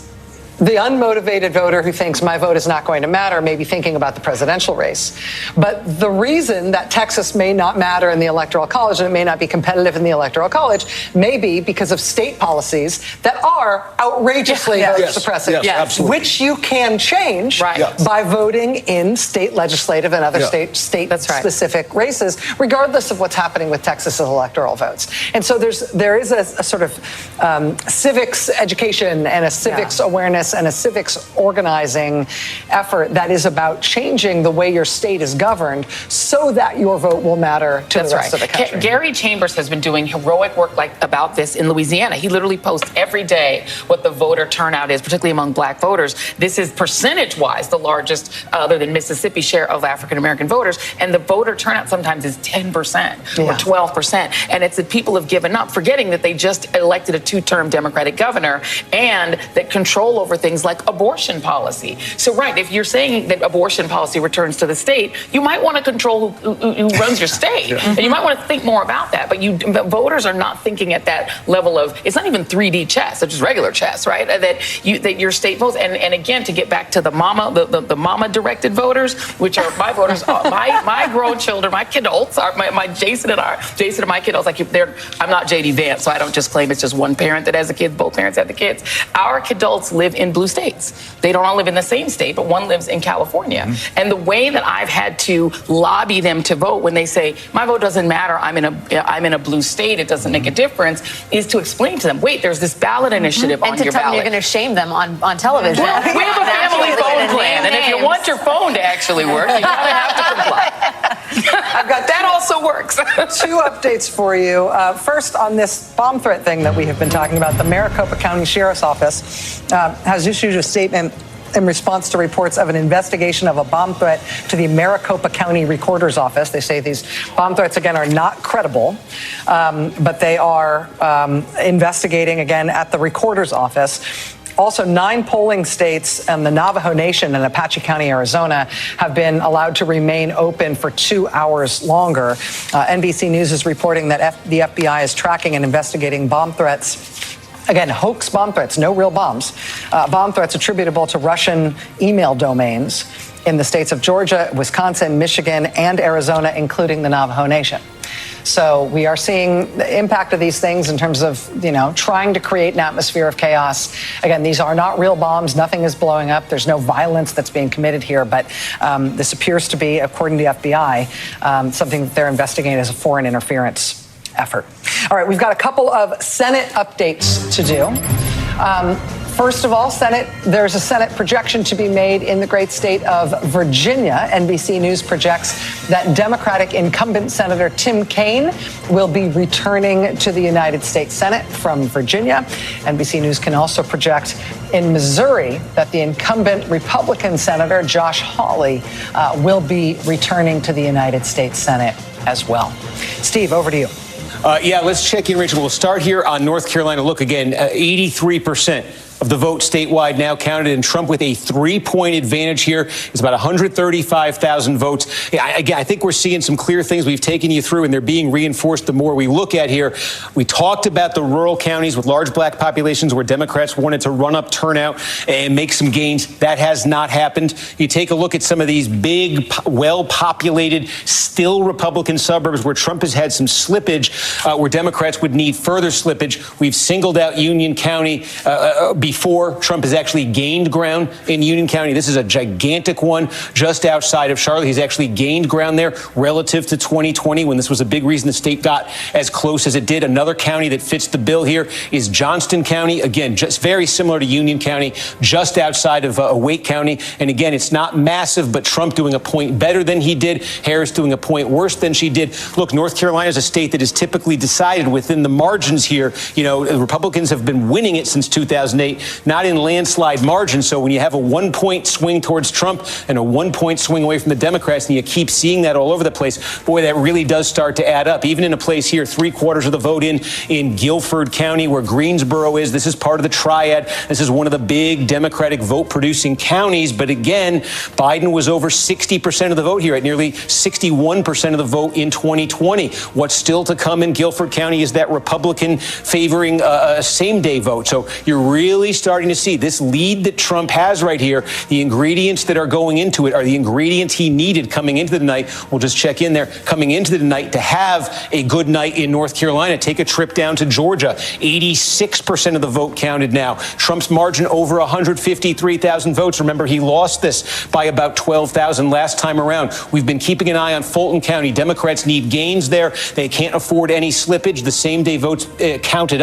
the unmotivated voter who thinks my vote is not going to matter may be thinking about the presidential race. But the reason that Texas may not matter in the Electoral College and it may not be competitive in the Electoral College may be because of state policies that are outrageously voter suppressive, which you can change by voting in state legislative and other state-specific races, regardless of what's happening with Texas's electoral votes. And so there is a sort of civics education and a civics awareness and a civics organizing effort that is about changing the way your state is governed so that your vote will matter to the rest of the country.
Gary Chambers has been doing heroic work about this in Louisiana. He literally posts every day what the voter turnout is, particularly among black voters. This is percentage-wise the largest, other than Mississippi, share of African-American voters. And the voter turnout sometimes is 10% or 12%. And it's that people have given up, forgetting that they just elected a 2-term Democratic governor and that control over things like abortion policy. So, right, if you're saying that abortion policy returns to the state, you might want to control who runs your state. And you might want to think more about that. But voters are not thinking at that level of, it's not even 3D chess, it's just regular chess, right? That your state votes. And again, to get back to the mama-directed voters, which are my voters, my grown children, my kidults, my Jason and my kidults, like I'm not JD Vance, so I don't just claim it's just one parent that has the kids, both parents have the kids. Our kidults live in blue states. They don't all live in the same state, but one lives in California. And the way that I've had to lobby them to vote when they say, my vote doesn't matter, I'm in a blue state, it doesn't make a difference, is to explain to them, wait, there's this ballot initiative on your ballot.
And to tell them you're going to shame them on television.
Well, we have a family phone plan, and if you want your phone to actually work, you're going to have to comply.
I've got
that also works.
2 updates for you. First, on this bomb threat thing that we have been talking about, the Maricopa County Sheriff's Office has issued a statement in response to reports of an investigation of a bomb threat to the Maricopa County Recorder's Office. They say these bomb threats, again, are not credible, but they are investigating, again, at the Recorder's Office. Also, 9 polling states and the Navajo Nation in Apache County, Arizona, have been allowed to remain open for 2 hours longer. NBC News is reporting that the FBI is tracking and investigating bomb threats. Again, hoax bomb threats, no real bombs. Bomb threats attributable to Russian email domains in the states of Georgia, Wisconsin, Michigan, and Arizona, including the Navajo Nation. So we are seeing the impact of these things in terms of, trying to create an atmosphere of chaos. Again, these are not real bombs. Nothing is blowing up. There's no violence that's being committed here. But this appears to be, according to the FBI, something that they're investigating as a foreign interference effort. All right, we've got a couple of Senate updates to do. First of all, there's a Senate projection to be made in the great state of Virginia. NBC News projects that Democratic incumbent Senator Tim Kaine will be returning to the United States Senate from Virginia. NBC News can also project in Missouri that the incumbent Republican Senator Josh Hawley will be returning to the United States Senate as well. Steve, over to you.
Let's check in, Rachel. We'll start here on North Carolina. Look, again, 83% of the vote statewide now counted, and Trump with a 3-point advantage here. It's about 135,000 votes. Again, I think we're seeing some clear things we've taken you through, and they're being reinforced the more we look at here. We talked about the rural counties with large black populations where Democrats wanted to run up turnout and make some gains. That has not happened. You take a look at some of these big, well-populated, still Republican suburbs where Trump has had some slippage, where Democrats would need further slippage. We've singled out Union County before Trump has actually gained ground in Union County. This is a gigantic one just outside of Charlotte. He's actually gained ground there relative to 2020 when this was a big reason the state got as close as it did. Another county that fits the bill here is Johnston County. Again, just very similar to Union County, just outside of Wake County. And again, it's not massive, but Trump doing a point better than he did. Harris doing a point worse than she did. Look, North Carolina is a state that is typically decided within the margins here. The Republicans have been winning it since 2008. Not in landslide margins. So when you have a 1-point swing towards Trump and a 1-point swing away from the Democrats, and you keep seeing that all over the place, boy, that really does start to add up. Even in a place here, 3/4 of the vote in Guilford County, where Greensboro is. This is part of the triad. This is one of the big Democratic vote-producing counties. But again, Biden was over 60% of the vote here, at nearly 61% of the vote in 2020. What's still to come in Guilford County is that Republican favoring a same-day vote. So you're really starting to see this lead that Trump has right here. The ingredients that are going into it are the ingredients he needed coming into the night. We'll just check in there. Coming into the night to have a good night in North Carolina. Take a trip down to Georgia. 86% of the vote counted now. Trump's margin over 153,000 votes. Remember, he lost this by about 12,000 last time around. We've been keeping an eye on Fulton County. Democrats need gains there. They can't afford any slippage. The same-day votes being counted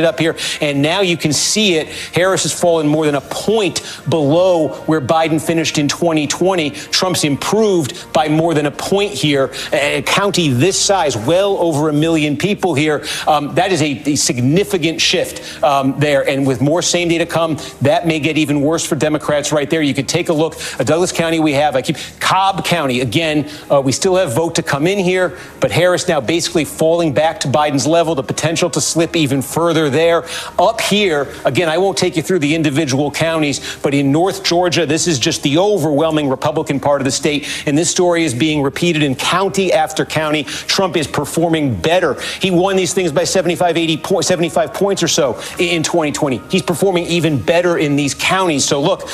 up here. And now you can see it. Harris has fallen more than a point below where Biden finished in 2020. Trump's improved by more than a point here. A county this size, well over 1 million people here. That is a significant shift there. And with more same day to come, that may get even worse for Democrats right there. You could take a look at Douglas County. Cobb County. Again, we still have vote to come in here, but Harris now basically falling back to Biden's level, the potential to slip even further there. Up here, Again, I won't take you through the individual counties, but in North Georgia, this is just the overwhelming Republican part of the state. And this story is being repeated in county after county. Trump is performing better. He won these things by 75 points or so in 2020. He's performing even better in these counties. So look,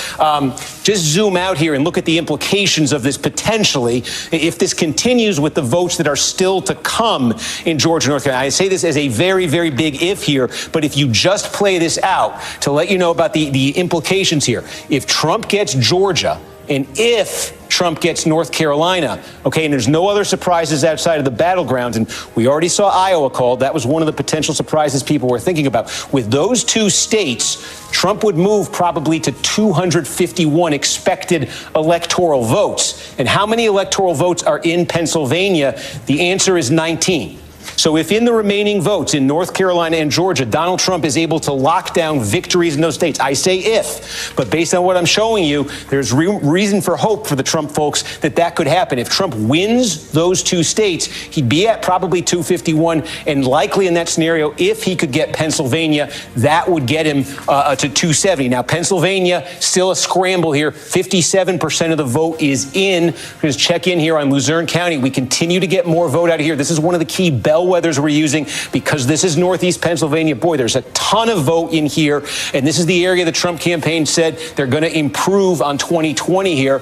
just zoom out here and look at the implications of this potentially if this continues with the votes that are still to come in Georgia, North Carolina. I say this as a very, very big if here, but if you just play this out to let you know about the implications here, if Trump gets Georgia and if Trump gets North Carolina, okay, and there's no other surprises outside of the battlegrounds, and we already saw Iowa called. That was one of the potential surprises people were thinking about. With those two states, Trump would move probably to 251 expected electoral votes. And how many electoral votes are in Pennsylvania? The answer is 19. So if in the remaining votes in North Carolina and Georgia, Donald Trump is able to lock down victories in those states, I say if, but based on what I'm showing you, there's reason for hope for the Trump folks that could happen. If Trump wins those two states, he'd be at probably 251, and likely in that scenario, if he could get Pennsylvania, that would get him to 270. Now, Pennsylvania, still a scramble here. 57% of the vote is in. Just check in here on Luzerne County. We continue to get more vote out of here. This is one of the key bellwethers we're using because this is Northeast Pennsylvania. Boy, there's a ton of vote in here, and this is the area the Trump campaign said they're going to improve on 2020 here.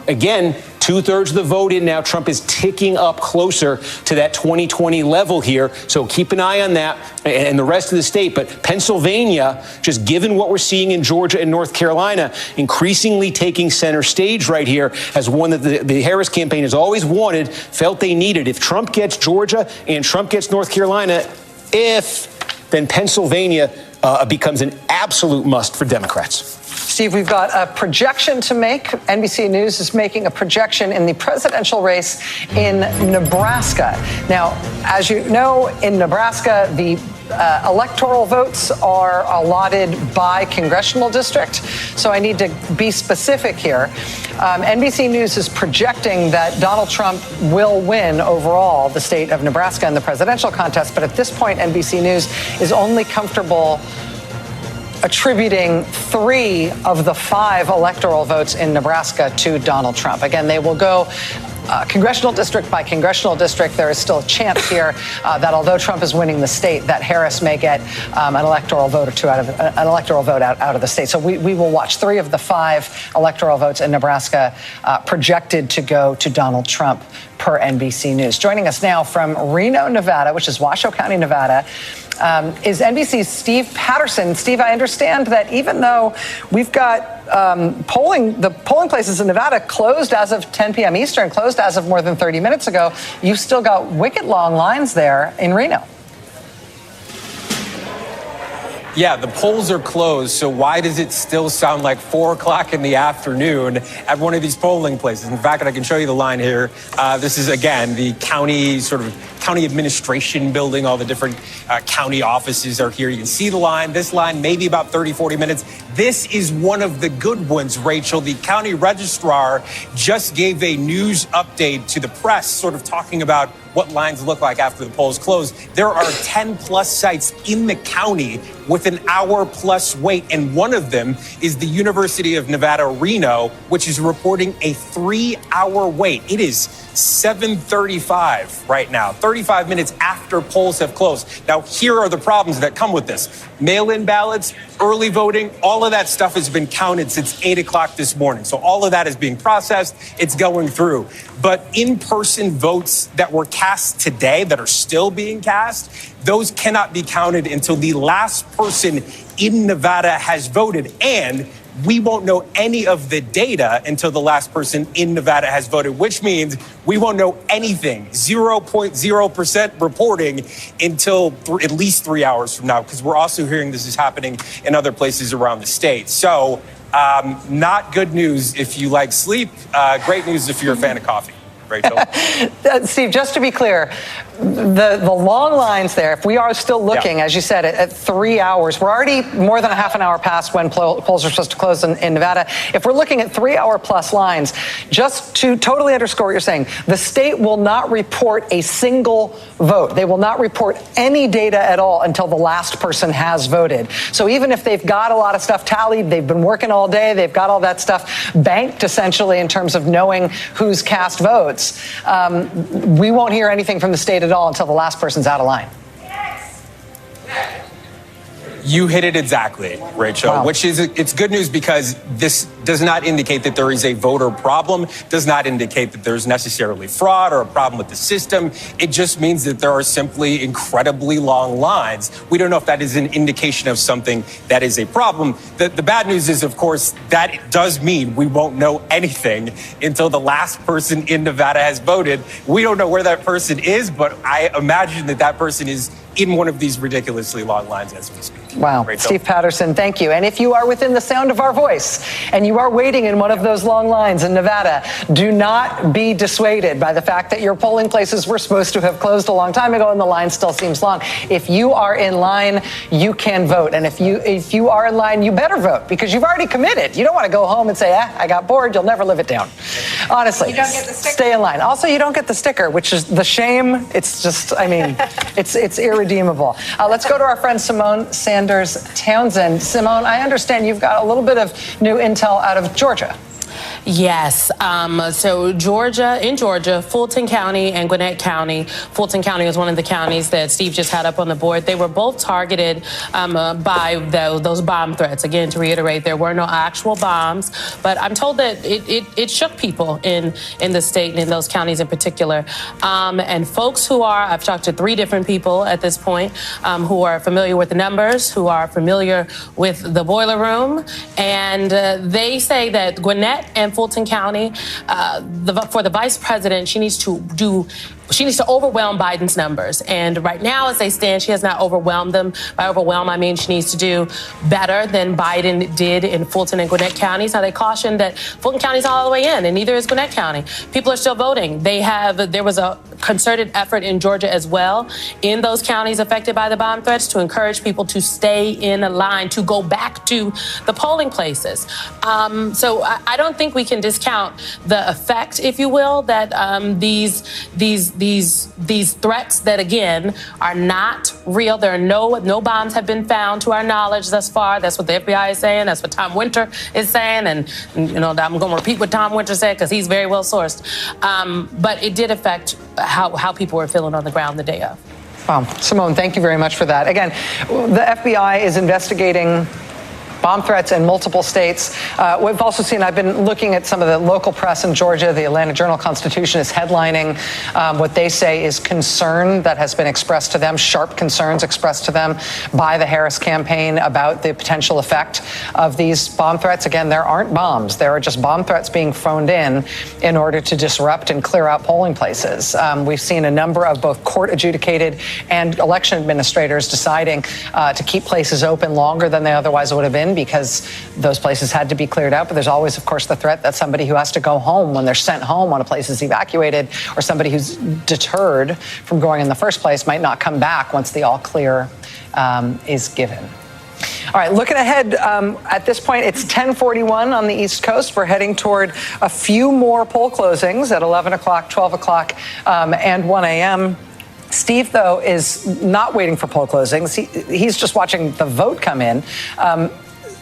Again, 2/3 of the vote in now. Trump is ticking up closer to that 2020 level here. So keep an eye on that and the rest of the state. But Pennsylvania, just given what we're seeing in Georgia and North Carolina, increasingly taking center stage right here as one that the Harris campaign has always wanted, felt they needed. If Trump gets Georgia and Trump gets North Carolina, then Pennsylvania becomes an absolute must for Democrats.
Steve, we've got a projection to make. NBC News is making a projection in the presidential race in Nebraska. Now, as you know, in Nebraska, the electoral votes are allotted by congressional district. So I need to be specific here. NBC News is projecting that Donald Trump will win overall the state of Nebraska in the presidential contest. But at this point, NBC News is only comfortable attributing 3 of the 5 electoral votes in Nebraska to Donald Trump. Again, they will go congressional district by congressional district. There is still a chance here that although Trump is winning the state, that Harris may get an electoral vote or 2 out of the state. So we will watch 3 of the 5 electoral votes in Nebraska projected to go to Donald Trump per NBC News. Joining us now from Reno, Nevada, which is Washoe County, Nevada, is NBC's Steve Patterson. Steve, I understand that even though we've got the polling places in Nevada closed as of 10 p.m. Eastern, closed as of more than 30 minutes ago, you've still got wicked long lines there in Reno.
Yeah, the polls are closed, so why does it still sound like 4 o'clock in the afternoon at one of these polling places? In fact, I can show you the line here. This is, again, the county administration building. All the different county offices are here. You can see the line. This line, maybe about 30, 40 minutes. This is one of the good ones, Rachel. The county registrar just gave a news update to the press, sort of talking about what lines look like after the polls close. There are 10 plus sites in the county with an hour plus wait. And one of them is the University of Nevada, Reno, which is reporting a 3-hour wait. It is 7:35 right now, 35 minutes after polls have closed. Now, here are the problems that come with this. Mail-in ballots, early voting, all of that stuff has been counted since 8 o'clock this morning. So all of that is being processed. It's going through. But in-person votes that were cast today, that are still being cast, those cannot be counted until the last person in Nevada has voted. And we won't know any of the data until the last person in Nevada has voted, which means we won't know anything, 0.0% reporting until at least 3 hours from now, because we're also hearing this is happening in other places around the state. So not good news if you like sleep, great news if you're a fan of coffee. Rachel.
Steve, just to be clear, the long lines there, if we are still looking, as you said, at 3 hours, we're already more than a half an hour past when polls are supposed to close in Nevada. If we're looking at 3 hour plus lines, just to totally underscore what you're saying, the state will not report a single vote. They will not report any data at all until the last person has voted. So even if they've got a lot of stuff tallied, they've been working all day, they've got all that stuff banked essentially in terms of knowing who's cast votes, we won't hear anything from the state at all until the last person's out of line.
You hit it exactly, Rachel,
Wow.
which is, it's good news because this does not indicate that there is a voter problem, does not indicate that there's necessarily fraud or a problem with the system. It just means that there are simply incredibly long lines. We don't know if that is an indication of something that is a problem. The bad news is, of course, that does mean we won't know anything until the last person in Nevada has voted. We don't know where that person is, but I imagine that that person is in one of these ridiculously long lines as we speak.
Wow.
Rachel.
Steve Patterson, thank you. And if you are within the sound of our voice and you are waiting in one of those long lines in Nevada, do not be dissuaded by the fact that your polling places were supposed to have closed a long time ago and the line still seems long. If you are in line, you can vote. And if you are in line, you better vote because you've already committed. You don't want to go home and say, I got bored. You'll never live it down. Honestly,
You don't get the sticker.
stay in line. Also, you don't get the sticker, which is the shame. It's just, I mean, it's irredeemable. Let's go to our friend Simone Sanders Townsend. Simone, I understand you've got a little bit of new intel out of Georgia.
Yes. So in Georgia, Fulton County and Gwinnett County. Fulton County was one of the counties that Steve just had up on the board. They were both targeted by those bomb threats. Again, to reiterate, there were no actual bombs, but I'm told that it shook people in the state and in those counties in particular. And folks who are, I've talked to 3 different people at this point who are familiar with the numbers, who are familiar with the boiler room, and they say that Gwinnett and Fulton County, for the vice president, she needs to overwhelm Biden's numbers. And right now, as they stand, she has not overwhelmed them. By overwhelm, I mean she needs to do better than Biden did in Fulton and Gwinnett counties. Now, they cautioned that Fulton County's all the way in, and neither is Gwinnett County. People are still voting. There was a concerted effort in Georgia as well, in those counties affected by the bomb threats, to encourage people to stay in a line, to go back to the polling places. So I don't think we can discount the effect, if you will, that these threats that, again, are not real. There are no bombs have been found to our knowledge thus far. That's what the FBI is saying. That's what Tom Winter is saying. And you know, I'm going to repeat what Tom Winter said because he's very well sourced. But it did affect how people were feeling on the ground the day of.
Wow. Simone, thank you very much for that. Again, the FBI is investigating bomb threats in multiple states. We've also seen, I've been looking at some of the local press in Georgia. The Atlanta Journal-Constitution is headlining what they say is concern that has been expressed to them, sharp concerns expressed to them by the Harris campaign about the potential effect of these bomb threats. Again, there aren't bombs. There are just bomb threats being phoned in order to disrupt and clear out polling places. We've seen a number of both court-adjudicated and election administrators deciding to keep places open longer than they otherwise would have been, because those places had to be cleared out. But there's always, of course, the threat that somebody who has to go home when they're sent home when a place is evacuated, or somebody who's deterred from going in the first place, might not come back once the all clear is given. All right, looking ahead, at this point, it's 10:41 on the East Coast. We're heading toward a few more poll closings at 11 o'clock, 12 o'clock, and 1 a.m. Steve, though, is not waiting for poll closings. He's just watching the vote come in.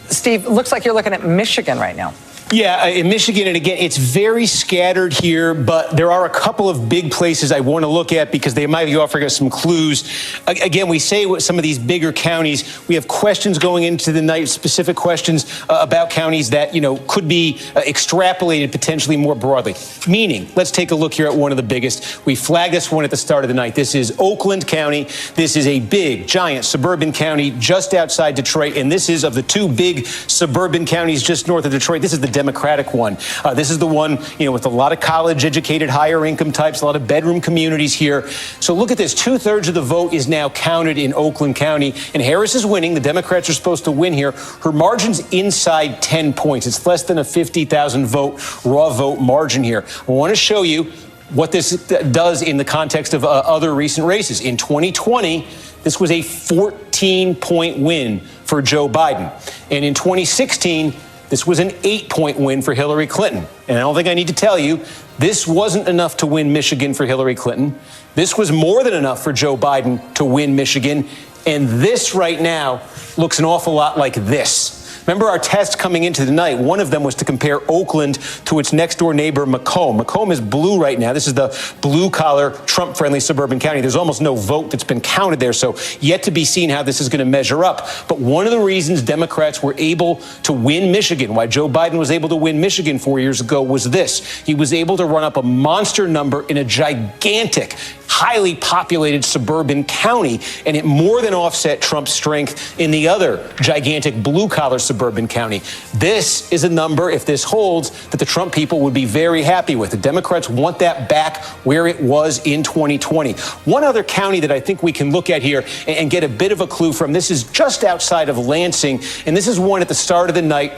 Steve, looks like you're looking at Michigan right now.
Yeah, in Michigan, and again, it's very scattered here, but there are a couple of big places I want to look at because they might be offering us some clues. Again, we say with some of these bigger counties, we have questions going into the night, specific questions about counties that, you know, could be extrapolated potentially more broadly. Meaning, let's take a look here at one of the biggest. We flagged this one at the start of the night. This is Oakland County. This is a big, giant suburban county just outside Detroit, and this is of the 2 big suburban counties just north of Detroit. This is the Democratic one. This is the one, you know, with a lot of college-educated, higher income types, a lot of bedroom communities here. So look at this. 2/3 of the vote is now counted in Oakland County, and Harris is winning. The Democrats are supposed to win here. Her margin's inside 10 points. It's less than a 50,000 vote raw vote margin here. I want to show you what this does in the context of other recent races. In 2020, this was a 14-point win for Joe Biden. And in 2016, this was an 8-point win for Hillary Clinton. And I don't think I need to tell you, this wasn't enough to win Michigan for Hillary Clinton. This was more than enough for Joe Biden to win Michigan. And this right now looks an awful lot like this. Remember our test coming into the night, one of them was to compare Oakland to its next door neighbor, Macomb. Macomb is blue right now. This is the blue-collar, Trump-friendly suburban county. There's almost no vote that's been counted there, so yet to be seen how this is going to measure up. But one of the reasons Democrats were able to win Michigan, why Joe Biden was able to win Michigan 4 years ago, was this. He was able to run up a monster number in a gigantic, highly populated suburban county, and it more than offset Trump's strength in the other gigantic blue-collar suburban county. This is a number, if this holds, that the Trump people would be very happy with. The Democrats want that back where it was in 2020. One other county that I think we can look at here and get a bit of a clue from, this is just outside of Lansing, and this is one at the start of the night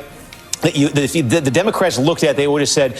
that the Democrats looked at. They would have said,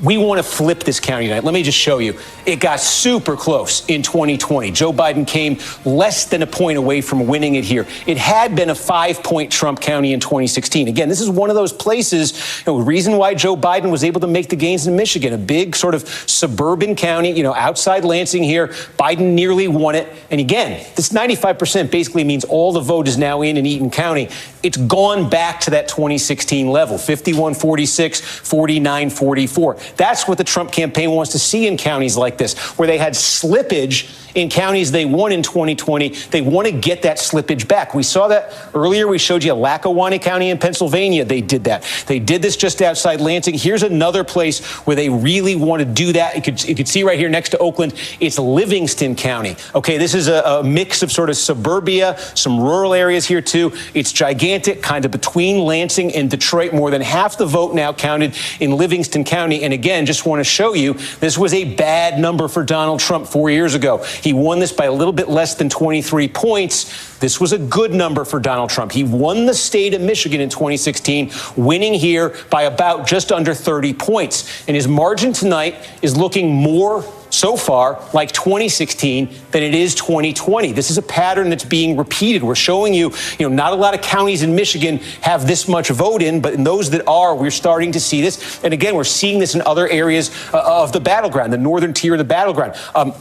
we want to flip this county tonight. Let me just show you. It got super close in 2020. Joe Biden came less than a point away from winning it here. It had been a 5-point Trump county in 2016. Again, this is one of those places, the reason why Joe Biden was able to make the gains in Michigan, a big sort of suburban county, outside Lansing here. Biden nearly won it. And again, this 95% basically means all the vote is now in Eaton County. It's gone back to that 2016 level, 51-46, 49-44. That's what the Trump campaign wants to see in counties like this, where they had slippage in counties they won in 2020. They want to get that slippage back. We saw that earlier. We showed you Lackawanna County in Pennsylvania. They did that. They did this just outside Lansing. Here's another place where they really want to do that. You could see right here next to Oakland, it's Livingston County. Okay, this is a mix of sort of suburbia, some rural areas here too. It's gigantic, kind of between Lansing and Detroit. More than half the vote now counted in Livingston County. And again, just want to show you, this was a bad number for Donald Trump 4 years ago. He won this by a little bit less than 23 points. This was a good number for Donald Trump. He won the state of Michigan in 2016, winning here by about just under 30 points. And his margin tonight is looking more so far like 2016 than it is 2020. This is a pattern that's being repeated. We're showing you, not a lot of counties in Michigan have this much vote in, but in those that are, we're starting to see this. And again, we're seeing this in other areas of the battleground, the northern tier of the battleground.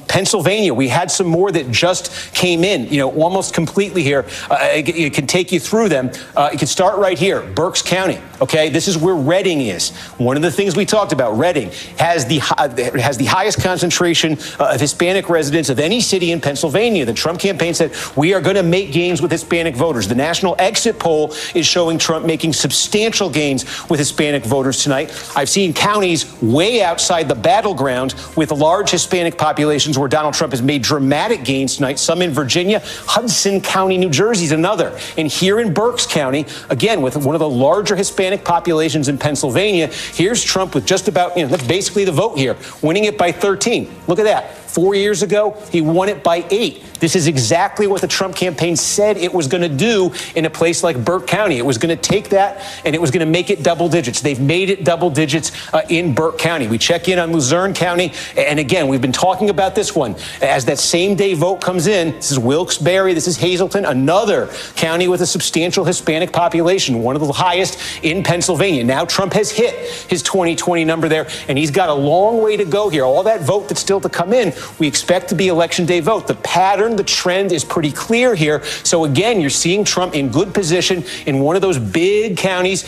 Pennsylvania, we had some more that just came in, almost completely here. It can take you through them. You can start right here, Berks County. Okay, this is where Reading is. One of the things we talked about, Reading has the highest concentration of Hispanic residents of any city in Pennsylvania. The Trump campaign said, we are going to make gains with Hispanic voters. The national exit poll is showing Trump making substantial gains with Hispanic voters tonight. I've seen counties way outside the battleground with large Hispanic populations where Donald Trump has made dramatic gains tonight. Some in Virginia, Hudson County, New Jersey is another. And here in Berks County, again, with one of the larger Hispanic populations in Pennsylvania, here's Trump with just about, that's basically the vote here, winning it by 13. Look at that. 4 years ago, he won it by 8. This is exactly what the Trump campaign said it was going to do in a place like Burke County. It was going to take that and it was going to make it double digits. They've made it double digits in Burke County. We check in on Luzerne County. And again, we've been talking about this one. As that same day vote comes in, this is Wilkes-Barre, this is Hazleton, another county with a substantial Hispanic population, one of the highest in Pennsylvania. Now Trump has hit his 2020 number there, and he's got a long way to go here. All that vote that's still to come in, we expect to be election day vote. The pattern, the trend is pretty clear here. So again, you're seeing Trump in good position in one of those big counties,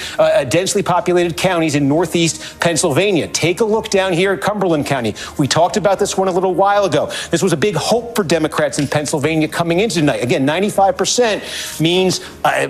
densely populated counties in northeast Pennsylvania. Take a look down here at Cumberland County. We talked about this one a little while ago. This was a big hope for Democrats in Pennsylvania coming into tonight. Again, 95% means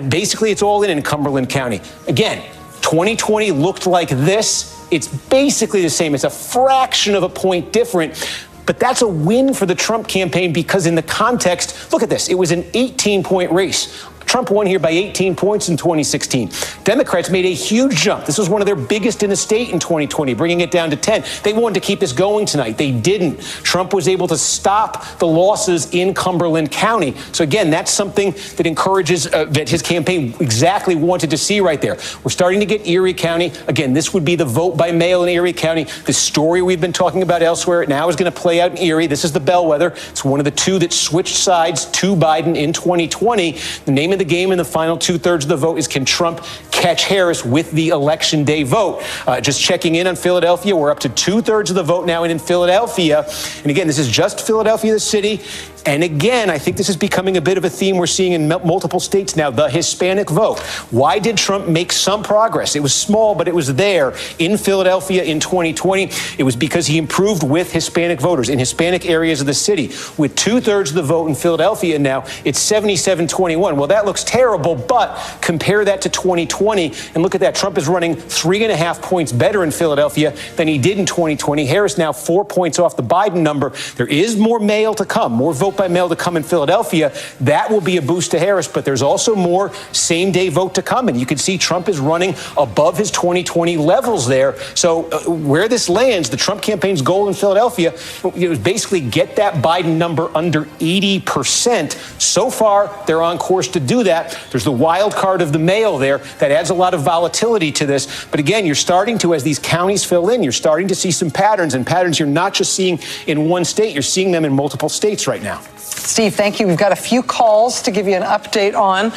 basically it's all in Cumberland County. Again, 2020 looked like this. It's basically the same. It's a fraction of a point different. But that's a win for the Trump campaign because in the context, look at this, it was an 18-point race. Trump won here by 18 points in 2016. Democrats made a huge jump. This was one of their biggest in the state in 2020, bringing it down to 10. They wanted to keep this going tonight. They didn't. Trump was able to stop the losses in Cumberland County. So again, that's something that encourages that his campaign exactly wanted to see right there. We're starting to get Erie County. Again, this would be the vote by mail in Erie County. The story we've been talking about elsewhere now is going to play out in Erie. This is the bellwether. It's one of the two that switched sides to Biden in 2020. The name of the game in the final 2/3 of the vote is, can Trump catch Harris with the election day vote? Just checking in on Philadelphia, we're up to 2/3 of the vote now in Philadelphia. And again, this is just Philadelphia, the city. And again, I think this is becoming a bit of a theme we're seeing in multiple states now, the Hispanic vote. Why did Trump make some progress? It was small, but it was there in Philadelphia in 2020. It was because he improved with Hispanic voters in Hispanic areas of the city. With 2/3 of the vote in Philadelphia now, it's 77-21. Well, that looks terrible, but compare that to 2020 and look at that. Trump is running 3.5 points better in Philadelphia than he did in 2020. Harris now 4 points off the Biden number. There is more mail to come, more vote by mail to come in Philadelphia. That will be a boost to Harris, but there's also more same-day vote to come. And you can see Trump is running above his 2020 levels there. So where this lands, the Trump campaign's goal in Philadelphia was basically get that Biden number under 80%. So far, they're on course to do that. There's the wild card of the mail there. That adds a lot of volatility to this. But again, you're starting to, as these counties fill in, you're starting to see some patterns, and patterns you're not just seeing in one state, you're seeing them in multiple states right now.
Steve, thank you. We've got a few calls to give you an update on.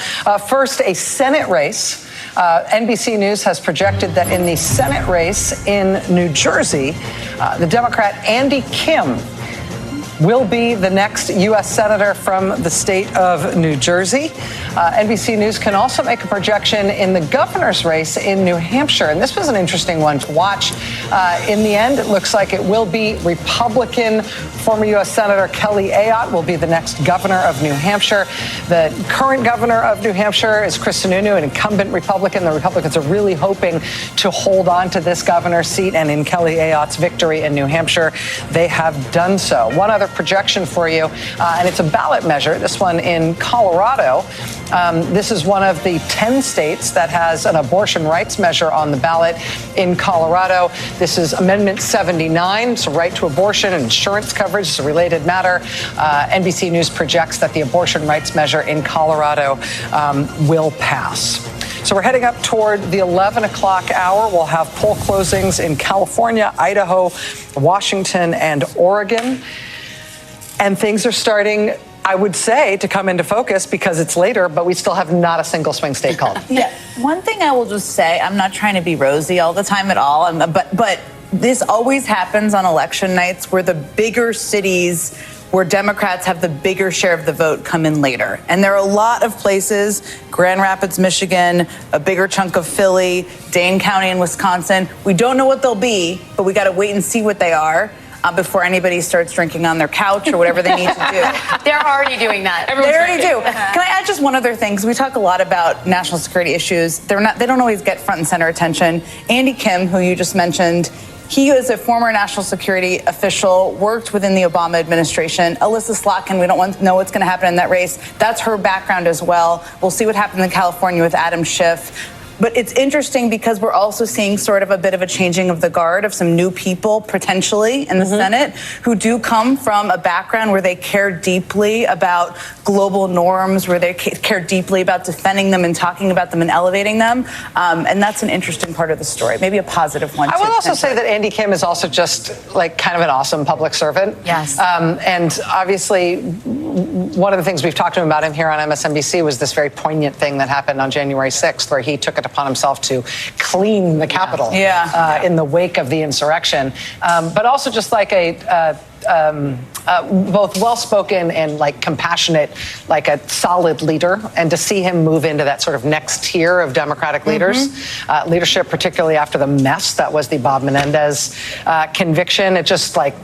First, a Senate race. NBC News has projected that in the Senate race in New Jersey, the Democrat Andy Kim will be the next U.S. Senator from the state of New Jersey. NBC News can also make a projection in the governor's race in New Hampshire. And this was an interesting one to watch. In the end, it looks like it will be Republican. Former U.S. Senator Kelly Ayotte will be the next governor of New Hampshire. The current governor of New Hampshire is Chris Sununu, an incumbent Republican. The Republicans are really hoping to hold on to this governor's seat. And in Kelly Ayotte's victory in New Hampshire, they have done so. One other projection for you, and it's a ballot measure, this one in Colorado. This is one of the 10 states that has an abortion rights measure on the ballot in Colorado. This is Amendment 79. It's a right to abortion and insurance coverage. It's a related matter. NBC News projects that the abortion rights measure in Colorado will pass. So we're heading up toward the 11 o'clock hour. We'll have poll closings in California, Idaho, Washington, and Oregon. And things are starting, I would say, to come into focus because it's later, but we still have not a single swing state called.
Yeah, one thing I will just say, I'm not trying to be rosy all the time at all, but this always happens on election nights where the bigger cities where Democrats have the bigger share of the vote come in later. And there are a lot of places, Grand Rapids, Michigan, a bigger chunk of Philly, Dane County in Wisconsin. We don't know what they'll be, but we got to wait and see what they are. Before anybody starts drinking on their couch or whatever they need to do.
They're already doing that.
They already do. Can I add just one other thing? Because we talk a lot about national security issues. They don't always get front and center attention. Andy Kim, who you just mentioned, he is a former national security official, worked within the Obama administration. Alyssa Slotkin, we don't know what's going to happen in that race. That's her background as well. We'll see what happens in California with Adam Schiff. But it's interesting because we're also seeing sort of a bit of a changing of the guard of some new people potentially in the Senate who do come from a background where they care deeply about global norms, where they care deeply about defending them and talking about them and elevating them. And that's an interesting part of the story, maybe a positive one.
I will also say that Andy Kim is also just like kind of an awesome public servant.
Yes.
And obviously, one of the things we've talked to him about him here on MSNBC was this very poignant thing that happened on January 6th, where he took it upon himself to clean the Capitol in the wake of the insurrection. But also just like both well-spoken and like compassionate, like a solid leader, and to see him move into that sort of next tier of Democratic leadership, particularly after the mess that was the Bob Menendez conviction, it just like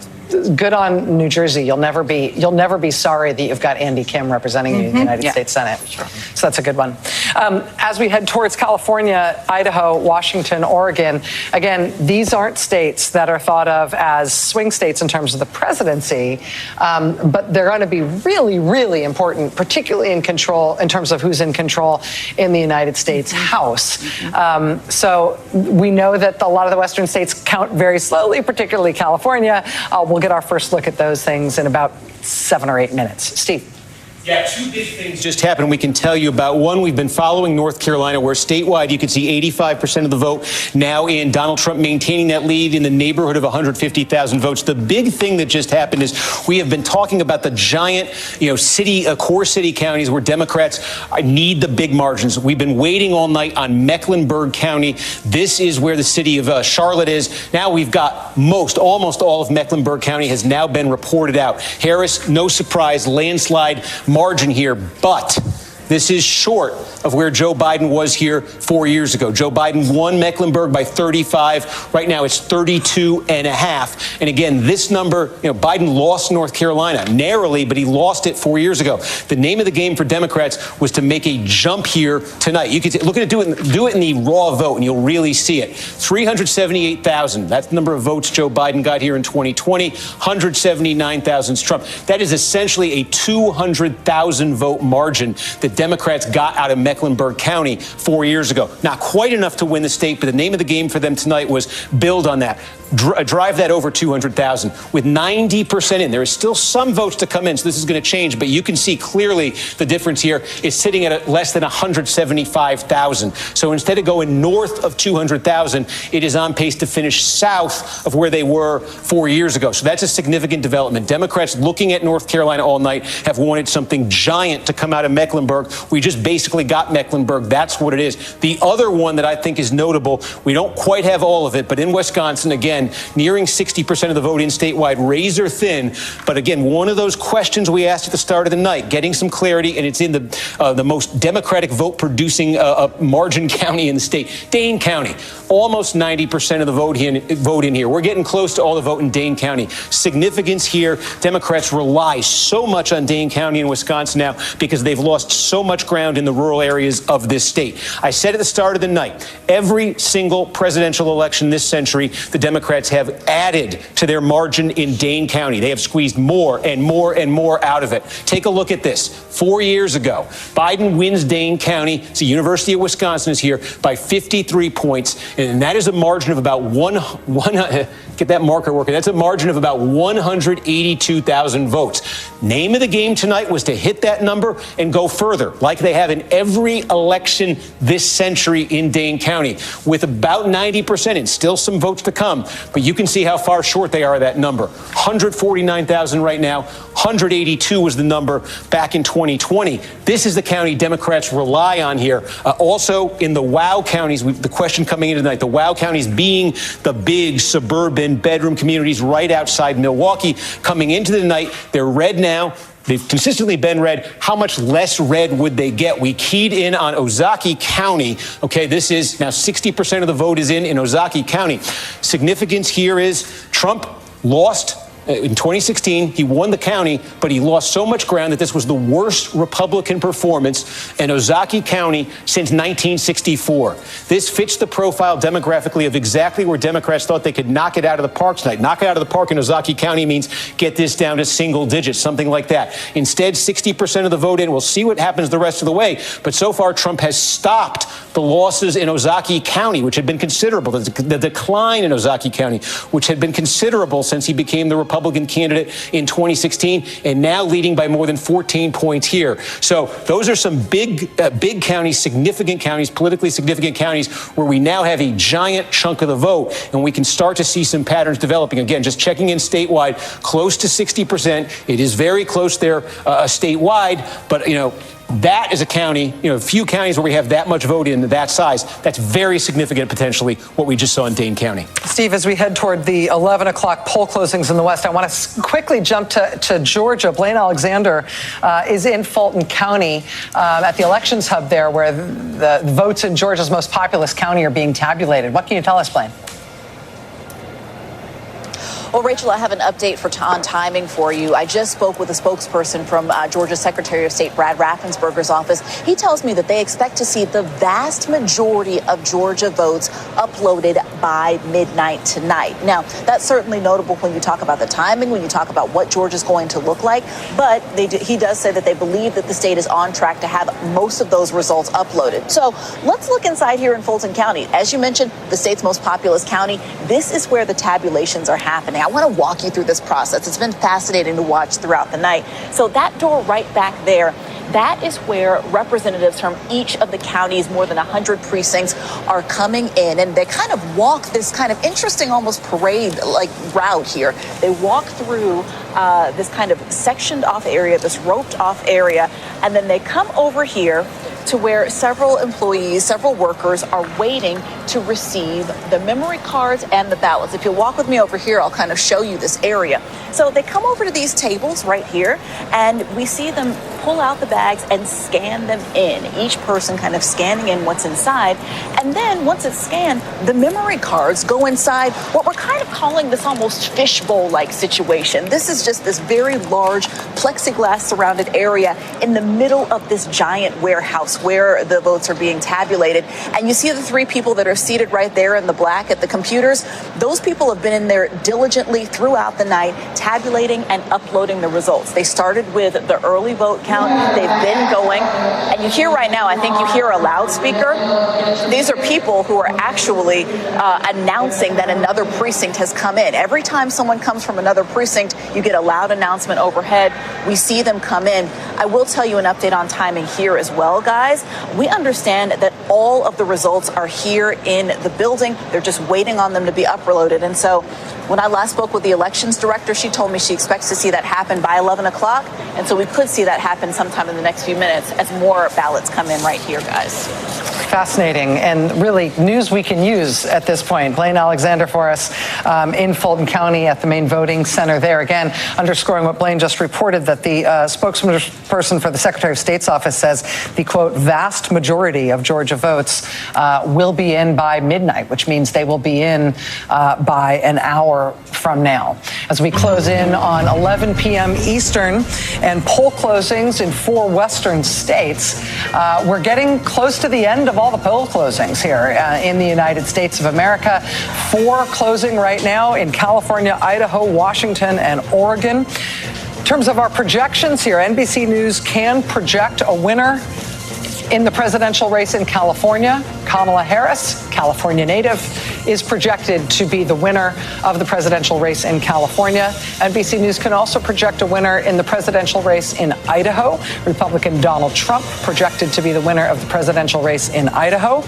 good on New Jersey. You'll never be sorry that you've got Andy Kim representing you in the United States Senate. Sure. So that's a good one. As we head towards California, Idaho, Washington, Oregon, again, these aren't states that are thought of as swing states in terms of the presidency, but they're going to be really, really important, particularly in terms of who's in control in the United States House. So we know that a lot of the Western states count very slowly, particularly California. We'll get our first look at those things in about 7 or 8 minutes. Steve.
Yeah, two big things just happened we can tell you about. One, we've been following North Carolina, where statewide you can see 85% of the vote now in, Donald Trump maintaining that lead in the neighborhood of 150,000 votes. The big thing that just happened is we have been talking about the giant, core city counties where Democrats need the big margins. We've been waiting all night on Mecklenburg County. This is where the city of Charlotte is. Now we've got almost all of Mecklenburg County has now been reported out. Harris, no surprise, landslide margin here, but this is short of where Joe Biden was here 4 years ago. Joe Biden won Mecklenburg by 35. Right now it's 32.5. And again, this number, Biden lost North Carolina narrowly, but he lost it 4 years ago. The name of the game for Democrats was to make a jump here tonight. You could look at it, do it in the raw vote, and you'll really see it. 378,000. That's the number of votes Joe Biden got here in 2020. 179,000 Trump. That is essentially a 200,000 vote margin that Democrats got out of Mecklenburg County 4 years ago. Not quite enough to win the state, but the name of the game for them tonight was build on that. Drive that over 200,000. With 90% in, there is still some votes to come in, so this is going to change, but you can see clearly the difference here is sitting at less than 175,000. So instead of going north of 200,000, it is on pace to finish south of where they were 4 years ago. So that's a significant development. Democrats looking at North Carolina all night have wanted something giant to come out of Mecklenburg. We just basically got Mecklenburg. That's what it is. The other one that I think is notable, we don't quite have all of it, but in Wisconsin, again, nearing 60% of the vote in statewide, razor thin. But again, one of those questions we asked at the start of the night, getting some clarity, and it's in the most Democratic vote producing margin county in the state, Dane County. Almost 90% of the vote in here. We're getting close to all the vote in Dane County. Significance here, Democrats rely so much on Dane County in Wisconsin now because they've lost so much ground in the rural areas of this state. I said at the start of the night, every single presidential election this century, the Democrats have added to their margin in Dane County. They have squeezed more and more and more out of it. Take a look at this. 4 years ago, Biden wins Dane County. The University of Wisconsin is here by 53 points. And that is a margin of about get that marker working. That's a margin of about 182,000 votes. Name of the game tonight was to hit that number and go further, like they have in every election this century in Dane County, with about 90% and still some votes to come. But you can see how far short they are of that number. 149,000 right now. 182 was the number back in 2020. This is the county Democrats rely on here. Also in the WOW counties, the question coming in tonight, the WOW counties being the big suburban bedroom communities right outside Milwaukee. Coming into the night, they're red now. They've consistently been red. How much less red would they get? We keyed in on Ozaukee County. Okay, this is now 60% of the vote is in Ozaukee County. Significance here is Trump lost in 2016, he won the county, but he lost so much ground that this was the worst Republican performance in Ozaukee County since 1964. This fits the profile demographically of exactly where Democrats thought they could knock it out of the park tonight. Knock it out of the park in Ozaukee County means get this down to single digits, something like that. Instead, 60% of the vote in. We'll see what happens the rest of the way. But so far, Trump has stopped the losses in Ozaukee County, which had been considerable. The decline in Ozaukee County, which had been considerable since he became the Republican candidate in 2016, and now leading by more than 14 points here. So those are some big counties, significant counties, politically significant counties, where we now have a giant chunk of the vote, and we can start to see some patterns developing. Again, just checking in statewide, close to 60%. It is very close there statewide, but that is a county, a few counties where we have that much vote in that size. That's very significant, potentially, what we just saw in Dane County.
Steve, as we head toward the 11 o'clock poll closings in the West, I want to quickly jump to Georgia. Blaine Alexander is in Fulton County at the elections hub there, where the votes in Georgia's most populous county are being tabulated. What can you tell us, Blaine?
Well, Rachel, I have an update on timing for you. I just spoke with a spokesperson from Georgia's Secretary of State, Brad Raffensperger's office. He tells me that they expect to see the vast majority of Georgia votes uploaded by midnight tonight. Now, that's certainly notable when you talk about the timing, when you talk about what Georgia's going to look like. But he does say that they believe that the state is on track to have most of those results uploaded. So let's look inside here in Fulton County. As you mentioned, the state's most populous county. This is where the tabulations are happening. I want to walk you through this process. It's been fascinating to watch throughout the night. So that door right back there, that is where representatives from each of the county's more than 100 precincts are coming in, and they kind of walk this kind of interesting, almost parade-like route here. They walk through this kind of sectioned off area, this roped off area, and then they come over here to where several employees, several workers are waiting to receive the memory cards and the ballots. If you'll walk with me over here, I'll kind of show you this area. So they come over to these tables right here, and we see them pull out the bags and scan them in, each person kind of scanning in what's inside. And then once it's scanned, the memory cards go inside what we're kind of calling this almost fishbowl-like situation. This is just this very large plexiglass surrounded area in the middle of this giant warehouse where the votes are being tabulated. And you see the three people that are seated right there in the black at the computers. Those people have been in there diligently throughout the night, tabulating and uploading the results. They started with the early vote count. They've been going. And you hear right now, I think you hear a loudspeaker. These are people who are actually announcing that another precinct has come in. Every time someone comes from another precinct, you get a loud announcement overhead. We see them come in. I will tell you an update on timing here as well, guys. We understand that all of the results are here in the building. They're just waiting on them to be uploaded. And so when I last spoke with the elections director, she told me she expects to see that happen by 11 o'clock. And so we could see that happen sometime in the next few minutes as more ballots come in right here, guys.
Fascinating and really news we can use at this point. Blaine Alexander for us in Fulton County at the main voting center there. Again, underscoring what Blaine just reported, that the spokesperson for the Secretary of State's office says the, quote, vast majority of Georgia votes will be in by midnight, which means they will be in by an hour from now. As we close in on 11 p.m. Eastern and poll closings in 4 western states, we're getting close to the end of all the poll closings here in the United States of America. 4 closing right now in California, Idaho, Washington, and Oregon. In terms of our projections here, NBC News can project a winner in the presidential race in California. Kamala Harris, California native, is projected to be the winner of the presidential race in California. NBC News can also project a winner in the presidential race in Idaho. Republican Donald Trump projected to be the winner of the presidential race in Idaho.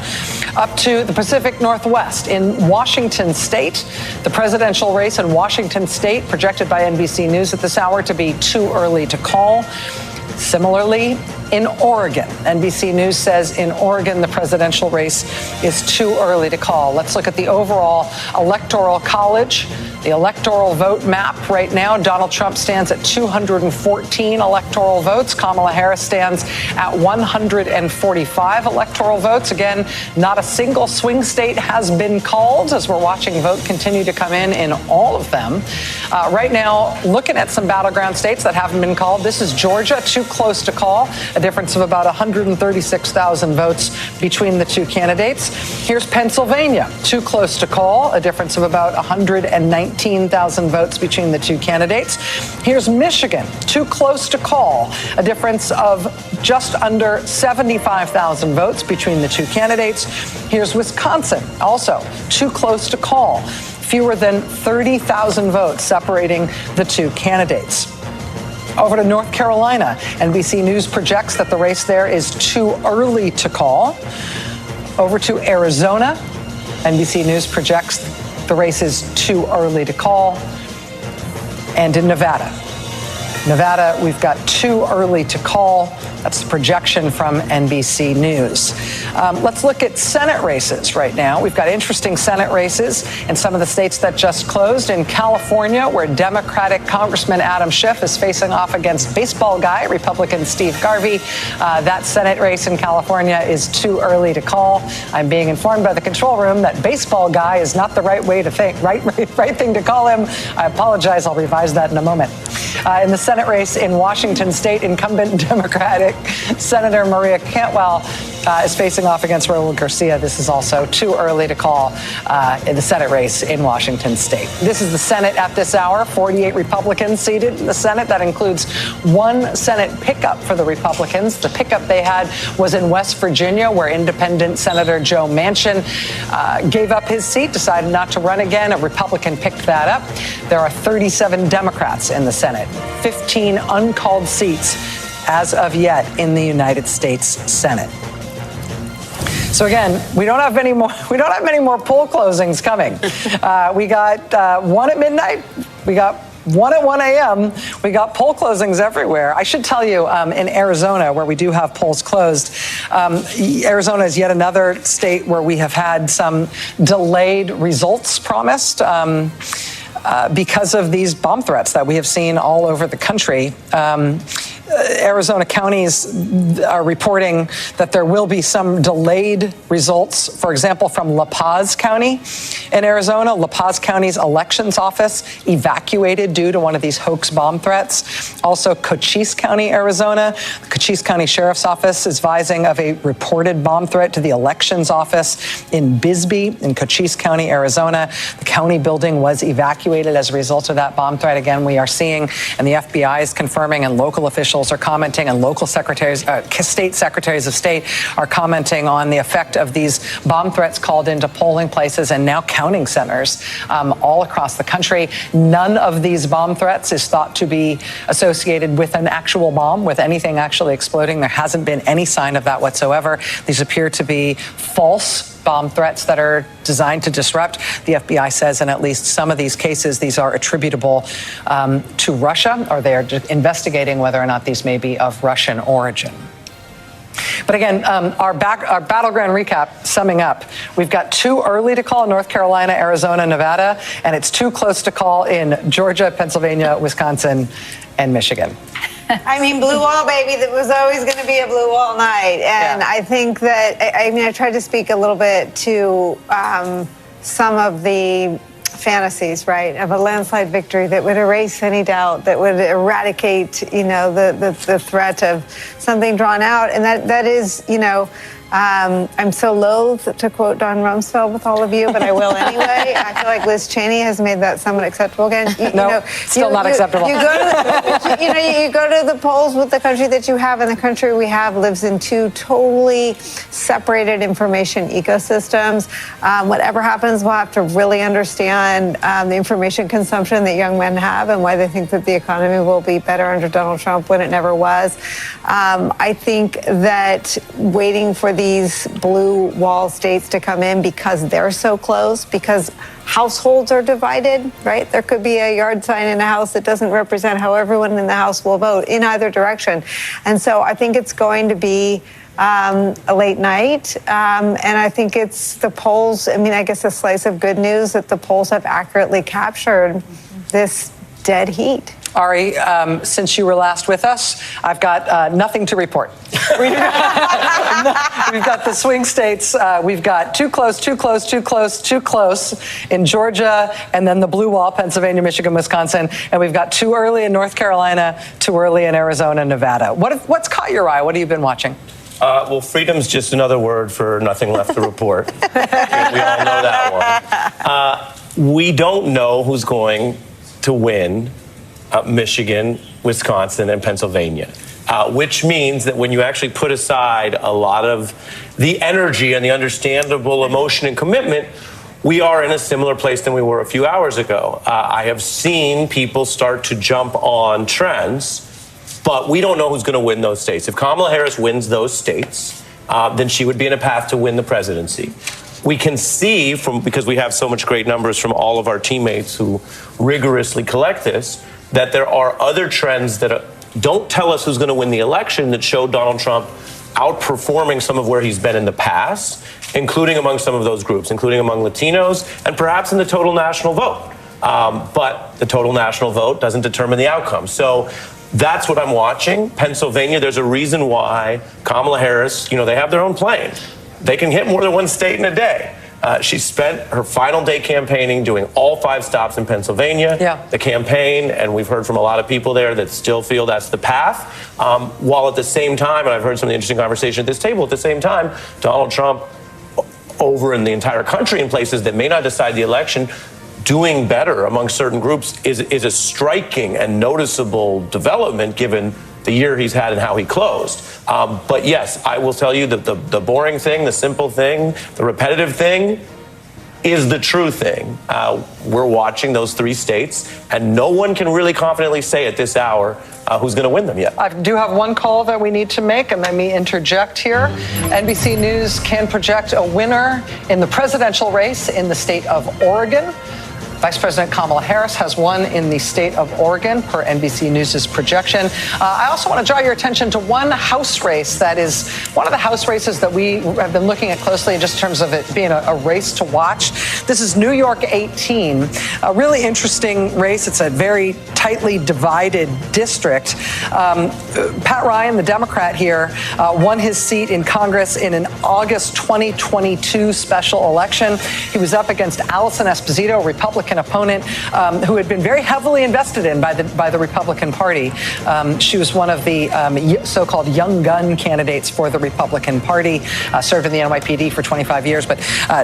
Up to the Pacific Northwest in Washington State, the presidential race in Washington State projected by NBC News at this hour to be too early to call. Similarly, in Oregon, NBC News says in Oregon, the presidential race is too early to call. Let's look at the overall Electoral College, the electoral vote map right now. Donald Trump stands at 214 electoral votes. Kamala Harris stands at 145 electoral votes. Again, not a single swing state has been called as we're watching vote continue to come in all of them. Right now, looking at some battleground states that haven't been called. This is Georgia, too close to call. A difference of about 136,000 votes between the two candidates. Here's Pennsylvania, too close to call. A difference of about 119,000 votes between the two candidates. Here's Michigan, too close to call. A difference of just under 75,000 votes between the two candidates. Here's Wisconsin, also too close to call. Fewer than 30,000 votes separating the two candidates. Over to North Carolina, NBC News projects that the race there is too early to call. Over to Arizona, NBC News projects the race is too early to call. And in Nevada, Nevada, we've got too early to call. That's the projection from NBC News. Let's look at Senate races right now. We've got interesting Senate races in some of the states that just closed. In California, where Democratic Congressman Adam Schiff is facing off against baseball guy, Republican Steve Garvey. That Senate race in California is too early to call. I'm being informed by the control room that baseball guy is not the right way to think, right thing to call him. I apologize. I'll revise that in a moment. In the Senate race in Washington state, incumbent Democratic Senator Maria Cantwell is facing off against Raul Garcia. This is also too early to call in the Senate race in Washington state. This is the Senate at this hour. 48 Republicans seated in the Senate. That includes one Senate pickup for the Republicans. The pickup they had was in West Virginia, where independent Senator Joe Manchin gave up his seat, decided not to run again. A Republican picked that up. There are 37 Democrats in the Senate, 15 uncalled seats as of yet in the United States Senate. So again, we don't have many more poll closings coming. We got one at midnight. We got one at 1 a.m. We got poll closings everywhere. I should tell you, in Arizona, where we do have polls closed, Arizona is yet another state where we have had some delayed results promised because of these bomb threats that we have seen all over the country. Arizona counties are reporting that there will be some delayed results. For example, from La Paz County in Arizona, La Paz County's elections office evacuated due to one of these hoax bomb threats. Also, Cochise County, Arizona, the Cochise County Sheriff's Office is advising of a reported bomb threat to the elections office in Bisbee in Cochise County, Arizona. The county building was evacuated as a result of that bomb threat. Again, we are seeing, and the FBI is confirming, and local officials are commenting, and local secretaries, state secretaries of state are commenting on the effect of these bomb threats called into polling places and now counting centers all across the country. None of these bomb threats is thought to be associated with an actual bomb, with anything actually exploding. There hasn't been any sign of that whatsoever. These appear to be false bomb threats that are designed to disrupt. The FBI says in at least some of these cases, these are attributable to Russia, or they are investigating whether or not these may be of Russian origin. But again, our battleground recap, summing up, we've got too early to call in North Carolina, Arizona, Nevada, and it's too close to call in Georgia, Pennsylvania, Wisconsin, and Michigan.
I mean, blue wall, baby, that was always going to be a blue wall night. And I think that, I tried to speak a little bit to some of the fantasies, right, of a landslide victory that would erase any doubt, that would eradicate, the threat of something drawn out. And that is, I'm so loath to quote Don Rumsfeld with all of you, but I will anyway. I feel like Liz Cheney has made that somewhat acceptable again.
Still not acceptable.
You go to the polls with the country that you have, and the country we have lives in two totally separated information ecosystems. Whatever happens, we'll have to really understand the information consumption that young men have and why they think that the economy will be better under Donald Trump when it never was. I think that waiting for these blue wall states to come in because they're so close, because households are divided, right? There could be a yard sign in a house that doesn't represent how everyone in the house will vote in either direction. And so I think it's going to be a late night. And I think it's the polls. I guess a slice of good news that the polls have accurately captured this dead heat.
Ari, since you were last with us, I've got nothing to report. We've got the swing states. We've got too close in Georgia, and then the blue wall, Pennsylvania, Michigan, Wisconsin, and we've got too early in North Carolina, too early in Arizona, Nevada. What's caught your eye? What have you been watching?
Well, freedom's just another word for nothing left to report. We all know that one. We don't know who's going to win Michigan, Wisconsin, and Pennsylvania, which means that when you actually put aside a lot of the energy and the understandable emotion and commitment, we are in a similar place than we were a few hours ago. I have seen people start to jump on trends, but we don't know who's going to win those states. If Kamala Harris wins those states, then she would be in a path to win the presidency. We can see because we have so much great numbers from all of our teammates who rigorously collect this, that there are other trends that don't tell us who's going to win the election that show Donald Trump outperforming some of where he's been in the past, including among some of those groups, including among Latinos, and perhaps in the total national vote. But the total national vote doesn't determine the outcome. So that's what I'm watching. Pennsylvania, there's a reason why Kamala Harris, they have their own plane. They can hit more than one state in a day. She spent her final day campaigning, doing all 5 stops in Pennsylvania. Yeah. The campaign, and we've heard from a lot of people there that still feel that's the path. While at the same time, and I've heard some of the interesting conversation at this table, at the same time, Donald Trump over in the entire country in places that may not decide the election, doing better among certain groups is a striking and noticeable development given the year he's had and how he closed. But yes, I will tell you that the boring thing, the simple thing, the repetitive thing is the true thing. We're watching those 3 states, and no one can really confidently say at this hour who's going to win them yet.
I do have one call that we need to make, and let me interject here. NBC News can project a winner in the presidential race in the state of Oregon. Vice President Kamala Harris has won in the state of Oregon, per NBC News' projection. I also want to draw your attention to one House race that is one of the House races that we have been looking at closely just in terms of it being a race to watch. This is New York 18, a really interesting race. It's a very tightly divided district. Pat Ryan, the Democrat here, won his seat in Congress in an August 2022 special election. He was up against Allison Esposito, a Republican opponent who had been very heavily invested in by the Republican Party. She was one of the so-called young gun candidates for the Republican Party, served in the NYPD for 25 years. But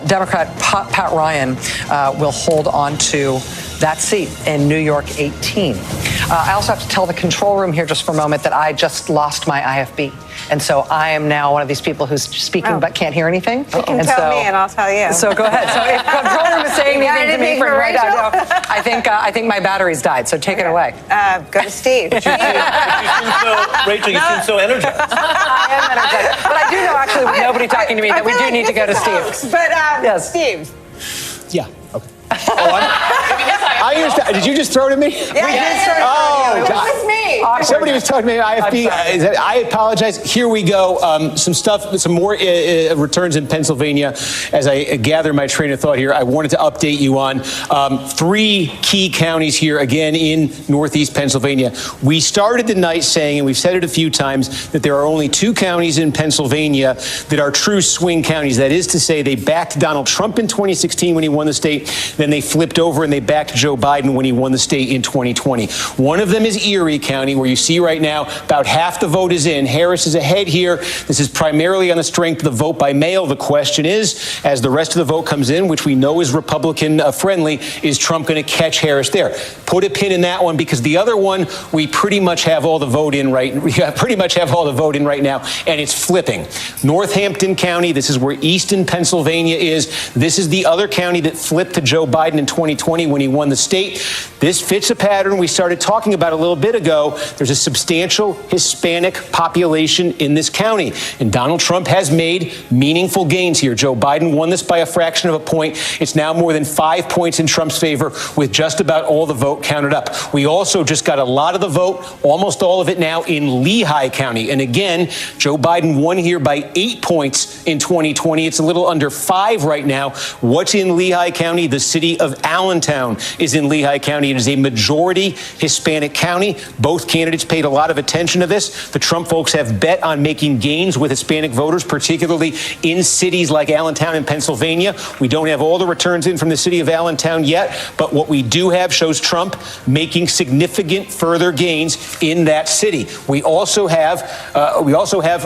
Democrat Pat Ryan will hold on to that seat in New York 18. I also have to tell the control room here just for a moment that I just lost my IFB. And so I am now one of these people who's speaking but can't hear anything.
You can tell me and I'll tell you.
So go ahead. So if control room is saying anything to me for right now, I think my battery's died. So take it away.
Go to Steve.
Rachel, you seem so energized.
I am energized. But I do know actually with nobody talking to me that we do need to go to Steve.
But
yes.
Steve.
Yeah. Okay. I understand. Did you just throw it at me?
Yeah, we did throw it at you. It was me.
Somebody was talking to me about IFB. I apologize. Here we go. Some more returns in Pennsylvania. As I gather my train of thought here, I wanted to update you on 3 key counties here again in Northeast Pennsylvania. We started the night saying, and we've said it a few times, that there are only 2 counties in Pennsylvania that are true swing counties. That is to say, they backed Donald Trump in 2016 when he won the state. Then they flipped over and they backed Joe Biden when he won the state in 2020. One of them is Erie County, where you see right now about half the vote is in. Harris is ahead here. This is primarily on the strength of the vote by mail. The question is, as the rest of the vote comes in, which we know is Republican friendly, is Trump going to catch Harris there? Put a pin in that one, because the other one, we pretty much have all the vote in right now, and it's flipping. Northampton County, this is where Easton, Pennsylvania is. This is the other county that flipped to Joe Biden in 2020 when he won the state. This fits a pattern we started talking about a little bit ago. There's a substantial Hispanic population in this county, and Donald Trump has made meaningful gains here. Joe Biden won this by a fraction of a point. It's now more than 5 points in Trump's favor, with just about all the vote counted up. We also just got a lot of the vote, almost all of it now, in Lehigh County. And again, Joe Biden won here by 8 points in 2020. It's a little under 5 right now. What's in Lehigh County? The city of Allentown is in Lehigh County. It is a majority Hispanic county. Both candidates paid a lot of attention to this. The Trump folks have bet on making gains with Hispanic voters, particularly in cities like Allentown in Pennsylvania. We don't have all the returns in from the city of Allentown yet, but what we do have shows Trump making significant further gains in that city. We also have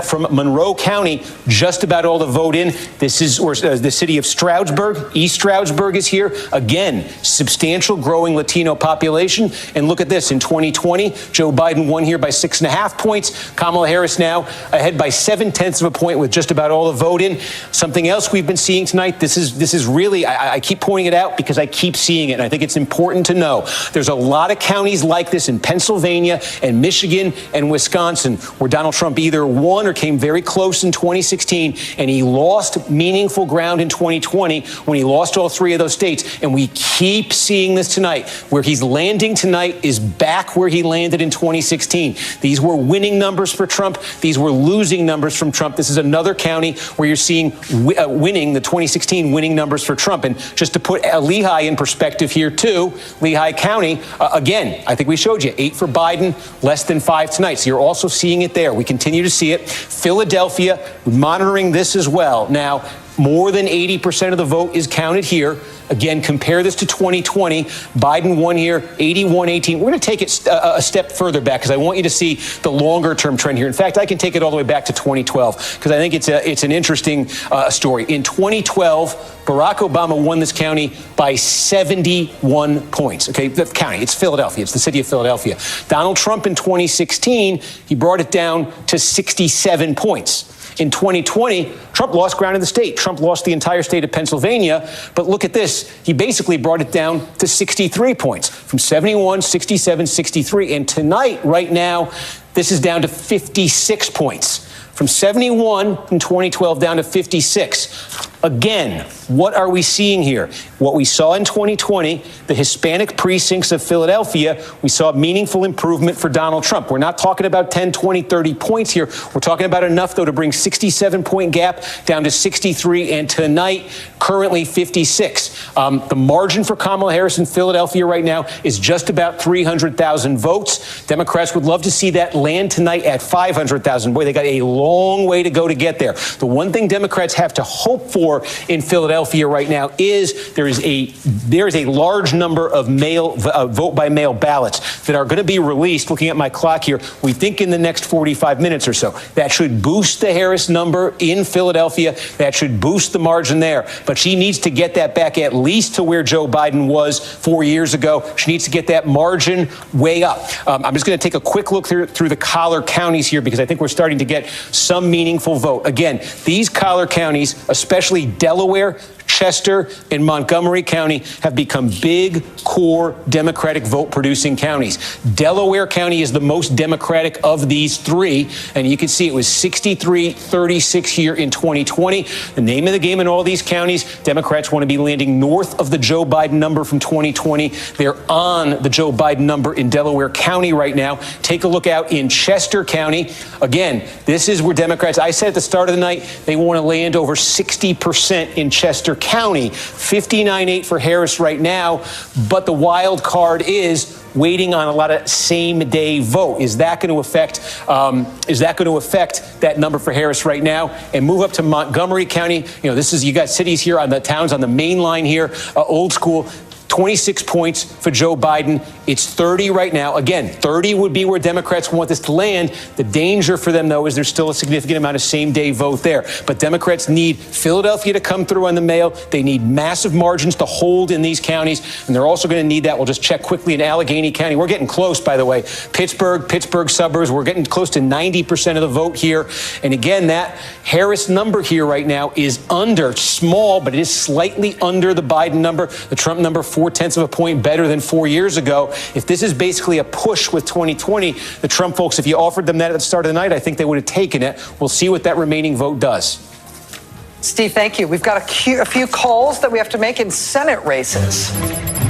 from Monroe County just about all the vote in. This is the city of Stroudsburg. East Stroudsburg is here. Again, substantial growing Latino population. And look at this. In 2020, Joe Biden won here by 6.5 points. Kamala Harris now ahead by 0.7 of a point with just about all the vote in. Something else we've been seeing tonight. This is really, I keep pointing it out because I keep seeing it. And I think it's important to know there's a lot of counties like this in Pennsylvania and Michigan and Wisconsin where Donald Trump either won or came very close in 2016, and he lost meaningful ground in 2020 when he lost all 3 of those states. is, and we keep seeing this tonight. Where he's landing tonight is back where he landed in 2016. These were winning numbers for Trump. These were losing numbers from Trump. This is another county where you're seeing winning, the 2016 winning numbers for Trump. And just to put Lehigh in perspective here, too, Lehigh County, again, I think we showed you 8 for Biden, less than 5 tonight. So you're also seeing it there. We continue to see it. Philadelphia, monitoring this as well. Now, more than 80% of the vote is counted here. Again, compare this to 2020. Biden won here, 81-18. We're going to take it a step further back because I want you to see the longer-term trend here. In fact, I can take it all the way back to 2012 because I think it's an interesting story. In 2012, Barack Obama won this county by 71 points. Okay, the county, it's Philadelphia. It's the city of Philadelphia. Donald Trump in 2016, he brought it down to 67 points. In 2020, Trump lost ground in the state. Trump lost the entire state of Pennsylvania. But look at this. He basically brought it down to 63 points from 71, 67, 63. And tonight, right now, this is down to 56 points. From 71 in 2012 down to 56. Again, what are we seeing here? What we saw in 2020, the Hispanic precincts of Philadelphia, we saw meaningful improvement for Donald Trump. We're not talking about 10, 20, 30 points here. We're talking about enough, though, to bring 67-point gap down to 63, and tonight, currently 56. The margin for Kamala Harris in Philadelphia right now is just about 300,000 votes. Democrats would love to see that land tonight at 500,000. Boy, they got a long way to go to get there. The one thing Democrats have to hope for in Philadelphia right now is there is a large number of vote by mail ballots that are going to be released. Looking at my clock here, we think in the next 45 minutes or so. That should boost the Harris number in Philadelphia. That should boost the margin there. But she needs to get that back at least to where Joe Biden was 4 years ago. She needs to get that margin way up. I'm just going to take a quick look through the collar counties here because I think we're starting to get some meaningful vote. Again, these collar counties, especially Delaware, Chester, and Montgomery County, have become big, core Democratic vote-producing counties. Delaware County is the most Democratic of these three, and you can see it was 63-36 here in 2020. The name of the game in all these counties, Democrats want to be landing north of the Joe Biden number from 2020. They're on the Joe Biden number in Delaware County right now. Take a look out in Chester County. Again, this is where Democrats, I said at the start of the night, they want to land over 60% in Chester County, 59-8 for Harris right now, but the wild card is waiting on a lot of same-day vote. Is that going to affect? That number for Harris right now? And move up to Montgomery County. You know, you got cities here on the towns on the main line here, old school. 26 points for Joe Biden. It's 30 right now. Again, 30 would be where Democrats want this to land. The danger for them, though, is there's still a significant amount of same-day vote there. But Democrats need Philadelphia to come through on the mail. They need massive margins to hold in these counties, and they're also going to need that. We'll just check quickly in Allegheny County. We're getting close, by the way. Pittsburgh suburbs, we're getting close to 90% of the vote here. And again, that Harris number here right now is under, small, but it is slightly under the Biden number. The Trump number, 0.4 of a point better than 4 years ago. If this is basically a push with 2020, the Trump folks, if you offered them that at the start of the night, I think they would have taken it. We'll see what that remaining vote does.
Steve, thank you. We've got a few calls that we have to make in Senate races.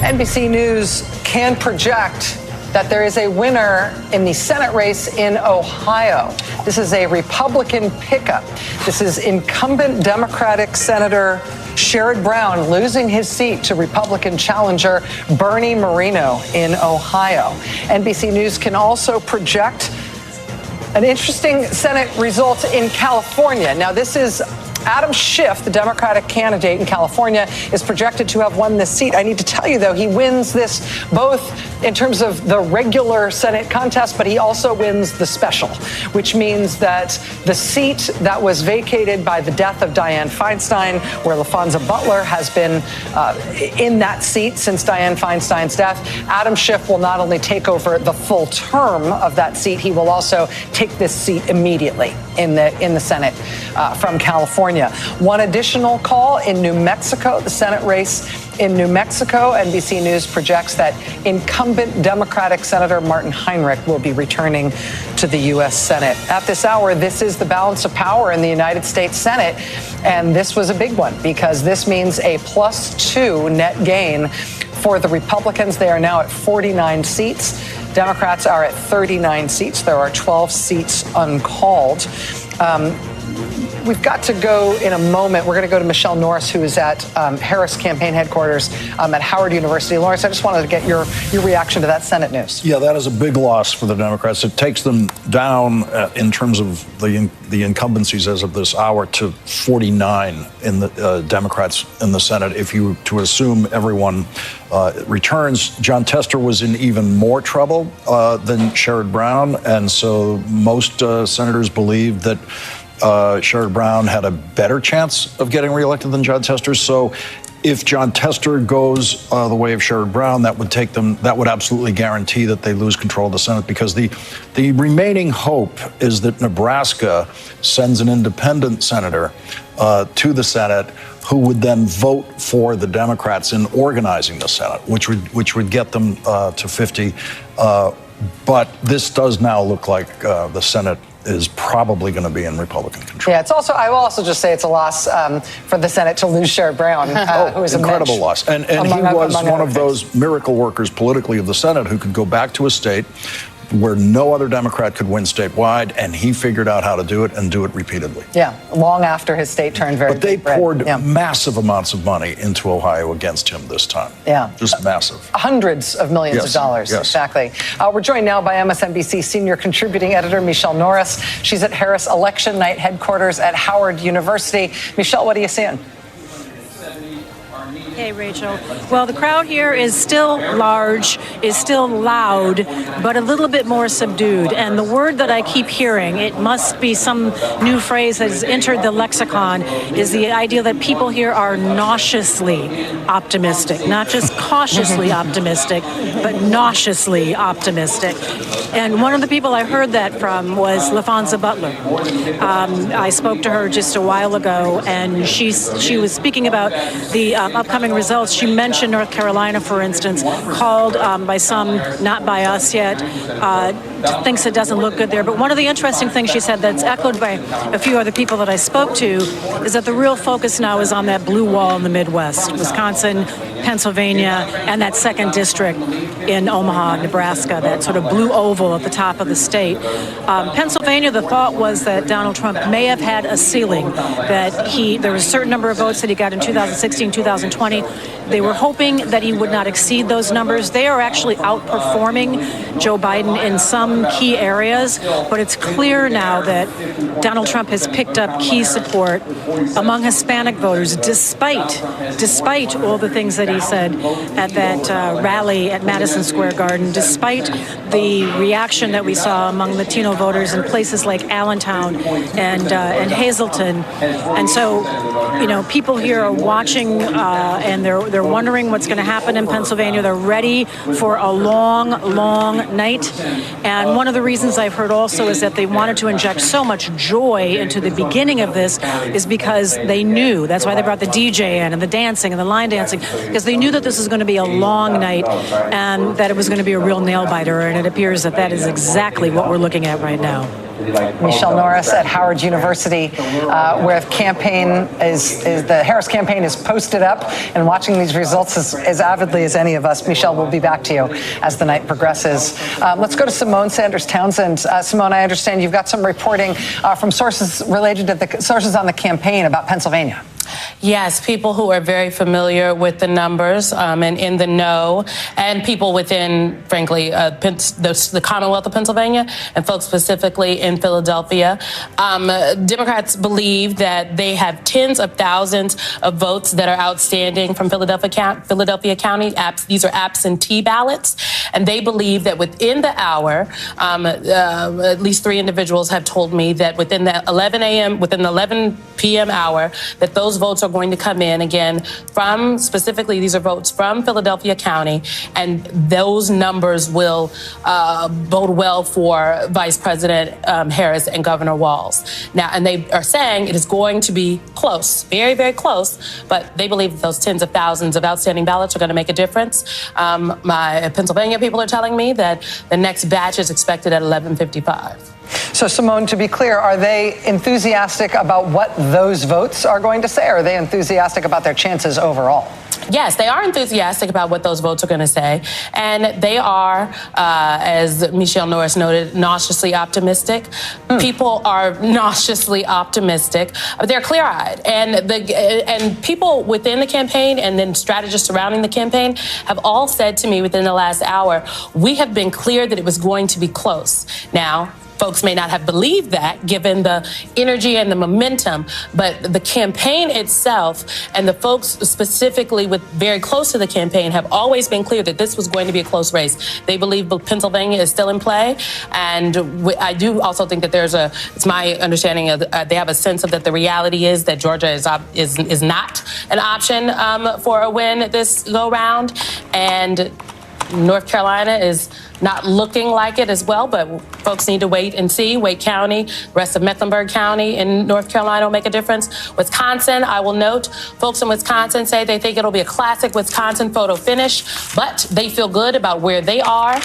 NBC News can project that there is a winner in the Senate race in Ohio. This is a Republican pickup. This is incumbent Democratic Senator Sherrod Brown losing his seat to Republican challenger Bernie Moreno in Ohio. NBC News can also project an interesting Senate result in California. Now, this is Adam Schiff, the Democratic candidate in California, is projected to have won this seat. I need to tell you, though, he wins this both in terms of the regular Senate contest, but he also wins the special, which means that the seat that was vacated by the death of Dianne Feinstein, where LaFonza Butler has been in that seat since Dianne Feinstein's death, Adam Schiff will not only take over the full term of that seat, he will also take this seat immediately in the Senate from California. One additional call in New Mexico. The Senate race In New Mexico, NBC News projects that incumbent Democratic Senator Martin Heinrich will be returning to the U.S. Senate. At this hour, this is the balance of power in the United States Senate. And this was a big one because this means a +2 net gain for the Republicans. They are now at 49 seats. Democrats are at 39 seats. There are 12 seats uncalled. We've got to go in a moment. We're going to go to Michelle Norris, who is at Harris campaign headquarters at Howard University. Lawrence, I just wanted to get your reaction to that Senate news.
Yeah, that is a big loss for the Democrats. It takes them down in terms of the incumbencies as of this hour to 49 in the Democrats in the Senate. If you were to assume everyone returns, John Tester was in even more trouble than Sherrod Brown. And so most senators believe that Sherrod Brown had a better chance of getting reelected than John Tester. So if John Tester goes the way of Sherrod Brown, that would absolutely guarantee that they lose control of the Senate, because the remaining hope is that Nebraska sends an independent senator to the Senate who would then vote for the Democrats in organizing the Senate, which would get them to 50. But this does now look like the Senate is probably going to be in Republican control.
Yeah, I will also just say it's a loss for the Senate to lose Sherrod Brown, who is
incredible loss. And he was one of those miracle workers politically of the Senate who could go back to a state where no other Democrat could win statewide, and he figured out how to do it and do it repeatedly.
Yeah, long after his state turned very
But they poured massive amounts of money into Ohio against him this time.
Yeah.
Just massive.
Hundreds of millions of dollars.
Yes.
Exactly. We're joined now by MSNBC senior contributing editor Michelle Norris. She's at Harris Election Night headquarters at Howard University. Michelle, what are you seeing?
Hey, Rachel. Well, the crowd here is still large, is still loud, but a little bit more subdued. And the word that I keep hearing, it must be some new phrase that has entered the lexicon, is the idea that people here are nauseously optimistic, not just cautiously optimistic, but nauseously optimistic. And one of the people I heard that from was LaFonza Butler. I spoke to her just a while ago, and she was speaking about the upcoming results. She mentioned North Carolina, for instance, called by some, not by us yet, thinks it doesn't look good there. But one of the interesting things she said that's echoed by a few other people that I spoke to is that the real focus now is on that blue wall in the Midwest, Wisconsin, Pennsylvania, and that second district in Omaha, Nebraska, that sort of blue oval at the top of the state. Pennsylvania, the thought was that Donald Trump may have had a ceiling, that there was a certain number of votes that he got in 2016, 2020. They were hoping that he would not exceed those numbers. They are actually outperforming Joe Biden in some key areas, but it's clear now that Donald Trump has picked up key support among Hispanic voters, despite all the things that he said at that rally at Madison Square Garden, despite the reaction that we saw among Latino voters in places like Allentown and Hazleton. And so, people here are watching and they're wondering what's going to happen in Pennsylvania. They're ready for a long, long night. And one of the reasons I've heard also is that they wanted to inject so much joy into the beginning of this is because they knew. That's why they brought the DJ in and the dancing and the line dancing, because they knew that this was going to be a long night and that it was going to be a real nail biter. And it appears that that is exactly what we're looking at right now.
Michelle Norris at Howard University, where the Harris campaign is posted up and watching these results as avidly as any of us. Michelle, we'll be back to you as the night progresses. Let's go to Simone Sanders Townsend. Simone, I understand you've got some reporting from sources related to the sources on the campaign about Pennsylvania.
Yes, people who are very familiar with the numbers and in the know, and people within, frankly, the Commonwealth of Pennsylvania and folks specifically in Philadelphia. Democrats believe that they have tens of thousands of votes that are outstanding from Philadelphia County. These are absentee ballots, and they believe that within the hour, at least 3 individuals have told me that within the 11 p.m. hour, that those votes are are going to come in again from, specifically, these are votes from Philadelphia County, and those numbers will bode well for Vice President Harris and Governor Walz. Now, and they are saying it is going to be close, very, very close, but they believe that those tens of thousands of outstanding ballots are going to make a difference. My Pennsylvania people are telling me that the next batch is expected at 11:55.
So, Simone, to be clear, are they enthusiastic about what those votes are going to say, or are they enthusiastic about their chances overall?
Yes, they are enthusiastic about what those votes are going to say. And they are, as Michelle Norris noted, nauseously optimistic. People are nauseously optimistic. They're clear-eyed. And people within the campaign and then strategists surrounding the campaign have all said to me within the last hour, we have been clear that it was going to be close. Now, folks may not have believed that given the energy and the momentum, but the campaign itself and the folks specifically with very close to the campaign have always been clear that this was going to be a close race. They believe Pennsylvania is still in play. And I do also think that it's my understanding of they have a sense of that the reality is that Georgia is not an option for a win this go round. And North Carolina is not looking like it as well, but folks need to wait and see. Wake County, rest of Mecklenburg County in North Carolina will make a difference. Wisconsin, I will note, folks in Wisconsin say they think it'll be a classic Wisconsin photo finish, but they feel good about where they are.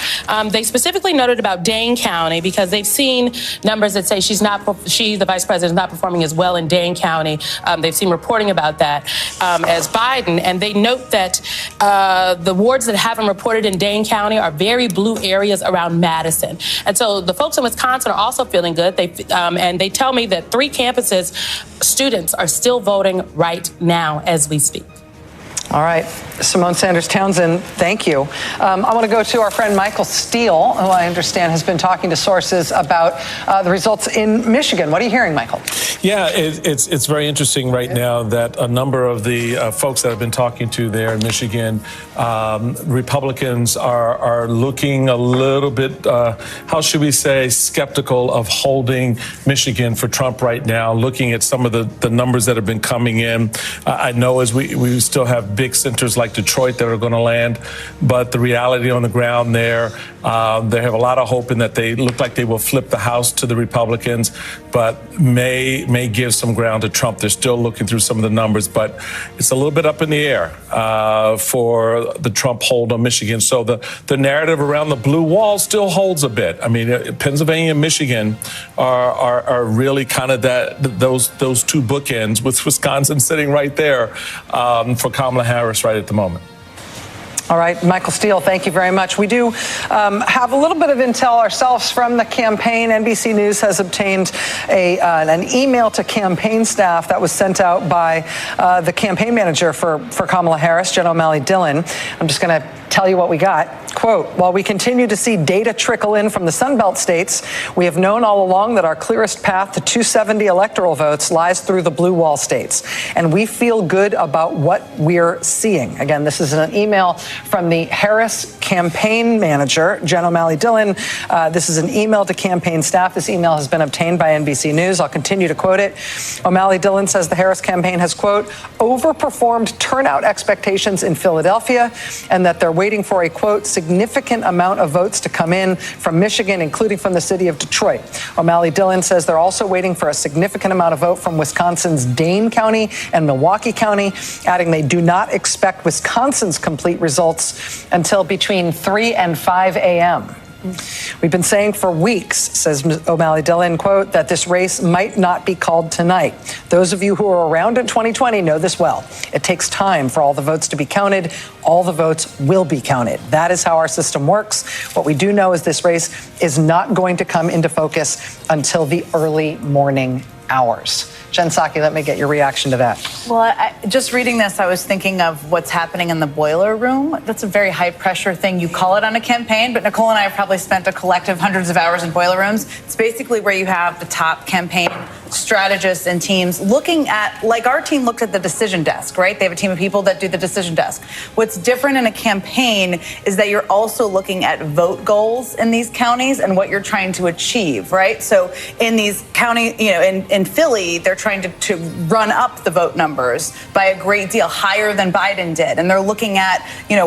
They specifically noted about Dane County because they've seen numbers that say the vice president, is not performing as well in Dane County. They've seen reporting about that as Biden, and they note that the wards that haven't reported in Dane County are very blue areas around Madison. And so the folks in Wisconsin are also feeling good. And they tell me that 3 campuses, students are still voting right now as we speak.
All right. Simone Sanders Townsend, thank you. I want to go to our friend Michael Steele, who I understand has been talking to sources about the results in Michigan. What are you hearing, Michael?
Yeah, it's very interesting right now that a number of the folks that I've been talking to there in Michigan, Republicans are looking a little bit, how should we say, skeptical of holding Michigan for Trump right now, looking at some of the numbers that have been coming in. I know as we still have big centers like Detroit that are going to land, but the reality on the ground there, they have a lot of hope in that they look like they will flip the House to the Republicans, but may give some ground to Trump. They're still looking through some of the numbers, but it's a little bit up in the air for the Trump hold on Michigan. So the narrative around the blue wall still holds a bit. I mean, Pennsylvania and Michigan are really kind of those 2 bookends, with Wisconsin sitting right there for Kamala Harris right at the moment.
All right, Michael Steele, thank you very much. We do have a little bit of intel ourselves from the campaign. NBC News has obtained an email to campaign staff that was sent out by the campaign manager for Kamala Harris, Jen O'Malley Dillon. I'm just going to tell you what we got. Quote, while we continue to see data trickle in from the Sunbelt states, we have known all along that our clearest path to 270 electoral votes lies through the blue wall states. And we feel good about what we're seeing. Again, this is an email from the Harris campaign manager, Jen O'Malley Dillon. This is an email to campaign staff. This email has been obtained by NBC News. I'll continue to quote it. O'Malley Dillon says the Harris campaign has, quote, overperformed turnout expectations in Philadelphia, and that they're waiting for a, quote, significant amount of votes to come in from Michigan, including from the city of Detroit. O'Malley Dillon says they're also waiting for a significant amount of vote from Wisconsin's Dane County and Milwaukee County, adding they do not expect Wisconsin's complete results until between 3 and 5 a.m. We've been saying for weeks, says O'Malley Dillon, quote, that this race might not be called tonight. Those of you who were around in 2020 know this well. It takes time for all the votes to be counted. All the votes will be counted. That is how our system works. What we do know is this race is not going to come into focus until the early morning hours. Jen Psaki, let me get your reaction to that.
Well, just reading this, I was thinking of what's happening in the boiler room. That's a very high pressure thing. You call it on a campaign, but Nicole and I have probably spent a collective hundreds of hours in boiler rooms. It's basically where you have the top campaign strategists and teams looking at, like our team looked at the decision desk, right? They have a team of people that do the decision desk. What's different in a campaign is that you're also looking at vote goals in these counties and what you're trying to achieve, right? So in these counties, in Philly, they're trying to run up the vote numbers by a great deal, higher than Biden did. And they're looking at,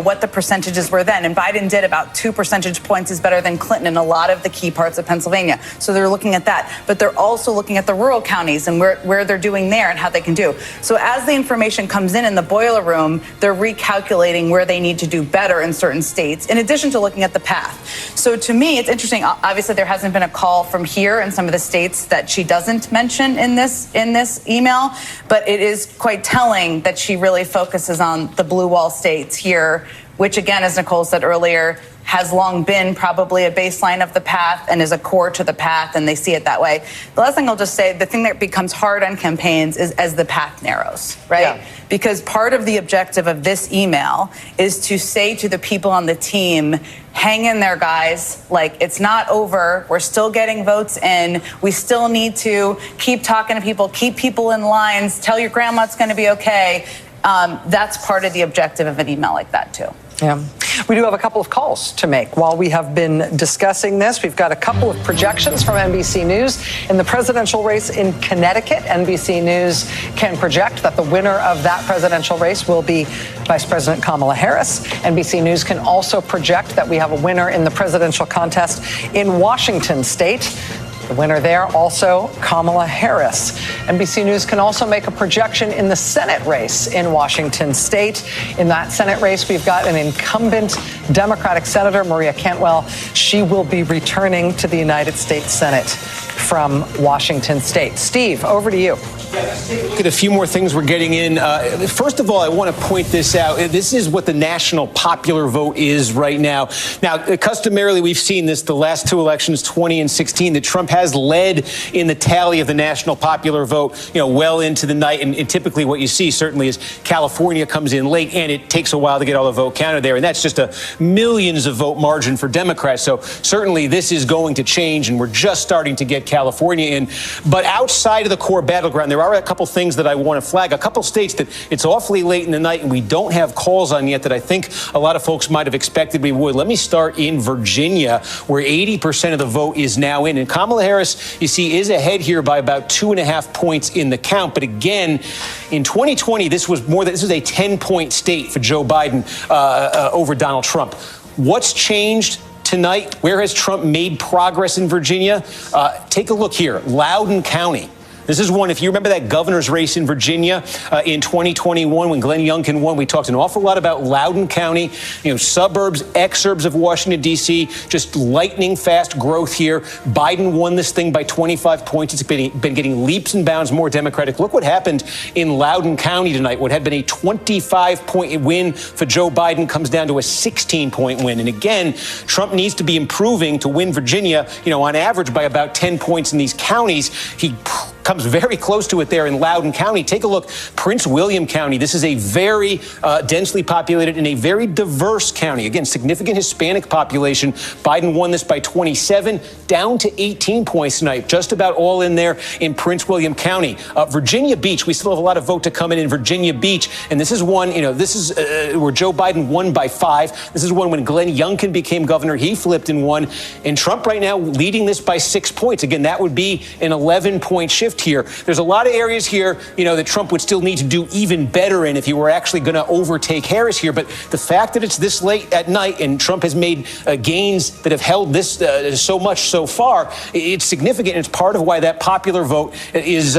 what the percentages were then. And Biden did about 2 percentage points is better than Clinton in a lot of the key parts of Pennsylvania. So they're looking at that. But they're also looking at the rural counties and where they're doing there and how they can do. So as the information comes in the boiler room, they're recalculating where they need to do better in certain states, in addition to looking at the path. So to me, it's interesting. Obviously, there hasn't been a call from here in some of the states that she doesn't mention in this email, but it is quite telling that she really focuses on the blue wall states here, which again, as Nicole said earlier, has long been probably a baseline of the path and is a core to the path, and they see it that way. The last thing I'll just say, the thing that becomes hard on campaigns is as the path narrows, right? Yeah. Because part of the objective of this email is to say to the people on the team, hang in there, guys. Like, it's not over. We're still getting votes in. We still need to keep talking to people, keep people in lines, tell your grandma it's going to be okay. That's part of the objective of an email like that, too.
Yeah. We do have a couple of calls to make. While we have been discussing this, we've got a couple of projections from NBC News. In the presidential race in Connecticut, NBC News can project that the winner of that presidential race will be Vice President Kamala Harris. NBC News can also project that we have a winner in the presidential contest in Washington state. The winner there, also Kamala Harris. NBC News can also make a projection in the Senate race in Washington state. In that Senate race, we've got an incumbent Democratic Senator, Maria Cantwell. She will be returning to the United States Senate from Washington state. Steve, over to you.
Look at a few more things we're getting in. First of all, I want to point this out. This is what the national popular vote is right now. Now, customarily, we've seen this the last two elections, 20 and 16, that Trump has led in the tally of the national popular vote, well into the night. And typically what you see certainly is California comes in late, and it takes a while to get all the vote counted there. And that's just a millions of vote margin for Democrats. So certainly this is going to change, and we're just starting to get California in. But outside of the core battleground, there are a couple things that I want to flag. A couple states that it's awfully late in the night and we don't have calls on yet that I think a lot of folks might have expected we would. Let me start in Virginia, where 80% of the vote is now in. And Kamala Harris, you see, is ahead here by about 2.5 points in the count. But again, in 2020, this was a 10-point state for Joe Biden over Donald Trump. What's changed tonight? Where has Trump made progress in Virginia? Take a look here. Loudoun County. This is one, if you remember that governor's race in Virginia in 2021 when Glenn Youngkin won, we talked an awful lot about Loudoun County, suburbs, exurbs of Washington, D.C., just lightning fast growth here. Biden won this thing by 25 points. It's been getting leaps and bounds more Democratic. Look what happened in Loudoun County tonight. What had been a 25-point win for Joe Biden comes down to a 16-point win. And again, Trump needs to be improving to win Virginia, on average by about 10 points in these counties. He comes very close to it there in Loudoun County. Take a look. Prince William County. This is a very densely populated and a very diverse county. Again, significant Hispanic population. Biden won this by 27, down to 18 points tonight. Just about all in there in Prince William County. Virginia Beach. We still have a lot of vote to come in Virginia Beach. And this is one, this is where Joe Biden won by 5. This is one when Glenn Youngkin became governor. He flipped and won. And Trump right now leading this by 6 points. Again, that would be an 11-point shift here. There's a lot of areas here, that Trump would still need to do even better in if he were actually going to overtake Harris here. But the fact that it's this late at night and Trump has made gains that have held this so much so far, it's significant. It's part of why that popular vote is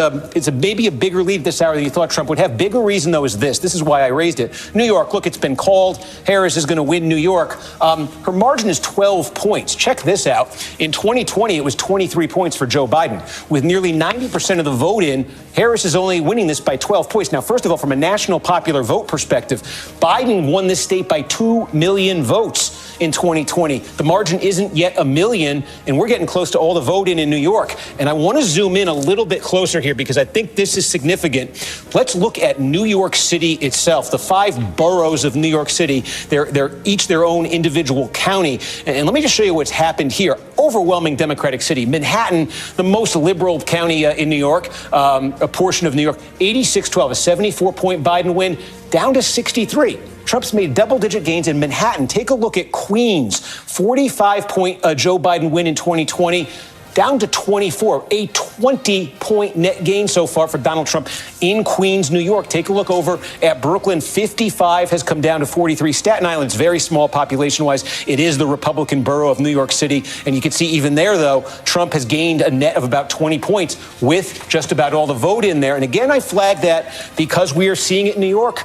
maybe a bigger lead this hour than you thought Trump would have. Bigger reason, though, is this. This is why I raised it. New York, look, it's been called. Harris is going to win New York. Her margin is 12 points. Check this out. In 2020, it was 23 points for Joe Biden. With nearly 90% of the vote in, Harris is only winning this by 12 points. Now, first of all, from a national popular vote perspective, Biden won this state by 2 million votes in 2020. The margin isn't yet 1 million, and we're getting close to all the vote in New York. And I want to zoom in a little bit closer here because I think this is significant. Let's look at New York City itself. The 5 boroughs of New York City, they're each their own individual county. And let me just show you what's happened here. Overwhelming Democratic city. Manhattan, the most liberal county in New York, a portion of New York, 86-12, a 74-point Biden win, down to 63. Trump's made double-digit gains in Manhattan. Take a look at Queens, 45-point Joe Biden win in 2020. down to 24, a 20-point net gain so far for Donald Trump in Queens, New York. Take a look over at Brooklyn. 55 has come down to 43. Staten Island's very small population-wise. It is the Republican borough of New York City. And you can see even there, though, Trump has gained a net of about 20 points with just about all the vote in there. And again, I flag that because we are seeing it in New York.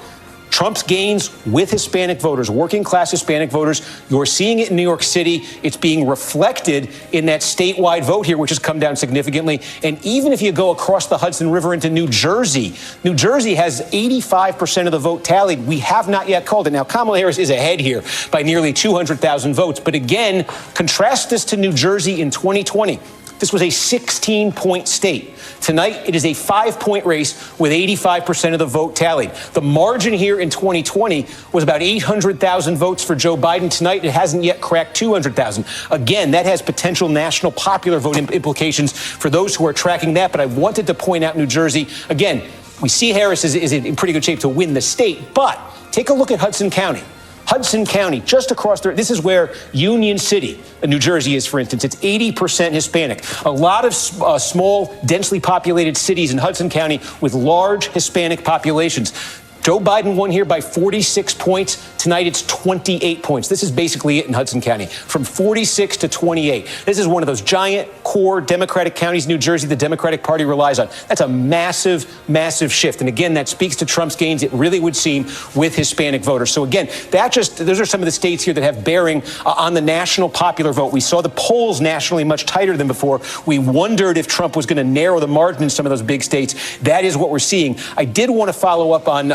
Trump's gains with Hispanic voters, working class Hispanic voters. You're seeing it in New York City. It's being reflected in that statewide vote here, which has come down significantly. And even if you go across the Hudson River into New Jersey has 85% of the vote tallied. We have not yet called it. Now, Kamala Harris is ahead here by nearly 200,000 votes. But again, contrast this to New Jersey in 2020. This was a 16-point state. Tonight, it is a 5-point race with 85% of the vote tallied. The margin here in 2020 was about 800,000 votes for Joe Biden. Tonight, it hasn't yet cracked 200,000. Again, that has potential national popular vote implications for those who are tracking that. But I wanted to point out New Jersey. Again, we see Harris is in pretty good shape to win the state. But take a look at Hudson County. Hudson County, just across there, this is where Union City, New Jersey is, for instance. It's 80% Hispanic. A lot of small, densely populated cities in Hudson County with large Hispanic populations. Joe Biden won here by 46 points. Tonight, it's 28 points. This is basically it in Hudson County, from 46 to 28. This is one of those giant core Democratic counties in New Jersey the Democratic Party relies on. That's a massive, massive shift. And again, that speaks to Trump's gains, it really would seem, with Hispanic voters. So again, those are some of the states here that have bearing on the national popular vote. We saw the polls nationally much tighter than before. We wondered if Trump was going to narrow the margin in some of those big states. That is what we're seeing. I did want to follow up on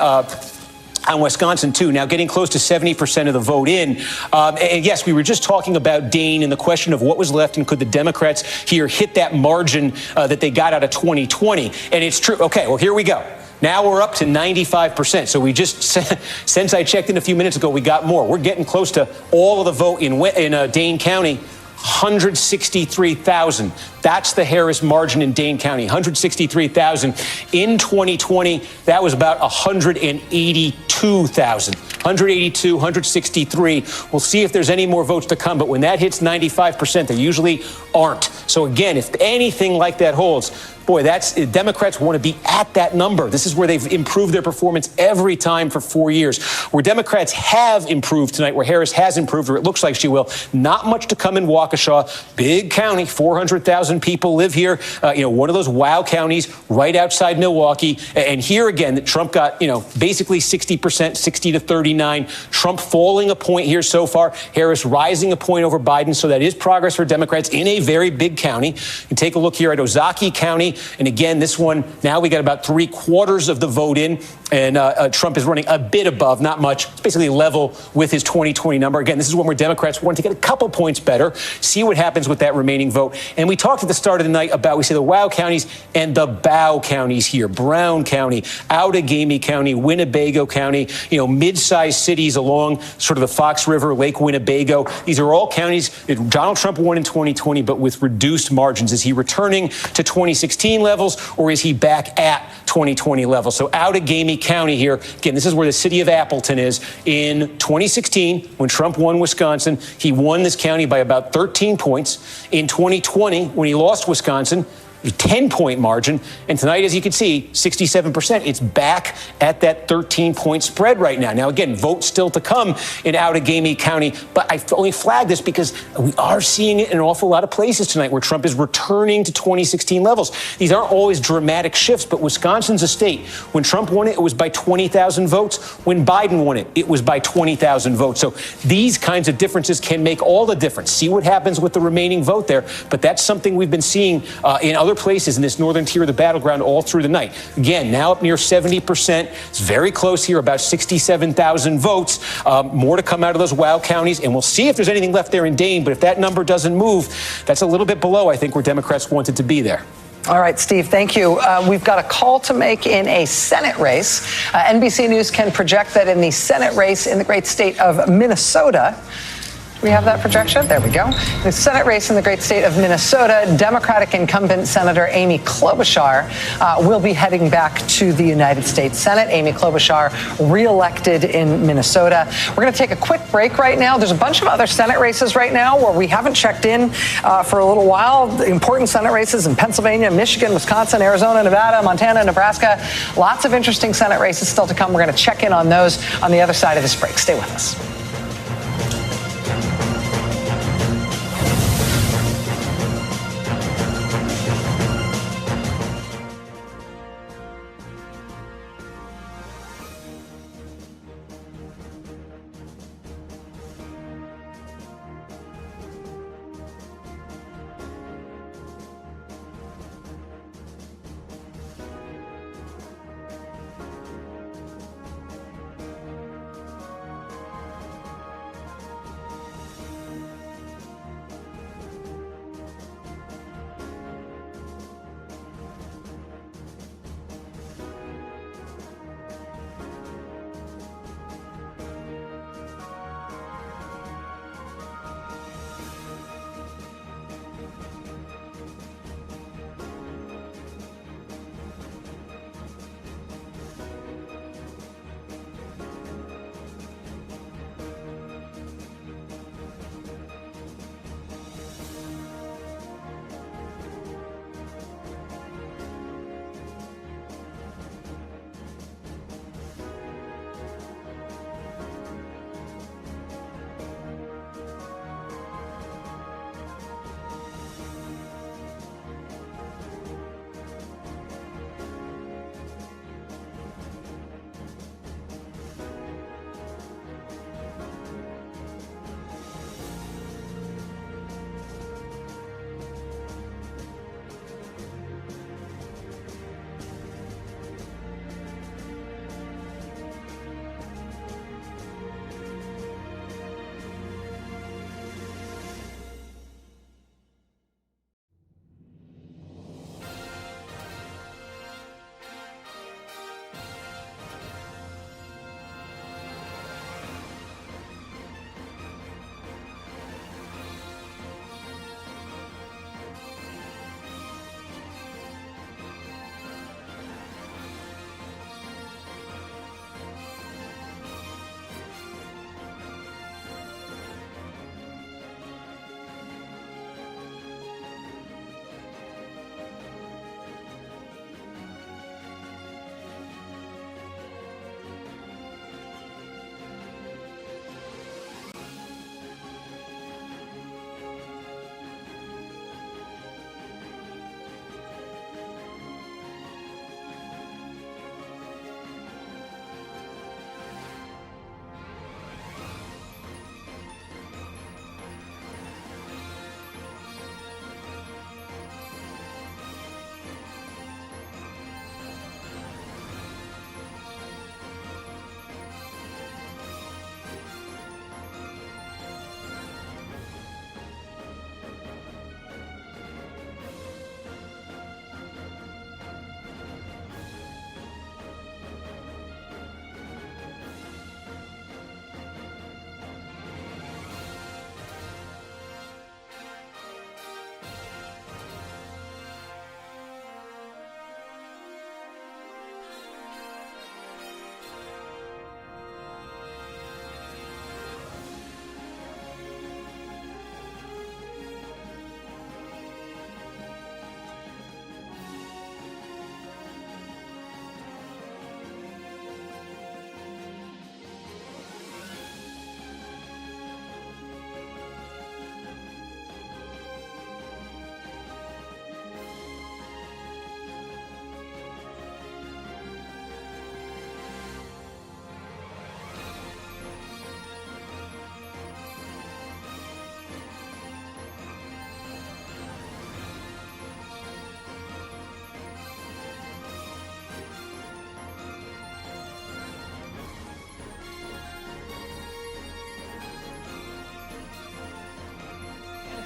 Wisconsin, too, now getting close to 70% of the vote in. And yes, we were just talking about Dane and the question of what was left and could the Democrats here hit that margin that they got out of 2020. And it's true. OK, well, here we go. Now we're up to 95%. So we just, since I checked in a few minutes ago, we got more. We're getting close to all of the vote in Dane County. 163,000. That's the Harris margin in Dane County, 163,000. In 2020, that was about 182,000. 182, 163. We'll see if there's any more votes to come. But when that hits 95%, there usually aren't. So again, if anything like that holds, boy, Democrats want to be at that number. This is where they've improved their performance every time for 4 years. Where Democrats have improved tonight, where Harris has improved, or it looks like she will, not much to come in Waukesha. Big county, 400,000 people live here. One of those wow counties right outside Milwaukee. And here again, Trump got, basically 60%, 60 to 39. Trump falling a point here so far. Harris rising a point over Biden. So that is progress for Democrats in a very big county. You take a look here at Ozaukee County. And again, this one, now we got about 3/4 of the vote in. And Trump is running a bit above, not much. It's basically level with his 2020 number. Again, this is one where Democrats want to get a couple points better, see what happens with that remaining vote. And we talked at the start of the night about, we say the wow counties and the bow counties here. Brown County, Outagamie County, Winnebago County, mid-sized cities along sort of the Fox River, Lake Winnebago. These are all counties that Donald Trump won in 2020, but with reduced margins. Is he returning to 2016 levels, or is he back at 2020 levels? So Outagamie County here, again, this is where the city of Appleton is. In 2016, when Trump won Wisconsin, he won this county by about 13 points. In 2020, when he lost Wisconsin, a 10-point margin. And tonight, as you can see, 67%. It's back at that 13-point spread right now. Now, again, votes still to come in Outagamie County. But I only flag this because we are seeing it in an awful lot of places tonight where Trump is returning to 2016 levels. These aren't always dramatic shifts, but Wisconsin's a state. When Trump won it, it was by 20,000 votes. When Biden won it, it was by 20,000 votes. So these kinds of differences can make all the difference. See what happens with the remaining vote there. But that's something we've been seeing in other places in this northern tier of the battleground all through the night. Again, now up near 70%. It's very close here, about 67,000 votes. More to come out of those wow counties, and we'll see if there's anything left there in Dane. But if that number doesn't move, that's a little bit below, I think, where Democrats wanted to be there.
All right, Steve, thank you. We've got a call to make in a Senate race. NBC News can project that in the Senate race in the great state of Minnesota, Do we have that projection? There we go. The Senate race in the great state of Minnesota, Democratic incumbent Senator Amy Klobuchar will be heading back to the United States Senate. Amy Klobuchar reelected in Minnesota. We're going to take a quick break right now. There's a bunch of other Senate races right now where we haven't checked in for a little while. The important Senate races in Pennsylvania, Michigan, Wisconsin, Arizona, Nevada, Montana, Nebraska. Lots of interesting Senate races still to come. We're going to check in on those on the other side of this break. Stay with us.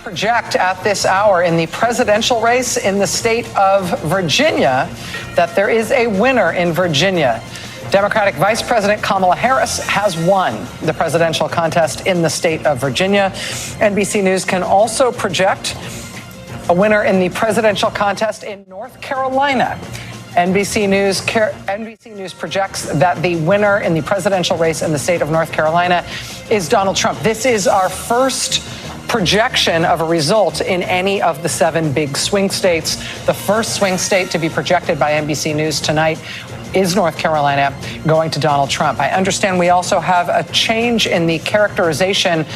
Project at this hour in the presidential race in the state of Virginia that there is a winner in Virginia. Democratic Vice President Kamala Harris has won the presidential contest in the state of Virginia. NBC News can also project a winner in the presidential contest in North Carolina. NBC News projects that the winner in the presidential race in the state of North Carolina is Donald Trump. This is our first projection of a result in any of the 7 big swing states. The first swing state to be projected by NBC News tonight is North Carolina, going to Donald Trump. I understand we also have a change in the characterization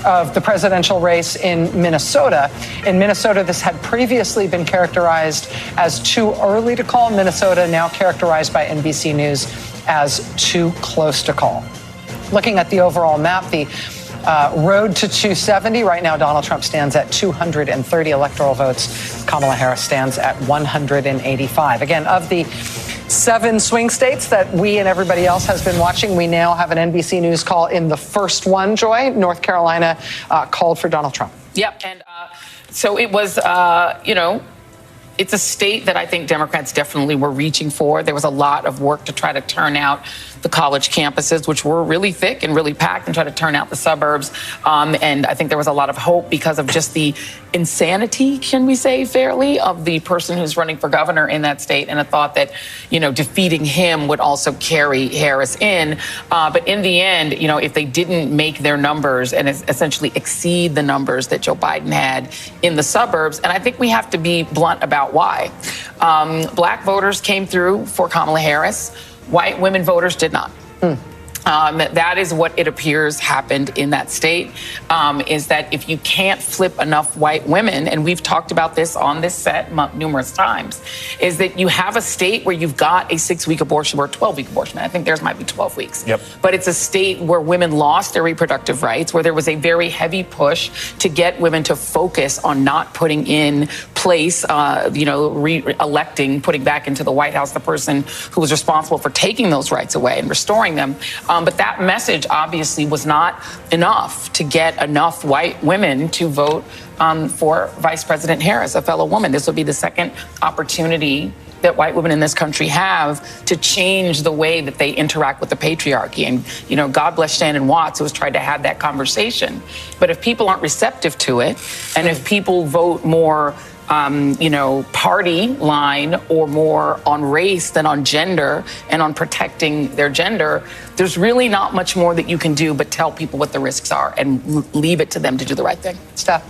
of the presidential race in Minnesota. In Minnesota, this had previously been characterized as too early to call. Minnesota now characterized by NBC News as too close to call. Looking at the overall map, the road to 270. Right now, Donald Trump stands at 230 electoral votes. Kamala Harris stands at 185. Again, of the 7 swing states that we and everybody else has been watching, we now have an NBC News call in the first one, Joy. North Carolina called for Donald Trump.
Yep. And so it was, it's a state that I think Democrats definitely were reaching for. There was a lot of work to try to turn out the college campuses, which were really thick and really packed, and try to turn out the suburbs. And I think there was a lot of hope because of just the insanity, can we say fairly, of the person who's running for governor in that state, and a thought that, defeating him would also carry Harris in. But in the end, if they didn't make their numbers and essentially exceed the numbers that Joe Biden had in the suburbs, and I think we have to be blunt about why. Black voters came through for Kamala Harris. White women voters did not. That is what it appears happened in that state, is that if you can't flip enough white women, and we've talked about this on this set numerous times, is that you have a state where you've got a 6-week abortion or a 12-week abortion. I think theirs might be 12 weeks.
Yep.
But it's a state where women lost their reproductive rights, where there was a very heavy push to get women to focus on not putting in place, re-electing, putting back into the White House the person who was responsible for taking those rights away and restoring them. But that message obviously was not enough to get enough white women to vote for Vice President Harris, a fellow woman. This will be the second opportunity that white women in this country have to change the way that they interact with the patriarchy. And, God bless Shannon Watts, who has tried to have that conversation. But if people aren't receptive to it, and if people vote more party line or more on race than on gender and on protecting their gender, there's really not much more that you can do but tell people what the risks are and leave it to them to do the right thing.
Steph?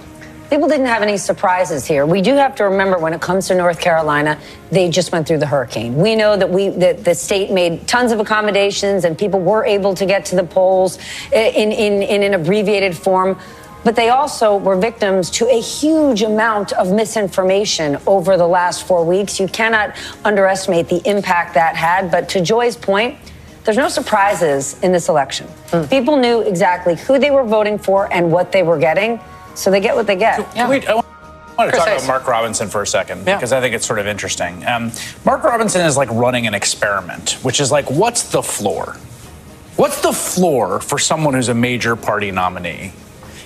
People didn't have any surprises here. We do have to remember when it comes to North Carolina, they just went through the hurricane. We know that the state made tons of accommodations and people were able to get to the polls in an abbreviated form. But they also were victims to a huge amount of misinformation over the last 4 weeks. You cannot underestimate the impact that had. But to Joy's point, there's no surprises in this election. People knew exactly who they were voting for and what they were getting, so they get what they get.
I want to talk about Mark Robinson for a second, because I think it's sort of interesting. Mark Robinson is like running an experiment, which is like, what's the floor? What's the floor for someone who's a major party nominee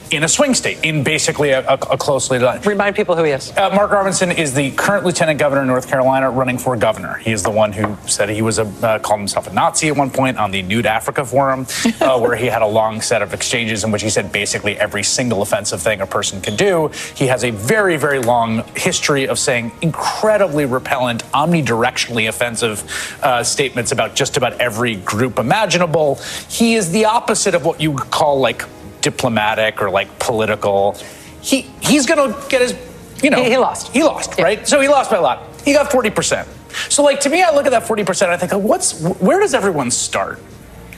in a swing state, in basically a closely done?
Remind people who he is.
Mark Robinson is the current lieutenant governor of North Carolina running for governor. He is the one who said he was called himself a Nazi at one point on the Nude Africa Forum, where he had a long set of exchanges in which he said basically every single offensive thing a person can do. He has a very, very long history of saying incredibly repellent, omnidirectionally offensive statements about just about every group imaginable. He is the opposite of what you would call like diplomatic or like political. He's going to get his,
He lost.
He lost, right? So he lost by a lot. He got 40%. So like to me, I look at that 40%, and I think, where does everyone start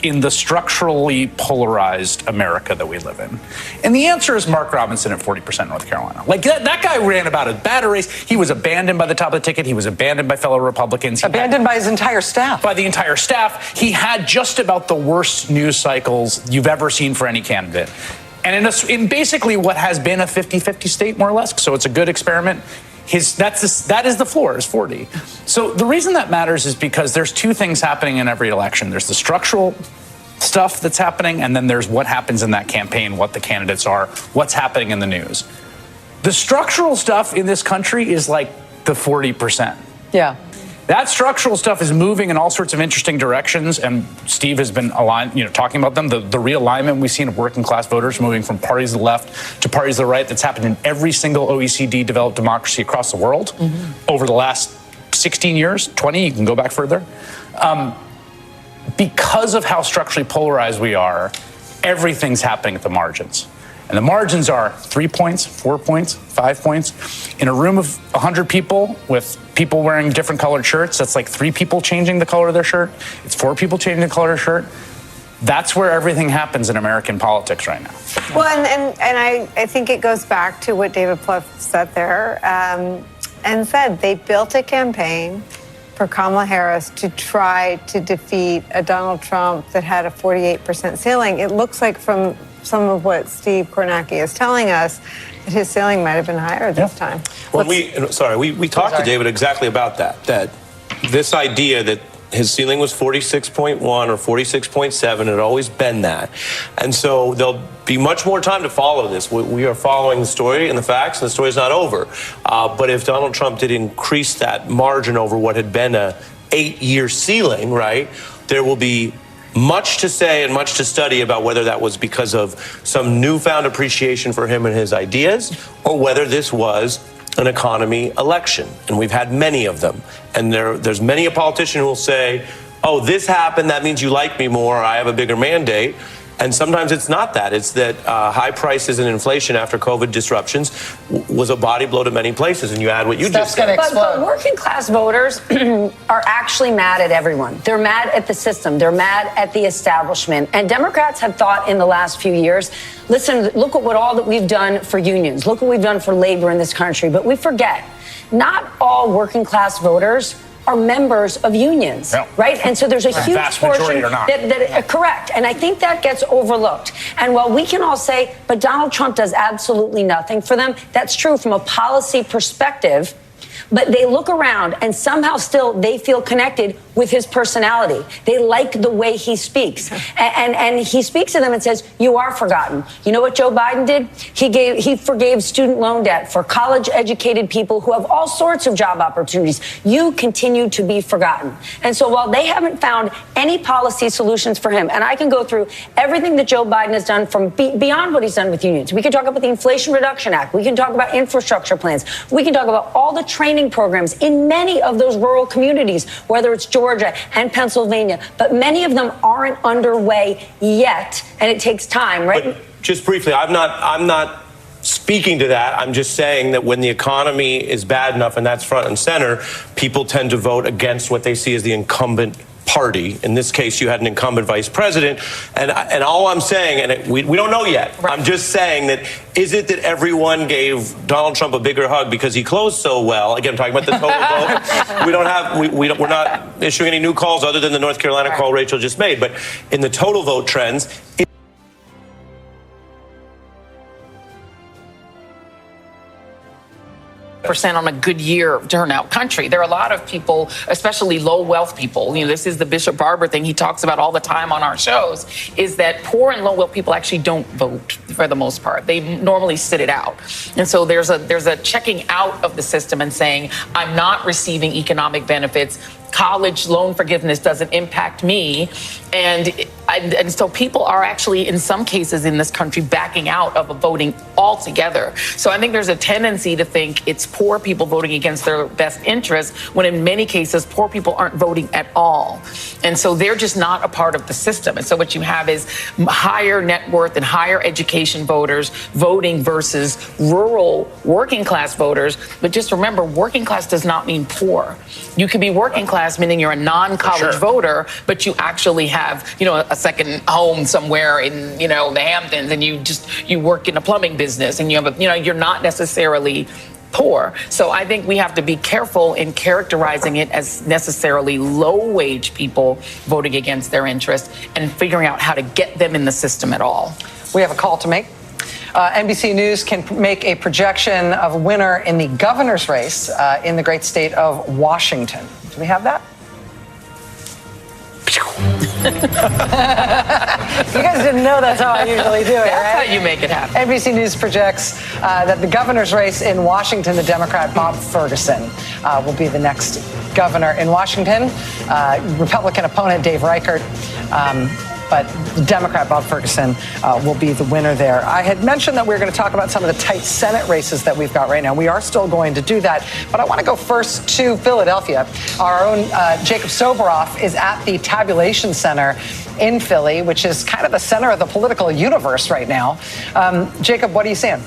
in the structurally polarized America that we live in? And the answer is Mark Robinson at 40% North Carolina. Like that guy ran about as bad a race. He was abandoned by the top of the ticket. He was abandoned by fellow Republicans.
Abandoned by his entire staff.
By the entire staff. He had just about the worst news cycles you've ever seen for any candidate. And in basically what has been a 50-50 state, more or less, so it's a good experiment, that is the floor, is 40. So the reason that matters is because there's two things happening in every election. There's the structural stuff that's happening, and then there's what happens in that campaign, what the candidates are, what's happening in the news. The structural stuff in this country is like the 40%.
Yeah.
That structural stuff is moving in all sorts of interesting directions, and Steve has been talking about them. The realignment we've seen of working class voters moving from parties to the left to parties to the right, that's happened in every single OECD developed democracy across the world over the last 16 years, 20, you can go back further. Because of how structurally polarized we are, everything's happening at the margins. And the margins are 3 points, 4 points, 5 points. In a room of 100 people with people wearing different colored shirts, that's like 3 people changing the color of their shirt. It's 4 people changing the color of their shirt. That's where everything happens in American politics right now.
Well, and I think it goes back to what David Plouffe said there and said they built a campaign for Kamala Harris to try to defeat a Donald Trump that had a 48% ceiling. It looks like from some of what Steve Kornacki is telling us that his ceiling might have been higher this time.
Well, we talked to David exactly about that this idea that his ceiling was 46.1 or 46.7. It had always been that. And so there'll be much more time to follow this. We are following the story and the facts, and the story's not over. But if Donald Trump did increase that margin over what had been a 8-year ceiling, right, there will be much to say and much to study about whether that was because of some newfound appreciation for him and his ideas, or whether this was an economy election. And we've had many of them. And there's many a politician who will say, oh, this happened, that means you like me more, I have a bigger mandate. And sometimes it's not that. It's that high prices and inflation after COVID disruptions was a body blow to many places. And you add what you just said.
But working class voters are actually mad at everyone. They're mad at the system. They're mad at the establishment. And Democrats have thought in the last few years, listen, look at all that we've done for unions. Look what we've done for labor in this country. But we forget, not all working class voters are members of unions, right? And so there's a huge portion that correct. And I think that gets overlooked. And while we can all say, but Donald Trump does absolutely nothing for them, that's true from a policy perspective. But they look around and somehow still they feel connected with his personality. They like the way he speaks. And he speaks to them and says, you are forgotten. You know what Joe Biden did? He forgave student loan debt for college educated people who have all sorts of job opportunities. You continue to be forgotten. And so while they haven't found any policy solutions for him, and I can go through everything that Joe Biden has done from beyond what he's done with unions. We can talk about the Inflation Reduction Act. We can talk about infrastructure plans. We can talk about all the training programs in many of those rural communities, whether it's Georgia and Pennsylvania, but many of them aren't underway yet, and it takes time, right?
But just briefly, I'm not speaking to that. I'm just saying that when the economy is bad enough and that's front and center, people tend to vote against what they see as the incumbent party. In this case, you had an incumbent vice president. And all I'm saying, and we don't know yet, I'm just saying that, is it that everyone gave Donald Trump a bigger hug because he closed so well? Again, I'm talking about the total vote. We're not issuing any new calls other than the North Carolina call Rachel just made. But in the total vote trends,
percent on a good year turnout country. There are a lot of people, especially low wealth people. You know, this is the Bishop Barber thing he talks about all the time on our shows, is that poor and low wealth people actually don't vote for the most part. They normally sit it out. And so there's a checking out of the system and saying, I'm not receiving economic benefits. College loan forgiveness doesn't impact me. And so people are actually, in some cases in this country, backing out of voting altogether. So I think there's a tendency to think it's poor people voting against their best interests, when in many cases, poor people aren't voting at all. And so they're just not a part of the system. And so what you have is higher net worth and higher education voters voting versus rural working class voters. But just remember, working class does not mean poor. You could be working class, meaning you're a non-college voter, but you actually have, a second home somewhere in, the Hamptons, and you work in a plumbing business, and you have you're not necessarily poor. So I think we have to be careful in characterizing it as necessarily low-wage people voting against their interests and figuring out how to get them in the system at all.
We have a call to make. NBC News can make a projection of a winner in the governor's race in the great state of Washington. Do we have that? You guys didn't know that's how I usually do it,
That's
right?
how you make it happen.
NBC News projects that the governor's race in Washington, the Democrat Bob Ferguson will be the next governor in Washington. Republican opponent Dave Reichert. But the Democrat Bob Ferguson will be the winner there. I had mentioned that we were going to talk about some of the tight Senate races that we've got right now. We are still going to do that. But I want to go first to Philadelphia. Our own Jacob Soboroff is at the tabulation center in Philly, which is kind of the center of the political universe right now. Jacob, what are you seeing?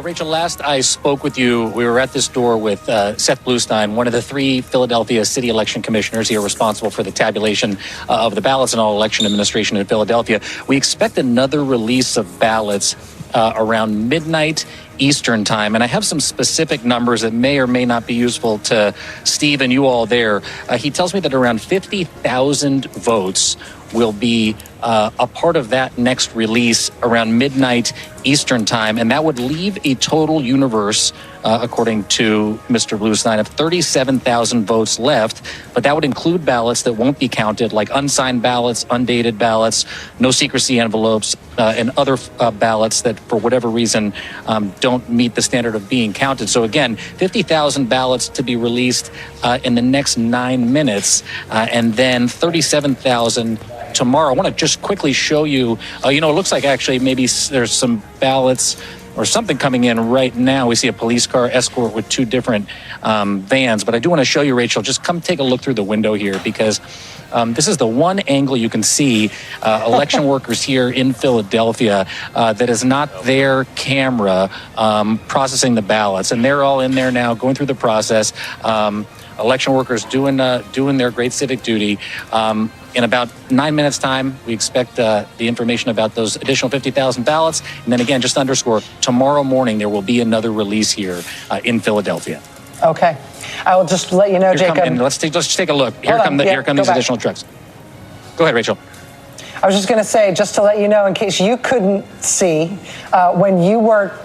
Rachel, last I spoke with you, we were at this door with Seth Bluestein, one of the 3 Philadelphia city election commissioners here responsible for the tabulation of the ballots and all election administration in Philadelphia. We expect another release of ballots around midnight Eastern time. And I have some specific numbers that may or may not be useful to Steve and you all there. He tells me that around 50,000 votes will be a part of that next release around midnight Eastern time. And that would leave a total universe, according to Mr. Bluestein, of 37,000 votes left. But that would include ballots that won't be counted, like unsigned ballots, undated ballots, no secrecy envelopes, and other ballots that, for whatever reason, don't meet the standard of being counted. So again, 50,000 ballots to be released in the next 9 minutes, and then 37,000 tomorrow. I want to just quickly show you, it looks like actually maybe there's some ballots or something coming in right now. We see a police car escort with 2 different vans. But I do want to show you, Rachel, just come take a look through the window here, because this is the one angle you can see election workers here in Philadelphia that is not their camera processing the ballots. And they're all in there now going through the process. Election workers doing their great civic duty. In about 9 minutes' time, we expect the information about those additional 50,000 ballots. And then again, just to underscore, tomorrow morning there will be another release here in Philadelphia.
Okay. I will just let you know, Jacob.
Let's take a look. Here come these additional trucks. Go ahead, Rachel.
I was just going to say, just to let you know, in case you couldn't see, when you were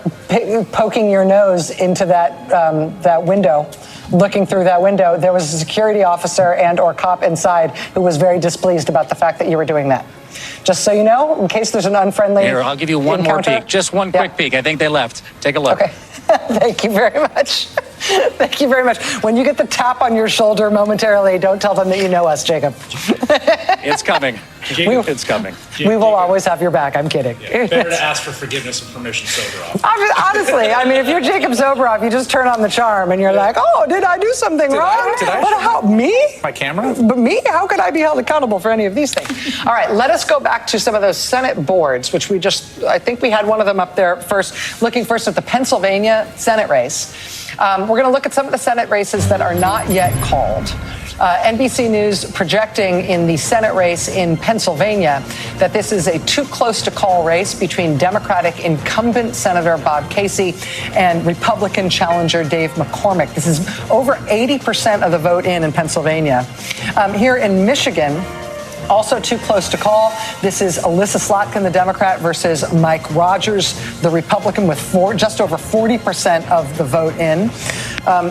poking your nose into that window, looking through that window, there was a security officer and or cop inside who was very displeased about the fact that you were doing that. Just so you know, in case there's an unfriendly
Here, I'll give you one
encounter.
More peek. Just one quick peek. I think they left. Take a look.
Okay. Thank you very much. Thank you very much. When you get the tap on your shoulder momentarily, don't tell them that you know us, Jacob.
It's coming. It's coming.
We will always have your back. I'm kidding.
Yeah, better to ask for forgiveness and permission, Soboroff.
Honestly, I mean, if you're Jacob Soboroff, you just turn on the charm and you're like, oh, did I do something wrong? How, me?
My camera?
But me? How could I be held accountable for any of these things? All right, let us go back to some of those Senate boards, which I think we had one of them up there first, looking first at the Pennsylvania Senate race. We're going to look at some of the Senate races that are not yet called. NBC News projecting in the Senate race in Pennsylvania that this is a too close to call race between Democratic incumbent Senator Bob Casey and Republican challenger Dave McCormick. This is over 80% of the vote in Pennsylvania. Here in Michigan, also too close to call. This is Alyssa Slotkin, the Democrat, versus Mike Rogers, the Republican, with just over 40% of the vote in.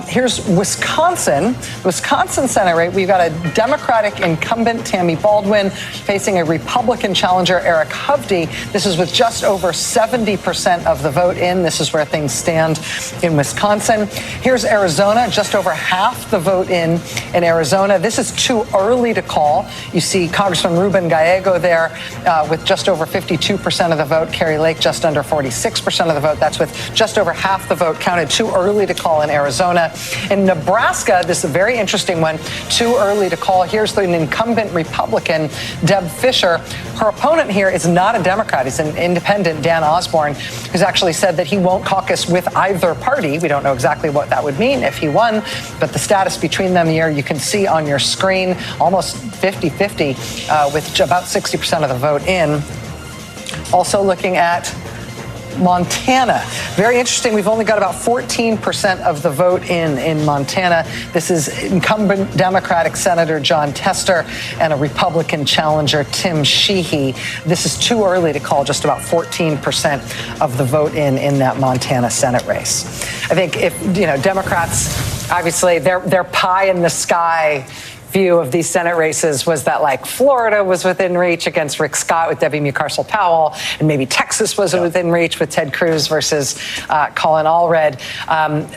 Here's Wisconsin. Wisconsin Senate race. We've got a Democratic incumbent, Tammy Baldwin, facing a Republican challenger, Eric Hovde. This is with just over 70% of the vote in. This is where things stand in Wisconsin. Here's Arizona, just over half the vote in Arizona. This is too early to call. You see Congressman Ruben Gallego there with just over 52% of the vote. Carrie Lake just under 46% of the vote. That's with just over half the vote counted. Too early to call in Arizona. In Nebraska, this is a very interesting one. Too early to call. Here's the incumbent Republican, Deb Fischer. Her opponent here is not a Democrat. He's an independent, Dan Osborne, who's actually said that he won't caucus with either party. We don't know exactly what that would mean if he won, but the status between them here you can see on your screen, almost 50-50 with about 60% of the vote in. Also looking at Montana. Very interesting. We've only got about 14% of the vote in Montana. This is incumbent Democratic Senator John Tester and a Republican challenger, Tim Sheehy. This is too early to call, just about 14% of the vote in that Montana Senate race. I think if, Democrats, obviously, they're pie in the sky view of these Senate races was that like Florida was within reach against Rick Scott with Debbie Mucarsel-Powell, and maybe Texas was within reach with Ted Cruz versus Colin Allred.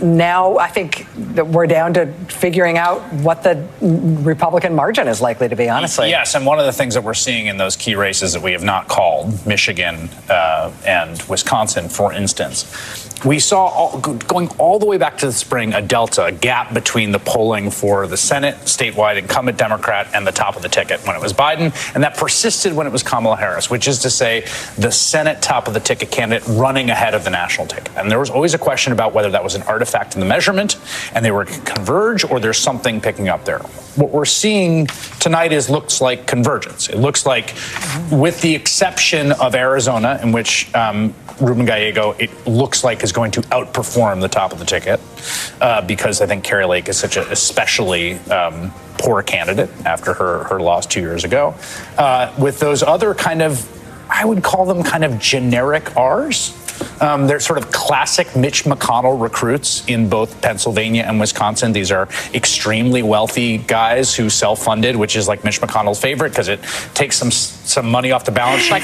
Now I think that we're down to figuring out what the Republican margin is likely to be, honestly.
Yes, and one of the things that we're seeing in those key races that we have not called, Michigan and Wisconsin, for instance, we saw, going all the way back to the spring, a delta, a gap between the polling for the Senate statewide incumbent Democrat and the top of the ticket when it was Biden, and that persisted when it was Kamala Harris, which is to say the Senate top of the ticket candidate running ahead of the national ticket. And there was always a question about whether that was an artifact in the measurement and they were converge, or there's something picking up there. What we're seeing tonight looks like convergence. It looks like, with the exception of Arizona, in which Ruben Gallego, it looks like, is going to outperform the top of the ticket because I think Kari Lake is such an especially poor candidate after her loss 2 years ago. With those other kind of, I would call them kind of generic R's. They're sort of classic Mitch McConnell recruits in both Pennsylvania and Wisconsin. These are extremely wealthy guys who self-funded, which is like Mitch McConnell's favorite because it takes some money off the balance sheet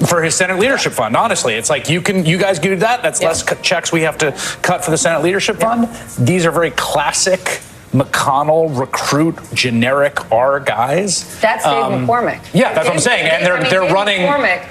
for his Senate leadership fund. Honestly, it's like you guys do that. That's less checks we have to cut for the Senate leadership fund. These are very classic McConnell recruit generic R guys.
That's Dave McCormick.
Yeah, that's what I'm saying. And they're running,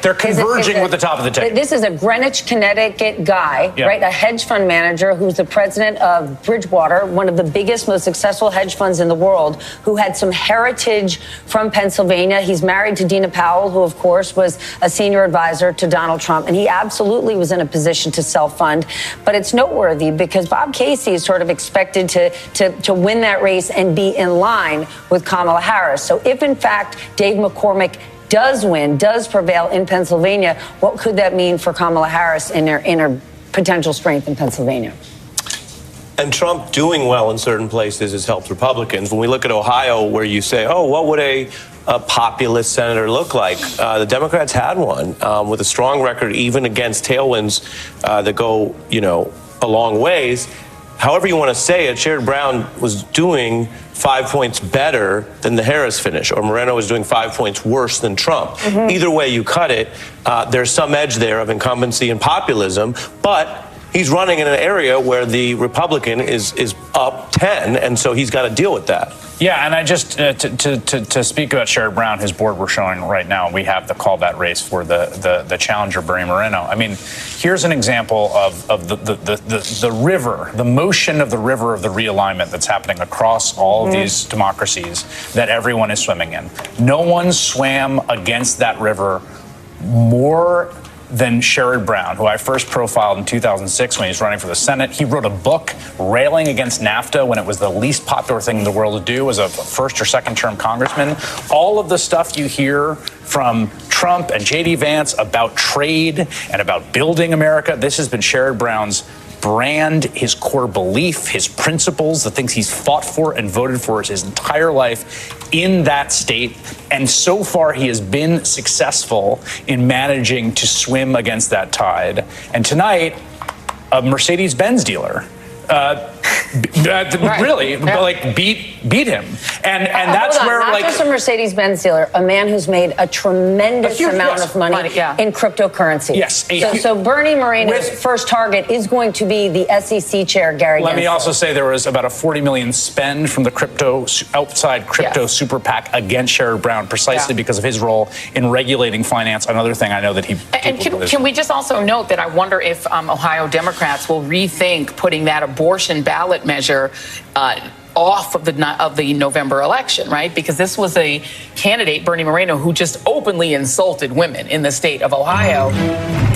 they're converging with the top of the ticket.
This is a Greenwich, Connecticut guy, right? A hedge fund manager who's the president of Bridgewater, one of the biggest, most successful hedge funds in the world, who had some heritage from Pennsylvania. He's married to Dina Powell, who, of course, was a senior advisor to Donald Trump. And he absolutely was in a position to self-fund. But it's noteworthy because Bob Casey is sort of expected to win that race and be in line with Kamala Harris. So if, in fact, Dave McCormick does win, does prevail in Pennsylvania, what could that mean for Kamala Harris in her potential strength in Pennsylvania?
And Trump doing well in certain places has helped Republicans. When we look at Ohio, where you say, oh, what would a populist senator look like? The Democrats had one with a strong record, even against tailwinds that go, a long ways. However you want to say it, Sherrod Brown was doing 5 points better than the Harris finish, or Moreno was doing 5 points worse than Trump. Either way you cut it, there's some edge there of incumbency and populism, but he's running in an area where the Republican is up 10, and so he's got to deal with that.
Yeah, and I just, to speak about Sherrod Brown, his board we're showing right now, we have the call that race for the challenger, Bernie Moreno. I mean, here's an example of the river, the motion of the river of the realignment that's happening across all of these democracies that everyone is swimming in. No one swam against that river more than Sherrod Brown, who I first profiled in 2006 when he was running for the Senate. He wrote a book railing against NAFTA when it was the least popular thing in the world to do as a first or second term congressman. All of the stuff you hear from Trump and J.D. Vance about trade and about building America, this has been Sherrod Brown's brand, his core belief, his principles, the things he's fought for and voted for his entire life in that state. And so far, he has been successful in managing to swim against that tide. And tonight, a Mercedes-Benz dealer really beat him, and that's where
not just a Mercedes-Benz dealer, a man who's made a tremendous amount of money in cryptocurrency.
Yes.
So Bernie Moreno's first target is going to be the SEC chair, Gary.
Let me also say there was about a $40 million spend from the outside crypto super PAC against Sherrod Brown, precisely because of his role in regulating finance. Another thing I know that he.
And can we just also note that I wonder if Ohio Democrats will rethink putting that abortion ballot measure off of the November election, right? Because this was a candidate, Bernie Moreno, who just openly insulted women in the state of Ohio.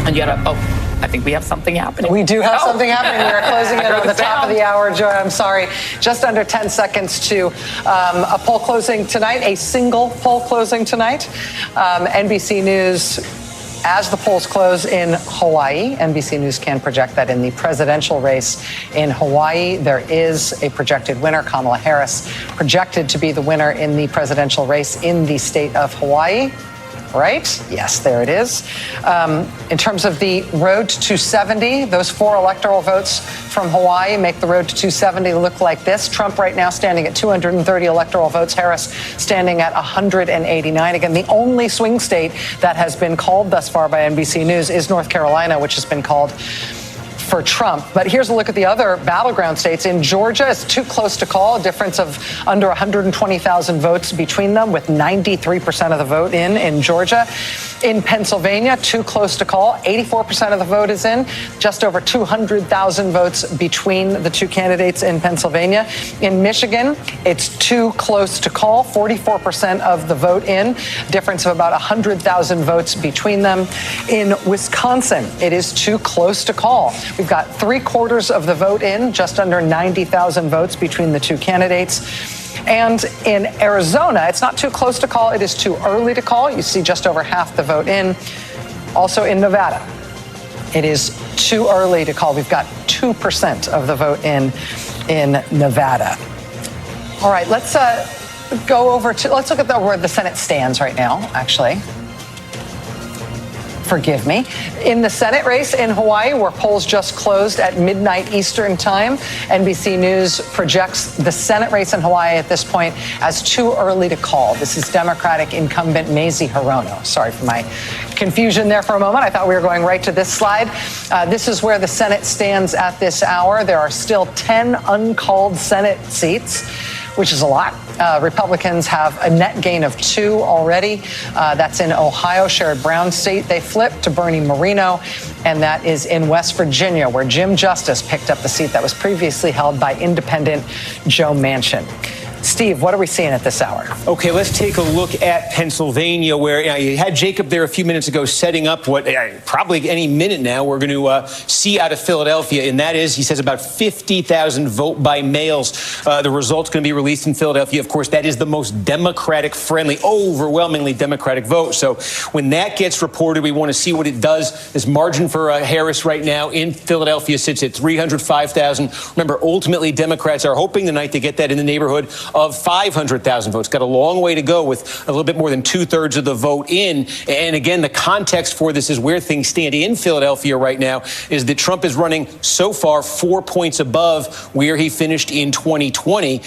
And yet, I think we have something happening.
We do have something happening. We are closing in on the top of the hour. Joy, I'm sorry. Just under 10 seconds to a poll closing tonight, a single poll closing tonight. NBC News. As the polls close in Hawaii, NBC News can project that in the presidential race in Hawaii, there is a projected winner. Kamala Harris projected to be the winner in the presidential race in the state of Hawaii. right? Yes, there it is. In terms of the road to 270, those 4 electoral votes from Hawaii make the road to 270 look like this. Trump right now standing at 230 electoral votes. Harris standing at 189. Again, the only swing state that has been called thus far by NBC News is North Carolina, which has been called for Trump. But here's a look at the other battleground states. In Georgia, it's too close to call, a difference of under 120,000 votes between them, with 93% of the vote in Georgia. In Pennsylvania, too close to call, 84% of the vote is in, just over 200,000 votes between the two candidates in Pennsylvania. In Michigan, it's too close to call, 44% of the vote in, difference of about 100,000 votes between them. In Wisconsin, it is too close to call. We've got 3/4 of the vote in, just under 90,000 votes between the two candidates. And in Arizona, it's not too close to call. It is too early to call. You see just over half the vote in. Also in Nevada, it is too early to call. We've got 2% of the vote in Nevada. All right, let's let's look at where the Senate stands right now, actually. Forgive me. In the Senate race in Hawaii, where polls just closed at midnight Eastern time, NBC News projects the Senate race in Hawaii at this point as too early to call. This is Democratic incumbent Mazie Hirono. Sorry for my confusion there for a moment. I thought we were going right to this slide. This is where the Senate stands at this hour. There are still 10 uncalled Senate seats, which is a lot. Republicans have a net gain of 2 already. That's in Ohio, Sherrod Brown's state. They flipped to Bernie Moreno, and that is in West Virginia, where Jim Justice picked up the seat that was previously held by independent Joe Manchin. Steve, what are we seeing at this hour?
Okay, let's take a look at Pennsylvania, where you had Jacob there a few minutes ago setting up what probably any minute now we're going to see out of Philadelphia. And that is, he says, about 50,000 vote by mails. The results going to be released in Philadelphia. Of course, that is the most Democratic-friendly, overwhelmingly Democratic vote. So when that gets reported, we want to see what it does. This margin for Harris right now in Philadelphia sits at 305,000. Remember, ultimately, Democrats are hoping tonight to get that in the neighborhood of 500,000 votes. Got a long way to go with a little bit more than 2/3 of the vote in. And again, the context for this is where things stand in Philadelphia right now is that Trump is running so far 4 points above where he finished in 2020.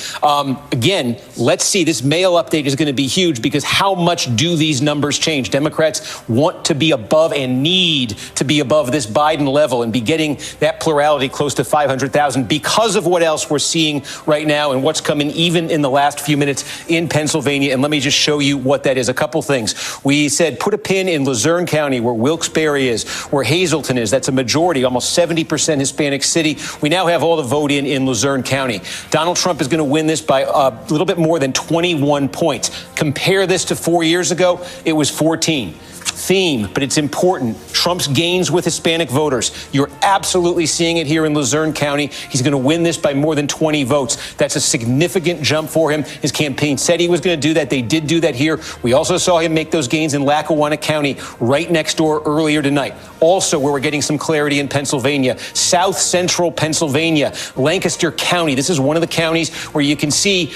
Again, let's see. This mail update is going to be huge because how much do these numbers change? Democrats want to be above and need to be above this Biden level and be getting that plurality close to 500,000 because of what else we're seeing right now and what's coming even in the last few minutes in Pennsylvania. And let me just show you what that is. A couple things. We said put a pin in Luzerne County, where Wilkes-Barre is, where Hazleton is. That's a majority, almost 70% Hispanic city. We now have all the vote in Luzerne County. Donald Trump is going to win this by a little bit more than 21 points. Compare this to 4 years ago. It was 14. Theme, but it's important. Trump's gains with Hispanic voters. You're absolutely seeing it here in Luzerne County. He's going to win this by more than 20 votes. That's a significant jump for him. His campaign said he was going to do that. They did do that here. We also saw him make those gains in Lackawanna County right next door earlier tonight. Also, where we're getting some clarity in Pennsylvania, South Central Pennsylvania, Lancaster County. This is one of the counties where you can see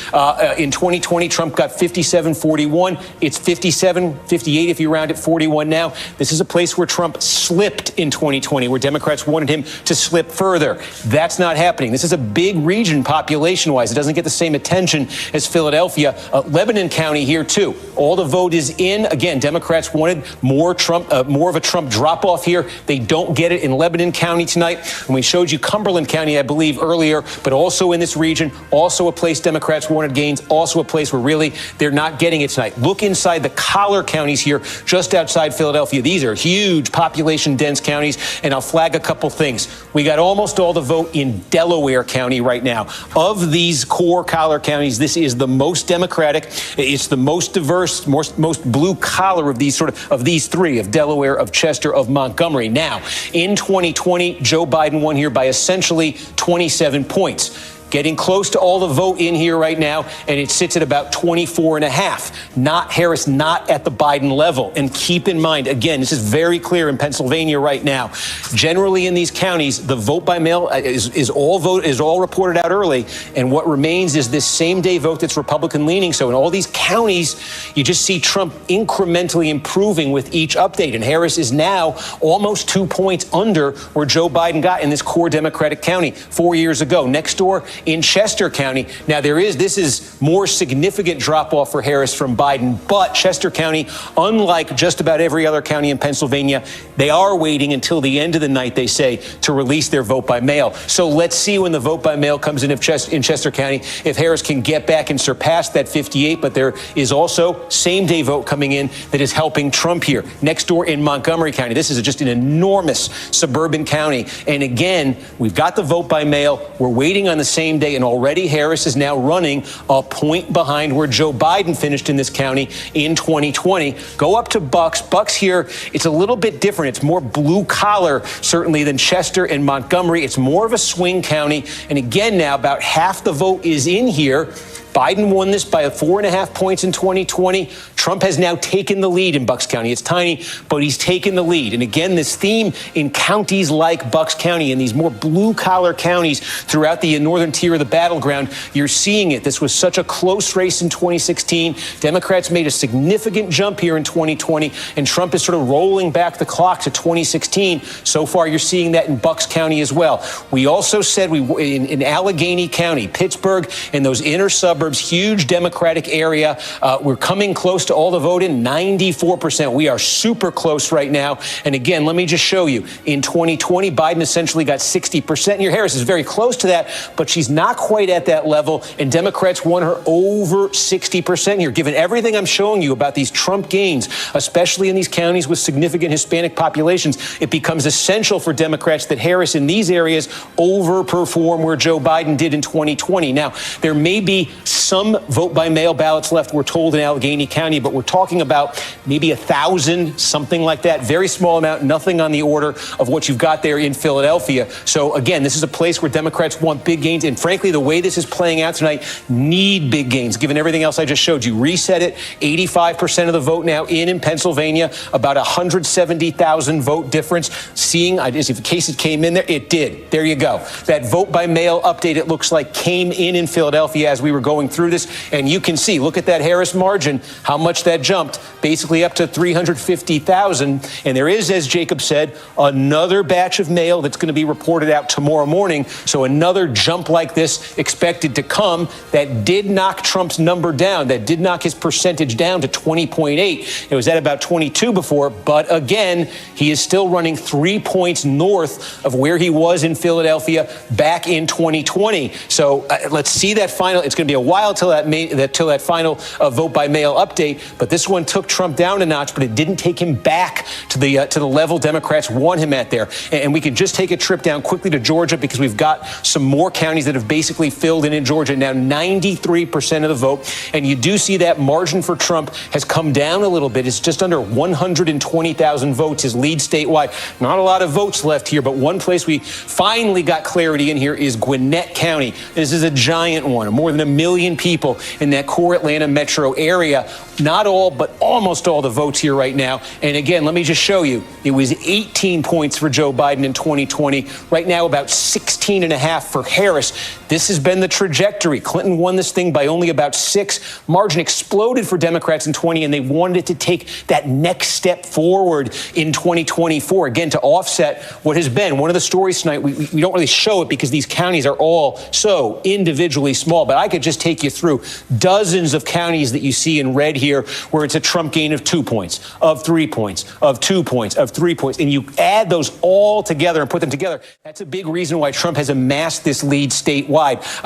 in 2020, Trump got 57-41. It's 57-58 if you round it 41 now. This is a place where Trump slipped in 2020, where Democrats wanted him to slip further. That's not happening. This is a big region population-wise. It doesn't get the same attention as Philadelphia. Lebanon County here, too. All the vote is in. Again, Democrats wanted more of a Trump drop-off here. They don't get it in Lebanon County tonight. And we showed you Cumberland County, I believe, earlier, but also in this region, also a place Democrats wanted gains, also a place where really they're not getting it tonight. Look inside the collar counties here, just outside Philadelphia. These are huge population-dense counties, and I'll flag a couple things. We got almost all the vote in Delaware County right now. Of these core collar counties, this is the most Democratic. It's the most diverse, most blue-collar of these these three, of Delaware, of Chester, of Montgomery. Now, in 2020, Joe Biden won here by essentially 27 points. getting close to all the vote in here right now, and it sits at about 24.5. Harris not at the Biden level. And keep in mind, again, this is very clear in Pennsylvania right now. Generally in these counties, the vote by mail is all reported out early, and what remains is this same day vote that's Republican leaning. So in all these counties, you just see Trump incrementally improving with each update, and Harris is now almost 2 points under where Joe Biden got in this core Democratic county 4 years ago. Next door in Chester County. Now this is more significant drop off for Harris from Biden, but Chester County, unlike just about every other county in Pennsylvania, they are waiting until the end of the night, they say, to release their vote by mail. So let's see when the vote by mail comes in Chester County, if Harris can get back and surpass that 58. But there is also same day vote coming in that is helping Trump here. Next door in Montgomery County, this is just an enormous suburban county. And again, we've got the vote by mail. We're waiting on the same day, and already Harris is now running a point behind where Joe Biden finished in this county in 2020. Go up to Bucks. Bucks here, it's a little bit different. It's more blue collar, certainly, than Chester and Montgomery. It's more of a swing county. And again, now about half the vote is in here. Biden won this by 4.5 points in 2020. Trump has now taken the lead in Bucks County. It's tiny, but he's taken the lead. And again, this theme in counties like Bucks County and these more blue-collar counties throughout the northern tier of the battleground, you're seeing it. This was such a close race in 2016. Democrats made a significant jump here in 2020, and Trump is sort of rolling back the clock to 2016. So far, you're seeing that in Bucks County as well. We also said in Allegheny County, Pittsburgh, and those inner suburbs, huge Democratic area. We're coming close to all the vote in, 94%. We are super close right now. And again, let me just show you. In 2020, Biden essentially got 60%. Your Harris is very close to that, but she's not quite at that level. And Democrats won her over 60% here. Given everything I'm showing you about these Trump gains, especially in these counties with significant Hispanic populations, it becomes essential for Democrats that Harris in these areas overperform where Joe Biden did in 2020. Now, there may be some vote by mail ballots left, we're told, in Allegheny County, but we're talking about maybe 1,000, something like that. Very small amount, nothing on the order of what you've got there in Philadelphia. So again, this is a place where Democrats want big gains. And frankly, the way this is playing out tonight, need big gains, given everything else I just showed you. Reset it, 85% of the vote now in Pennsylvania, about 170,000 vote difference. Seeing, as if cases came in there, it did. There you go. That vote by mail update, it looks like, came in Philadelphia as we were going through this. And you can see, look at that Harris margin, how much that jumped, basically up to 350,000. And there is, as Jacob said, another batch of mail that's going to be reported out tomorrow morning. So another jump like this expected to come that did knock Trump's number down, that did knock his percentage down to 20.8. It was at about 22 before. But again, he is still running 3 points north of where he was in Philadelphia back in 2020. So let's see that final. It's going to be a while till that final vote by mail update. But this one took Trump down a notch, but it didn't take him back to the level Democrats want him at there. And we can just take a trip down quickly to Georgia, because we've got some more counties that have basically filled in Georgia. Now 93% of the vote. And you do see that margin for Trump has come down a little bit. It's just under 120,000 votes, his lead statewide. Not a lot of votes left here, but one place we finally got clarity in here is Gwinnett County. This is a giant one, more than 1 million people in that core Atlanta metro area. Not all, but almost all the votes here right now. And again, let me just show you. It was 18 points for Joe Biden in 2020. Right now, about 16.5 for Harris. This has been the trajectory. Clinton won this thing by only about 6. Margin exploded for Democrats in 20, and they wanted it to take that next step forward in 2024, again, to offset what has been one of the stories tonight. We don't really show it because these counties are all so individually small, but I could just take you through dozens of counties that you see in red here where it's a Trump gain of 2 points, of 3 points, of 2 points, of 3 points. And you add those all together and put them together. That's a big reason why Trump has amassed this lead statewide.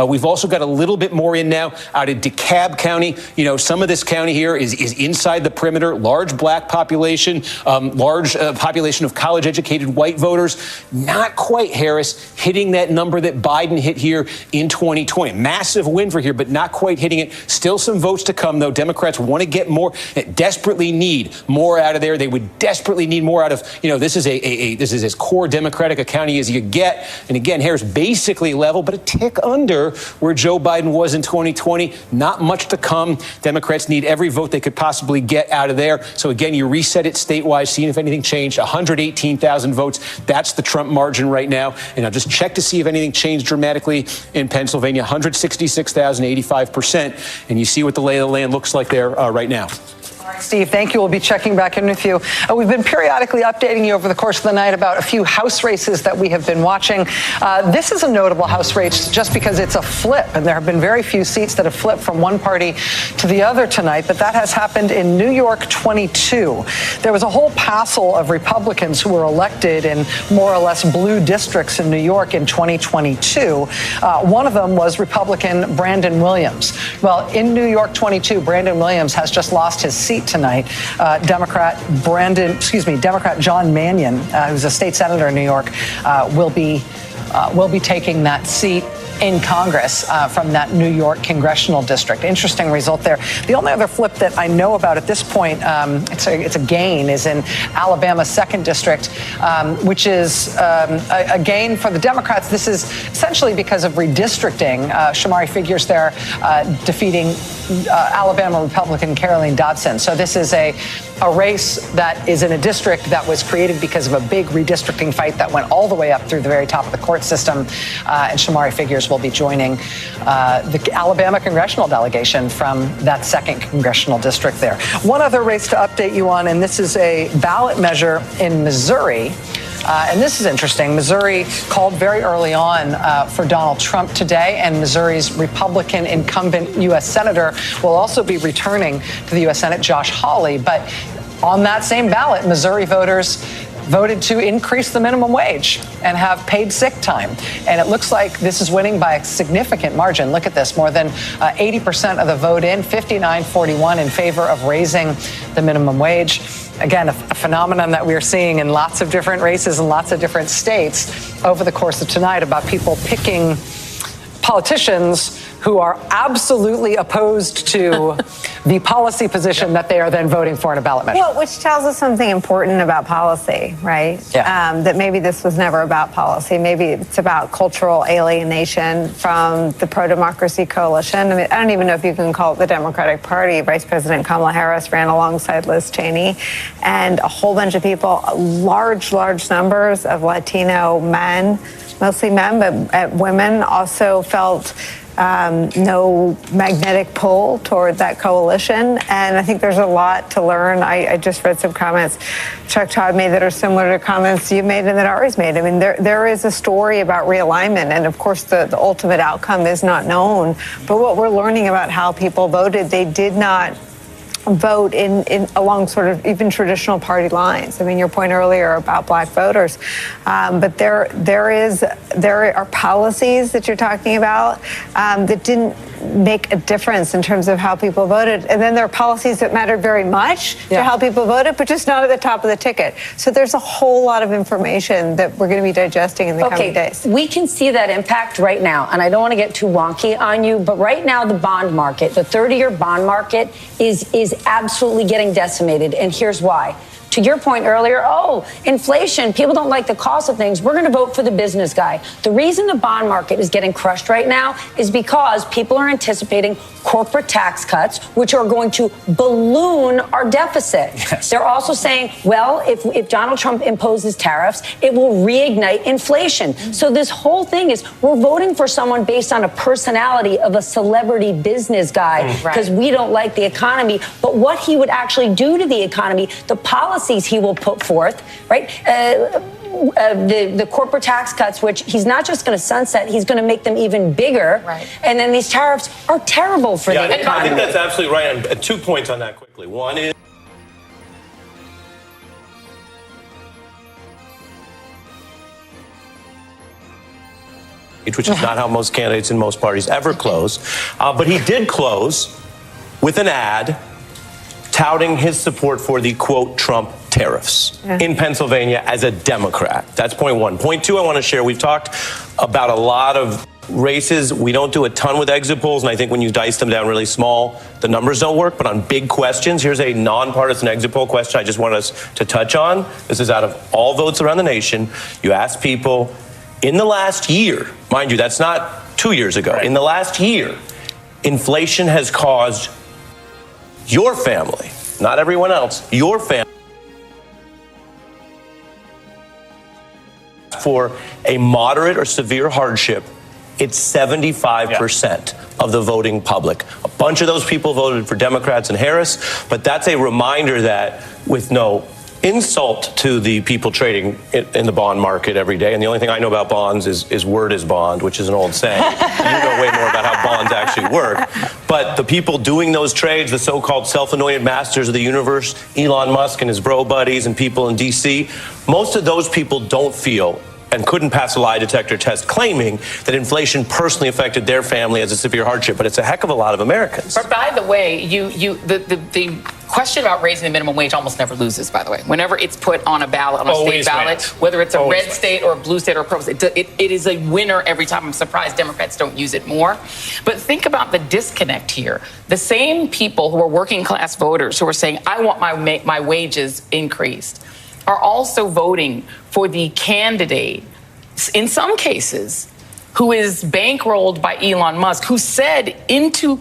We've also got a little bit more in now out of DeKalb County. You know, some of this county here is inside the perimeter, large black population, large population of college-educated white voters. Not quite Harris hitting that number that Biden hit here in 2020. Massive win for here, but not quite hitting it. Still some votes to come, though. Democrats want to get more, desperately need more out of there. They would desperately need more out of, this is this is as core Democratic a county as you get. And again, Harris basically level, but a tick under where Joe Biden was in 2020. Not much to come. Democrats need every vote they could possibly get out of there. So again, you reset it statewide, seeing if anything changed. 118,000 votes. That's the Trump margin right now. And I'll just check to see if anything changed dramatically in Pennsylvania. 166,000, 85%. And you see what the lay of the land looks like there right now.
Steve, thank you. We'll be checking back in with you. We've been periodically updating you over the course of the night about a few House races that we have been watching. This is a notable House race just because it's a flip, and there have been very few seats that have flipped from one party to the other tonight, but that has happened in New York 22. There was a whole passel of Republicans who were elected in more or less blue districts in New York in 2022. One of them was Republican Brandon Williams. Well, in New York 22, Brandon Williams has just lost his seat tonight. Democrat John Mannion, who's a state senator in New York, will be taking that seat in Congress from that New York congressional district. Interesting result there. The only other flip that I know about at this point, it's a gain, is in Alabama's 2nd district, which is a gain for the Democrats. This is essentially because of redistricting. Shamari Figures there defeating Alabama Republican Caroline Dodson. So this is a race that is in a district that was created because of a big redistricting fight that went all the way up through the very top of the court system. And Shamari Figures will be joining the Alabama congressional delegation from that 2nd congressional district there. One other race to update you on, and this is a ballot measure in Missouri. And this is interesting. Missouri called very early on for Donald Trump today, and Missouri's Republican incumbent U.S. Senator will also be returning to the U.S. Senate, Josh Hawley. But on that same ballot, Missouri voters voted to increase the minimum wage and have paid sick time. And it looks like this is winning by a significant margin. Look at this, more than 80% of the vote in, 59-41 in favor of raising the minimum wage. Again, a phenomenon that we're seeing in lots of different races in lots of different states over the course of tonight about people picking politicians who are absolutely opposed to the policy position that they are then voting for in a ballot measure.
Well, which tells us something important about policy, right?
Yeah.
That maybe this was never about policy. Maybe it's about cultural alienation from the pro-democracy coalition. I mean, I don't even know if you can call it the Democratic Party. Vice President Kamala Harris ran alongside Liz Cheney, and a whole bunch of people, large numbers of Latino men, mostly men, but women also felt no magnetic pull toward that coalition. And I think there's a lot to learn. I just read some comments Chuck Todd made that are similar to comments you made and that Ari's made. I mean, there is a story about realignment. And of course, the ultimate outcome is not known. But what we're learning about how people voted, they did not vote in along sort of even traditional party lines. I mean, your point earlier about black voters, but there are policies that you're talking about that didn't make a difference in terms of how people voted. And then there are policies that mattered very much to how people voted, but just not at the top of the ticket. So there's a whole lot of information that we're going to be digesting in the coming days.
We can see that impact right now, and I don't want to get too wonky on you, but right now the bond market, the 30-year bond market is absolutely getting decimated, and here's why. To your point earlier, inflation, people don't like the cost of things. We're going to vote for the business guy. The reason the bond market is getting crushed right now is because people are anticipating corporate tax cuts, which are going to balloon our deficit. Yes. They're also saying, well, if Donald Trump imposes tariffs, it will reignite inflation. So this whole thing is we're voting for someone based on a personality of a celebrity business guy because we don't like the economy. But what he would actually do to the economy, the policies he will put forth, right? The corporate tax cuts, which he's not just going to sunset, he's going to make them even bigger. Right. And then these tariffs are terrible for the economy.
I think that's absolutely right. And 2 points on that quickly. One is which is not how most candidates in most parties ever close. But he did close with an ad touting his support for the, quote, Trump tariffs in Pennsylvania as a Democrat. That's point one. Point two, I want to share. We've talked about a lot of races, we don't do a ton with exit polls, and I think when you dice them down really small, the numbers don't work. But on big questions, here's a nonpartisan exit poll question I just want us to touch on. This is out of all votes around the nation. You ask people, in the last year, mind you, that's not 2 years ago, in the last year, inflation has caused your family, not everyone else, your family, for a moderate or severe hardship. It's 75% of the voting public. A bunch of those people voted for Democrats and Harris, but that's a reminder that, with no insult to the people trading in the bond market every day, and the only thing I know about bonds is word is bond, which is an old saying. You know way more about how bonds actually work. But the people doing those trades, the so-called self-anointed masters of the universe, Elon Musk and his bro buddies and people in D.C., most of those people don't feel and couldn't pass a lie detector test claiming that inflation personally affected their family as a severe hardship. But it's a heck of a lot of Americans.
But by the way, the question about raising the minimum wage almost never loses, by the way. Whenever it's put on a ballot, on a state ballot, whether it's a red state or a blue state or a purple state, it is a winner every time. I'm surprised Democrats don't use it more. But think about the disconnect here. The same people who are working class voters who are saying, I want my wages increased, are also voting for the candidate, in some cases, who is bankrolled by Elon Musk, who said into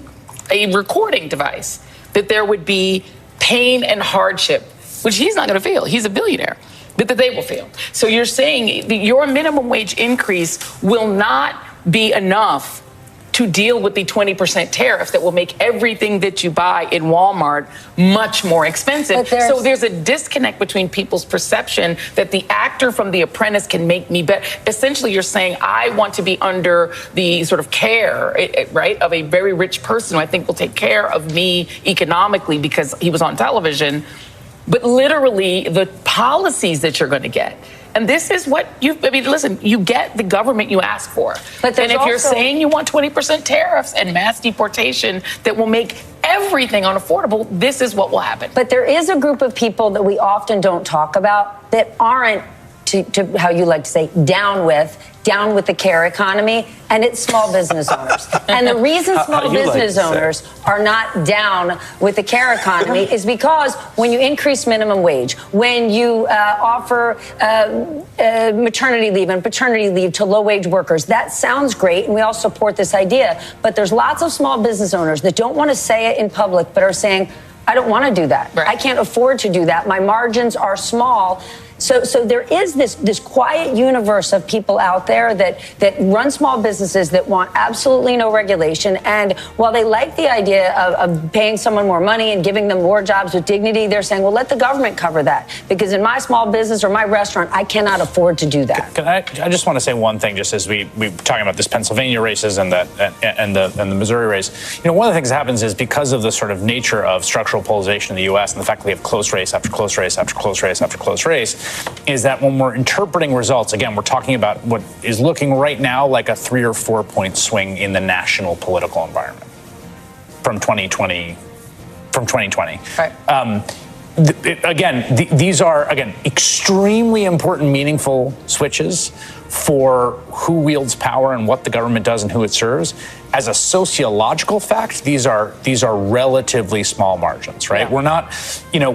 a recording device that there would be pain and hardship, which he's not going to feel. He's a billionaire, but that they will feel. So you're saying that your minimum wage increase will not be enough to deal with the 20% tariff that will make everything that you buy in Walmart much more expensive. So there's a disconnect between people's perception that the actor from The Apprentice can make me better. Essentially, you're saying, I want to be under the sort of care, right, of a very rich person who I think will take care of me economically because he was on television. But literally, the policies that you're going to get. And this is what listen, you get the government you ask for. And if you're saying you want 20% tariffs and mass deportation that will make everything unaffordable, this is what will happen.
But there is a group of people that we often don't talk about that aren't, to how you like to say, down with the care economy, and it's small business owners. And the reason small business owners are not down with the care economy is because when you increase minimum wage, when you offer maternity leave and paternity leave to low-wage workers, that sounds great, and we all support this idea. But there's lots of small business owners that don't want to say it in public, but are saying, I don't want to do that. Right. I can't afford to do that. My margins are small. So there is this quiet universe of people out there that run small businesses that want absolutely no regulation. And while they like the idea of paying someone more money and giving them more jobs with dignity, they're saying, well, let the government cover that. Because in my small business or my restaurant, I cannot afford to do that.
I just want to say one thing, just as we're talking about this Pennsylvania races and the Missouri race. You know, one of the things that happens is because of the sort of nature of structural polarization in the U.S. and the fact that we have close race after close race after close race after close race, is that when we're interpreting results, again, we're talking about what is looking right now like a 3 or 4 point swing in the national political environment from 2020. Right. These are, extremely important, meaningful switches for who wields power and what the government does and who it serves. As a sociological fact, these are relatively small margins, right? Yeah. We're not,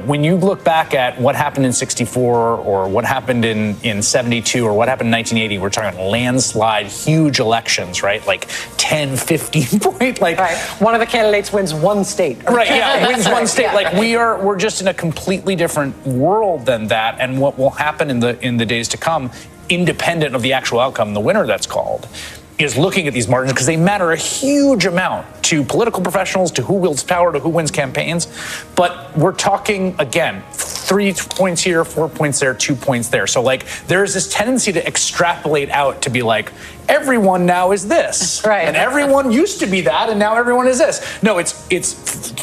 when you look back at what happened in 64 or what happened in 72 or what happened in 1980, we're talking landslide, huge elections, right? Like 10, 15 point, like.
Right. One of the candidates wins one state.
Right, yeah, wins one state. Like we're just in a completely different world than that. And what will happen in the days to come, independent of the actual outcome, the winner that's called, is looking at these margins because they matter a huge amount to political professionals, to who wields power, to who wins campaigns. But we're talking, again, 3 points here, 4 points there, 2 points there. So there's this tendency to extrapolate out to be like, everyone now is this. Right. And everyone used to be that, and now everyone is this. No,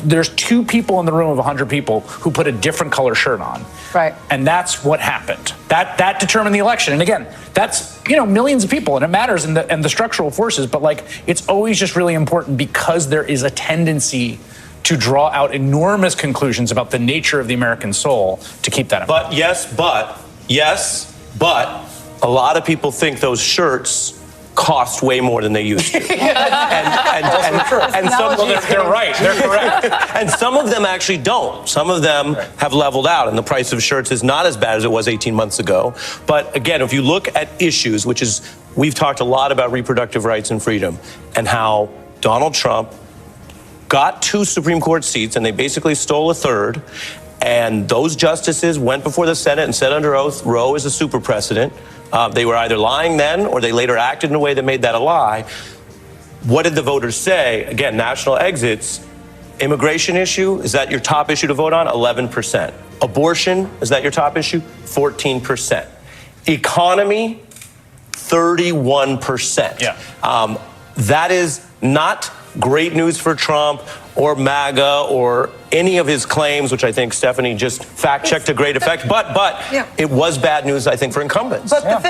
there's 2 people in the room of 100 people who put a different color shirt on.
Right.
And that's what happened. That determined the election. And again, that's, millions of people, and it matters in the structural forces, but it's always just really important because there is a tendency to draw out enormous conclusions about the nature of the American soul to keep that in mind.
But a lot of people think those shirts cost way more than they used to.
They're right. They're correct.
And some of them actually don't. Some of them have leveled out, and the price of shirts is not as bad as it was 18 months ago. But again, if you look at issues, which is, we've talked a lot about reproductive rights and freedom, and how Donald Trump got 2 Supreme Court seats, and they basically stole a third. And those justices went before the Senate and said under oath, Roe is a super precedent. They were either lying then, or they later acted in a way that made that a lie. What did the voters say? Again, national exits. Immigration issue, is that your top issue to vote on? 11%. Abortion, is that your top issue? 14%. Economy, 31%.
Yeah.
That is not great news for Trump or MAGA or any of his claims, which I think Stephanie just fact-checked to great effect. But it was bad news, I think, for incumbents.
But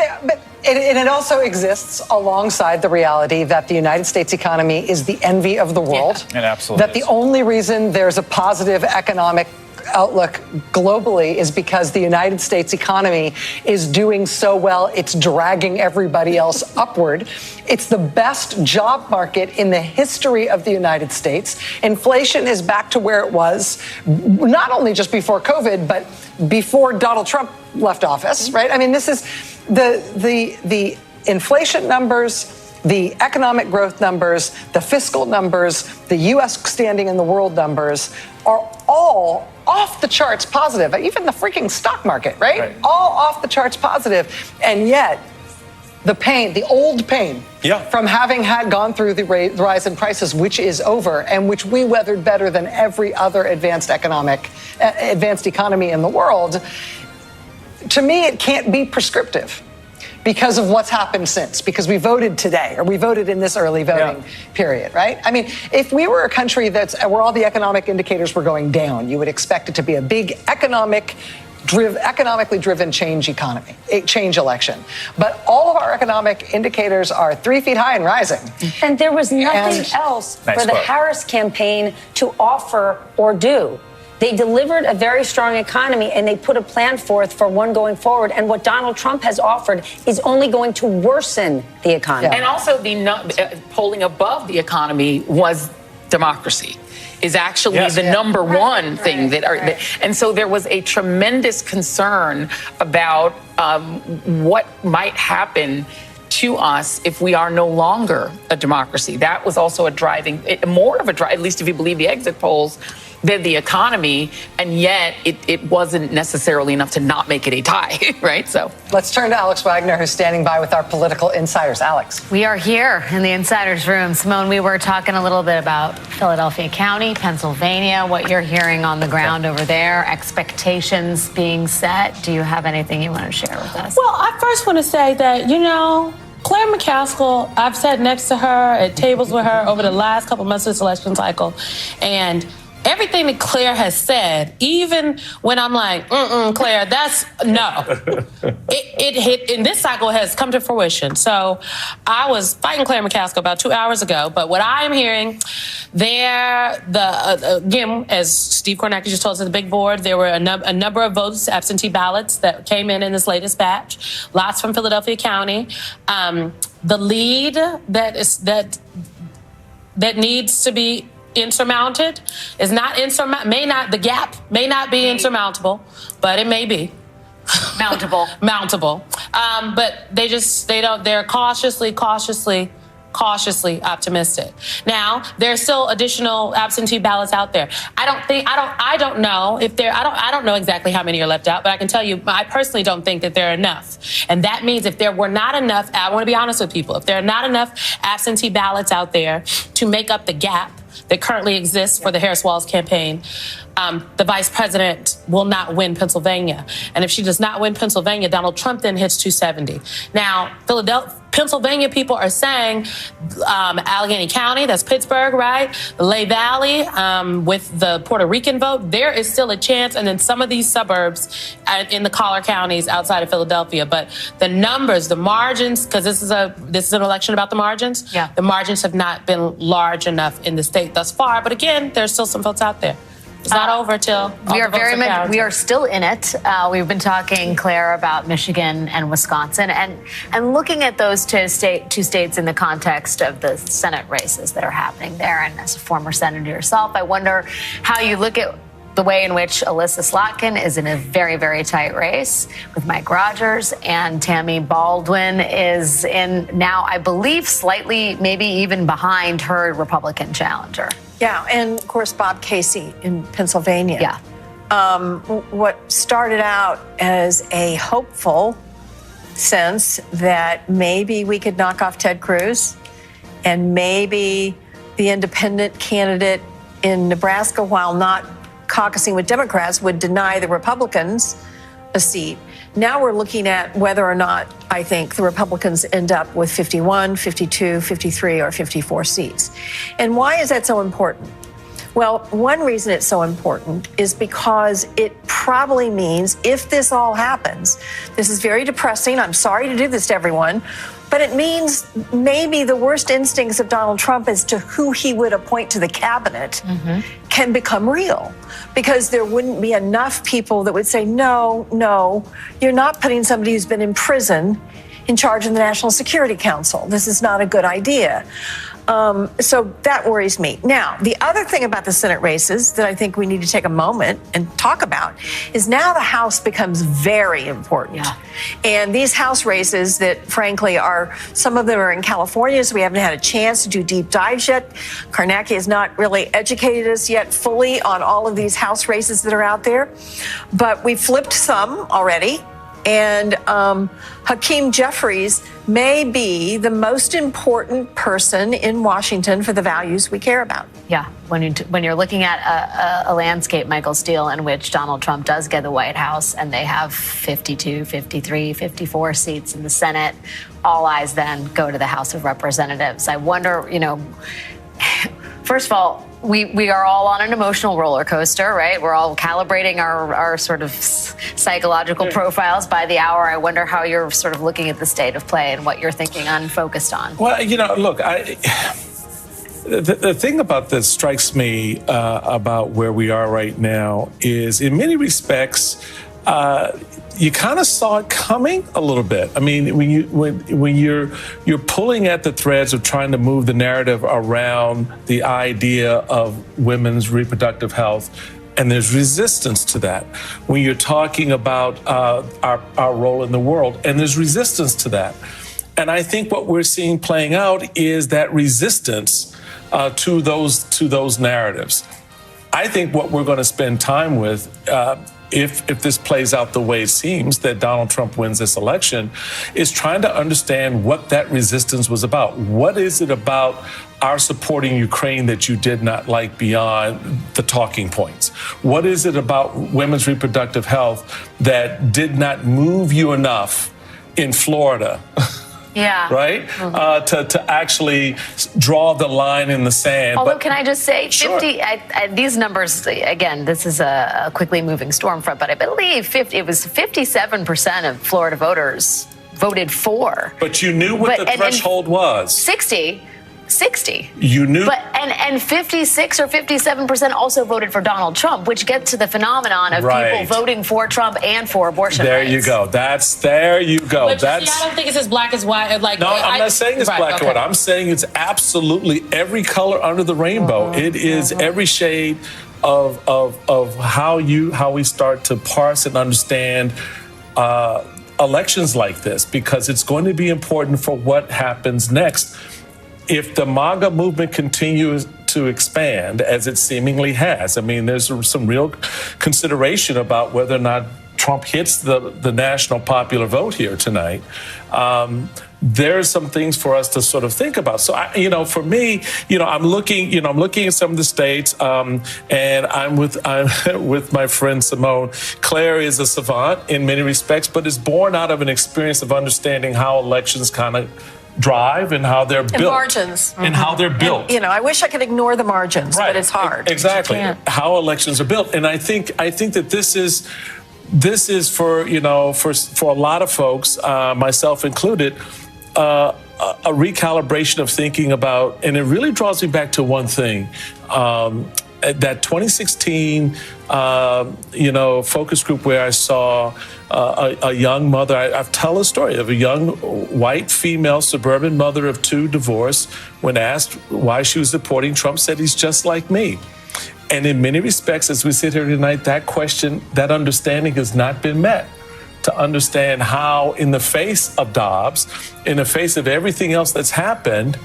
it also exists alongside the reality that the United States economy is the envy of the world.
It absolutely
That the only reason there's a positive economic outlook globally is because the United States economy is doing so well, it's dragging everybody else upward. It's the best job market in the history of the United States. Inflation is back to where it was, not only just before COVID, but before Donald Trump left office, right? I mean, this is the inflation numbers, the economic growth numbers, the fiscal numbers, the U.S. standing in the world numbers are all off the charts positive. Even the freaking stock market, right? All off the charts positive. And yet, the pain, the old pain from having gone through the rise in prices, which is over, and which we weathered better than every other advanced economy in the world, to me, it can't be prescriptive. Because of what's happened since, because we voted today, or we voted in this early voting period, right? I mean, if we were a country where all the economic indicators were going down, you would expect it to be a big economically driven change election. But all of our economic indicators are 3 feet high and rising.
And there was nothing else for the Harris campaign to offer or do. They delivered a very strong economy, and they put a plan forth for one going forward. And what Donald Trump has offered is only going to worsen the economy.
And also, the polling above the economy was democracy. Is actually the number one thing and so there was a tremendous concern about what might happen to us if we are no longer a democracy. That was also more of a drive, at least if you believe the exit polls, than the economy, and yet it wasn't necessarily enough to not make it a tie, right? So
let's turn to Alex Wagner, who's standing by with our political insiders. Alex.
We are here in the insiders room. Simone, we were talking a little bit about Philadelphia County, Pennsylvania, what you're hearing on the ground over there, expectations being set. Do you have anything you want to share with us?
Well, I first want to say that, Claire McCaskill, I've sat next to her at tables with her over the last couple months of this election cycle, and everything that Claire has said, even when I'm like, Claire, that's no. It hit, in this cycle has come to fruition. So I was fighting Claire McCaskill about 2 hours ago, but what I am hearing again, as Steve Kornacki just told us at the big board, there were a number of votes, absentee ballots that came in this latest batch, lots from Philadelphia County. The lead that needs to be insurmounted is not the gap may not be insurmountable, but it may be
mountable.
But they're cautiously optimistic. Now, there's still additional absentee ballots out there. I don't know exactly how many are left out, but I can tell you, I personally don't think that there are enough. And that means if there were not enough, I want to be honest with people, if there are not enough absentee ballots out there to make up the gap that currently exists for the Harris-Walz campaign, the vice president will not win Pennsylvania. And if she does not win Pennsylvania, Donald Trump then hits 270. Now, Pennsylvania people are saying Allegheny County, that's Pittsburgh, right? The Lehigh Valley, with the Puerto Rican vote, there is still a chance. And then some of these suburbs in the collar counties outside of Philadelphia. But the numbers, the margins, because this is an election about the margins. Yeah. The margins have not been large enough in the state thus far. But again, there's still some votes out there. It's not over till
we are still in it. We've been talking, Claire, about Michigan and Wisconsin, and looking at those two states in the context of the Senate races that are happening there. And as a former senator yourself, I wonder how you look at the way in which Alyssa Slotkin is in a very, very tight race with Mike Rogers, and Tammy Baldwin is in now, I believe, slightly, maybe even behind her Republican challenger.
Yeah, and of course, Bob Casey in Pennsylvania.
Yeah.
What started out as a hopeful sense that maybe we could knock off Ted Cruz and maybe the independent candidate in Nebraska, while not caucusing with Democrats, would deny the Republicans a seat. Now we're looking at whether or not I think the Republicans end up with 51, 52, 53, or 54 seats. And why is that so important? Well, one reason it's so important is because it probably means if this all happens, this is very depressing. I'm sorry to do this to everyone, but it means maybe the worst instincts of Donald Trump as to who he would appoint to the cabinet can become real, because there wouldn't be enough people that would say, no, you're not putting somebody who's been in prison in charge of the National Security Council. This is not a good idea. So that worries me. Now, the other thing about the Senate races that I think we need to take a moment and talk about is now the House becomes very important. Yeah. And these House races that, frankly, some of them are in California, so we haven't had a chance to do deep dives yet. Karnacki has not really educated us yet fully on all of these House races that are out there. But we flipped some already. And Hakeem Jeffries may be the most important person in Washington for the values we care about.
Yeah, when you're looking at a landscape, Michael Steele, in which Donald Trump does get the White House and they have 52, 53, 54 seats in the Senate, all eyes then go to the House of Representatives. I wonder, first of all, we are all on an emotional roller coaster, right? We're all calibrating our sort of psychological profiles by the hour. I wonder how you're sort of looking at the state of play and what you're thinking on, focused on.
Well, look, the thing about that strikes me about where we are right now is, in many respects, you kind of saw it coming a little bit. I mean, when you're pulling at the threads of trying to move the narrative around the idea of women's reproductive health, and there's resistance to that. When you're talking about our role in the world, and there's resistance to that. And I think what we're seeing playing out is that resistance to those narratives. I think what we're going to spend time with, if this plays out the way it seems that Donald Trump wins this election, is trying to understand what that resistance was about. What is it about our supporting Ukraine that you did not like beyond the talking points? What is it about women's reproductive health that did not move you enough in Florida?
Yeah.
Right? To actually draw the line in the sand.
Although, can I just say, 50, these numbers, again, this is a quickly moving storm front, but I believe it was 57% of Florida voters voted for.
But you knew what the threshold was.
60.
You knew.
But and 56 or 57% also voted for Donald Trump, which gets to the phenomenon of people voting for Trump and for abortion
There
rights.
you go. There you go.
But I don't think it's as black as white.
No, I'm not saying it's black and white. I'm saying it's absolutely every color under the rainbow. It is every shade of how we start to parse and understand elections like this, because it's going to be important for what happens next. If the MAGA movement continues to expand, as it seemingly has, I mean, there's some real consideration about whether or not Trump hits the national popular vote here tonight. There's some things for us to sort of think about. So, for me, I'm looking at some of the states, and I'm with my friend Simone. Claire is a savant in many respects, but is born out of an experience of understanding how elections kind of drive and how they're built.
And margins.
And how they're built.
And, I wish I could ignore the margins, but it's hard.
Exactly. How elections are built. And I think that this is for a lot of folks, myself included, a recalibration of thinking about, and it really draws me back to one thing. that 2016, focus group where I saw a young mother, I tell a story of a young white female suburban mother of 2 divorced. When asked why she was supporting Trump, said he's just like me. And in many respects, as we sit here tonight, that question, that understanding has not been met. To understand how, in the face of Dobbs, in the face of everything else that's happened,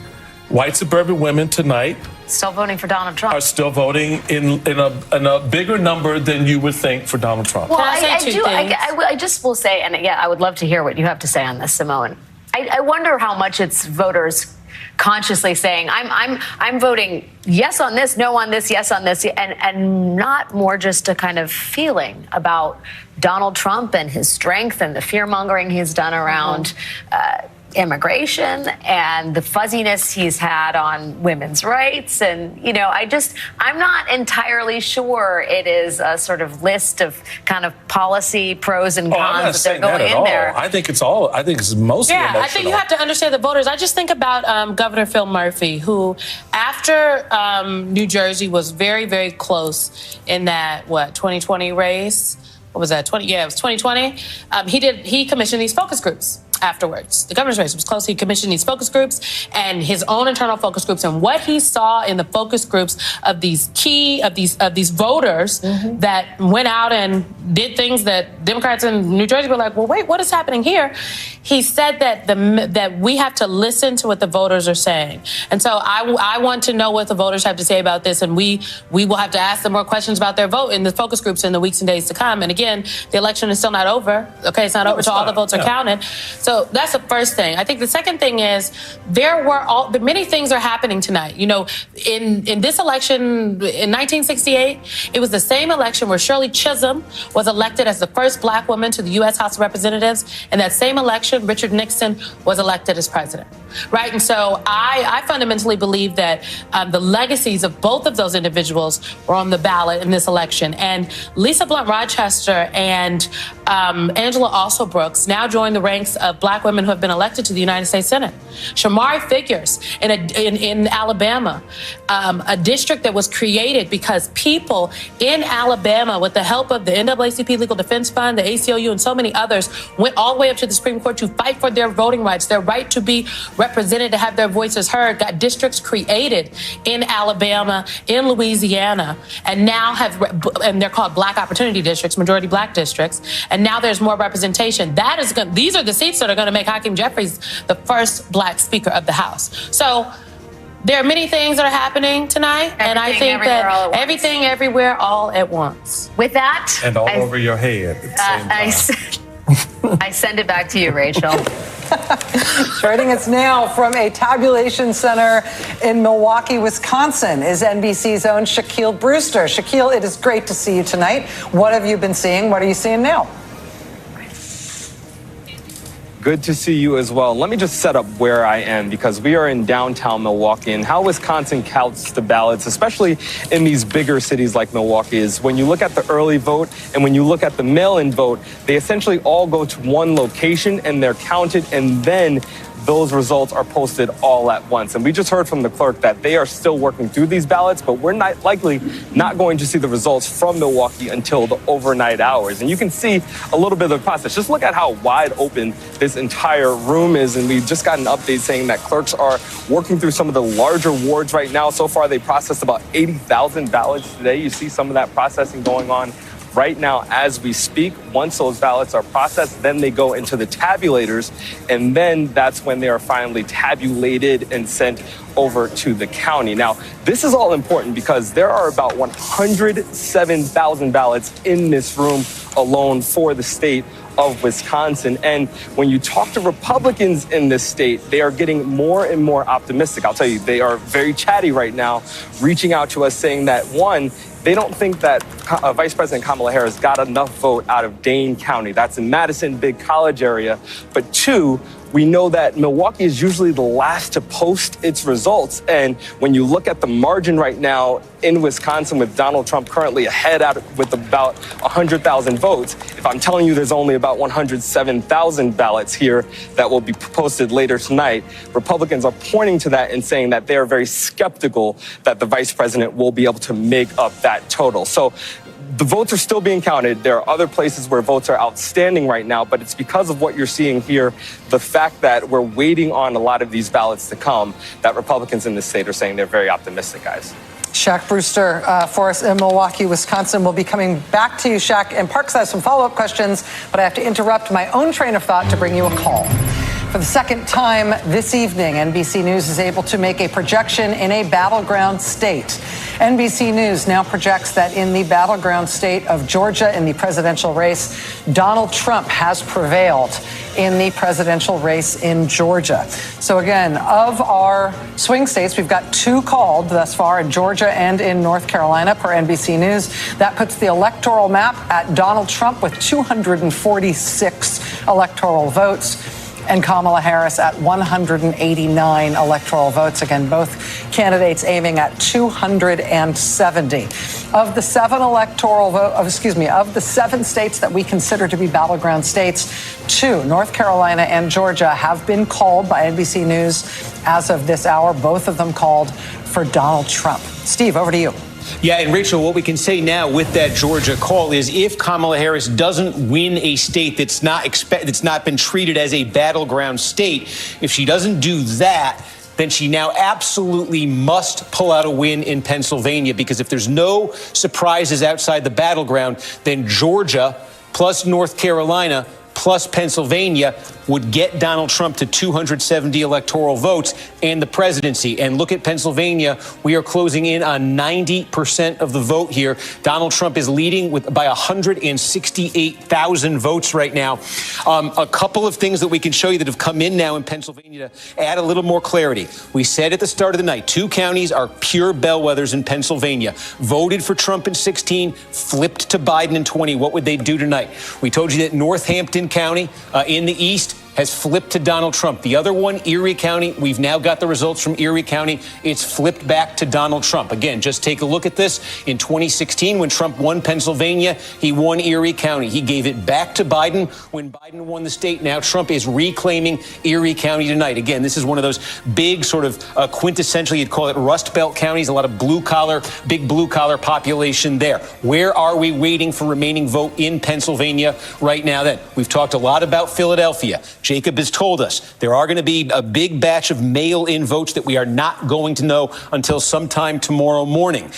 white suburban women tonight
still voting for Donald Trump.
Are still voting in a bigger number than you would think for Donald Trump.
Well, I just will say, and yeah, I would love to hear what you have to say on this, Simone. I wonder how much it's voters consciously saying, I'm voting yes on this, no on this, yes on this, and not more just a kind of feeling about Donald Trump and his strength and the fear-mongering he's done around immigration and the fuzziness he's had on women's rights. And, I'm not entirely sure it is a sort of list of kind of policy pros and cons that they're going in there.
I think it's mostly emotional.
I think you have to understand the voters. I just think about Governor Phil Murphy, who after New Jersey was very, very close in that, 2020 race? What was that? It was 2020. He commissioned these focus groups afterwards. The governor's race was close. He commissioned these focus groups and his own internal focus groups, and what he saw in the focus groups of these voters that went out and did things that Democrats in New Jersey were like, well, wait, what is happening here? He said that we have to listen to what the voters are saying. And so I want to know what the voters have to say about this, and we will have to ask them more questions about their vote in the focus groups in the weeks and days to come. And again, the election is still not over. Okay, it's not over until all the votes are counted. So that's the first thing. I think the second thing is many things are happening tonight. In this election in 1968, it was the same election where Shirley Chisholm was elected as the first black woman to the U.S. House of Representatives. In that same election, Richard Nixon was elected as president. Right? And so I fundamentally believe that the legacies of both of those individuals were on the ballot in this election. And Lisa Blunt Rochester and Angela Also Brooks now join the ranks of black women who have been elected to the United States Senate. Shamari Figures in Alabama, a district that was created because people in Alabama, with the help of the NAACP Legal Defense Fund, the ACLU, and so many others, went all the way up to the Supreme Court to fight for their voting rights, their right to be represented, to have their voices heard, got districts created in Alabama, in Louisiana, and now and they're called Black Opportunity Districts, majority black districts, and now there's more representation. These are the seats that are going to make Hakeem Jeffries the first black Speaker of the House. So there are many things that are happening tonight, and I think that everything, everywhere, all at once.
With that,
and all over your head at the same time.
I send it back to you, Rachel.
Joining us now from a tabulation center in Milwaukee, Wisconsin, is NBC's own Shaquille Brewster. Shaquille, it is great to see you tonight. What have you been seeing? What are you seeing now?
Good to see you as well. Let me just set up where I am, because we are in downtown Milwaukee, and how Wisconsin counts the ballots, especially in these bigger cities like Milwaukee, is when you look at the early vote and when you look at the mail-in vote, they essentially all go to one location and they're counted, and then those results are posted all at once. And we just heard from the clerk that they are still working through these ballots, but we're likely not going to see the results from Milwaukee until the overnight hours. And you can see a little bit of the process. Just look at how wide open this entire room is. And we just got an update saying that clerks are working through some of the larger wards right now. So far, they processed about 80,000 ballots today. You see some of that processing going on right now as we speak. Once those ballots are processed, then they go into the tabulators, and then that's when they are finally tabulated and sent over to the county. Now, this is all important because there are about 107,000 ballots in this room alone for the state of Wisconsin. And when you talk to Republicans in this state, they are getting more and more optimistic. I'll tell you, they are very chatty right now, reaching out to us saying that, one, they don't think that Vice President Kamala Harris got enough vote out of Dane County. That's in Madison, big college area. But two, we know that Milwaukee is usually the last to post its results. And when you look at the margin right now in Wisconsin, with Donald Trump currently ahead with about 100,000 votes, if I'm telling you there's only about 107,000 ballots here that will be posted later tonight, Republicans are pointing to that and saying that they are very skeptical that the vice president will be able to make up that total. So the votes are still being counted. There are other places where votes are outstanding right now, but it's because of what you're seeing here, the fact that we're waiting on a lot of these ballots to come, that Republicans in the state are saying they're very optimistic, guys.
Shaq Brewster for us in Milwaukee, Wisconsin. We'll be coming back to you, Shaq. And Parks has some follow-up questions, but I have to interrupt my own train of thought to bring you a call. For the second time this evening, NBC News is able to make a projection in a battleground state. NBC News now projects that in the battleground state of Georgia in the presidential race, Donald Trump has prevailed in the presidential race in Georgia. So again, of our swing states, we've got 2 called thus far in Georgia and in North Carolina per NBC News. That puts the electoral map at Donald Trump with 246 electoral votes, and Kamala Harris at 189 electoral votes. Again, both candidates aiming at 270. Of the 7 of the 7 states that we consider to be battleground states, 2, North Carolina and Georgia, have been called by NBC News as of this hour. Both of them called for Donald Trump. Steve, over to you.
Yeah, and Rachel, what we can say now with that Georgia call is if Kamala Harris doesn't win a state that's not been treated as a battleground state, if she doesn't do that, then she now absolutely must pull out a win in Pennsylvania, because if there's no surprises outside the battleground, then Georgia plus North Carolina plus Pennsylvania would get Donald Trump to 270 electoral votes and the presidency. And look at Pennsylvania. We are closing in on 90% of the vote here. Donald Trump is leading by 168,000 votes right now. A couple of things that we can show you that have come in now in Pennsylvania to add a little more clarity. We said at the start of the night, 2 counties are pure bellwethers in Pennsylvania. Voted for Trump in 16, flipped to Biden in 20. What would they do tonight? We told you that Northampton County in the east has flipped to Donald Trump. The other one, Erie County, we've now got the results from Erie County. It's flipped back to Donald Trump. Again, just take a look at this. In 2016, when Trump won Pennsylvania, he won Erie County. He gave it back to Biden when Biden won the state. Now Trump is reclaiming Erie County tonight. Again, this is one of those big sort of quintessentially, you'd call it Rust Belt counties, a lot of big blue collar population there. Where are we waiting for remaining vote in Pennsylvania right now then? We've talked a lot about Philadelphia. Jacob has told us there are going to be a big batch of mail-in votes that we are not going to know until sometime tomorrow morning.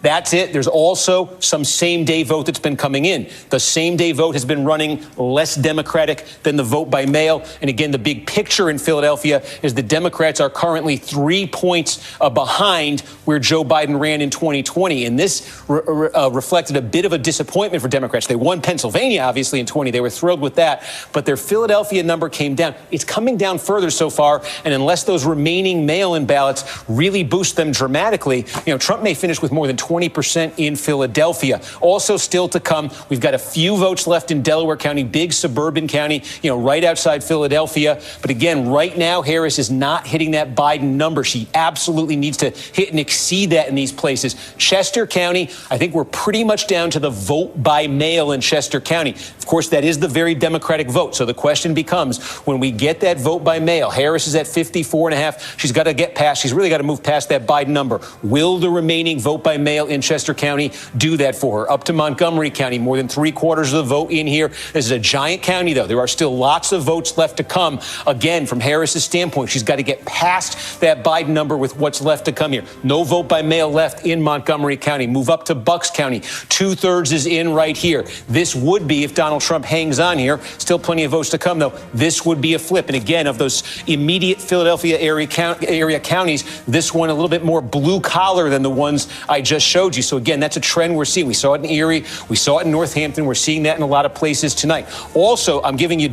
That's it. There's also some same-day vote that's been coming in. The same-day vote has been running less Democratic than the vote by mail. And again, the big picture in Philadelphia is the Democrats are currently 3 points behind where Joe Biden ran in 2020. And this reflected a bit of a disappointment for Democrats. They won Pennsylvania, obviously, in 20. They were thrilled with that. But their Philadelphia number came down. It's coming down further so far, and unless those remaining mail-in ballots really boost them dramatically, Trump may finish with more than 20% in Philadelphia. Also still to come, we've got a few votes left in Delaware County, big suburban county, right outside Philadelphia. But again, right now, Harris is not hitting that Biden number. She absolutely needs to hit and exceed that in these places. Chester County, I think we're pretty much down to the vote by mail in Chester County. Of course, that is the very Democratic vote. So the question becomes, when we get that vote by mail, Harris is at 54.5. She's got to get past. She's really got to move past that Biden number. Will the remaining vote by mail in Chester County do that for her? Up to Montgomery County, more than 3/4 of the vote in here. This is a giant county, though. There are still lots of votes left to come. Again, from Harris's standpoint, she's got to get past that Biden number with what's left to come here. No vote by mail left in Montgomery County. Move up to Bucks County. 2/3 is in right here. This would be, if Donald Trump hangs on here, still plenty of votes to come, though. This would be a flip. And again, of those immediate Philadelphia area counties, this one a little bit more blue collar than the ones I just showed you. So again, that's a trend we're seeing. We saw it in Erie. We saw it in Northampton. We're seeing that in a lot of places tonight. Also, I'm giving you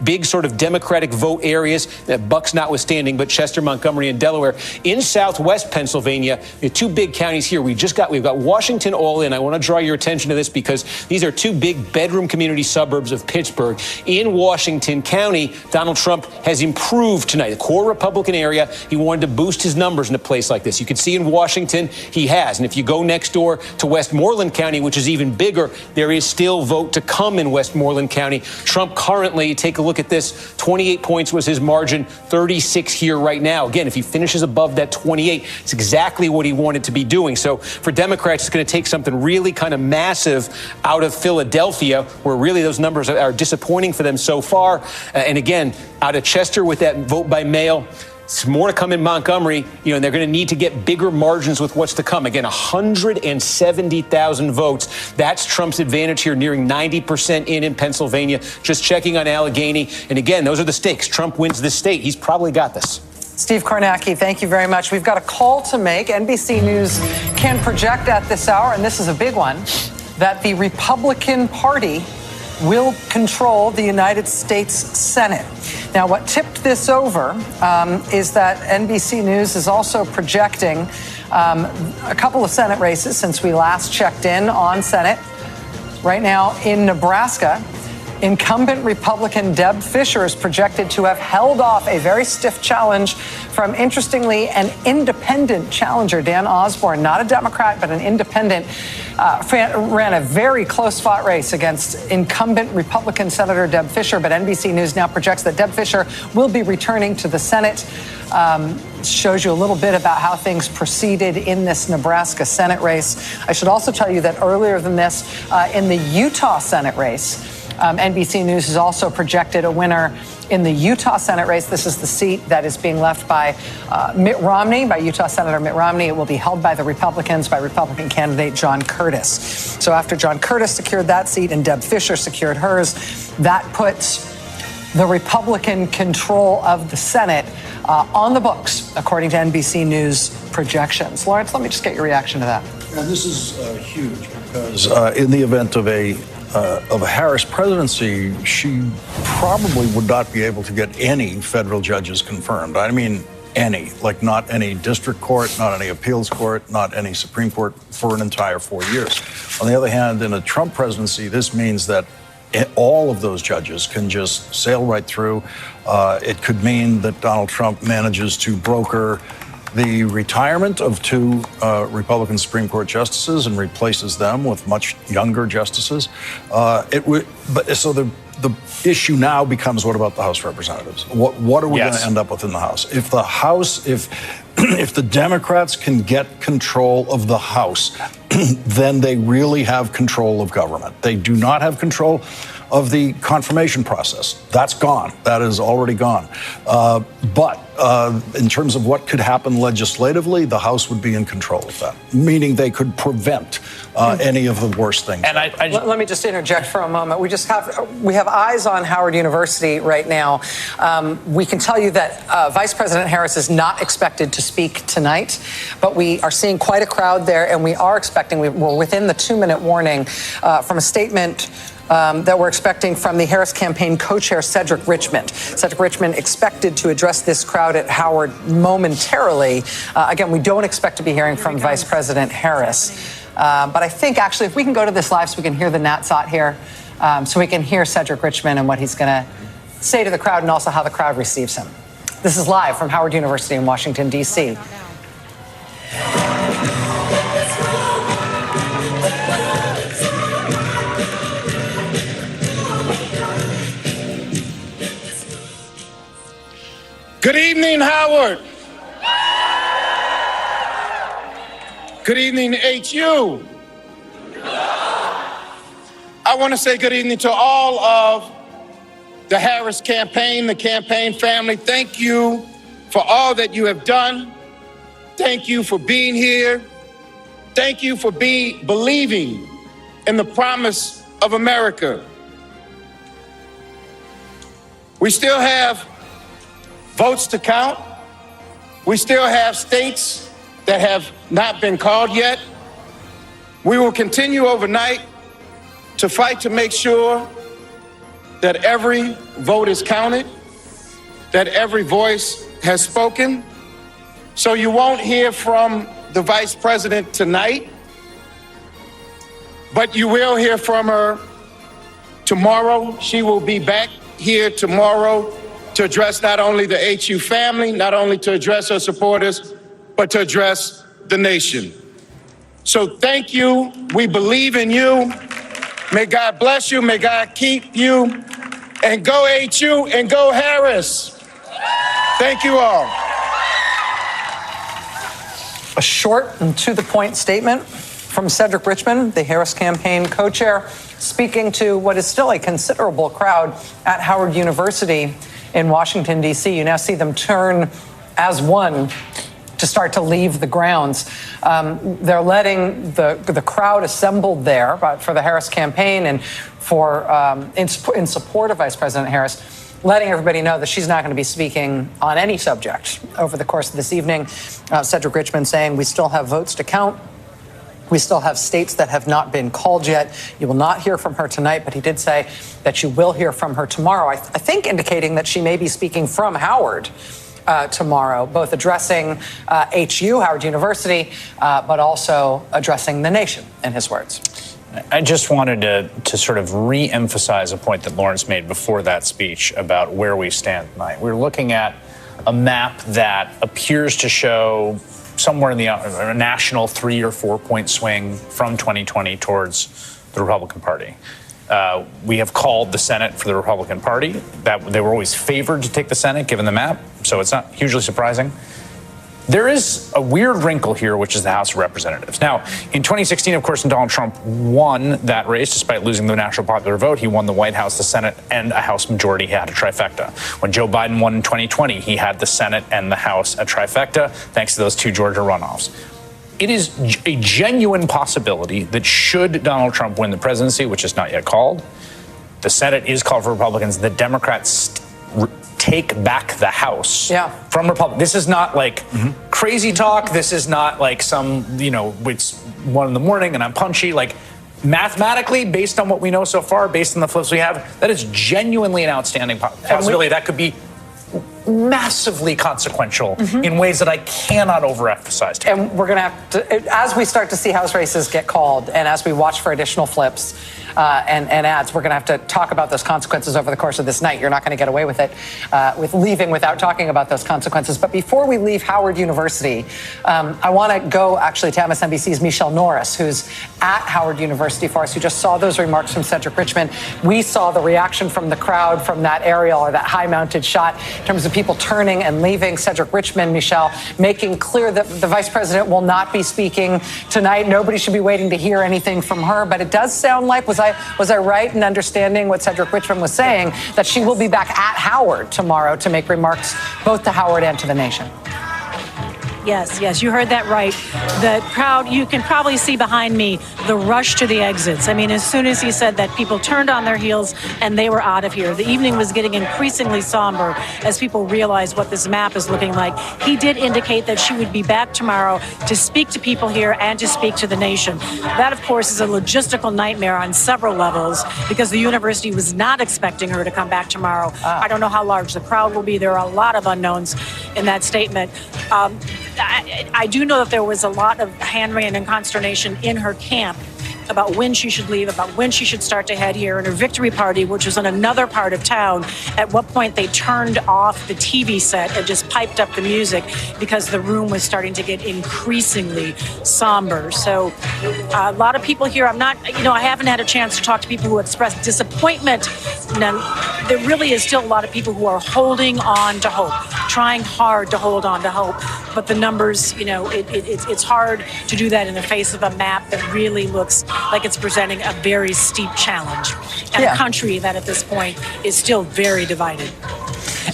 big sort of Democratic vote areas, Bucks notwithstanding, but Chester, Montgomery, and Delaware. In Southwest Pennsylvania, the 2 big counties here, we've got Washington all in. I want to draw your attention to this because these are 2 big bedroom community suburbs of Pittsburgh. In Washington, Washington County, Donald Trump has improved tonight. The core Republican area, he wanted to boost his numbers in a place like this. You can see in Washington, he has. And if you go next door to Westmoreland County, which is even bigger, there is still vote to come in Westmoreland County. Trump currently, take a look at this, 28 points was his margin, 36 here right now. Again, if he finishes above that 28, it's exactly what he wanted to be doing. So for Democrats, it's going to take something really kind of massive out of Philadelphia, where really those numbers are disappointing for them so far. And again, out of Chester with that vote by mail, it's more to come in Montgomery, and they're going to need to get bigger margins with what's to come. Again, 170,000 votes. That's Trump's advantage here, nearing 90% in Pennsylvania. Just checking on Allegheny. And again, those are the stakes. Trump wins this state. He's probably got this.
Steve Kornacki, thank you very much. We've got a call to make. NBC News can project at this hour, and this is a big one, that the Republican Party will control the United States Senate. Now, what tipped this over is that NBC News is also projecting a couple of Senate races since we last checked in on Senate. Right now in Nebraska, incumbent Republican Deb Fischer is projected to have held off a very stiff challenge from, interestingly, an independent challenger, Dan Osborne, not a Democrat, but an independent, ran a very close-fought race against incumbent Republican Senator Deb Fischer. But NBC News now projects that Deb Fischer will be returning to the Senate. Shows you a little bit about how things proceeded in this Nebraska Senate race. I should also tell you that earlier than this, in the Utah Senate race, NBC News has also projected a winner in the Utah Senate race. This is the seat that is being left by Mitt Romney, by Utah Senator Mitt Romney. It will be held by the Republicans, by Republican candidate John Curtis. So after John Curtis secured that seat and Deb Fischer secured hers, that puts the Republican control of the Senate on the books, according to NBC News projections. Lawrence, let me just get your reaction to that.
And this is huge because in the event of a Harris presidency, she probably would not be able to get any federal judges confirmed. I mean, any, like not any district court, not any appeals court, not any Supreme Court for an entire 4 years. On the other hand, in a Trump presidency, this means that all of those judges can just sail right through. It could mean that Donald Trump manages to broker the retirement of two Republican Supreme Court justices and replaces them with much younger justices. So the issue now becomes, what about the House of Representatives? What are we going to end up with in the House? If the House, if the Democrats can get control of the House, then they really have control of government. They do not have control of the confirmation process. That's gone. That is already gone. But in terms of what could happen legislatively, the House would be in control of that, meaning they could prevent any of the worst things.
And let me just interject for a moment. We have eyes on Howard University right now. We can tell you that Vice President Harris is not expected to speak tonight, but we are seeing quite a crowd there, and we are expecting, we're within the 2-minute warning from a statement that we're expecting from the Harris campaign co-chair Cedric Richmond. Cedric Richmond expected to address this crowd at Howard momentarily. Again, we don't expect to be hearing from Vice President Harris. But I think, actually, if we can go to this live so we can hear the Natsat here, so we can hear Cedric Richmond and what he's going to say to the crowd and also how the crowd receives him. This is live from Howard University in Washington, D.C.
Good evening, Howard. Good evening, HU. I want to say good evening to all of the Harris campaign, the campaign family. Thank you for all that you have done. Thank you for being here. Thank you for believing in the promise of America. We still have votes to count. We still have states that have not been called yet. We will continue overnight to fight to make sure that every vote is counted, that every voice has spoken. So you won't hear from the Vice President tonight, but you will hear from her tomorrow. She will be back here tomorrow to address not only the HU family, not only to address her supporters, but to address the nation. So thank you. We believe in you. May God bless you. May God keep you. And go HU and go Harris. Thank you all.
A short and to-the-point statement from Cedric Richmond, the Harris campaign co-chair, speaking to what is still a considerable crowd at Howard University in Washington, D.C. You now see them turn as one to start to leave the grounds. They're letting the crowd assembled there for the Harris campaign and for in support of Vice President Harris, letting everybody know that she's not going to be speaking on any subject over the course of this evening. Cedric Richmond saying we still have votes to count. We still have states that have not been called yet. You will not hear from her tonight, but he did say that you will hear from her tomorrow. I think indicating that she may be speaking from Howard tomorrow, both addressing HU, Howard University, but also addressing the nation, in his words.
I just wanted to sort of re-emphasize a point that Lawrence made before that speech about where we stand tonight. We're looking at a map that appears to show somewhere in a national 3 or 4 point swing from 2020 towards the Republican Party. We have called the Senate for the Republican Party. That they were always favored to take the Senate, given the map, so it's not hugely surprising. There is a weird wrinkle here, which is the House of Representatives. Now, in 2016, of course, when Donald Trump won that race, despite losing the national popular vote, he won the White House, the Senate, and a House majority. He had a trifecta. When Joe Biden won in 2020, he had the Senate and the House a trifecta, thanks to those two Georgia runoffs. It is a genuine possibility that should Donald Trump win the presidency, which is not yet called, the Senate is called for Republicans, the Democrats take back the House from Republicans. This is not like crazy talk. This is not like some, it's 1 a.m. and I'm punchy. Like mathematically, based on what we know so far, based on the flips we have, that is genuinely an outstanding possibility. That could be massively consequential in ways that I cannot overemphasize.
And we're going to have to, as we start to see House races get called and as we watch for additional flips and ads, we're going to have to talk about those consequences over the course of this night. You're not going to get away with it, with leaving without talking about those consequences. But before we leave Howard University, I want to go actually to MSNBC's Michelle Norris, who's at Howard University for us, who just saw those remarks from Cedric Richmond. We saw the reaction from the crowd from that aerial or that high-mounted shot in terms of people turning and leaving. Cedric Richmond, Michelle, making clear that the vice president will not be speaking tonight. Nobody should be waiting to hear anything from her. But it does sound like, was I right in understanding what Cedric Richmond was saying, that she will be back at Howard tomorrow to make remarks both to Howard and to the nation?
Yes, you heard that right. The crowd, you can probably see behind me the rush to the exits. I mean, as soon as he said that, people turned on their heels and they were out of here. The evening was getting increasingly somber as people realized what this map is looking like. He did indicate that she would be back tomorrow to speak to people here and to speak to the nation. That, of course, is a logistical nightmare on several levels because the university was not expecting her to come back tomorrow. I don't know how large the crowd will be. There are a lot of unknowns in that statement. I do know that there was a lot of hand-wringing and consternation in her camp about when she should leave, about when she should start to head here. And her victory party, which was in another part of town, at what point they turned off the TV set and just piped up the music because the room was starting to get increasingly somber. So a lot of people here, I haven't had a chance to talk to people who expressed disappointment. Now, there really is still a lot of people who are holding on to hope, trying hard to hold on to hope. But the numbers, it's hard to do that in the face of a map that really looks like it's presenting a very steep challenge, and a country that at this point is still very divided.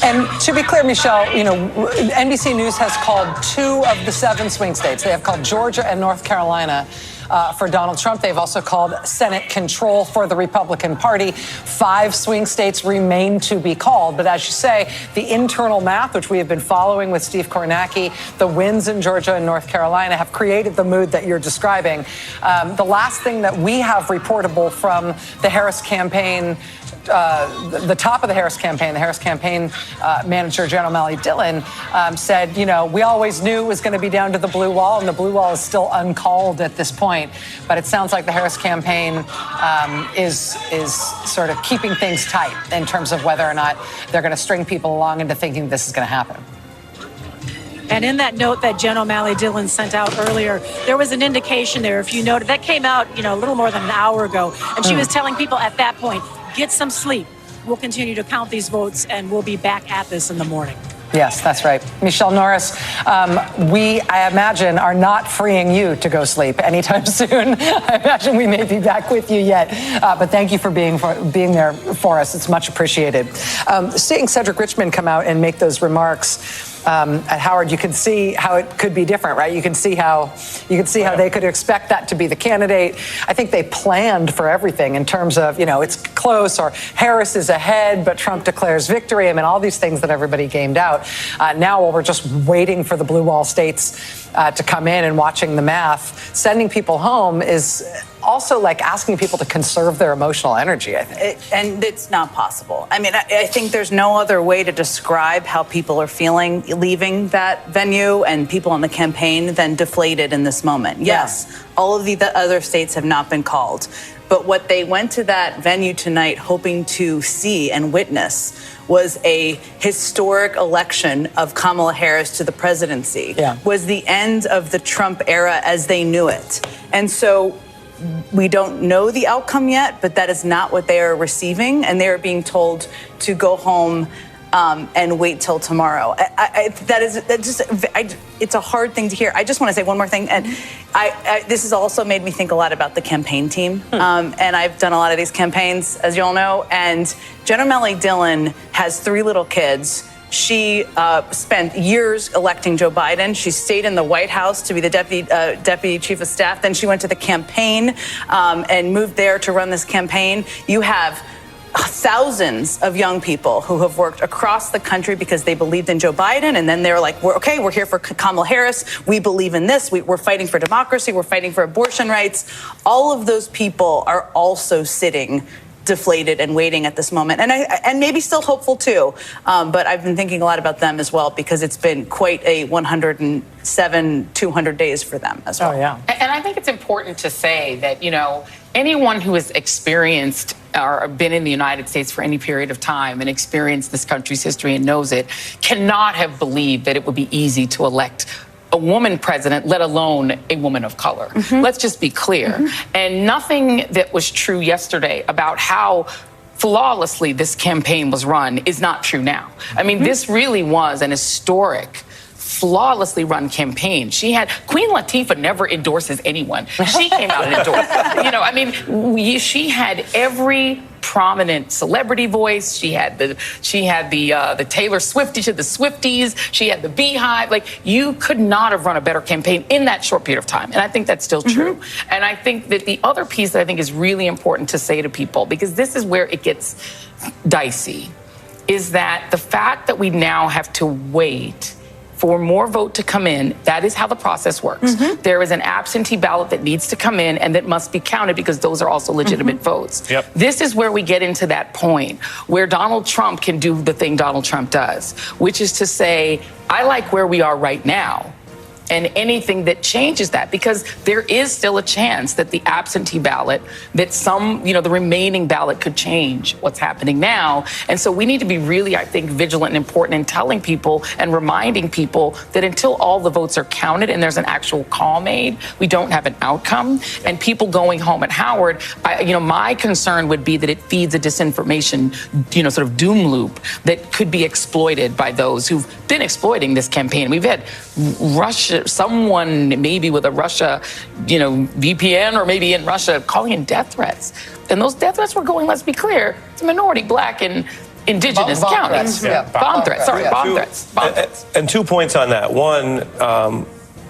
And to be clear, Michelle, NBC News has called 2 of the 7 swing states. They have called Georgia and North Carolina for Donald Trump. They've also called Senate control for the Republican Party. 5 swing states remain to be called. But as you say, the internal math, which we have been following with Steve Kornacki, the wins in Georgia and North Carolina have created the mood that you're describing. The last thing that we have reportable from the Harris campaign, the top of the Harris campaign manager, Jen O'Malley Dillon, said, we always knew it was going to be down to the blue wall, and the blue wall is still uncalled at this point. point. But it sounds like the Harris campaign is sort of keeping things tight in terms of whether or not they're going to string people along into thinking this is going to happen.
And in that note that Jen O'Malley Dillon sent out earlier, there was an indication there, if you noted, that came out, a little more than an hour ago. And she was telling people at that point, get some sleep. We'll continue to count these votes and we'll be back at this in the morning.
Yes, that's right. Michelle Norris, we, I imagine, are not freeing you to go sleep anytime soon. I imagine we may be back with you yet. But thank you for being there for us. It's much appreciated. Seeing Cedric Richmond come out and make those remarks at Howard, you can see how it could be different, right? You can see how they could expect that to be the candidate. I think they planned for everything in terms of, it's close or Harris is ahead, but Trump declares victory. I mean, all these things that everybody gamed out. Now, while we're just waiting for the blue wall states to come in and watching the math, sending people home is also like asking people to conserve their emotional energy, I think.
And it's not possible. I mean, I think there's no other way to describe how people are feeling leaving that venue and people on the campaign than deflated in this moment. Yes, all of the other states have not been called. But what they went to that venue tonight hoping to see and witness was a historic election of Kamala Harris to the presidency, was the end of the Trump era as they knew it. And so we don't know the outcome yet, but that is not what they are receiving. And they are being told to go home and wait till tomorrow. It's a hard thing to hear. I just want to say one more thing. And this has also made me think a lot about the campaign team. And I've done a lot of these campaigns, as you all know. And Jen O'Malley Dillon has 3 little kids. She spent years electing Joe Biden. She stayed in the White House to be the deputy chief of staff. Then she went to the campaign and moved there to run this campaign. You have thousands of young people who have worked across the country because they believed in Joe Biden. And then they're like, we're here for Kamala Harris. We believe in this. We're fighting for democracy. We're fighting for abortion rights. All of those people are also sitting deflated and waiting at this moment, and maybe still hopeful too. But I've been thinking a lot about them as well because it's been quite a 200 days for them as well.
Oh yeah,
and I think it's important to say that anyone who has experienced or been in the United States for any period of time and experienced this country's history and knows it cannot have believed that it would be easy to elect a woman president, let alone a woman of color. Let's just be clear. And nothing that was true yesterday about how flawlessly this campaign was run is not true now. I mean, this really was an historic, flawlessly run campaign. Queen Latifah never endorses anyone. She came out and endorsed. She had every prominent celebrity voice. She had the Taylor Swift, the Swifties. She had the Beehive. You could not have run a better campaign in that short period of time. And I think that's still true. And I think that the other piece that I think is really important to say to people, because this is where it gets dicey, is that the fact that we now have to wait for more vote to come in, that is how the process works. There is an absentee ballot that needs to come in and that must be counted because those are also legitimate votes. This is where we get into that point where Donald Trump can do the thing Donald Trump does, which is to say, I like where we are right now. And anything that changes that, because there is still a chance that the absentee ballot, that the remaining ballot could change what's happening now. And so we need to be really, I think, vigilant and important in telling people and reminding people that until all the votes are counted and there's an actual call made, we don't have an outcome. And people going home at Howard, my concern would be that it feeds a disinformation, sort of doom loop that could be exploited by those who've been exploiting this campaign. We've had someone maybe with a Russia, VPN or maybe in Russia calling in death threats. And those death threats were going, let's be clear, to minority, black, and indigenous counties. Bomb threats.
And 2 points on that. One,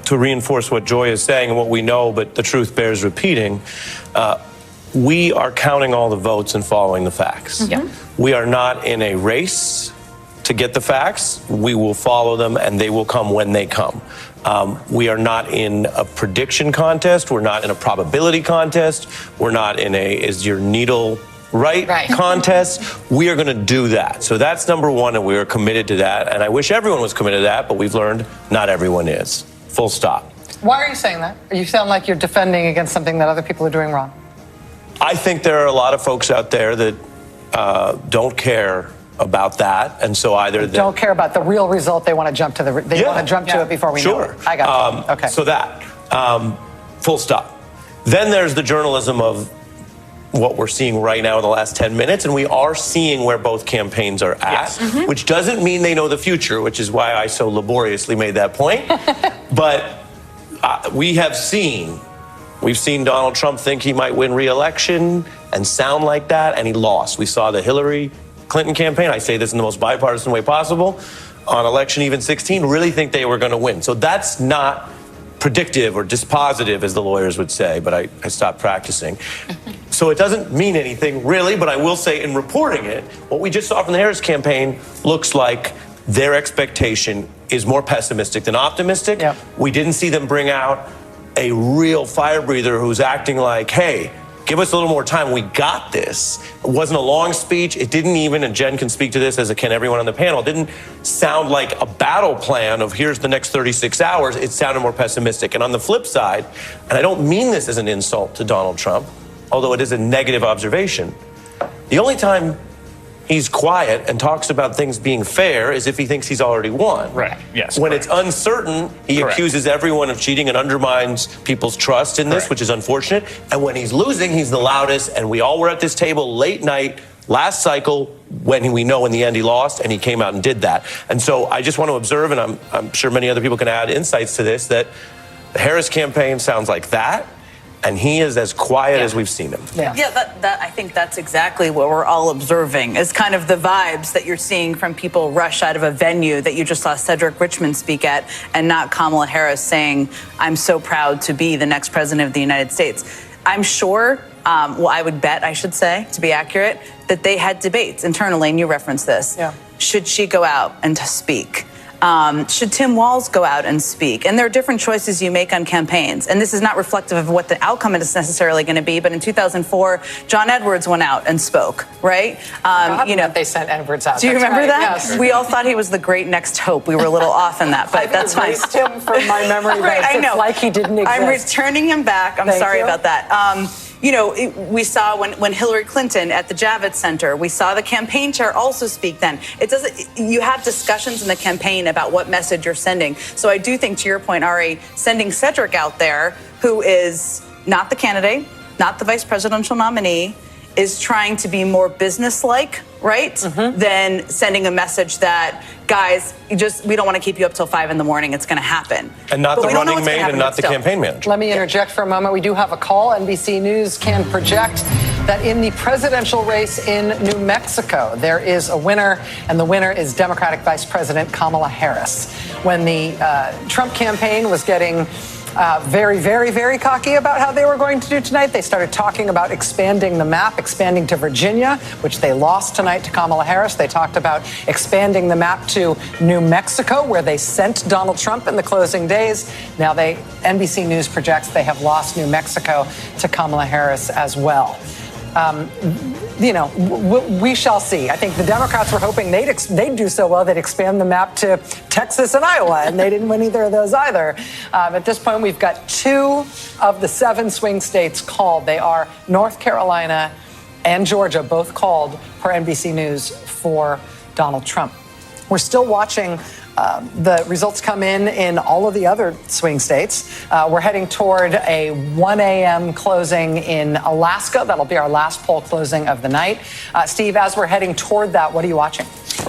to reinforce what Joy is saying and what we know, but the truth bears repeating, we are counting all the votes and following the facts. We are not in a race to get the facts. We will follow them and they will come when they come. We are not in a prediction contest. We're not in a probability contest. We're not in a is your needle right contest. We are going to do that. So that's number one, and we are committed to that. And I wish everyone was committed to that, but we've learned not everyone is. Full stop.
Why are you saying that? You sound like you're defending against something that other people are doing wrong.
I think there are a lot of folks out there that don't care about that, and so either they
don't care about the real result. They want to jump to want to jump to it before we know it. I got you. Okay.
So that full stop. Then there's the journalism of what we're seeing right now in the last 10 minutes, and we are seeing where both campaigns are at, which doesn't mean they know the future, which is why I so laboriously made that point. But we've seen Donald Trump think he might win re-election and sound like that, and he lost. We saw the Hillary Clinton campaign, I say this in the most bipartisan way possible, on election even 16, really think they were going to win. So that's not predictive or dispositive, as the lawyers would say, but I stopped practicing. So it doesn't mean anything, really, but I will say in reporting it, what we just saw from the Harris campaign looks like their expectation is more pessimistic than optimistic. Yep. We didn't see them bring out a real fire breather who's acting like, hey, give us a little more time. We got this. It wasn't a long speech. It didn't even, and Jen can speak to this, as can everyone on the panel, it didn't sound like a battle plan of here's the next 36 hours. It sounded more pessimistic. And on the flip side, and I don't mean this as an insult to Donald Trump, although it is a negative observation, the only time he's quiet and talks about things being fair is if he thinks he's already won.
Right. Yes.
When it's uncertain, he accuses everyone of cheating and undermines people's trust in this, which is unfortunate. And when he's losing, he's the loudest. And we all were at this table late night last cycle when we know in the end he lost, and he came out and did that. And so I just want to observe, and I'm sure many other people can add insights to this, that the Harris campaign sounds like that. And he is as quiet as we've seen him.
That I think that's exactly what we're all observing, is kind of the vibes that you're seeing from people rush out of a venue that you just saw Cedric Richmond speak at, and not Kamala Harris saying, I'm so proud to be the next president of the United States. I'm sure, I would bet, I should say, to be accurate, that they had debates internally, and you referenced this. Yeah. Should she go out and to speak? Should Tim Walz go out and speak? And there are different choices you make on campaigns. And this is not reflective of what the outcome is necessarily going to be. But in 2004, John Edwards went out and spoke, right?
They sent Edwards out.
Do you remember that?
Yes.
We all thought he was the great next hope. We were a little off in that, but that's fine.
I him from my memory.
I know.
It's like he didn't exist.
I'm returning him back. I'm sorry about that. We saw when Hillary Clinton at the Javits Center, we saw the campaign chair also speak then. You have discussions in the campaign about what message you're sending. So I do think, to your point, Ari, sending Cedric out there, who is not the candidate, not the vice presidential nominee, is trying to be more businesslike, right? Than sending a message that, guys, we don't want to keep you up till 5 a.m. It's going to happen.
And not the running mate and not the campaign manager.
Let me interject for a moment. We do have a call. NBC News can project that in the presidential race in New Mexico, there is a winner, and the winner is Democratic Vice President Kamala Harris. When the Trump campaign was getting very, very, very cocky about how they were going to do tonight, they started talking about expanding the map, expanding to Virginia, which they lost tonight to Kamala Harris. They talked about expanding the map to New Mexico, where they sent Donald Trump in the closing days. Now NBC News projects they have lost New Mexico to Kamala Harris as well. We shall see. I think the Democrats were hoping they'd do so well they'd expand the map to Texas and Iowa, and they didn't win either of those either. At this point, we've got 2 of the 7 swing states called. They are North Carolina and Georgia, both called per NBC News for Donald Trump. We're still watching the results come in all of the other swing states. We're heading toward a 1 a.m. closing in Alaska. That'll be our last poll closing of the night. Steve, as we're heading toward that, what are you watching?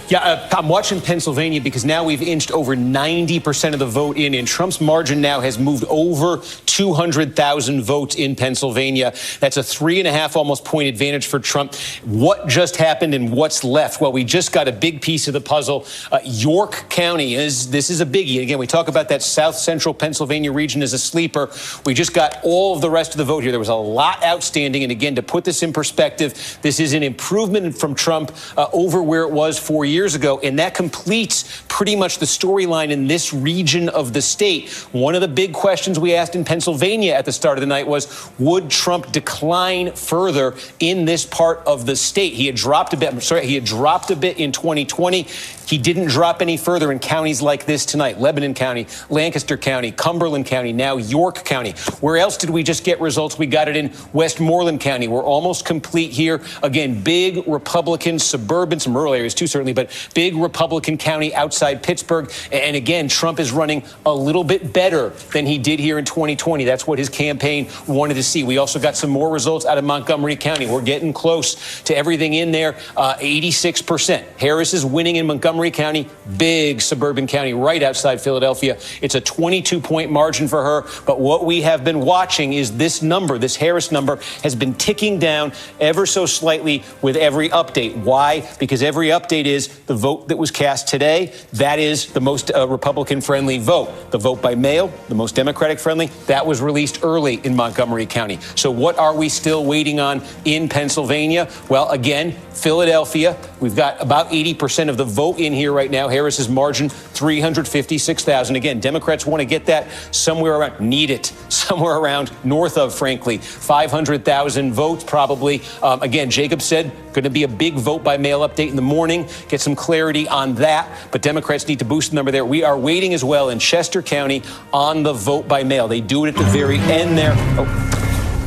Yeah, I'm watching Pennsylvania because now we've inched over 90% of the vote in, and Trump's margin now has moved over 200,000 votes in Pennsylvania. That's a 3.5 almost point advantage for Trump. What just happened and what's left? Well, we just got a big piece of the puzzle. York County this is a biggie. Again, we talk about that South Central Pennsylvania region as a sleeper. We just got all of the rest of the vote here. There was a lot outstanding. And again, to put this in perspective, this is an improvement from Trump over where it was 4 years ago. And that completes pretty much the storyline in this region of the state. One of the big questions we asked in Pennsylvania at the start of the night was, would Trump decline further in this part of the state? He had dropped a bit. He had dropped a bit in 2020. He didn't drop any further in counties like this tonight. Lebanon County, Lancaster County, Cumberland County, now York County. Where else did we just get results? We got it in Westmoreland County. We're almost complete here. Again, big Republican suburban, some rural areas too, certainly, but big Republican county outside Pittsburgh. And again, Trump is running a little bit better than he did here in 2020. That's what his campaign wanted to see. We also got some more results out of Montgomery County. We're getting close to everything in there. 86%. Harris is winning in Montgomery County, big suburban county right outside Philadelphia. It's a 22-point margin for her. But what we have been watching is this number, this Harris number, has been ticking down ever so slightly with every update. Why? Because every update is the vote that was cast today. That is the most Republican-friendly vote. The vote by mail, the most Democratic-friendly, that was released early in Montgomery County. So what are we still waiting on in Pennsylvania? Well, again, Philadelphia, we've got about 80% of the vote in here right now. Harris's margin, 356,000. Again, Democrats want to get that somewhere around, need it, somewhere around north of, frankly, 500,000 votes probably. Again, Jacob said, going to be a big vote by mail update in the morning. Get some clarity on that. But Democrats need to boost the number there. We are waiting as well in Chester County on the vote by mail. They do it at the very end there.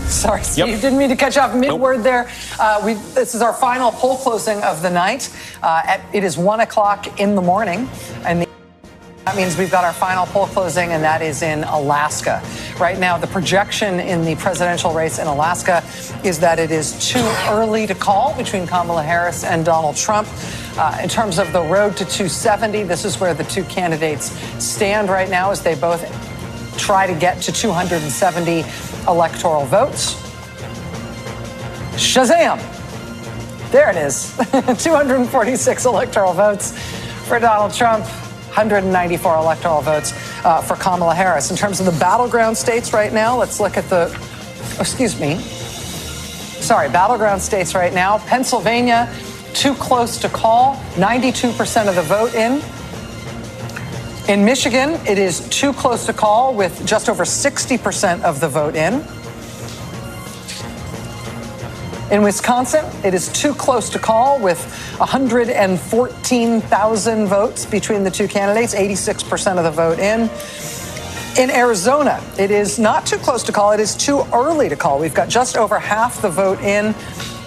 Sorry, Steve, didn't mean to catch off mid-word there. This is our final poll closing of the night. It is 1 o'clock in the morning, and that means we've got our final poll closing, and that is in Alaska. Right now, the projection in the presidential race in Alaska is that it is too early to call between Kamala Harris and Donald Trump. In terms of the road to 270, this is where the two candidates stand right now as they both try to get to 270 electoral votes. Shazam! There it is. 246 electoral votes for Donald Trump, 194 electoral votes for Kamala Harris. In terms of the battleground states right now, let's look at battleground states right now. Pennsylvania, too close to call, 92% of the vote in. In Michigan, it is too close to call with just over 60% of the vote in. In Wisconsin, it is too close to call with 114,000 votes between the two candidates, 86% of the vote in. In Arizona, it is not too close to call. It is too early to call. We've got just over half the vote in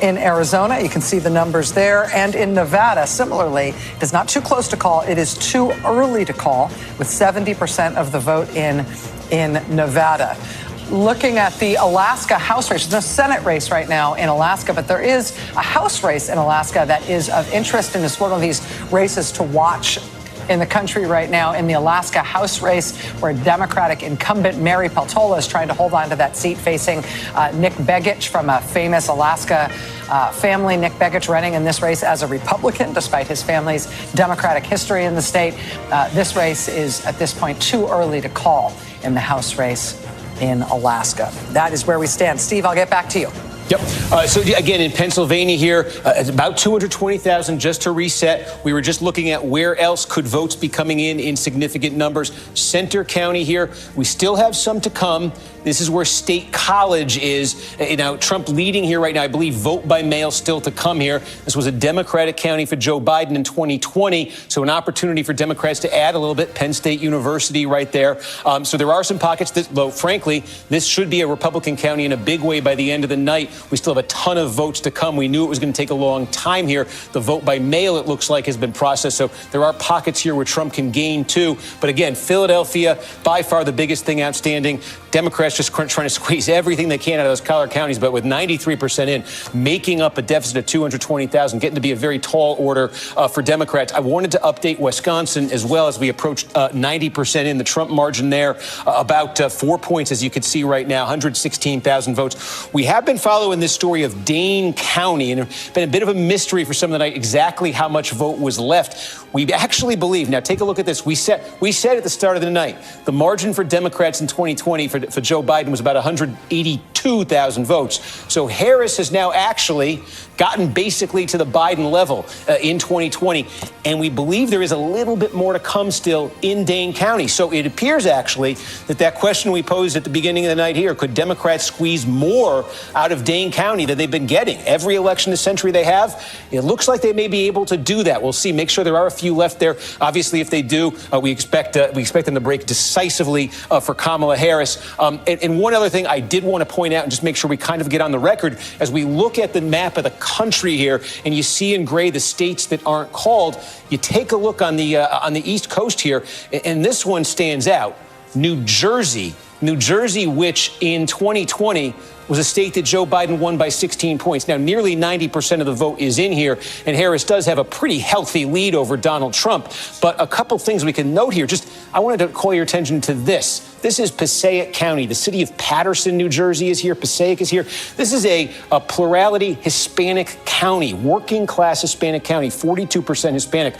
Arizona. You can see the numbers there. And in Nevada, similarly, it is not too close to call. It is too early to call with 70% of the vote in Nevada. Looking at the Alaska House race, there's no Senate race right now in Alaska, but there is a House race in Alaska that is of interest, and it's one of these races to watch in the country right now in the Alaska House race, where Democratic incumbent Mary Peltola is trying to hold on to that seat, facing Nick Begich from a famous Alaska family. Nick Begich running in this race as a Republican, despite his family's Democratic history in the state. This race is, at this point, too early to call in the House race in Alaska. That is where we stand. Steve, I'll get back to you.
Yep. So again, in Pennsylvania here, it's about 220,000 just to reset. We were just looking at where else could votes be coming in significant numbers. Center County here, we still have some to come. This is where State College is. Now, Trump leading here right now. I believe vote by mail still to come here. This was a Democratic county for Joe Biden in 2020. So an opportunity for Democrats to add a little bit. Penn State University right there. So there are some pockets that, though, frankly, this should be a Republican county in a big way by the end of the night. We still have a ton of votes to come. We knew it was going to take a long time here. The vote by mail, it looks like, has been processed. So there are pockets here where Trump can gain, too. But again, Philadelphia, by far the biggest thing outstanding. Democrats just trying to squeeze everything they can out of those collar counties, but with 93% in, making up a deficit of 220,000, getting to be a very tall order for Democrats. I wanted to update Wisconsin as well as we approach 90% in. The Trump margin there, about 4 points, as you can see right now, 116,000 votes. We have been following this story of Dane County, and it's been a bit of a mystery for some of the night exactly how much vote was left. We actually believe, now take a look at this, we said at the start of the night, the margin for Democrats in 2020 for Joe Biden was about 182,000 votes. So Harris has now actually gotten basically to the Biden level in 2020. And we believe there is a little bit more to come still in Dane County. So it appears actually that question we posed at the beginning of the night here, could Democrats squeeze more out of Dane main county that they've been getting. Every election this century they have, it looks like they may be able to do that. We'll see. Make sure there are a few left there. Obviously, if they do, we expect them to break decisively for Kamala Harris. And one other thing I did want to point out and just make sure we kind of get on the record, as we look at the map of the country here and you see in gray the states that aren't called, you take a look on the East Coast here, and this one stands out. New Jersey, which in 2020 was a state that Joe Biden won by 16 points. Now, nearly 90% of the vote is in here, and Harris does have a pretty healthy lead over Donald Trump. But a couple things we can note here. I wanted to call your attention to this. This is Passaic County. The city of Paterson, New Jersey is here. Passaic is here. This is a plurality Hispanic county, working class Hispanic county, 42% Hispanic.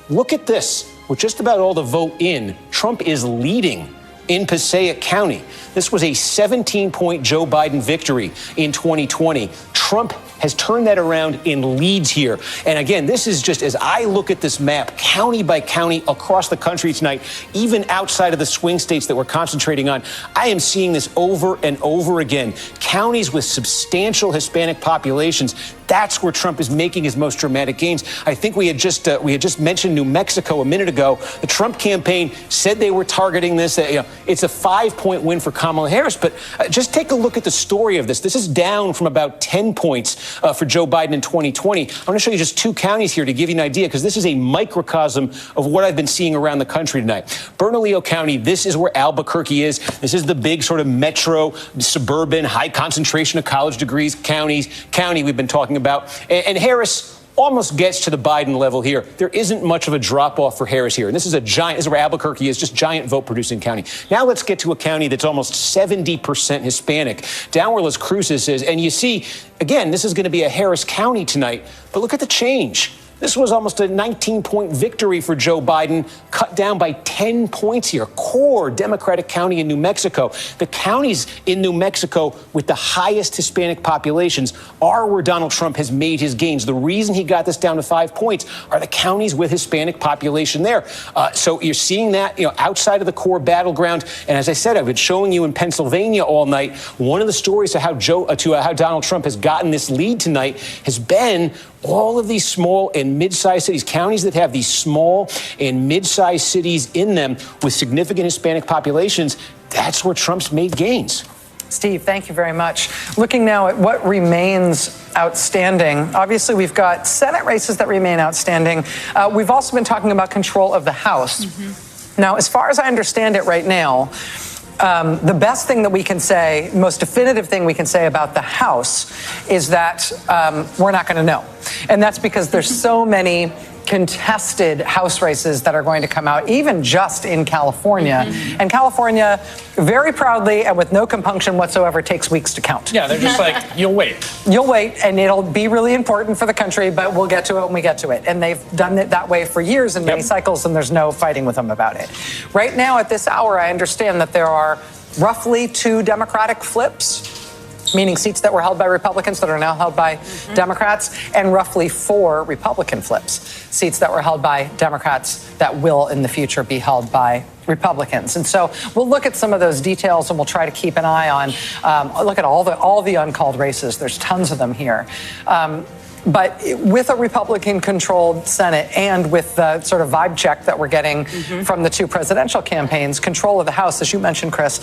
Look at this. With just about all the vote in, Trump is leading in Passaic County. This was a 17-point Joe Biden victory in 2020. Trump has turned that around in leads here. And again, this is just, as I look at this map, county by county across the country tonight, even outside of the swing states that we're concentrating on, I am seeing this over and over again. Counties with substantial Hispanic populations, that's where Trump is making his most dramatic gains. I think we had just mentioned New Mexico a minute ago. The Trump campaign said they were targeting this. It's a 5-point win for Kamala Harris, but just take a look at the story of this. This is down from about 10 points for Joe Biden in 2020. I want to show you just 2 counties here to give you an idea, because this is a microcosm of what I've been seeing around the country tonight. Bernalillo County, this is where Albuquerque is. This is the big sort of metro, suburban, high concentration of college degrees county we've been talking about. And Harris almost gets to the Biden level here. There isn't much of a drop-off for Harris here. And this is where Albuquerque is, just giant vote-producing county. Now let's get to a county that's almost 70% Hispanic, down where Las Cruces is. And you see, again, this is going to be a Harris County tonight, but look at the change. This was almost a 19-point victory for Joe Biden, cut down by 10 points here. Core Democratic county in New Mexico. The counties in New Mexico with the highest Hispanic populations are where Donald Trump has made his gains. The reason he got this down to 5 points are the counties with Hispanic population there. So you're seeing that, outside of the core battleground. And as I said, I've been showing you in Pennsylvania all night. One of the stories of how Donald Trump has gotten this lead tonight has been all of these small and mid-sized cities, counties that have these small and mid-sized cities in them with significant Hispanic populations. That's where Trump's made gains.
Steve, thank you very much. Looking now at what remains outstanding, obviously we've got Senate races that remain outstanding. We've also been talking about control of the House. Mm-hmm. Now, as far as I understand it right now, the best thing that we can say, most definitive thing we can say about the House is that we're not going to know. And that's because there's so many contested House races that are going to come out, even just in California. Mm-hmm. And California, very proudly and with no compunction whatsoever, takes weeks to count.
Yeah, they're just like, you'll wait.
You'll wait, and it'll be really important for the country, but we'll get to it when we get to it. And they've done it that way for years in many cycles, and there's no fighting with them about it. Right now, at this hour, I understand that there are roughly 2 Democratic flips, meaning seats that were held by Republicans that are now held by Democrats, and roughly 4 Republican flips, seats that were held by Democrats that will in the future be held by Republicans. And so we'll look at some of those details, and we'll try to keep an eye on, look at all the uncalled races. There's tons of them here. But with a Republican-controlled Senate and with the sort of vibe check that we're getting from the 2 presidential campaigns, control of the House, as you mentioned, Chris,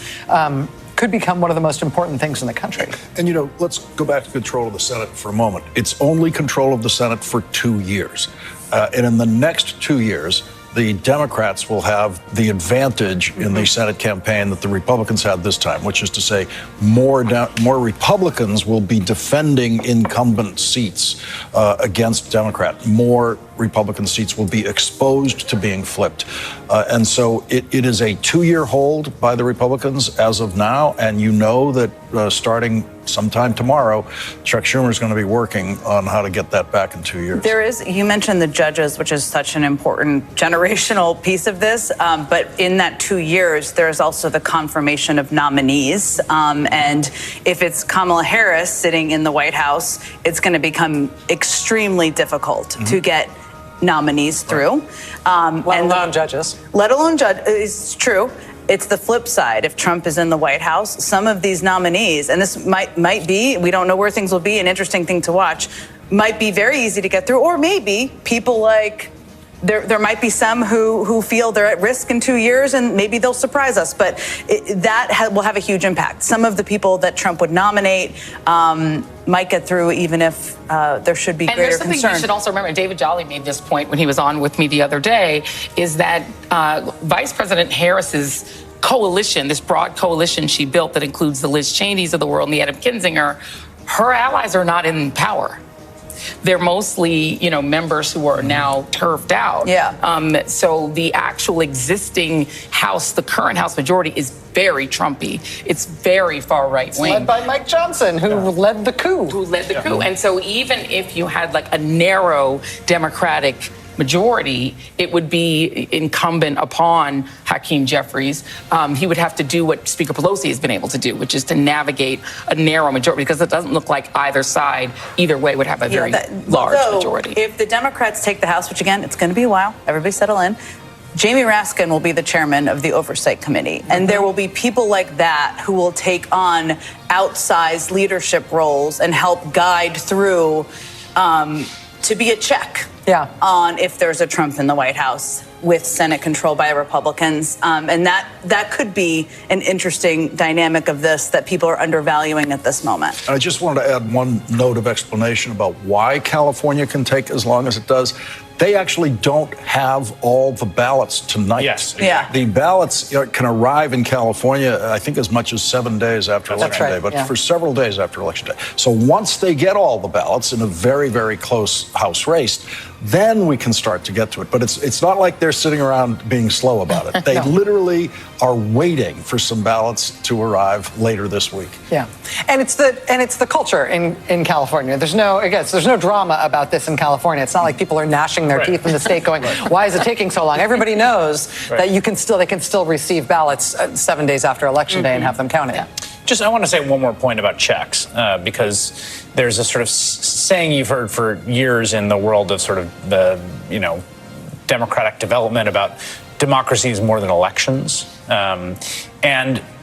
could become one of the most important things in the country.
And, let's go back to control of the Senate for a moment. It's only control of the Senate for 2 years. And in the next 2 years, the Democrats will have the advantage in the Senate campaign that the Republicans had this time, which is to say more Republicans will be defending incumbent seats against Democrat. More Republican seats will be exposed to being flipped. And so it is a 2-year hold by the Republicans as of now. And that starting sometime tomorrow, Chuck Schumer is going to be working on how to get that back in 2 years.
You mentioned the judges, which is such an important generational piece of this. But in that 2 years, there's also the confirmation of nominees. And if it's Kamala Harris sitting in the White House, it's going to become extremely difficult to get nominees through.
Let alone judges.
Let alone judges. It's true. it's the flip side. If Trump is in the White House, some of these nominees, and this might be, we don't know where things will be, an interesting thing to watch, might be very easy to get through, or maybe people like, there might be some who feel they're at risk in 2 years, and maybe they'll surprise us. But that will have a huge impact. Some of the people that Trump would nominate might get through, even if there should be greater concern.
And there's something you should also remember. David Jolly made this point when he was on with me the other day, is that Vice President Harris's coalition, this broad coalition she built that includes the Liz Cheneys of the world and the Adam Kinzinger, her allies are not in power. They're mostly, members who are now turfed out.
Yeah.
So the actual existing House, the current House majority, is very Trumpy. It's very far right wing.
Led by Mike Johnson, who led the coup.
And so even if you had like a narrow Democratic majority, it would be incumbent upon Hakeem Jeffries. He would have to do what Speaker Pelosi has been able to do, which is to navigate a narrow majority, because it doesn't look like either side, either way, would have a very large majority.
If the Democrats take the House, which again, it's going to be a while, everybody settle in, Jamie Raskin will be the chairman of the Oversight Committee. And there will be people like that who will take on outsized leadership roles and help guide through to be a check on if there's a Trump in the White House with Senate controlled by Republicans. And that could be an interesting dynamic of this that people are undervaluing at this moment.
I just wanted to add one note of explanation about why California can take as long as it does. They actually don't have all the ballots tonight.
Yes.
Yeah.
The ballots can arrive in California, I think, as much as 7 days after Election Day, but for several days after Election Day. So once they get all the ballots in a very, very close House race, then we can start to get to it. But it's not like they're sitting around being slow about it. They literally are waiting for some ballots to arrive later this week.
Yeah, and it's the culture in California. There's no drama about this in California. It's not like people are gnashing their teeth in the state going, why is it taking so long? Everybody knows that they can still receive ballots 7 days after Election Day and have them counted.
Just, I want to say one more point about checks, because there's a sort of saying you've heard for years in the world of sort of the, democratic development about democracy is more than elections. And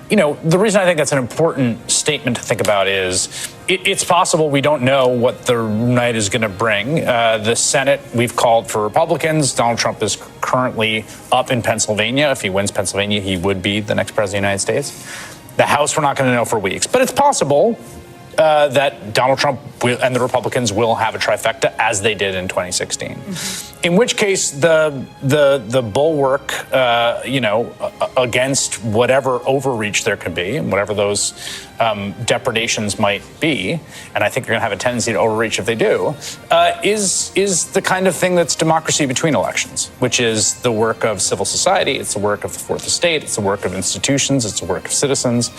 the reason I think that's an important statement to think about is it's possible we don't know what the night is going to bring. The Senate, we've called for Republicans. Donald Trump is currently up in Pennsylvania. If he wins Pennsylvania, he would be the next president of the United States. The House, we're not going to know for weeks. But it's possible that Donald Trump and the Republicans will have a trifecta, as they did in 2016. In which case, the bulwark, against whatever overreach there could be, and whatever those depredations might be, and I think you're going to have a tendency to overreach if they do, is the kind of thing that's democracy between elections, which is the work of civil society, it's the work of the Fourth Estate, it's the work of institutions, it's the work of citizens.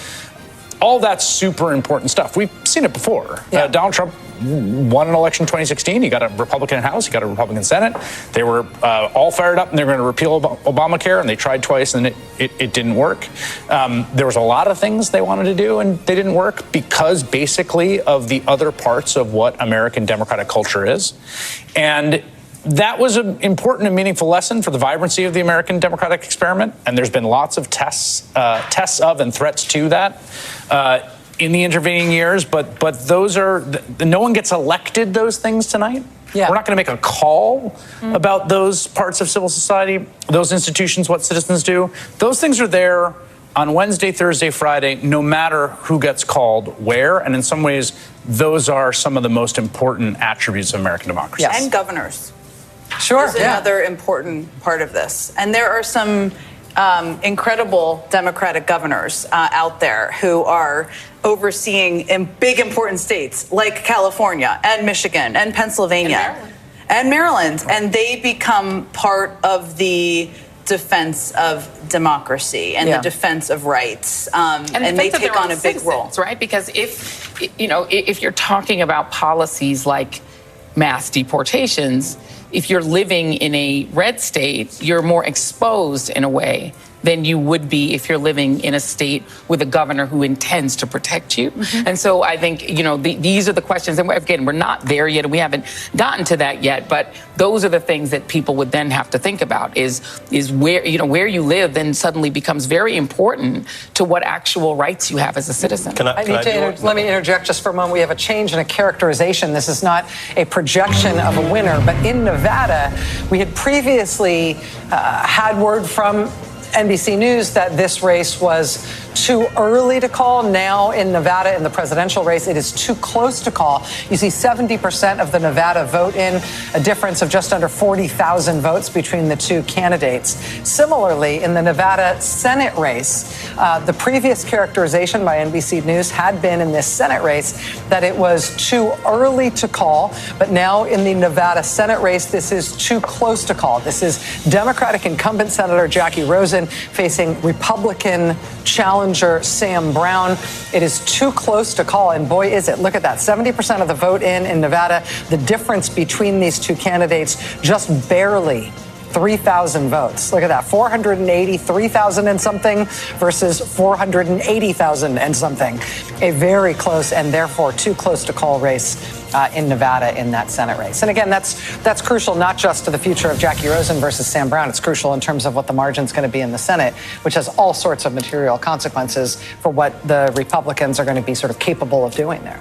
All that's super important stuff. We've seen it before. Donald Trump won an election in 2016. He got a Republican House. He got a Republican Senate. They were all fired up, and they were going to repeal Obamacare, and they tried twice, and it didn't work. There was a lot of things they wanted to do, and they didn't work because basically of the other parts of what American democratic culture is. And that was an important and meaningful lesson for the vibrancy of the American democratic experiment, and there's been lots of tests of and threats to that in the intervening years. But those are no one gets elected those things tonight. We're not going to make a call about those parts of civil society, those institutions, what citizens do. Those things are there on Wednesday, Thursday, Friday, no matter who gets called where, and in some ways, those are some of the most important attributes of American democracy.
Yes. And governors.
Sure.
Is another important part of this. And there are some incredible Democratic governors out there who are overseeing in big important states like California and Michigan and Pennsylvania and Maryland. And they become part of the defense of democracy and the defense of rights. And they take on a big role.
Right? Because if you're talking about policies like mass deportations, if you're living in a red state, you're more exposed in a way than you would be if you're living in a state with a governor who intends to protect you. And so I think, these are the questions. And again, we're not there yet, and we haven't gotten to that yet. But those are the things that people would then have to think about is where you live then suddenly becomes very important to what actual rights you have as a citizen.
Let me interject just for a moment. We have a change in a characterization. This is not a projection of a winner, but in Nevada, we had previously had word from NBC News that this race was too early to call. Now in Nevada, in the presidential race, it is too close to call. You see 70% of the Nevada vote in, a difference of just under 40,000 votes between the two candidates. Similarly, in the Nevada Senate race, the previous characterization by NBC News had been in this Senate race that it was too early to call. But now in the Nevada Senate race, this is too close to call. This is Democratic incumbent Senator Jackie Rosen facing Republican challenger Sam Brown. It is too close to call, and boy, is it. Look at that. 70% of the vote in Nevada. The difference between these two candidates, just barely 3,000 votes. Look at that. 483,000 and something versus 480,000 and something. A very close and therefore too close to call race in Nevada in that Senate race. And again, that's crucial not just to the future of Jackie Rosen versus Sam Brown. It's crucial in terms of what the margin's going to be in the Senate, which has all sorts of material consequences for what the Republicans are going to be sort of capable of doing there.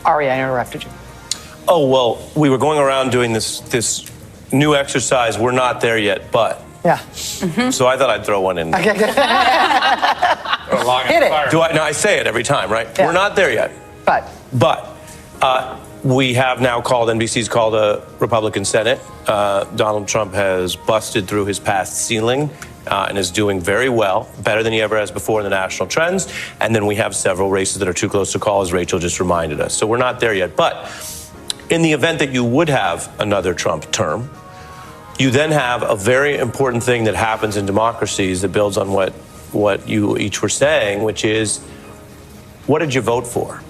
Ari, I interrupted you.
Oh, well, we were going around doing this new exercise. We're not there yet, but.
Yeah.
So I thought I'd throw one in.
Okay, good. Hit it.
No, I say it every time, right?
Yeah.
We're not there yet. But we have now NBC's called a Republican Senate. Donald Trump has busted through his past ceiling and is doing very well, better than he ever has before in the national trends. And then we have several races that are too close to call, as Rachel just reminded us. So we're not there yet. But in the event that you would have another Trump term, you then have a very important thing that happens in democracies that builds on what you each were saying, which is, what did you vote for?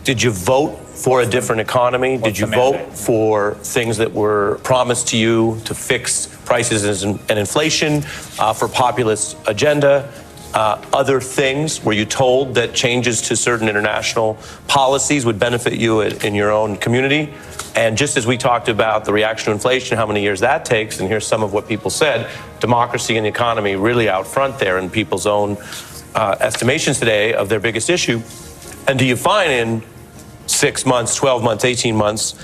Did you vote for a different economy? Did you vote for things that were promised to you to fix prices and inflation, for populist agenda? Other things? Were you told that changes to certain international policies would benefit you in your own community? And just as we talked about the reaction to inflation, how many years that takes, and here's some of what people said, democracy and the economy really out front there in people's own estimations today of their biggest issue. And do you find in 6 months, 12 months, 18 months,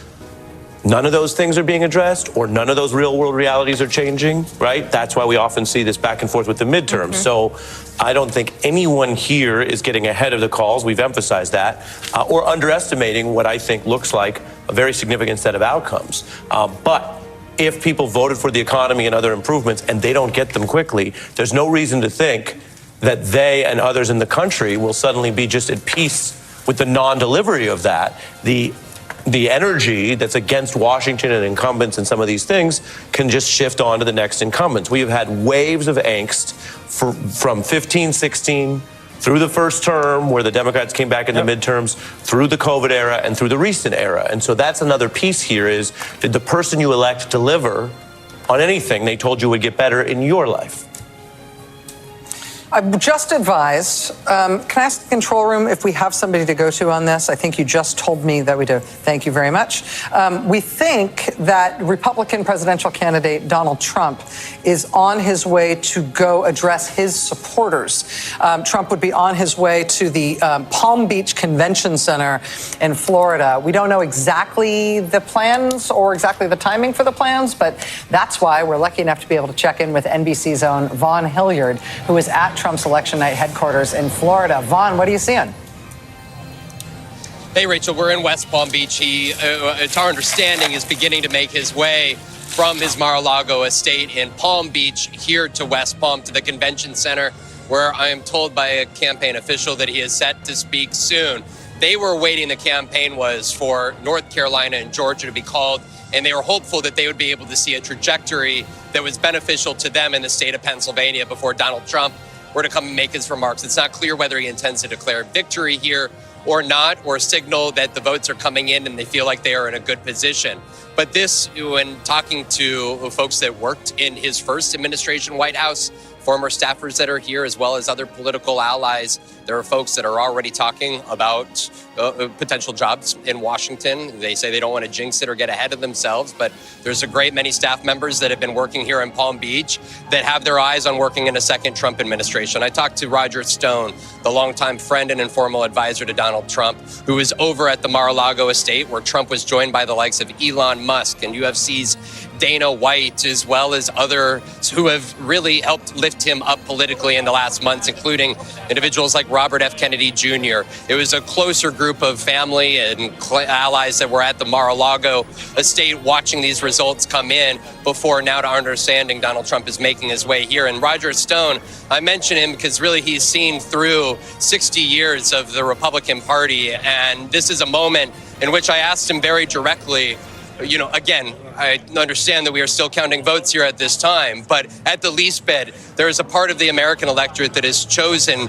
none of those things are being addressed, or none of those real world realities are changing, right? That's why we often see this back and forth with the midterms. So I don't think anyone here is getting ahead of the calls. We've emphasized that, or underestimating what I think looks like a very significant set of outcomes. But if people voted for the economy and other improvements and they don't get them quickly, there's no reason to think that they and others in the country will suddenly be just at peace with the non-delivery of that. The energy that's against Washington and incumbents and some of these things can just shift on to the next incumbents. We have had waves of angst from 15, 16, through the first term where the Democrats came back in the midterms, through the COVID era, and through the recent era. And so that's another piece here is, did the person you elect deliver on anything they told you would get better in your life?
I'm just advised, can I ask the control room if we have somebody to go to on this? I think you just told me that we do. Thank you very much. We think that Republican presidential candidate Donald Trump is on his way to go address his supporters. Trump would be on his way to the Palm Beach Convention Center in Florida. We don't know exactly the plans or exactly the timing for the plans, but that's why we're lucky enough to be able to check in with NBC's own Vaughn Hilliard, who is at Trump's election night headquarters in Florida. Vaughn, what are you seeing?
Hey, Rachel, we're in West Palm Beach. He, it's our understanding, is beginning to make his way from his Mar-a-Lago estate in Palm Beach here to West Palm to the convention center, where I am told by a campaign official that he is set to speak soon. They were waiting, the campaign was, for North Carolina and Georgia to be called, and they were hopeful that they would be able to see a trajectory that was beneficial to them in the state of Pennsylvania before Donald Trump were to come and make his remarks. It's not clear whether he intends to declare victory here or not, or signal that the votes are coming in and they feel like they are in a good position. But this, when talking to folks that worked in his first administration White House former staffers that are here, as well as other political allies. There are folks that are already talking about potential jobs in Washington. They say they don't want to jinx it or get ahead of themselves, but there's a great many staff members that have been working here in Palm Beach that have their eyes on working in a second Trump administration. I talked to Roger Stone, the longtime friend and informal advisor to Donald Trump, who was over at the Mar-a-Lago estate where Trump was joined by the likes of Elon Musk and UFC's Dana White, as well as others who have really helped lift him up politically in the last months, including individuals like Robert F. Kennedy Jr. It was a closer group of family and allies that were at the Mar-a-Lago estate watching these results come in before now, to our understanding, Donald Trump is making his way here. And Roger Stone, I mention him because really he's seen through 60 years of the Republican Party. And this is a moment in which I asked him very directly, again, I understand that we are still counting votes here at this time, but at the least bit, there is a part of the American electorate that has chosen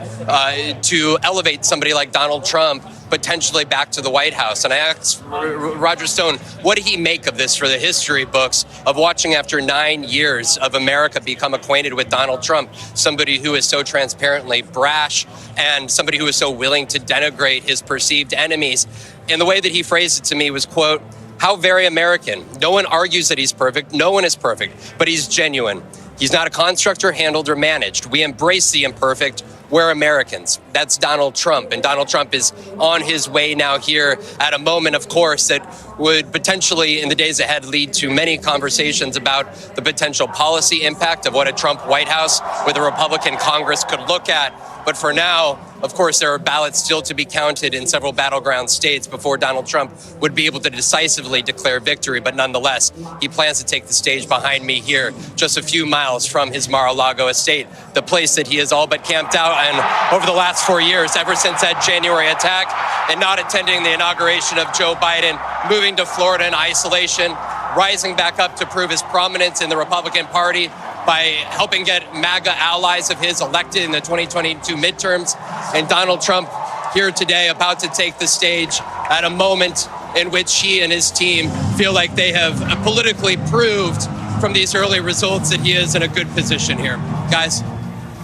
to elevate somebody like Donald Trump potentially back to the White House. And I asked Roger Stone, what did he make of this for the history books of watching after 9 years of America become acquainted with Donald Trump, somebody who is so transparently brash and somebody who is so willing to denigrate his perceived enemies. And the way that he phrased it to me was, quote, "How very American. No one argues that he's perfect. No one is perfect, but he's genuine. He's not a construct or handled or managed. We embrace the imperfect. We're Americans." That's Donald Trump. And Donald Trump is on his way now here at a moment, of course, that would potentially in the days ahead lead to many conversations about the potential policy impact of what a Trump White House with a Republican Congress could look at. But for now, of course, there are ballots still to be counted in several battleground states before Donald Trump would be able to decisively declare victory. But nonetheless, he plans to take the stage behind me here, just a few miles from his Mar-a-Lago estate, the place that he has all but camped out and over the last 4 years, ever since that January attack, and not attending the inauguration of Joe Biden, moving to Florida in isolation, rising back up to prove his prominence in the Republican Party by helping get MAGA allies of his elected in the 2022 midterms. And Donald Trump here today about to take the stage at a moment in which he and his team feel like they have politically proved from these early results that he is in a good position here. Guys.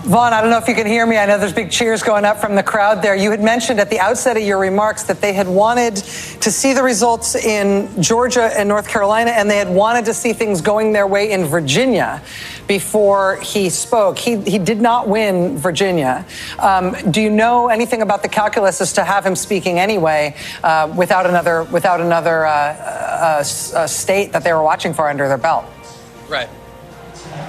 Vaughn, I don't know if you can hear me. I know there's big cheers going up from the crowd there. You had mentioned at the outset of your remarks that they had wanted to see the results in Georgia and North Carolina, and they had wanted to see things going their way in Virginia before he spoke. He did not win Virginia. Do you know anything about the calculus as to have him speaking anyway without another state that they were watching for under their belt?
Right.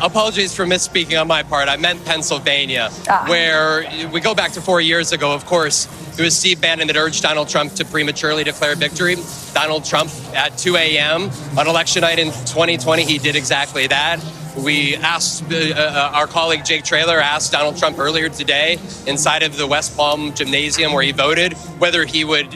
Apologies for misspeaking on my part. I meant Pennsylvania, where we go back to 4 years ago, of course. It was Steve Bannon that urged Donald Trump to prematurely declare victory. Donald Trump at 2 a.m. on election night in 2020, he did exactly that. We asked, our colleague Jake Traylor asked Donald Trump earlier today inside of the West Palm Gymnasium where he voted, whether he would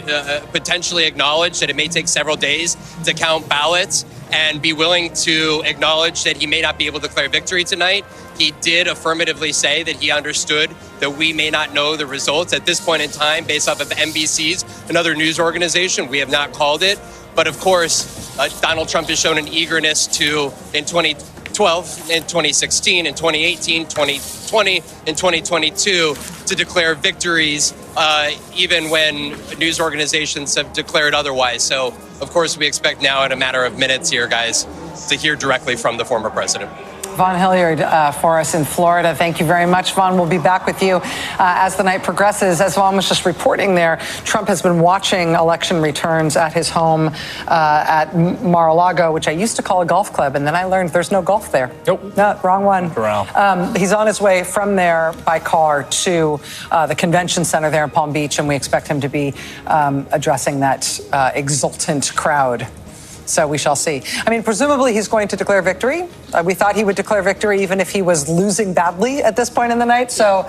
potentially acknowledge that it may take several days to count ballots and be willing to acknowledge that he may not be able to declare victory tonight. He did affirmatively say that he understood that we may not know the results at this point in time based off of NBC's, another news organization. We have not called it. But of course, Donald Trump has shown an eagerness to, in 2012, in 2016, in 2018, 2020, in 2022, to declare victories even when news organizations have declared otherwise. So, of course, we expect now in a matter of minutes here, guys, to hear directly from the former president.
Vaughn Hilliard for us in Florida. Thank you very much, Vaughn. We'll be back with you as the night progresses. As Vaughn was just reporting there, Trump has been watching election returns at his home at Mar-a-Lago, which I used to call a golf club, and then I learned there's no golf there.
Nope.
No, wrong one. He's on his way from there by car to the convention center there in Palm Beach, and we expect him to be addressing that exultant crowd. So we shall see. I mean, presumably he's going to declare victory. We thought he would declare victory even if he was losing badly at this point in the night. So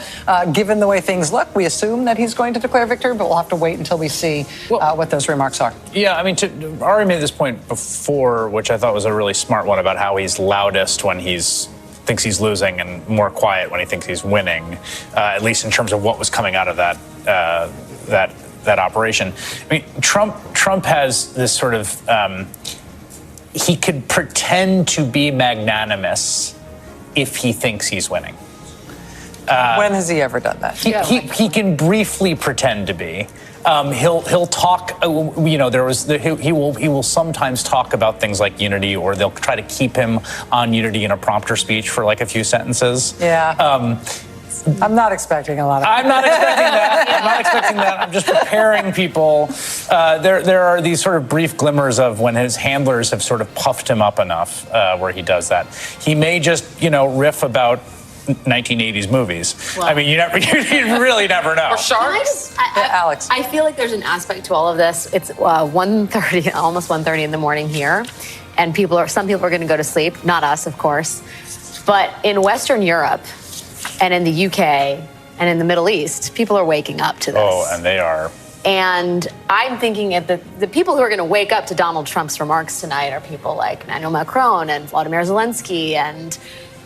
given the way things look, we assume that he's going to declare victory, but we'll have to wait until we see what those remarks are.
Yeah, I mean, Ari made this point before, which I thought was a really smart one about how he's loudest when thinks he's losing and more quiet when he thinks he's winning, at least in terms of what was coming out of that operation. I mean, Trump has this sort of he could pretend to be magnanimous if he thinks he's winning.
When has he ever done that?
He can briefly pretend to be. He'll talk. He will sometimes talk about things like unity, or they'll try to keep him on unity in a prompter speech for like a few sentences.
Yeah. I'm not expecting a lot of
I'm not expecting that. I'm just preparing people. There are these sort of brief glimmers of when his handlers have sort of puffed him up enough where he does that. He may just, riff about 1980s movies. Well, I mean, you really never know.
Or sharks. Alex. I feel like there's an aspect to all of this. It's 1:30, almost 1:30 in the morning here, and some people are going to go to sleep. Not us, of course. But in Western Europe and in the UK and in the Middle East, people are waking up to this.
Oh, and they are.
And I'm thinking of the people who are going to wake up to Donald Trump's remarks tonight are people like Emmanuel Macron and Vladimir Zelensky and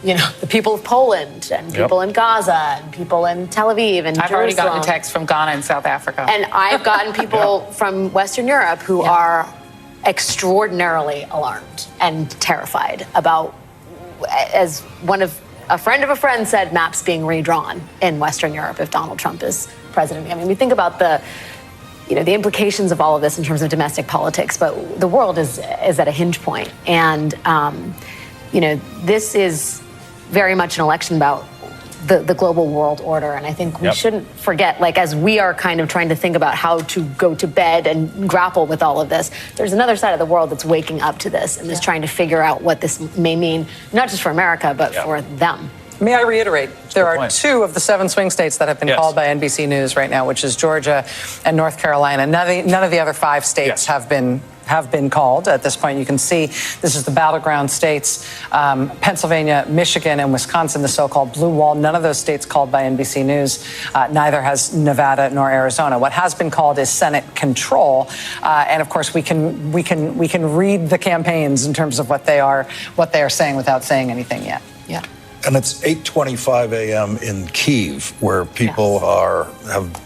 the people of Poland and people in Gaza and people in Tel Aviv and
I've
Jerusalem.
already gotten texts from Ghana and South Africa.
And I've gotten people from Western Europe who are extraordinarily alarmed and terrified about, as a friend of a friend said, maps being redrawn in Western Europe if Donald Trump is president. I mean, we think about the implications of all of this in terms of domestic politics, but the world is at a hinge point. And, this is very much an election about the global world order. And I think we shouldn't forget, as we are kind of trying to think about how to go to bed and grapple with all of this, there's another side of the world that's waking up to this and is trying to figure out what this may mean, not just for America, but for them.
May I reiterate, there are 2 of the 7 swing states that have been called by NBC News right now, which is Georgia and North Carolina. None of the other 5 states have been called at this point. You can see this is the battleground states, Pennsylvania, Michigan, and Wisconsin, the so-called blue wall. None of those states called by NBC News. Neither has Nevada nor Arizona. What has been called is Senate control, and of course we can read the campaigns in terms of what they are saying without saying anything yet.
Yeah.
And it's 8:25 a.m. in Kyiv, where people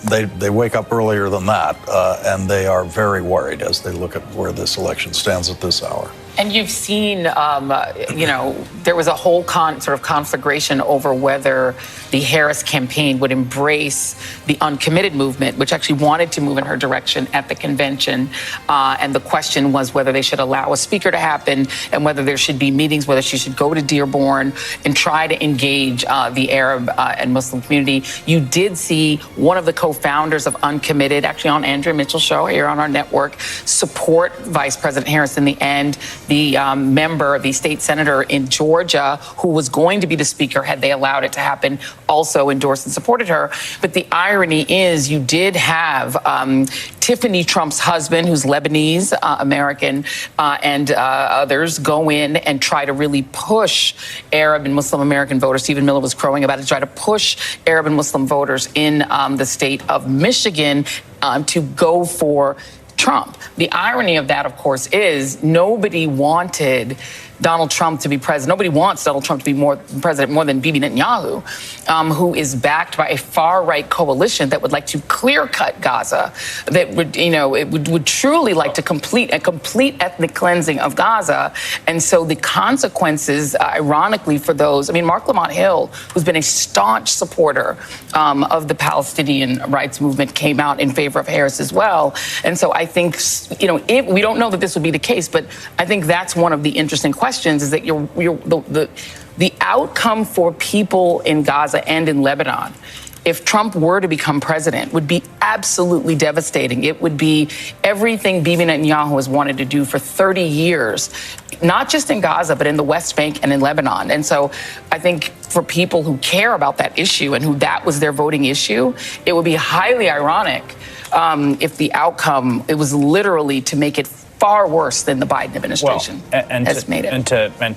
they wake up earlier than that, and they are very worried as they look at where this election stands at this hour.
And you've seen, there was a whole sort of conflagration over whether the Harris campaign would embrace the uncommitted movement, which actually wanted to move in her direction at the convention. And the question was whether they should allow a speaker to happen and whether there should be meetings, whether she should go to Dearborn and try to engage the Arab and Muslim community. You did see one of the co-founders of Uncommitted, actually on Andrea Mitchell's show here on our network, support Vice President Harris in the end. The member, the state senator in Georgia, who was going to be the speaker had they allowed it to happen, also endorsed and supported her. But the irony is you did have Tiffany Trump's husband, who's Lebanese American, and others go in and try to really push Arab and Muslim American voters. Stephen Miller was crowing about it, to try to push Arab and Muslim voters in the state of Michigan to go for Trump. The irony of that, of course, is nobody wanted Donald Trump to be president. Nobody wants Donald Trump to be president more than Bibi Netanyahu, who is backed by a far-right coalition that would like to clear-cut Gaza, that would, would truly like to complete a complete ethnic cleansing of Gaza. And so the consequences, ironically, for those, Mark Lamont Hill, who's been a staunch supporter of the Palestinian rights movement, came out in favor of Harris as well. And so I think, we don't know that this would be the case, but I think that's one of the interesting questions, is that the outcome for people in Gaza and in Lebanon, if Trump were to become president, would be absolutely devastating. It would be everything Bibi Netanyahu has wanted to do for 30 years, not just in Gaza, but in the West Bank and in Lebanon. And so I think for people who care about that issue and who that was their voting issue, it would be highly ironic if the outcome, it was literally to make it far worse than the Biden administration has made it.
And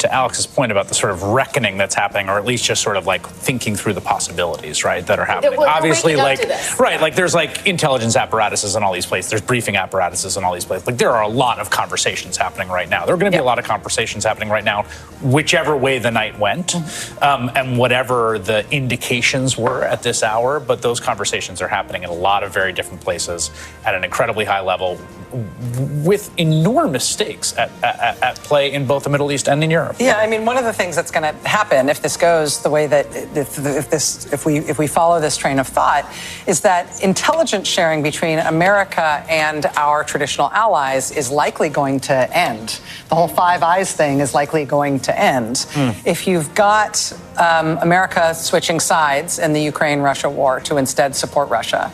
to Alex's point about the sort of reckoning that's happening, or at least just sort of like thinking through the possibilities, right, that are happening. Obviously, there's like intelligence apparatuses in all these places. There's briefing apparatuses in all these places. Like there are a lot of conversations happening right now. There are going to be a lot of conversations happening right now, whichever way the night went, and whatever the indications were at this hour. But those conversations are happening in a lot of very different places at an incredibly high level, with enormous stakes at play in both the Middle East and in Europe.
Yeah, I mean, one of the things that's going to happen if this goes the way that if we follow this train of thought is that intelligence sharing between America and our traditional allies is likely going to end. The whole Five Eyes thing is likely going to end. If you've got America switching sides in the Ukraine-Russia war to instead support Russia,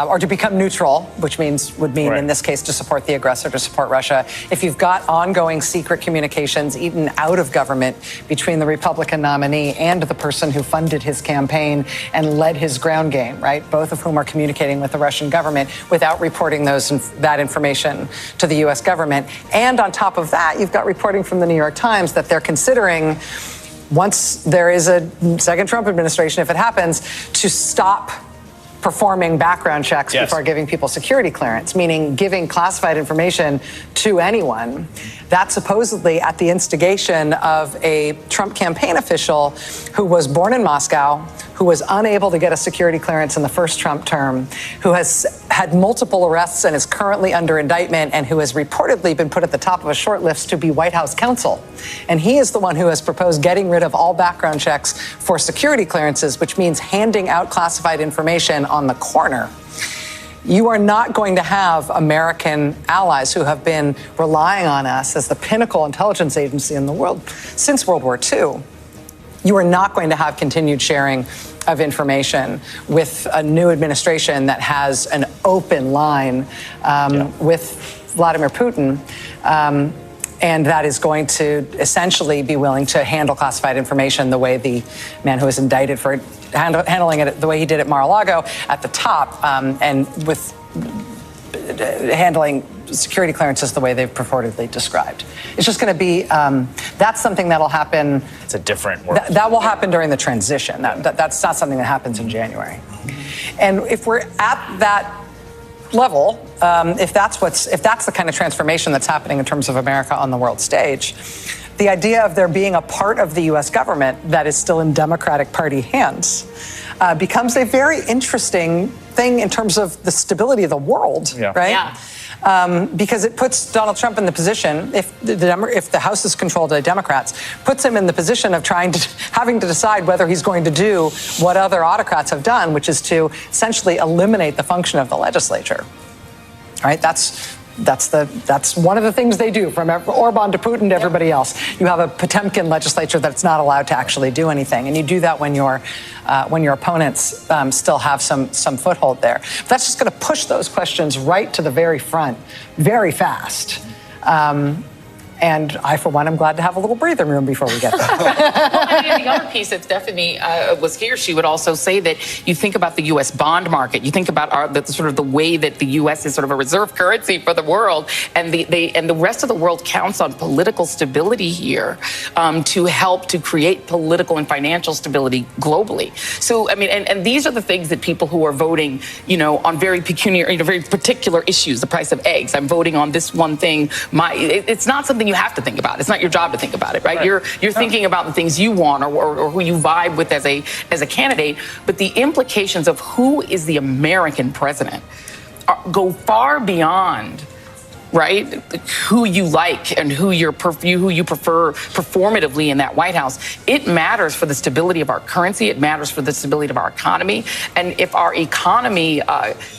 or to become neutral, which would mean in this case to support the aggressor, to support Russia. If you've got ongoing secret communications, even out of government, between the Republican nominee and the person who funded his campaign and led his ground game, right? Both of whom are communicating with the Russian government without reporting that information to the U.S. government. And on top of that, you've got reporting from the New York Times that they're considering, once there is a second Trump administration, if it happens, to stop performing background checks before giving people security clearance, meaning giving classified information to anyone. That's supposedly at the instigation of a Trump campaign official who was born in Moscow, who was unable to get a security clearance in the first Trump term, who has had multiple arrests and is currently under indictment, and who has reportedly been put at the top of a short list to be White House counsel. And he is the one who has proposed getting rid of all background checks for security clearances, which means handing out classified information on the corner. You are not going to have American allies who have been relying on us as the pinnacle intelligence agency in the world since World War II. You are not going to have continued sharing of information with a new administration that has an open line with Vladimir Putin. And that is going to essentially be willing to handle classified information the way the man who was indicted for handling it the way he did at Mar-a-Lago at the top, and with handling security clearances the way they've purportedly described. It's just going to be, that's something that'll happen.
It's a different world.
That will happen during the transition. That's not something that happens in January. And if we're at that level, if that's the kind of transformation that's happening in terms of America on the world stage, the idea of there being a part of the U.S. government that is still in Democratic Party hands becomes a very interesting thing in terms of the stability of the world, right? Yeah. Because it puts Donald Trump in the position, if the House is controlled by Democrats, puts him in the position of having to decide whether he's going to do what other autocrats have done, which is to essentially eliminate the function of the legislature. All right, that's one of the things they do, from Orban to Putin to everybody else. You have a Potemkin legislature that's not allowed to actually do anything, and you do that when your opponents still have some foothold there. But that's just going to push those questions right to the very front, very fast. And I, for one, am glad to have a little breathing room before we get there.
Well, and the other piece that Stephanie was here, she would also say that you think about the U.S. bond market, you think about the way that the U.S. is sort of a reserve currency for the world, and the rest of the world counts on political stability here to help to create political and financial stability globally. So, I mean, and these are the things that people who are voting, on very pecuniary, very particular issues, the price of eggs. I'm voting on this one thing. It's not something you have to think about. It's not your job to think about it, right? You're thinking about the things you want or who you vibe with as a candidate, but the implications of who is the American president go far beyond, right, who you like and who you prefer performatively in that White House. It matters for the stability of our currency. It matters for the stability of our economy. And if our economy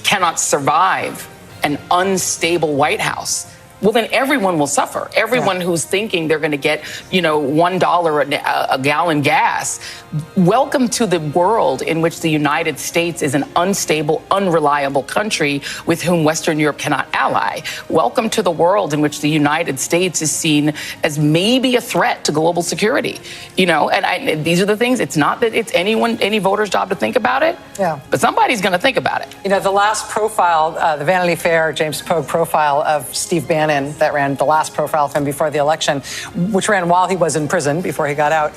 cannot survive an unstable White House, well, then everyone will suffer. Everyone who's thinking they're going to get, $1 a gallon gas. Welcome to the world in which the United States is an unstable, unreliable country with whom Western Europe cannot ally. Welcome to the world in which the United States is seen as maybe a threat to global security. And these are the things. It's not that it's any voter's job to think about it. Yeah. But somebody's going to think about it.
The last profile, the Vanity Fair James Pogue profile of Steve Bannon, that ran the last profile of him before the election, which ran while he was in prison before he got out.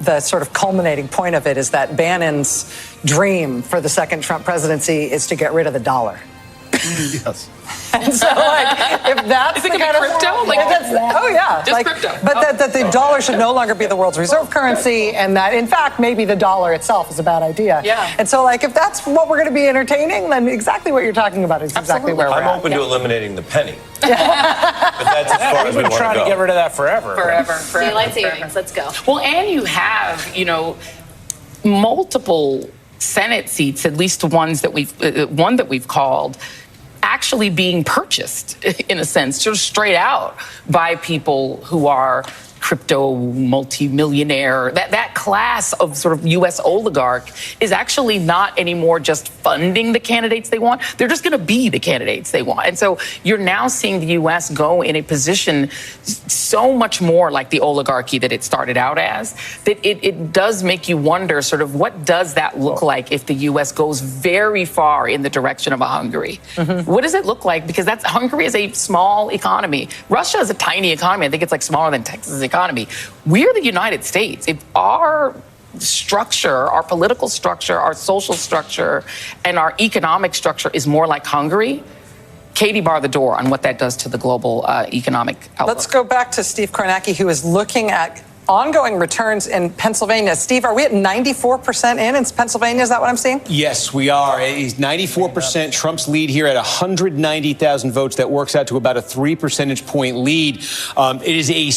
The sort of culminating point of it is that Bannon's dream for the second Trump presidency is to get rid of the dollar.
Yes.
And so, if that's the kind of
crypto,
crypto. But that the dollar should no longer be the world's reserve currency, and that in fact maybe the dollar itself is a bad idea.
Yeah.
And so, if that's what we're going to be entertaining, then exactly what you're talking about is exactly where we're at.
I'm open to eliminating the penny. But that's as far as we
We've been trying to get rid of that forever.
Daylight savings. Let's go.
Well, and you have, multiple Senate seats, at least one that we've called, actually being purchased in a sense, just straight out by people who are crypto multimillionaire. That class of sort of U.S. oligarch is actually not anymore just funding the candidates they want. They're just going to be the candidates they want. And so you're now seeing the U.S. go in a position so much more like the oligarchy that it started out as, that it does make you wonder sort of what does that look like if the U.S. goes very far in the direction of a Hungary? Mm-hmm. What does it look like? Because Hungary is a small economy. Russia is a tiny economy. I think it's like smaller than Texas' economy. We're the United States. If our structure, our political structure, our social structure, and our economic structure is more like Hungary, Katie, bar the door on what that does to the global economic outlook.
Let's go back to Steve Kornacki, who is looking at ongoing returns in Pennsylvania. Steve, are we at 94% in Pennsylvania? Is that what I'm seeing?
Yes, we are. He's 94%. Trump's lead here at 190,000 votes. That works out to about a 3 percentage point lead. It is a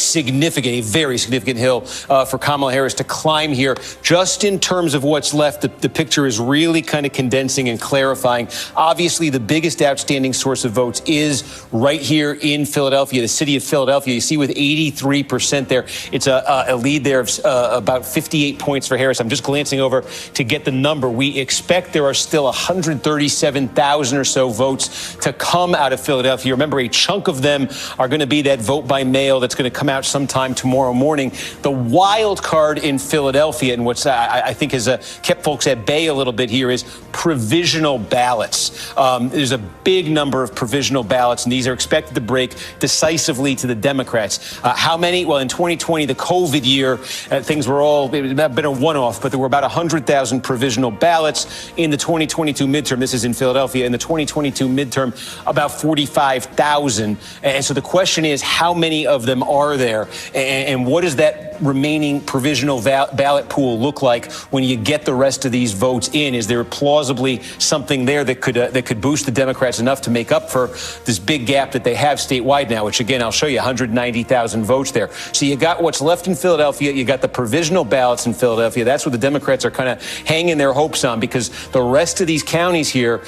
very significant hill for Kamala Harris to climb here. Just in terms of what's left, the picture is really kind of condensing and clarifying. Obviously, the biggest outstanding source of votes is right here in Philadelphia, the city of Philadelphia. You see with 83% there, it's a lead there of about 58 points for Harris. I'm just glancing over to get the number. We expect there are still 137,000 or so votes to come out of Philadelphia. Remember, a chunk of them are going to be that vote by mail that's going to come out sometime tomorrow morning. The wild card in Philadelphia, and what's I think has kept folks at bay a little bit here, is provisional ballots. There's a big number of provisional ballots, and these are expected to break decisively to the Democrats. How many? Well, in 2020, the COVID year, things were all, it had been a one-off, but there were about 100,000 provisional ballots. In the 2022 midterm, this is in Philadelphia, in the 2022 midterm, about 45,000. And so the question is, how many of them are there? And what does that remaining provisional ballot pool look like when you get the rest of these votes in? Is there plausibly something there that could boost the Democrats enough to make up for this big gap that they have statewide now, which again, I'll show you 190,000 votes there. So you got what's left in Philadelphia. You got the provisional ballots in Philadelphia. That's what the Democrats are kind of hanging their hopes on, because the rest of these counties here,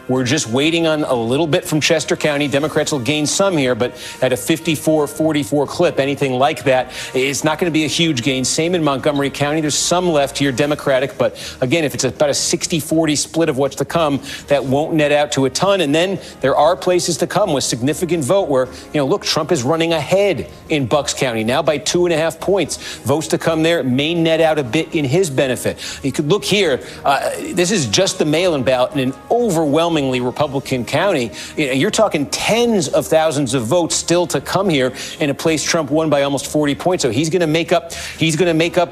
we're just waiting on a little bit from Chester County. Democrats will gain some here, but at a 54-44 clip, anything like that, it's not going to be a huge gain. Same in Montgomery County. There's some left here Democratic, but again, if it's about a 60-40 split of what's to come, that won't net out to a ton. And then there are places to come with significant vote where, look, Trump is running ahead in Bucks County now by 2.5 points. Votes to come there may net out a bit in his benefit. You could look here. This is just the mail-in ballot in an overwhelmingly Republican county. You're talking tens of thousands of votes still to come here in a place Trump won by almost 40 points. So he's going to make up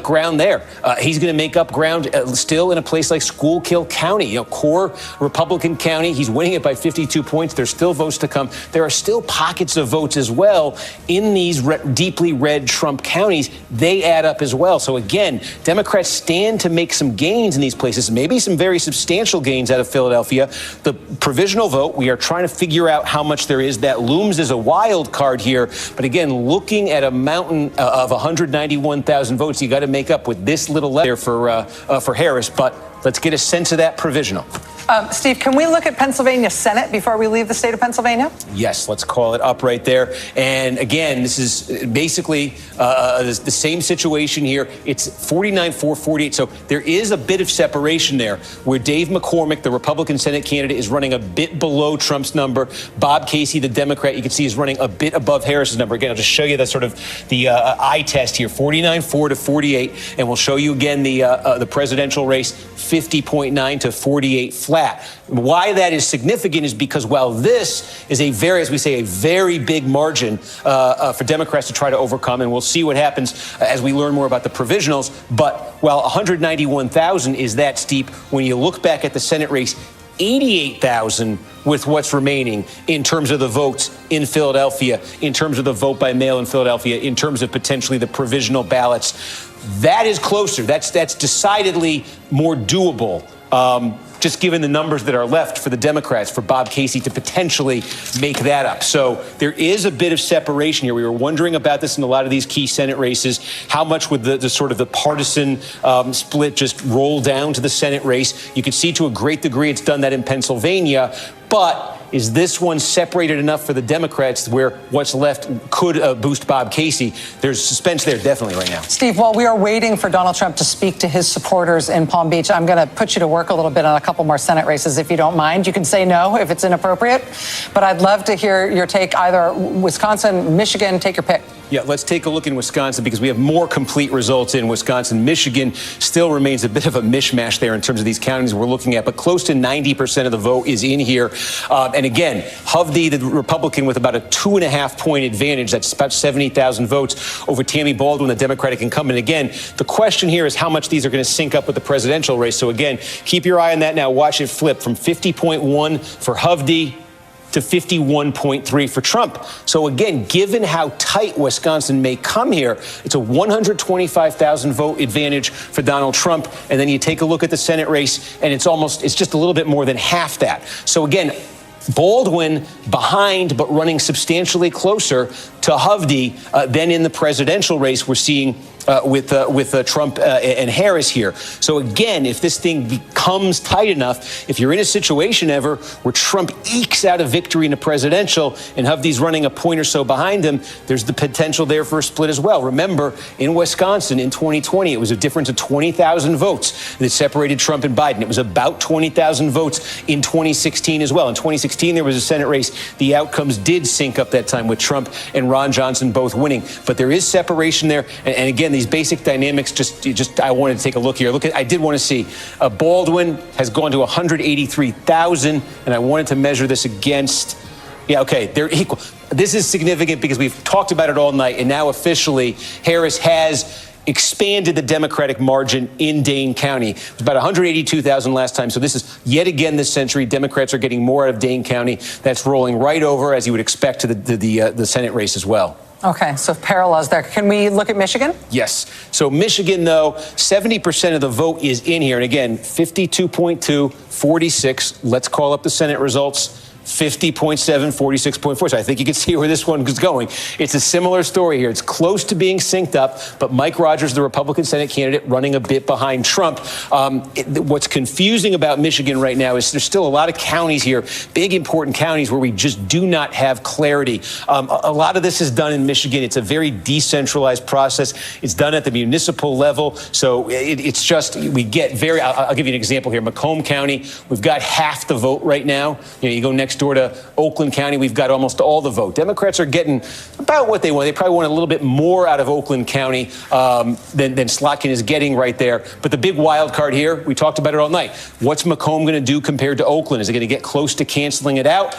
ground there. He's going to make up ground still in a place like Schuylkill County, core Republican county. He's winning it by 52 points. There's still votes to come. There are still pockets of votes as well in these deeply red Trump counties. They add up as well. So again, Democrats stand to make some gains in these places, maybe some very substantial gains out of Philadelphia. The provisional vote, we are trying to figure out how much there is. That looms as a wild card here. But again, looking at a mountain of 191,000 votes, you got to make up with this little letter for Harris. But let's get a sense of that provisional.
Steve, can we look at Pennsylvania Senate before we leave the state of Pennsylvania?
Yes, let's call it up right there. And again, this is basically the same situation here. It's 49-4-48. So there is a bit of separation there where Dave McCormick, the Republican Senate candidate, is running a bit below Trump's number. Bob Casey, the Democrat, you can see is running a bit above Harris's number. Again, I'll just show you the sort of the eye test here, 49-4-48. And we'll show you again the presidential race, 50.9-48 flat. Why that is significant is because while this is a very big margin for Democrats to try to overcome, and we'll see what happens as we learn more about the provisionals, but while 191,000 is that steep, when you look back at the Senate race, 88,000 with what's remaining in terms of the votes in Philadelphia, in terms of the vote by mail in Philadelphia, in terms of potentially the provisional ballots. That is closer. That's decidedly more doable. Just given the numbers that are left for the Democrats, for Bob Casey to potentially make that up. So there is a bit of separation here. We were wondering about this in a lot of these key Senate races. How much would the sort of the partisan split just roll down to the Senate race? You could see to a great degree it's done that in Pennsylvania, but is this one separated enough for the Democrats where what's left could boost Bob Casey? There's suspense there definitely right now.
Steve, while we are waiting for Donald Trump to speak to his supporters in Palm Beach, I'm going to put you to work a little bit on a couple more Senate races, if you don't mind. You can say no if it's inappropriate, but I'd love to hear your take, either Wisconsin, Michigan, take your pick.
Yeah, let's take a look in Wisconsin because we have more complete results in Wisconsin. Michigan still remains a bit of a mishmash there in terms of these counties we're looking at, but close to 90% of the vote is in here. And again, Hovde, the Republican, with about a 2.5-point advantage. That's about 70,000 votes over Tammy Baldwin, the Democratic incumbent. Again, the question here is how much these are going to sync up with the presidential race. So again, keep your eye on that now. Watch it flip from 50.1 for Hovde to 51.3 for Trump. So again, given how tight Wisconsin may come here, it's a 125,000 vote advantage for Donald Trump. And then you take a look at the Senate race, and it's just a little bit more than half that. So again, Baldwin behind, but running substantially closer to Hovde than in the presidential race we're seeing with Trump and Harris here. So again, if this thing becomes tight enough, if you're in a situation ever where Trump ekes out a victory in the presidential and Hovde's running a point or so behind him, there's the potential there for a split as well. Remember, in Wisconsin in 2020, it was a difference of 20,000 votes that separated Trump and Biden. It was about 20,000 votes in 2016 as well. In 2016, there was a Senate race. The outcomes did sync up that time with Trump and Ron Johnson both winning. But there is separation there. And again, these basic dynamics, I wanted to take a look here. I did want to see Baldwin has gone to 183,000, and I wanted to measure this against. Yeah, okay, they're equal. This is significant because we've talked about it all night, and now officially Harris has expanded the Democratic margin in Dane County. It was about 182,000 last time. So this is yet again this century. Democrats are getting more out of Dane County. That's rolling right over, as you would expect, to the Senate race as well.
Okay, so parallels there. Can we look at Michigan?
Yes. So Michigan, though, 70% of the vote is in here. And again, 52.2, 46. Let's call up the Senate results. 50.7, 46.4. So I think you can see where this one is going. It's a similar story here. It's close to being synced up, but Mike Rogers, the Republican Senate candidate, running a bit behind Trump. What's confusing about Michigan right now is there's still a lot of counties here, big important counties where we just do not have clarity. A lot of this is done in Michigan. It's a very decentralized process. It's done at the municipal level. So it's just, we get I'll give you an example here. Macomb County, we've got half the vote right now. You go next door to Oakland County, we've got almost all the vote. Democrats are getting about what they want. They probably want a little bit more out of Oakland County than Slotkin is getting right there. But the big wild card here, we talked about it all night. What's Macomb going to do compared to Oakland? Is it going to get close to canceling it out?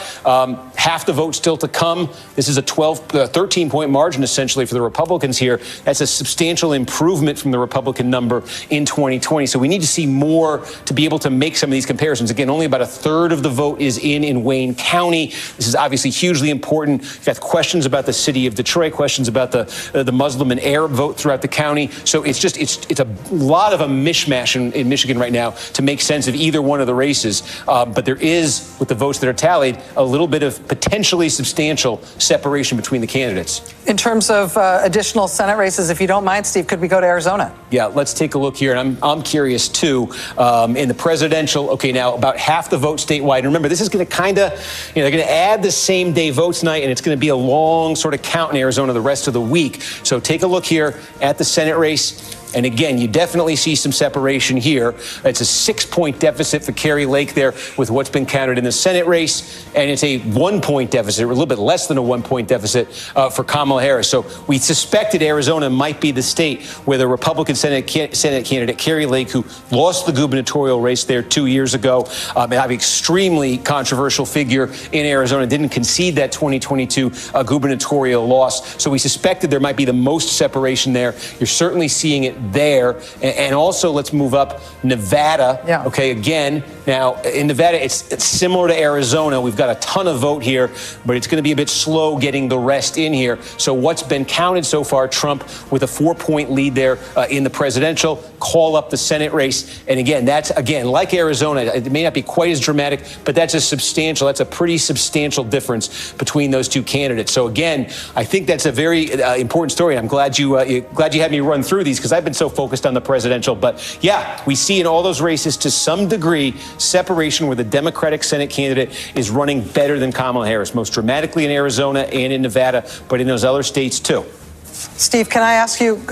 Half the vote still to come. This is a 13-point margin essentially for the Republicans here. That's a substantial improvement from the Republican number in 2020. So we need to see more to be able to make some of these comparisons. Again, only about a third of the vote is in Wayne County. This is obviously hugely important. You've got questions about the city of Detroit, questions about the Muslim and Arab vote throughout the county. So it's a lot of a mishmash in Michigan right now to make sense of either one of the races. But there is, with the votes that are tallied, a little bit of potentially substantial separation between the candidates.
In terms of additional Senate races, if you don't mind, Steve, could we go to Arizona?
Yeah, let's take a look here. And I'm curious, too. In the presidential, okay, now about half the vote statewide. And remember, this is going to kind of, they're going to add the same day vote tonight, and it's going to be a long sort of count in Arizona the rest of the week. So take a look here at the Senate race. And again, you definitely see some separation here. It's a 6-point deficit for Kari Lake there with what's been counted in the Senate race. And it's a 1-point deficit, or a little bit less than a 1-point deficit for Kamala Harris. So we suspected Arizona might be the state where the Republican Senate candidate Kari Lake, who lost the gubernatorial race there 2 years ago, an extremely controversial figure in Arizona, didn't concede that 2022 gubernatorial loss. So we suspected there might be the most separation there. You're certainly seeing it there. And also, let's move up Nevada.
Yeah.
Okay, again, now in Nevada, it's similar to Arizona. We've got a ton of vote here, but it's going to be a bit slow getting the rest in here. So what's been counted so far, Trump with a 4-point lead there in the presidential, call up the Senate race. And again, that's, again, like Arizona, it may not be quite as dramatic, but that's a pretty substantial difference between those two candidates. So again, I think that's a very important story. I'm glad you had me run through these because I've been so focused on the presidential. But yeah, we see in all those races to some degree separation where the Democratic Senate candidate is running better than Kamala Harris, most dramatically in Arizona and in Nevada, but in those other states too.
Steve, can I ask you,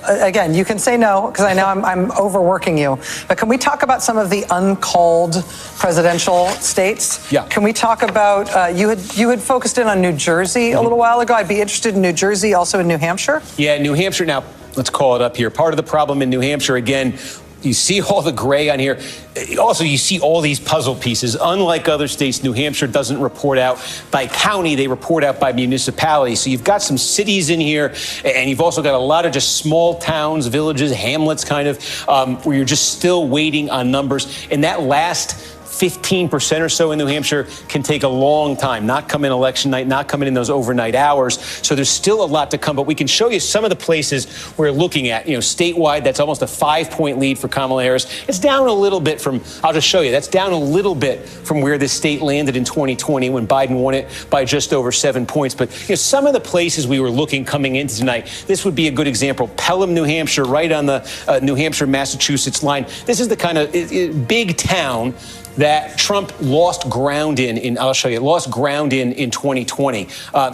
again, you can say no, because I know I'm overworking you, but can we talk about some of the uncalled presidential states?
Yeah.
Can we talk about, you had focused in on New Jersey a little while ago. I'd be interested in New Jersey, also in New Hampshire.
Yeah, New Hampshire. Now, let's call it up here. Part of the problem in New Hampshire, again, you see all the gray on here. Also, you see all these puzzle pieces. Unlike other states, New Hampshire doesn't report out by county. They report out by municipality. So you've got some cities in here, and you've also got a lot of just small towns, villages, hamlets kind of, where you're just still waiting on numbers. And that last 15% or so in New Hampshire can take a long time, not come in election night, not coming in those overnight hours. So there's still a lot to come, but we can show you some of the places we're looking at. Statewide, that's almost a 5-point lead for Kamala Harris. It's down a little bit from, I'll just show you, that's down a little bit from where this state landed in 2020 when Biden won it by just over 7 points. But some of the places we were looking coming into tonight, this would be a good example. Pelham, New Hampshire, right on the New Hampshire-Massachusetts line. This is the kind of big town that Trump lost ground in I'll show you, lost ground in 2020.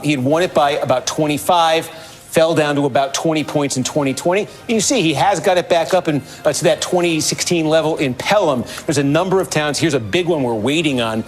He had won it by about 25, fell down to about 20 points in 2020. And you see, he has got it back up to that 2016 level in Pelham. There's a number of towns. Here's a big one we're waiting on.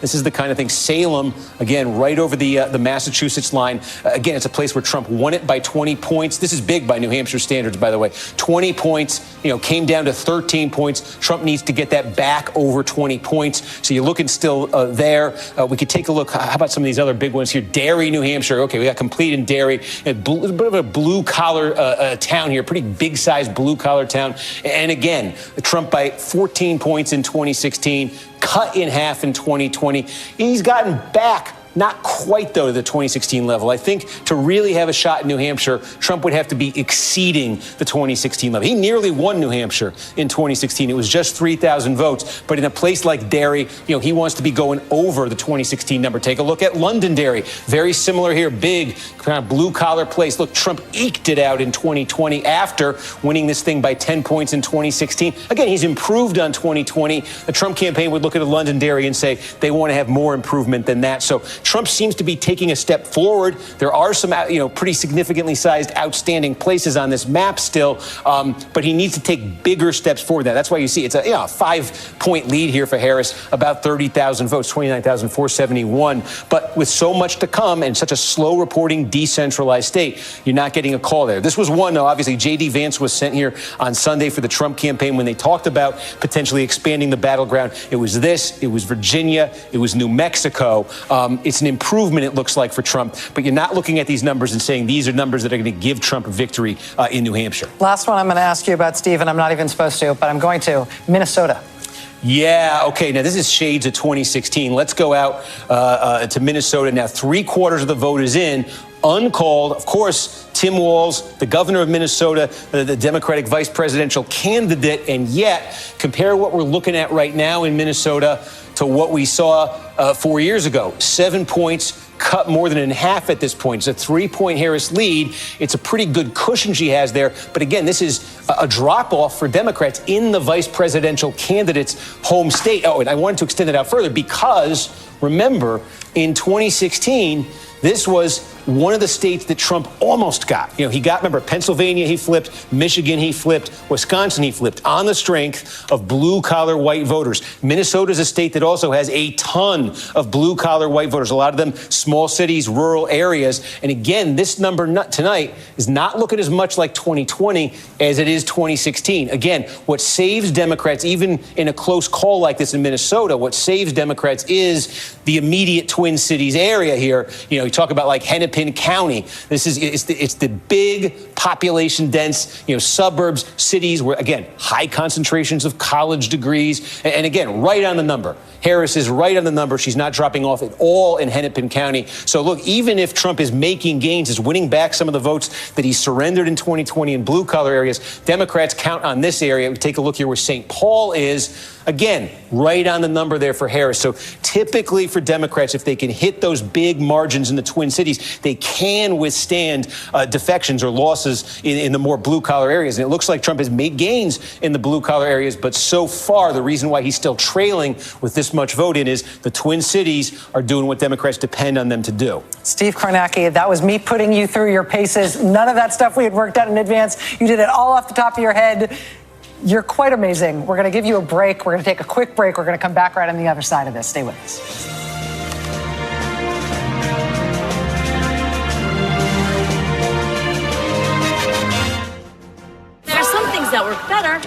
This is the kind of thing. Salem, again, right over the Massachusetts line. Again, it's a place where Trump won it by 20 points. This is big by New Hampshire standards, by the way. 20 points, came down to 13 points. Trump needs to get that back over 20 points. So you're looking still there. We could take a look. How about some of these other big ones here? Derry, New Hampshire. Okay, we got complete in Derry. A bit of a blue-collar town here, pretty big-sized blue-collar town. And again, Trump by 14 points in 2016. Cut in half in 2020. He's gotten back, not quite, though, to the 2016 level. I think to really have a shot in New Hampshire, Trump would have to be exceeding the 2016 level. He nearly won New Hampshire in 2016. It was just 3,000 votes. But in a place like Derry, he wants to be going over the 2016 number. Take a look at Londonderry. Very similar here. Big, kind of blue-collar place. Look, Trump eked it out in 2020 after winning this thing by 10 points in 2016. Again, he's improved on 2020. The Trump campaign would look at Londonderry and say they want to have more improvement than that. So Trump seems to be taking a step forward. There are some, pretty significantly sized outstanding places on this map still, but he needs to take bigger steps forward. That's why you see it's a 5-point lead here for Harris, about 30,000 votes, 29,471. But with so much to come and such a slow reporting, decentralized state, you're not getting a call there. This was one, though. Obviously, J.D. Vance was sent here on Sunday for the Trump campaign when they talked about potentially expanding the battleground. It was this, it was Virginia, it was New Mexico. It's an improvement, it looks like, for Trump, but you're not looking at these numbers and saying these are numbers that are going to give Trump a victory in New Hampshire.
Last one I'm going to ask you about, Steve, and I'm not even supposed to, but I'm going to. Minnesota.
Yeah, okay, now this is shades of 2016. Let's go out to Minnesota now. 3/4 of the vote is in. Uncalled, of course, Tim Walz, the governor of Minnesota, the Democratic vice presidential candidate, and yet compare what we're looking at right now in Minnesota to what we saw 4 years ago. 7 points, cut more than in half at this point. It's a 3-point Harris lead. It's a pretty good cushion she has there. But again, this is a drop-off for Democrats in the vice presidential candidate's home state. Oh, and I wanted to extend it out further because, remember, in 2016, this was one of the states that Trump almost got. He got, remember, Pennsylvania, he flipped, Michigan, he flipped, Wisconsin, he flipped, on the strength of blue-collar white voters. Minnesota is a state that also has a ton of blue-collar white voters, a lot of them small cities, rural areas. And again, this number tonight is not looking as much like 2020 as it is 2016. Again, what saves Democrats, even in a close call like this in Minnesota, what saves Democrats is the immediate Twin Cities area here. You talk about like Hennepin, Hennepin County. It's the big population dense, suburbs, cities where, again, high concentrations of college degrees. And again, right on the number. Harris is right on the number. She's not dropping off at all in Hennepin County. So look, even if Trump is making gains, is winning back some of the votes that he surrendered in 2020 in blue collar areas, Democrats count on this area. We take a look here where St. Paul is. Again, right on the number there for Harris. So typically for Democrats, if they can hit those big margins in the Twin Cities, they can withstand defections or losses in the more blue collar areas. And it looks like Trump has made gains in the blue collar areas. But so far, the reason why he's still trailing with this much vote in is the Twin Cities are doing what Democrats depend on them to do.
Steve Kornacki, that was me putting you through your paces. None of that stuff we had worked out in advance. You did it all off the top of your head. You're quite amazing. We're going to give you a break. We're going to take a quick break. We're going to come back right on the other side of this. Stay with us.
There's some things that work better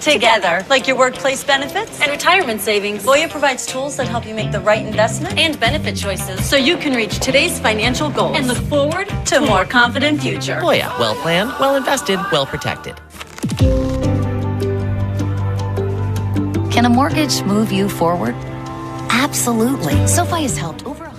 together, like your workplace benefits and retirement savings. Voya provides tools that help you make the right investment and benefit choices so you can reach today's financial goals and look forward to a more confident future.
Voya, well planned, well invested, well protected.
Can a mortgage move you forward? Absolutely. SoFi has helped over 100.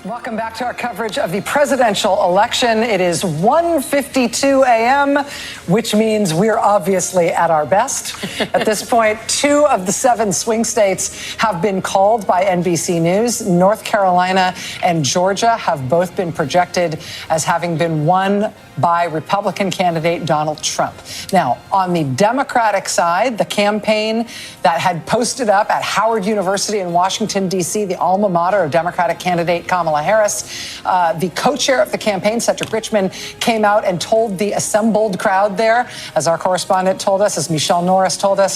Welcome back to our coverage of the presidential election. It is 1:52 a.m., which means we're obviously at our best. At this point, 2 of the 7 swing states have been called by NBC News. North Carolina and Georgia have both been projected as having been won by Republican candidate Donald Trump. Now, on the Democratic side, the campaign that had posted up at Howard University in Washington, D.C., the alma mater of Democratic candidate Kamala Harris, the co-chair of the campaign, Cedric Richmond, came out and told the assembled crowd there, as our correspondent told us, as Michelle Norris told us,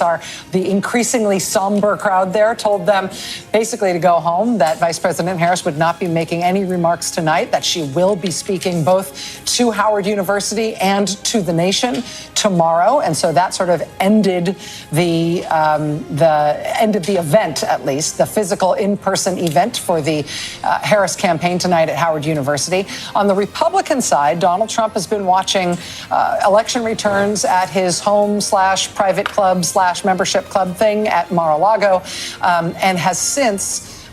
the increasingly somber crowd there told them basically to go home, that Vice President Harris would not be making any remarks tonight, that she will be speaking both to Howard University and to the nation tomorrow. And so that sort of ended the event, at least, the physical in-person event for the Harris campaign tonight at Howard University. On the Republican side, Donald Trump has been watching election returns at his home/private club/membership club thing at Mar-a-Lago, and has since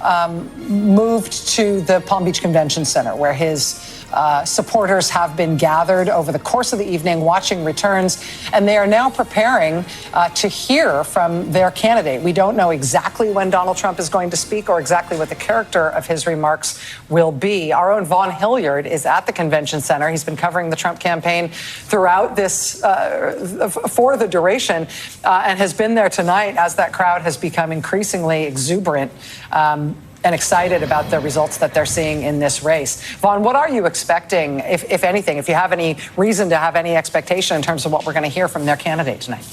moved to the Palm Beach Convention Center, where his supporters have been gathered over the course of the evening watching returns, and they are now preparing to hear from their candidate. We don't know exactly when Donald Trump is going to speak or exactly what the character of his remarks will be. Our own Vaughn Hilliard is at the convention center. He's been covering the Trump campaign throughout this, for the duration, and has been there tonight as that crowd has become increasingly exuberant and excited about the results that they're seeing in this race. Vaughn, what are you expecting, if anything, if you have any reason to have any expectation in terms of what we're going to hear from their candidate tonight?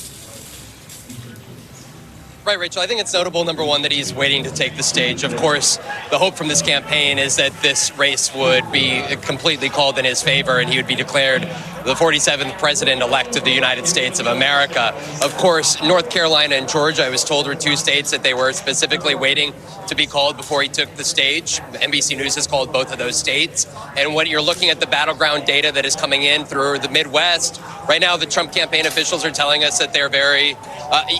Right, Rachel. I think it's notable, number one, that he's waiting to take the stage. Of course, the hope from this campaign is that this race would be completely called in his favor and he would be declared the 47th president-elect of the United States of America. Of course, North Carolina and Georgia, I was told, were 2 states that they were specifically waiting to be called before he took the stage. NBC News has called both of those states. And when you're looking at the battleground data that is coming in through the Midwest, right now the Trump campaign officials are telling us that they're very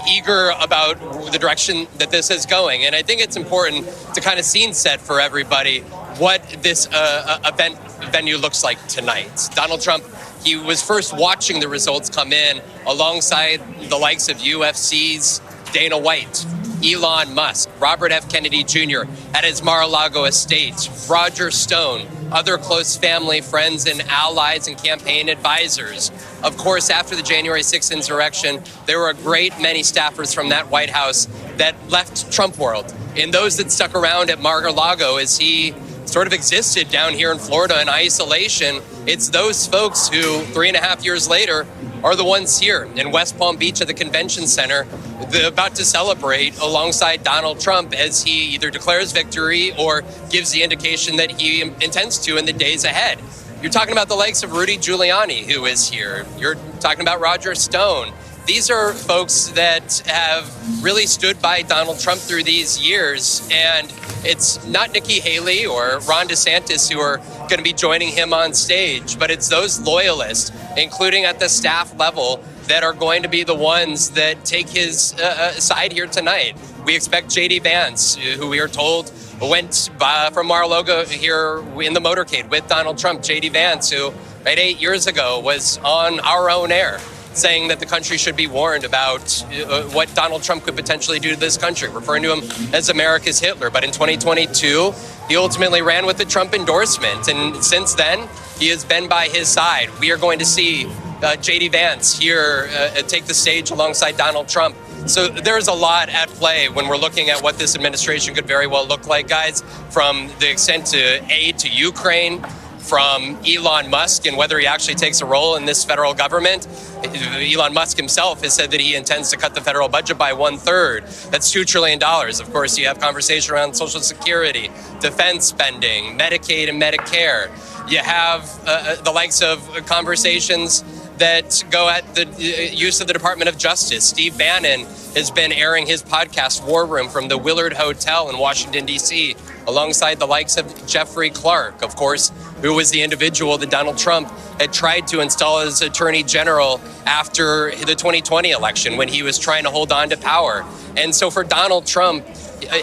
eager about the direction that this is going. And I think it's important to kind of scene set for everybody what this event venue looks like tonight. Donald Trump, he was first watching the results come in alongside the likes of UFC's Dana White, Elon Musk, Robert F. Kennedy Jr. at his Mar-a-Lago estate, Roger Stone, other close family, friends, and allies and campaign advisors. Of course, after the January 6th insurrection, there were a great many staffers from that White House that left Trump world. And those that stuck around at Mar-a-Lago as he sort of existed down here in Florida in isolation, it's those folks who 3.5 years later are the ones here in West Palm Beach at the convention center, about to celebrate alongside Donald Trump as he either declares victory or gives the indication that he intends to in the days ahead. You're talking about the likes of Rudy Giuliani, who is here. You're talking about Roger Stone. These are folks that have really stood by Donald Trump through these years, and it's not Nikki Haley or Ron DeSantis who are going to be joining him on stage, but it's those loyalists, including at the staff level, that are going to be the ones that take his side here tonight. We expect J.D. Vance, who we are told went from Mar-a-Lago here in the motorcade with Donald Trump. J.D. Vance, who 8 years ago was on our own air, saying that the country should be warned about what Donald Trump could potentially do to this country, referring to him as America's Hitler. But in 2022, he ultimately ran with the Trump endorsement. And since then, he has been by his side. We are going to see J.D. Vance here take the stage alongside Donald Trump. So there's a lot at play when we're looking at what this administration could very well look like, guys, from the extent to aid to Ukraine, from Elon Musk and whether he actually takes a role in this federal government. Elon Musk himself has said that he intends to cut the federal budget by 1/3. That's $2 trillion. Of course, you have conversation around Social Security, defense spending, Medicaid and Medicare. You have the likes of conversations that go at the use of the Department of Justice. Steve Bannon has been airing his podcast, War Room, from the Willard Hotel in Washington, D.C., alongside the likes of Jeffrey Clark, of course, who was the individual that Donald Trump had tried to install as Attorney General after the 2020 election when he was trying to hold on to power. And so for Donald Trump,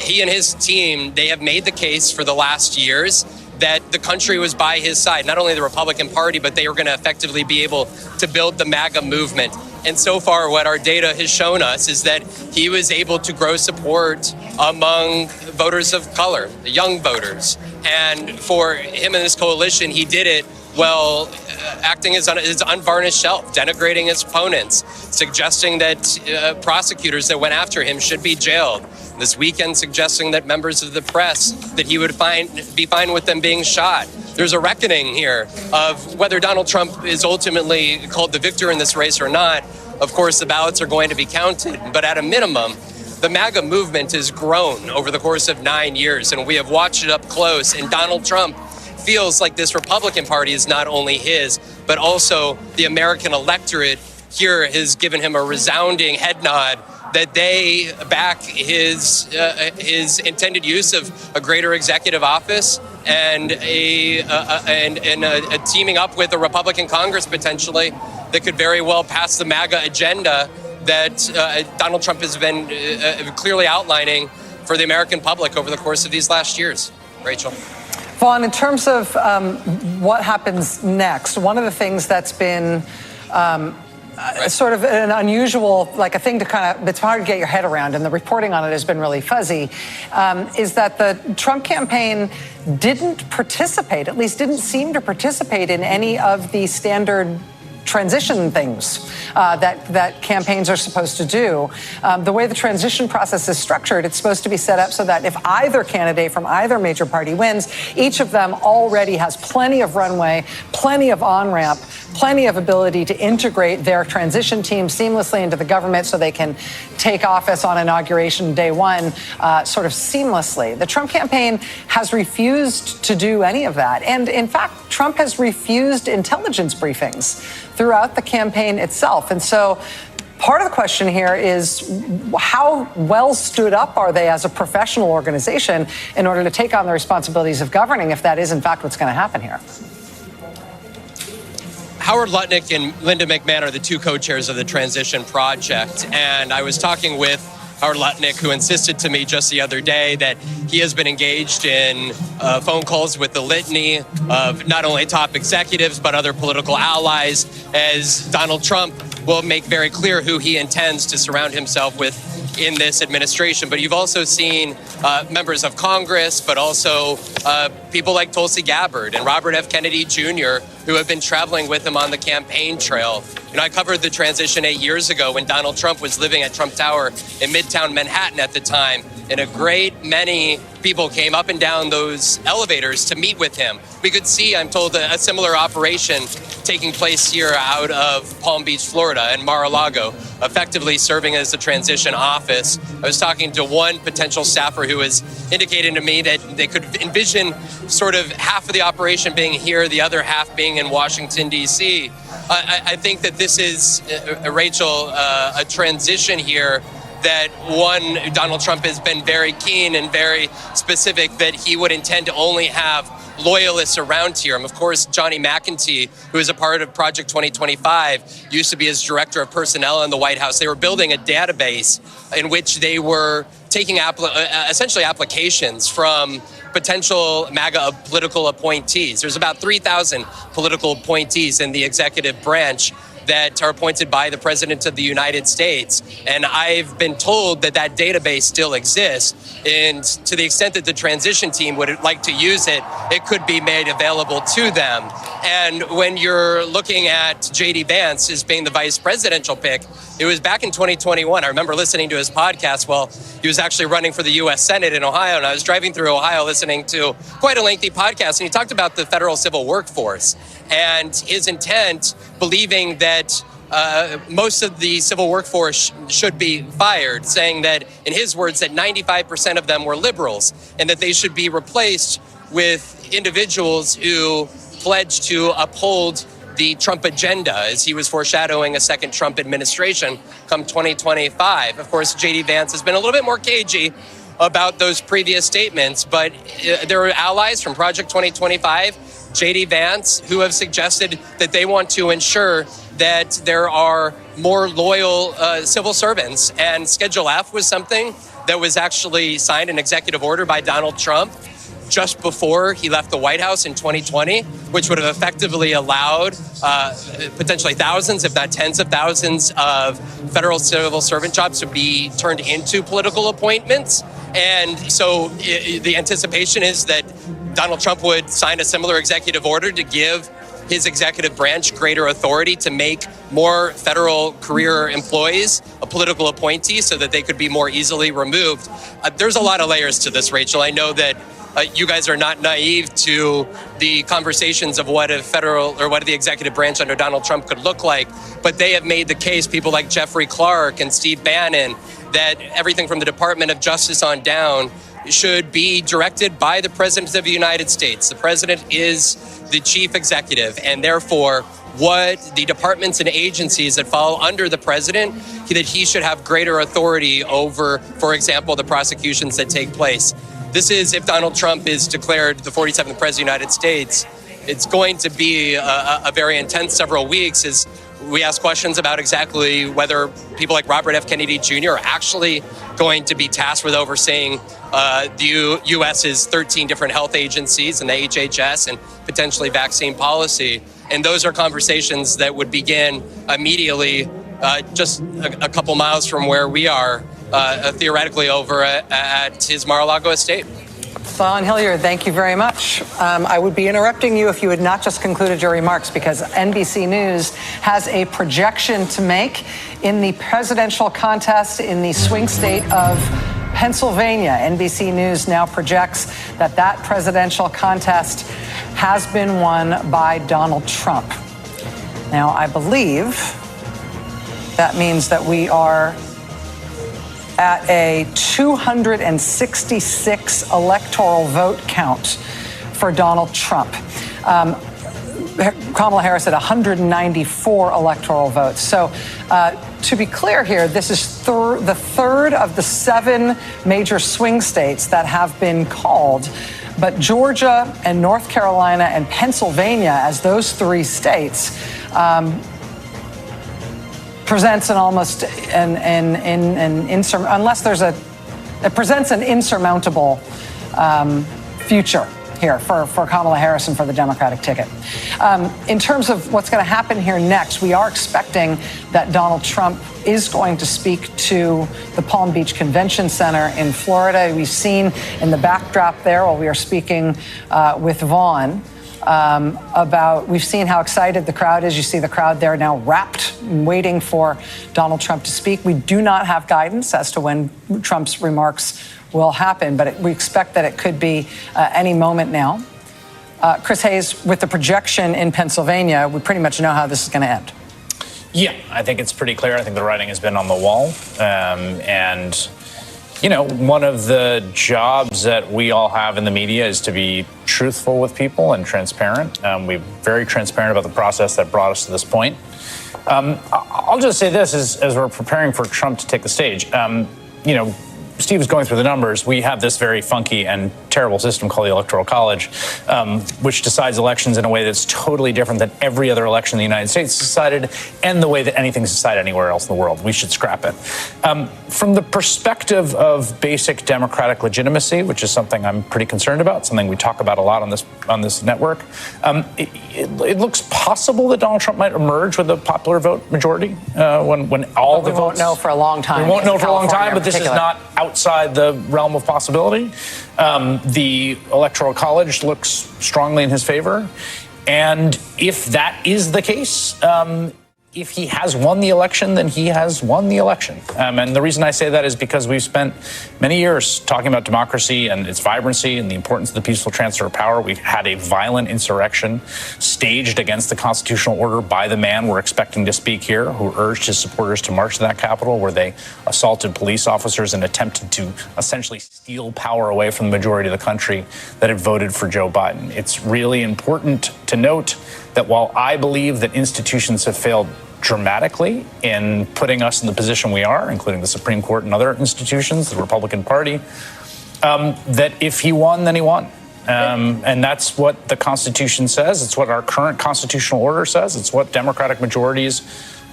he and his team, they have made the case for the last years that the country was by his side, not only the Republican Party, but they were going to effectively be able to build the MAGA movement. And so far, what our data has shown us is that he was able to grow support among voters of color, the young voters. And for him and his coalition, he did it well, acting as his unvarnished self, denigrating his opponents, suggesting that prosecutors that went after him should be jailed. This weekend, suggesting that members of the press, that he would be fine with them being shot. There's a reckoning here of whether Donald Trump is ultimately called the victor in this race or not. Of course, the ballots are going to be counted, but at a minimum, the MAGA movement has grown over the course of 9 years, and we have watched it up close. And Donald Trump feels like this Republican Party is not only his, but also the American electorate here has given him a resounding head nod that they back his intended use of a greater executive office and a teaming up with a Republican Congress potentially that could very well pass the MAGA agenda that Donald Trump has been clearly outlining for the American public over the course of these last years. Rachel.
Vaughn, in terms of what happens next, one of the things that's been sort of an unusual, like a thing to kind of, it's hard to get your head around, and the reporting on it has been really fuzzy, is that the Trump campaign didn't participate, at least didn't seem to participate in any of the standard transition things that campaigns are supposed to do. The way the transition process is structured, it's supposed to be set up so that if either candidate from either major party wins, each of them already has plenty of runway, plenty of on-ramp, plenty of ability to integrate their transition team seamlessly into the government so they can take office on inauguration day one sort of seamlessly. The Trump campaign has refused to do any of that. And in fact, Trump has refused intelligence briefings throughout the campaign itself. And so part of the question here is how well stood up are they as a professional organization in order to take on the responsibilities of governing if that is in fact what's going to happen here?
Howard Lutnick and Linda McMahon are the two co-chairs of the Transition Project. And I was talking with Howard Lutnick, who insisted to me just the other day that he has been engaged in phone calls with the litany of not only top executives, but other political allies, as Donald Trump will make very clear who he intends to surround himself with in this administration. But you've also seen members of Congress, but also people like Tulsi Gabbard and Robert F. Kennedy Jr., who have been traveling with him on the campaign trail. You know, I covered the transition 8 years ago when Donald Trump was living at Trump Tower in Midtown Manhattan at the time, and a great many people came up and down those elevators to meet with him. We could see, I'm told, a similar operation taking place here out of Palm Beach, Florida, and Mar-a-Lago, effectively serving as the transition office. I was talking to one potential staffer who was indicating to me that they could envision sort of half of the operation being here, the other half being in Washington, D.C. I think that this is, Rachel, a transition here that Donald Trump has been very keen and very specific that he would intend to only have loyalists around here. Of course, Johnny McEntee, who is a part of Project 2025, used to be his director of personnel in the White House. They were building a database in which they were taking essentially applications from potential MAGA political appointees. There's about 3,000 political appointees in the executive branch that are appointed by the President of the United States. And I've been told that that database still exists. And to the extent that the transition team would like to use it, it could be made available to them. And when you're looking at J.D. Vance as being the vice presidential pick, it was back in 2021. I remember listening to his podcast while he was actually running for the U.S. Senate in Ohio. And I was driving through Ohio listening to quite a lengthy podcast. And he talked about the federal civil workforce and his intent, believing that most of the civil workforce should be fired, saying that, in his words, that 95% of them were liberals and that they should be replaced with individuals who pledged to uphold the Trump agenda, as he was foreshadowing a second Trump administration come 2025. Of course, J.D. Vance has been a little bit more cagey about those previous statements, but there are allies from Project 2025, J.D. Vance, who have suggested that they want to ensure that there are more loyal civil servants. And Schedule F was something that was actually signed, an executive order by Donald Trump, just before he left the White House in 2020, which would have effectively allowed potentially thousands, if not tens of thousands, of federal civil servant jobs to be turned into political appointments. And so the anticipation is that Donald Trump would sign a similar executive order to give his executive branch greater authority to make more federal career employees a political appointee so that they could be more easily removed. There's a lot of layers to this, Rachel. I know that you guys are not naive to the conversations of what a federal or what the executive branch under Donald Trump could look like, but they have made the case, people like Jeffrey Clark and Steve Bannon, that everything from the Department of Justice on down should be directed by the President of the United States. The President is the chief executive, and therefore what the departments and agencies that fall under the President, that he should have greater authority over, for example, the prosecutions that take place. This is, if Donald Trump is declared the 47th President of the United States, it's going to be a very intense several weeks as we ask questions about exactly whether people like Robert F. Kennedy Jr. are actually going to be tasked with overseeing the U.S.'s 13 different health agencies and the HHS and potentially vaccine policy. And those are conversations that would begin immediately just a couple miles from where we are, theoretically over at his Mar-a-Lago estate.
Vaughn Hilliard, thank you very much. I would be interrupting you if you had not just concluded your remarks, because NBC News has a projection to make in the presidential contest in the swing state of Pennsylvania. NBC News now projects that that presidential contest has been won by Donald Trump. Now, I believe that means that we are at a 266 electoral vote count for Donald Trump. Kamala Harris at 194 electoral votes. So to be clear here, this is the third of the 7 major swing states that have been called. But Georgia and North Carolina and Pennsylvania, as those 3 states, presents an almost it presents an insurmountable future here for Kamala Harris and for the Democratic ticket. In terms of what's going to happen here next, we are expecting that Donald Trump is going to speak to the Palm Beach Convention Center in Florida. We've seen in the backdrop there while we are speaking with Vaughn, we've seen how excited the crowd is. You see the crowd there now wrapped, waiting for Donald Trump to speak. We do not have guidance as to when Trump's remarks will happen, but we expect that it could be any moment now. Chris Hayes, with the projection in Pennsylvania, we pretty much know how this is going to end.
Yeah, I think it's pretty clear. I think the writing has been on the wall. And you know, one of the jobs that we all have in the media is to be truthful with people and transparent. We're very transparent about the process that brought us to this point. I'll just say this as we're preparing for Trump to take the stage. You know, Steve was going through the numbers. We have this very funky and terrible system called the Electoral College, which decides elections in a way that's totally different than every other election in the United States decided, and the way that anything's decided anywhere else in the world. We should scrap it. From the perspective of basic democratic legitimacy, which is something I'm pretty concerned about, something we talk about a lot on this network, it looks possible that Donald Trump might emerge with a popular vote majority when all the votes.
We won't know for a long time.
We won't know for a long time, but this is not outside the realm of possibility. The Electoral College looks strongly in his favor. And if that is the case, if he has won the election, then he has won the election. And the reason I say that is because we've spent many years talking about democracy and its vibrancy and the importance of the peaceful transfer of power. We've had a violent insurrection staged against the constitutional order by the man we're expecting to speak here, who urged his supporters to march to that Capitol, where they assaulted police officers and attempted to essentially steal power away from the majority of the country that had voted for Joe Biden. It's really important to note that while I believe that institutions have failed dramatically in putting us in the position we are, including the Supreme Court and other institutions, the Republican Party, that if he won, then he won. And that's what the Constitution says. It's what our current constitutional order says. It's what Democratic majorities,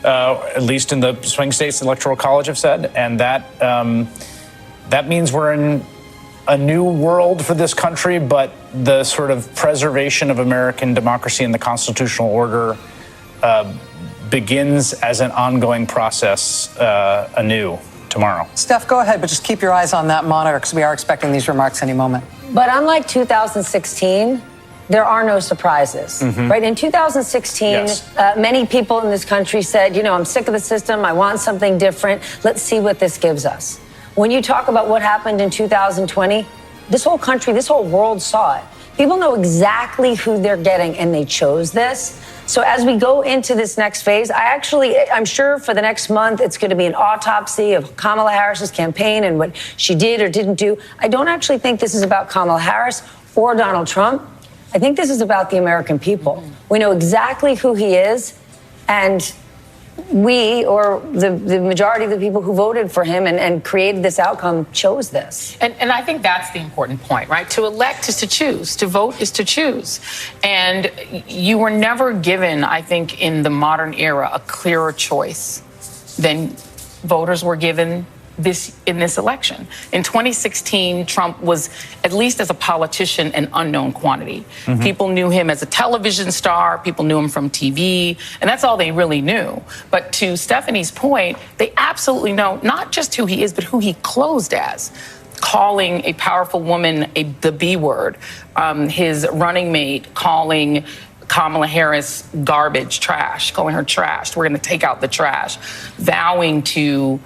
at least in the swing states, the Electoral College have said. And that means we're in a new world for this country, but the sort of preservation of American democracy and the constitutional order begins as an ongoing process anew tomorrow.
Steph, go ahead, but just keep your eyes on that monitor because we are expecting these remarks any moment.
But unlike 2016, there are no surprises, right? In 2016, many people in this country said, I'm sick of the system. I want something different. Let's see what this gives us. When you talk about what happened in 2020, this whole country, this whole world saw it. People know exactly who they're getting, and they chose this. So as we go into this next phase, I'm sure for the next month, it's going to be an autopsy of Kamala Harris's campaign and what she did or didn't do. I don't actually think this is about Kamala Harris or Donald Trump. I think this is about the American people. We know exactly who he is, and we, or the majority of the people who voted for him and created this outcome, chose this.
And I think that's the important point, right? To elect is to choose. To vote is to choose. And you were never given, I think, in the modern era, a clearer choice than voters were given in this election. In 2016, Trump was, at least as a politician, an unknown quantity. People knew him as a television star. People knew him from TV. And that's all they really knew. But to Stephanie's point, they absolutely know not just who he is, but who he closed as. Calling a powerful woman the B word. His running mate calling Kamala Harris garbage, trash, calling her trash. We're going to take out the trash. Vowing to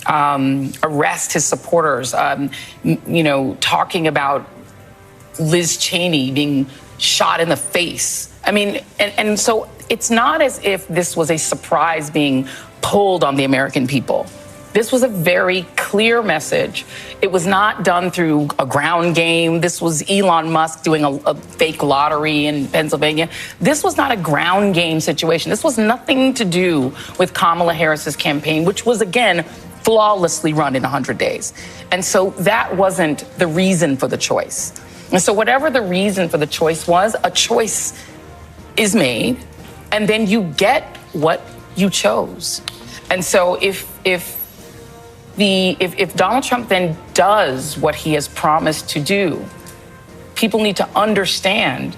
arrest his supporters, talking about Liz Cheney being shot in the face. I mean, and so it's not as if this was a surprise being pulled on the American people. This was a very clear message. It was not done through a ground game. This was Elon Musk doing a fake lottery in Pennsylvania. This was not a ground game situation. This was nothing to do with Kamala Harris's campaign, which was, again, flawlessly run in 100 days. And so that wasn't the reason for the choice. And so whatever the reason for the choice was, a choice is made, and then you get what you chose. And so if Donald Trump then does what he has promised to do, people need to understand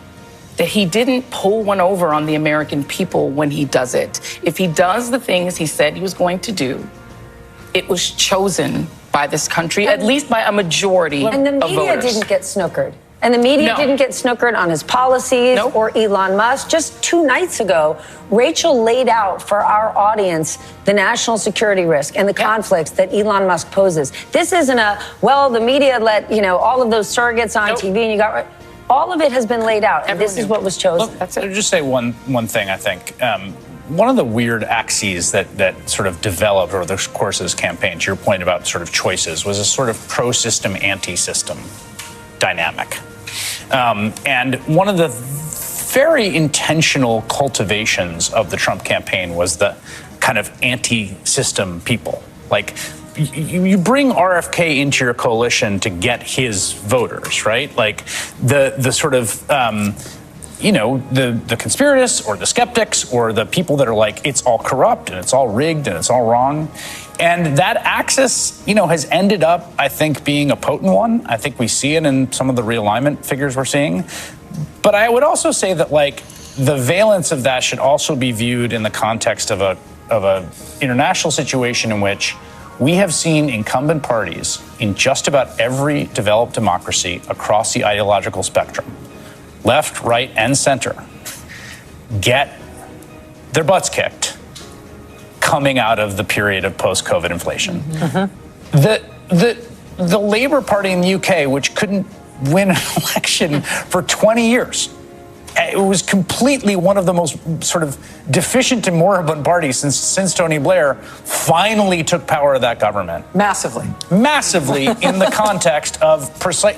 that he didn't pull one over on the American people when he does it. If he does the things he said he was going to do, it was chosen by this country, at least by a majority of voters.
And the media didn't get snookered. And the media didn't get snookered on his policies or Elon Musk. Just 2 nights ago, Rachel laid out for our audience the national security risk and the conflicts that Elon Musk poses. This isn't the media let, all of those surrogates on TV and you got... All of it has been laid out, and this is what was chosen.
I'll just say one thing, I think. One of the weird axes that sort of developed over the course of this campaign, to your point about sort of choices, was a sort of pro-system, anti-system dynamic. And one of the very intentional cultivations of the Trump campaign was the kind of anti-system people. Like, you bring RFK into your coalition to get his voters, right? Like the sort of, the conspiracists or the skeptics or the people that are like, it's all corrupt and it's all rigged and it's all wrong. And that axis, has ended up, I think, being a potent one. I think we see it in some of the realignment figures we're seeing. But I would also say that, the valence of that should also be viewed in the context of a international situation in which we have seen incumbent parties in just about every developed democracy across the ideological spectrum, left, right, and center, get their butts kicked coming out of the period of post-COVID inflation. The Labour Party in the UK, which couldn't win an election for 20 years, it was completely one of the most sort of deficient and moribund parties since Tony Blair finally took power of that government.
Massively
in the context of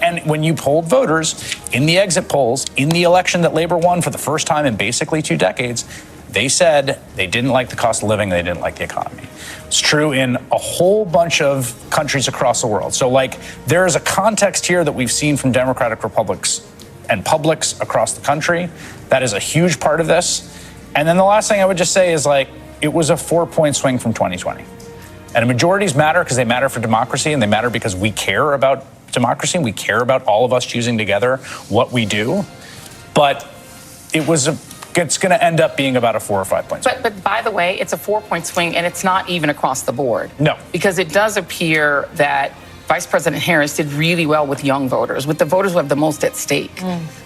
and when you polled voters in the exit polls in the election that Labour won for the first time in basically 2 decades, they said they didn't like the cost of living, they didn't like the economy. It's true in a whole bunch of countries across the world. So there is a context here that we've seen from democratic republics and publics across the country. That is a huge part of this. And then the last thing I would just say is it was a 4-point swing from 2020. And majorities matter because they matter for democracy and they matter because we care about democracy, and we care about all of us choosing together what we do. But it's going to end up being about a 4 or 5 points.
But by the way, it's a 4-point swing, and it's not even across the board.
No.
Because it does appear that Vice President Harris did really well with young voters, with the voters who have the most at stake,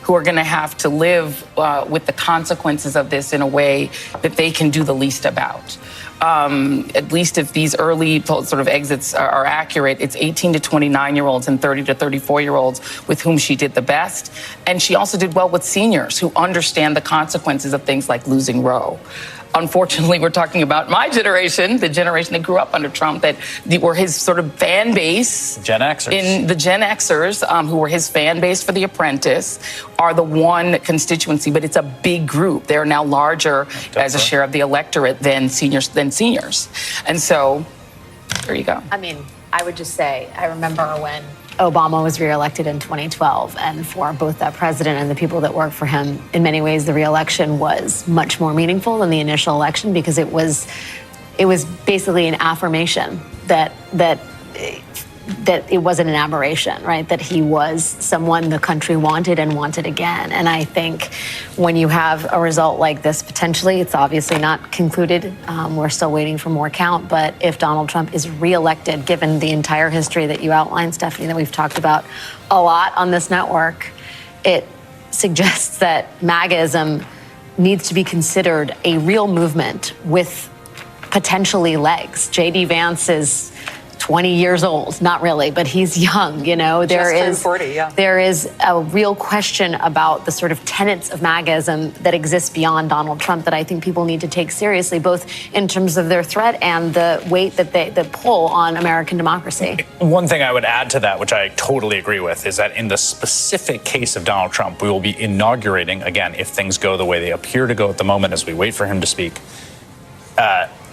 who are going to have to live with the consequences of this in a way that they can do the least about. At least if these early sort of exits are accurate, it's 18 to 29-year-olds and 30 to 34-year-olds with whom she did the best. And she also did well with seniors who understand the consequences of things like losing Roe. Unfortunately, we're talking about my generation, the generation that grew up under Trump, that were his sort of fan base.
Gen Xers.
In the Gen Xers, who were his fan base for The Apprentice, are the one constituency, but it's a big group. They're now larger as a share of the electorate than seniors. And so, there you go.
I mean, I would just say, I remember when Obama was reelected in 2012, and for both that president and the people that work for him, in many ways, the reelection was much more meaningful than the initial election because it was basically an affirmation that it wasn't an aberration, right? That he was someone the country wanted and wanted again. And I think when you have a result like this, potentially, it's obviously not concluded. We're still waiting for more count. But if Donald Trump is reelected, given the entire history that you outlined, Stephanie, that we've talked about a lot on this network, it suggests that MAGAism needs to be considered a real movement with potentially legs. J.D. Vance is 20 years old, not really, but he's young, you know. There is a real question about the sort of tenets of MAGAism that exists beyond Donald Trump that I think people need to take seriously, both in terms of their threat and the weight that they pull on American democracy.
One thing I would add to that, which I totally agree with, is that in the specific case of Donald Trump, we will be inaugurating, again, if things go the way they appear to go at the moment as we wait for him to speak,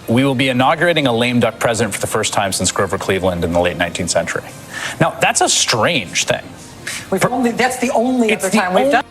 we will be inaugurating a lame duck president for the first time since Grover Cleveland in the late 19th century. Now, that's a strange thing.
That's the only other time we've done.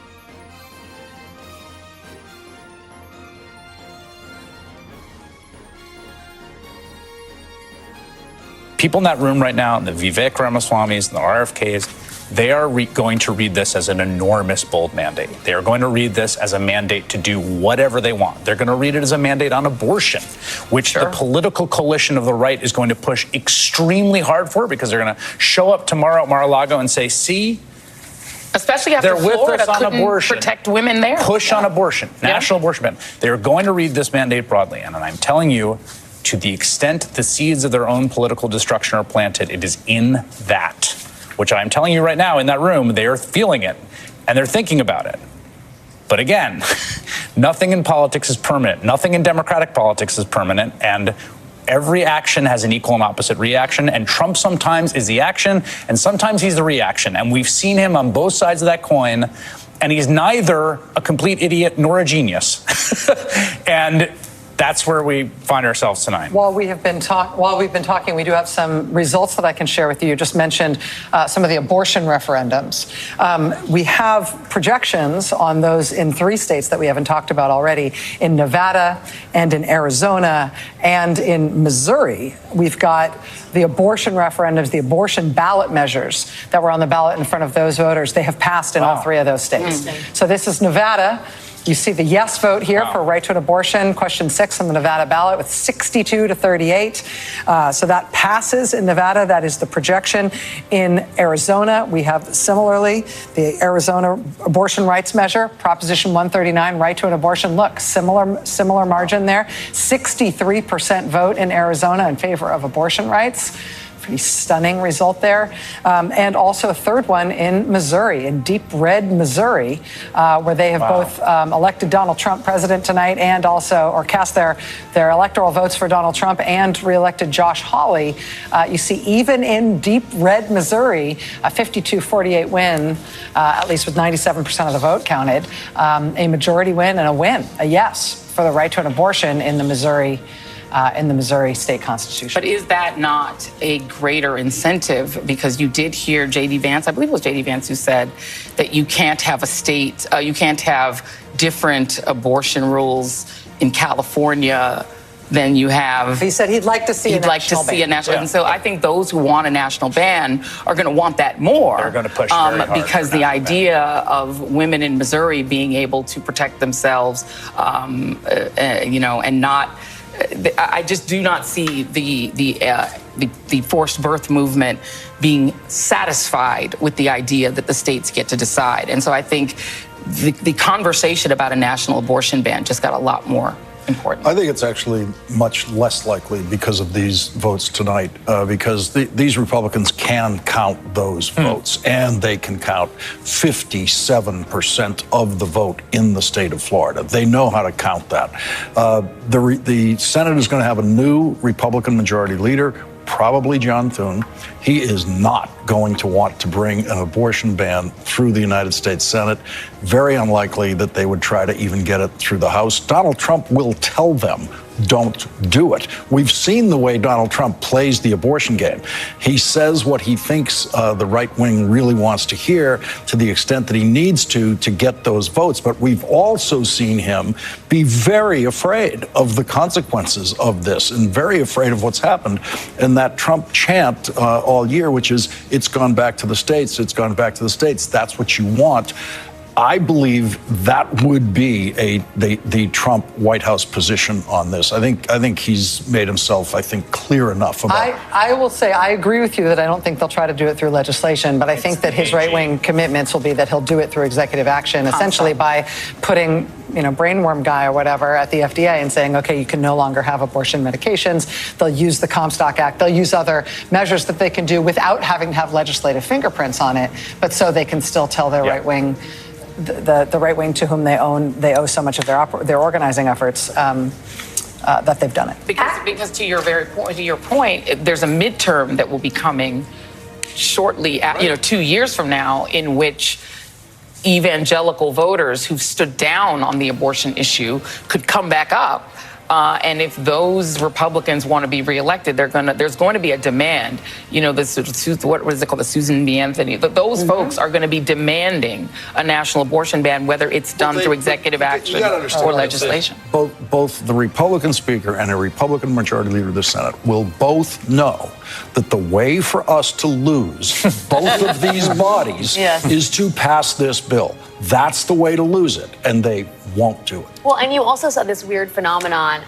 People in that room right now, the Vivek Ramaswamis and the RFKs, they are going to read this as an enormous, bold mandate. They are going to read this as a mandate to do whatever they want. They're going to read it as a mandate on abortion, which the political coalition of the right is going to push extremely hard for, because they're going to show up tomorrow at Mar-a-Lago and say, see,
especially after Florida couldn't protect women there.
Push on abortion, national abortion ban. They are going to read this mandate broadly. And I'm telling you, to the extent the seeds of their own political destruction are planted, it is in that. Which I'm telling you right now, in that room, they are feeling it, and they're thinking about it. But again, nothing in politics is permanent. Nothing in democratic politics is permanent, and every action has an equal and opposite reaction, and Trump sometimes is the action, and sometimes he's the reaction. And we've seen him on both sides of that coin, and he's neither a complete idiot nor a genius. And that's where we find ourselves tonight.
While we've been talking, we do have some results that I can share with you. You just mentioned some of the abortion referendums. We have projections on those in 3 states that we haven't talked about already, in Nevada and in Arizona and in Missouri. We've got the abortion referendums, the abortion ballot measures that were on the ballot in front of those voters. They have passed in all 3 of those states. So this is Nevada. You see the yes vote here for right to an abortion, question 6 on the Nevada ballot with 62 to 38. So that passes in Nevada. That is the projection. In Arizona, we have similarly the Arizona abortion rights measure, Proposition 139, right to an abortion. Look, similar margin there. 63% vote in Arizona in favor of abortion rights. Pretty stunning result there. And also a third one in Missouri, in deep red Missouri, where they have both elected Donald Trump president tonight and also, or cast their electoral votes for Donald Trump and reelected Josh Hawley. You see, even in deep red Missouri, a 52-48 win, at least with 97% of the vote counted, a majority win and a win, a yes for the right to an abortion in the Missouri state constitution.
But is that not a greater incentive? Because you did hear J.D. Vance, I believe it was J.D. Vance who said that you can't have a state, you can't have different abortion rules in California then you have.
He said he'd like to see a national ban.
And so I think those who want a national ban are going to want that more.
They're going to push very hard
because the idea of women in Missouri being able to protect themselves, and not. I just do not see the forced birth movement being satisfied with the idea that the states get to decide. And so I think the conversation about a national abortion ban just got a lot more important.
I think it's actually much less likely because of these votes tonight, because these Republicans can count those votes, and they can count 57% of the vote in the state of Florida. They know how to count that. The Senate is going to have a new Republican majority leader, probably John Thune. He is not going to want to bring an abortion ban through the United States Senate. Very unlikely that they would try to even get it through the House. Donald Trump will tell them, don't do it. We've seen the way Donald Trump plays the abortion game. He says what he thinks the right wing really wants to hear to the extent that he needs to get those votes. But we've also seen him be very afraid of the consequences of this and very afraid of what's happened. And that Trump chant all year, which is, it's gone back to the states, it's gone back to the states. That's what you want. I believe that would be the Trump White House position on this. I think he's made himself, clear enough about it.
I will say I agree with you that I don't think they'll try to do it through legislation, but I think that his right-wing commitments will be that he'll do it through executive action, essentially by putting, brainworm guy or whatever at the FDA and saying, okay, you can no longer have abortion medications. They'll use the Comstock Act. They'll use other measures that they can do without having to have legislative fingerprints on it, but so they can still tell their right-wing the right wing to whom they owe so much of their organizing efforts that they've done it.
Because to your point, there's a midterm that will be coming shortly, 2 years from now, in which evangelical voters who've stood down on the abortion issue could come back up. And if those Republicans want to be reelected, there's going to be a demand. What is it called? The Susan B. Anthony. Those folks are going to be demanding a national abortion ban, whether it's done through executive action or legislation.
Both the Republican Speaker and a Republican Majority Leader of the Senate will both know that the way for us to lose both of these bodies is to pass this bill. That's the way to lose it, and they won't do it.
Well, and you also saw this weird phenomenon.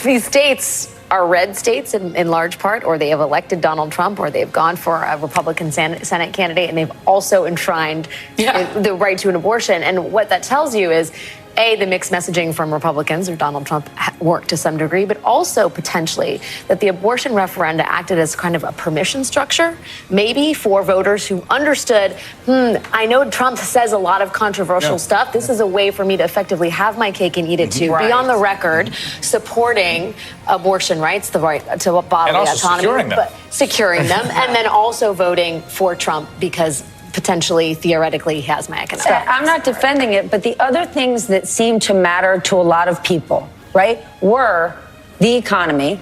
These states are red states in large part, or they have elected Donald Trump, or they've gone for a Republican Senate candidate, and they've also enshrined the right to an abortion. And what that tells you is, A, the mixed messaging from Republicans or Donald Trump worked to some degree, but also potentially that the abortion referenda acted as kind of a permission structure, maybe for voters who understood, I know Trump says a lot of controversial stuff. This is a way for me to effectively have my cake and eat it too. Be on the record supporting abortion rights, the right to bodily autonomy, securing them, and then also voting for Trump because potentially, theoretically, he has my economic.
I'm not defending it, but the other things that seem to matter to a lot of people, right, were the economy,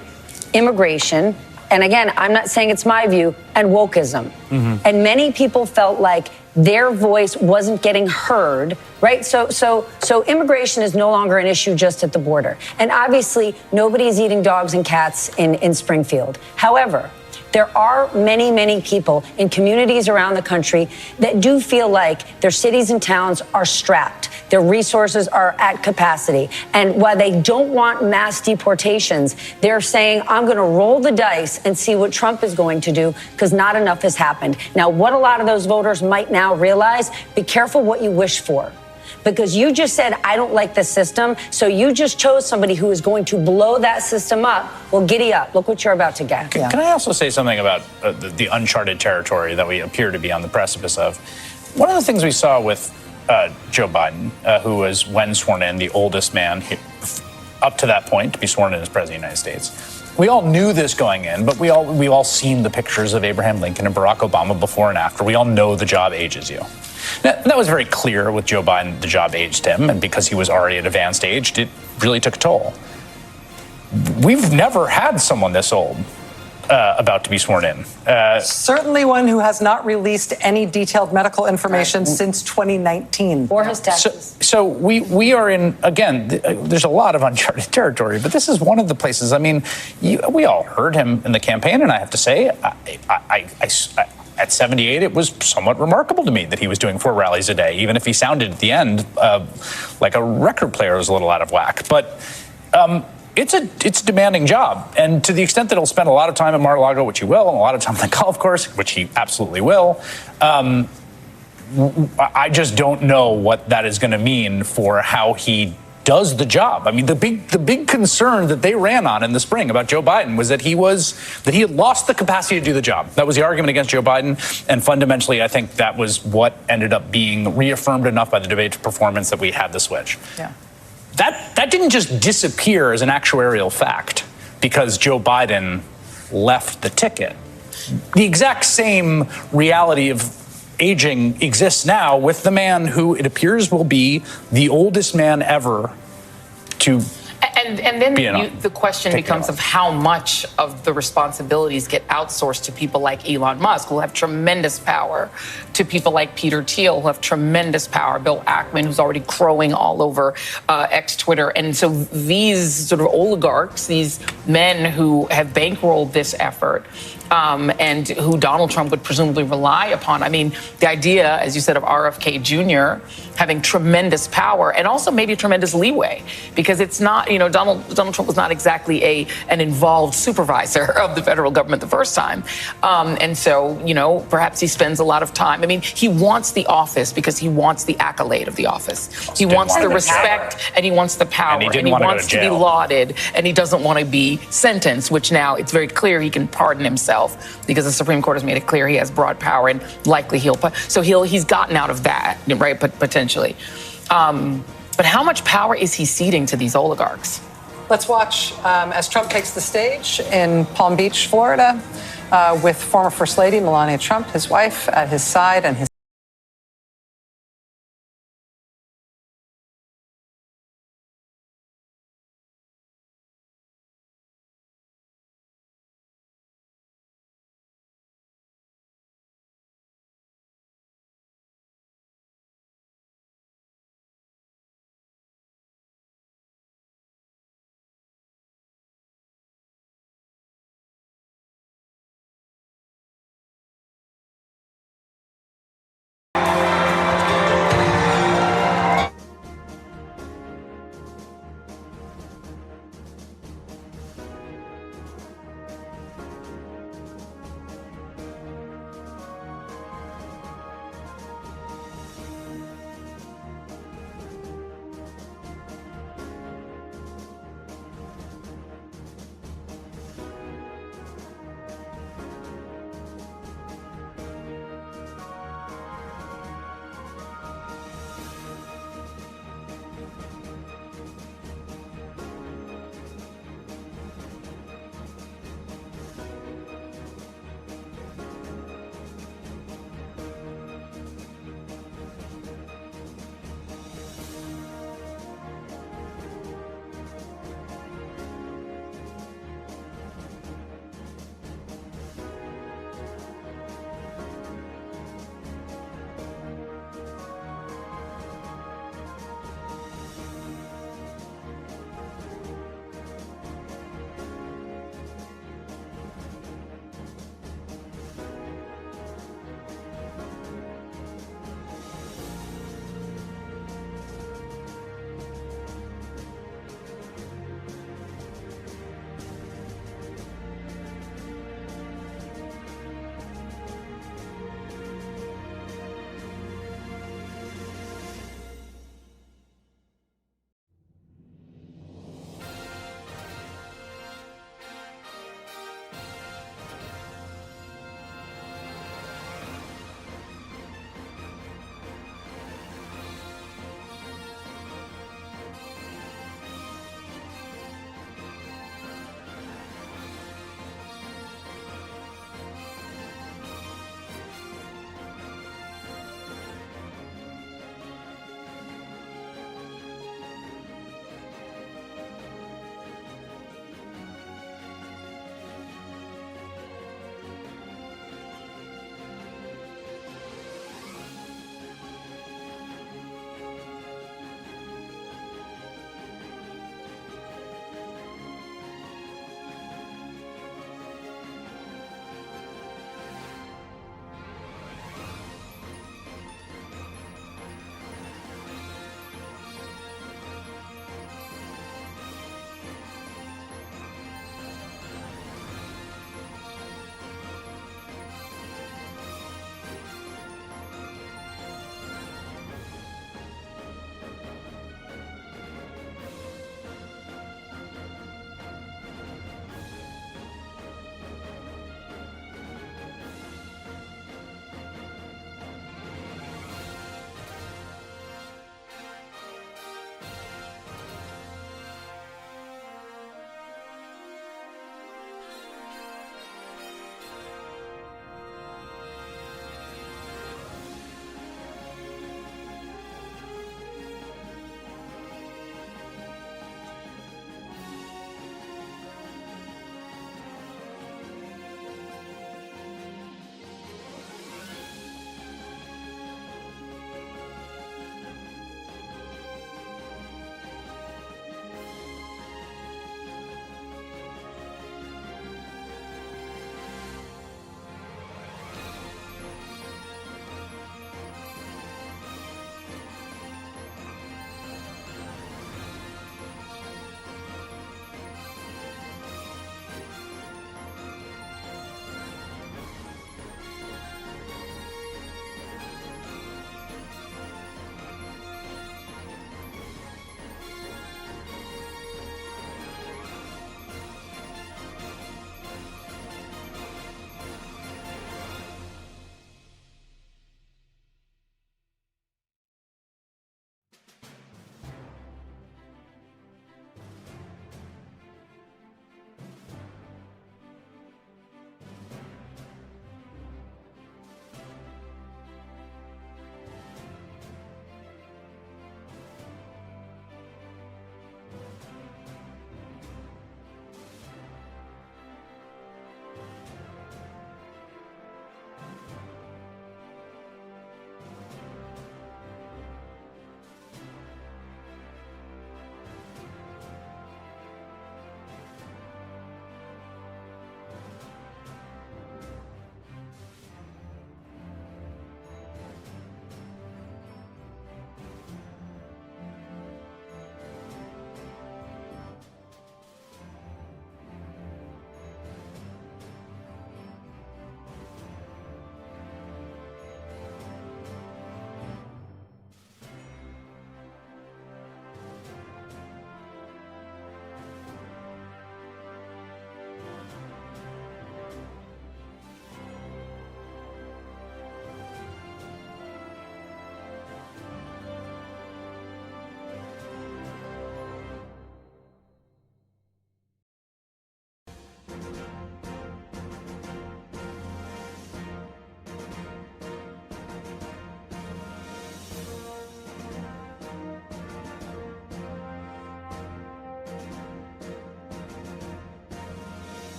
immigration, and again, I'm not saying it's my view, and wokeism. And many people felt like their voice wasn't getting heard, right? So immigration is no longer an issue just at the border. And obviously, nobody's eating dogs and cats in Springfield. However, there are many, many people in communities around the country that do feel like their cities and towns are strapped. Their resources are at capacity. And while they don't want mass deportations, they're saying, I'm going to roll the dice and see what Trump is going to do because not enough has happened. Now, what a lot of those voters might now realize, be careful what you wish for. Because you just said, I don't like the system, so you just chose somebody who is going to blow that system up. Well, giddy up. Look what you're about to get.
Can I also say something about the uncharted territory that we appear to be on the precipice of? One of the things we saw with Joe Biden, who was, when sworn in, the oldest man up to that point to be sworn in as President of the United States. We all knew this going in, but we all seen the pictures of Abraham Lincoln and Barack Obama before and after. We all know the job ages you. Now, that was very clear with Joe Biden. The job aged him, and because he was already at advanced age, it really took a toll. We've never had someone this old about to be sworn in.
Certainly one who has not released any detailed medical information since 2019.
Or his taxes.
So we are in, again, there's a lot of uncharted territory, but this is one of the places, I mean, we all heard him in the campaign, and I have to say, at 78, it was somewhat remarkable to me that he was doing 4 rallies a day, even if he sounded at the end like a record player was a little out of whack. But it's a demanding job. And to the extent that he'll spend a lot of time at Mar-a-Lago, which he will, and a lot of time on the golf course, which he absolutely will, I just don't know what that is going to mean for how he does the job. I mean, the big concern that they ran on in the spring about Joe Biden was that he had lost the capacity to do the job. That was the argument against Joe Biden, and fundamentally, I think that was what ended up being reaffirmed enough by the debate performance that we had the switch.
Yeah.
That didn't just disappear as an actuarial fact because Joe Biden left the ticket. The exact same reality of aging exists now with the man who it appears will be the oldest man ever to
And then the question becomes of how much of the responsibilities get outsourced to people like Elon Musk, who have tremendous power, to people like Peter Thiel, who have tremendous power, Bill Ackman, who's already crowing all over Twitter. And so these sort of oligarchs, these men who have bankrolled this effort, and who Donald Trump would presumably rely upon. I mean, the idea, as you said, of RFK Jr. having tremendous power and also maybe tremendous leeway, because it's not, Donald Trump was not exactly an involved supervisor of the federal government the first time. And so, perhaps he spends a lot of time. I mean, he wants the office because he wants the accolade of the office. He wants the respect and he wants the power and he wants to be lauded and he doesn't want to be sentenced, which now it's very clear he can pardon himself because the Supreme Court has made it clear he has broad power and likely he's gotten out of that, right? But potentially. But how much power is he ceding to these oligarchs?
Let's watch as Trump takes the stage in Palm Beach, Florida, with former First Lady Melania Trump, his wife, at his side, and his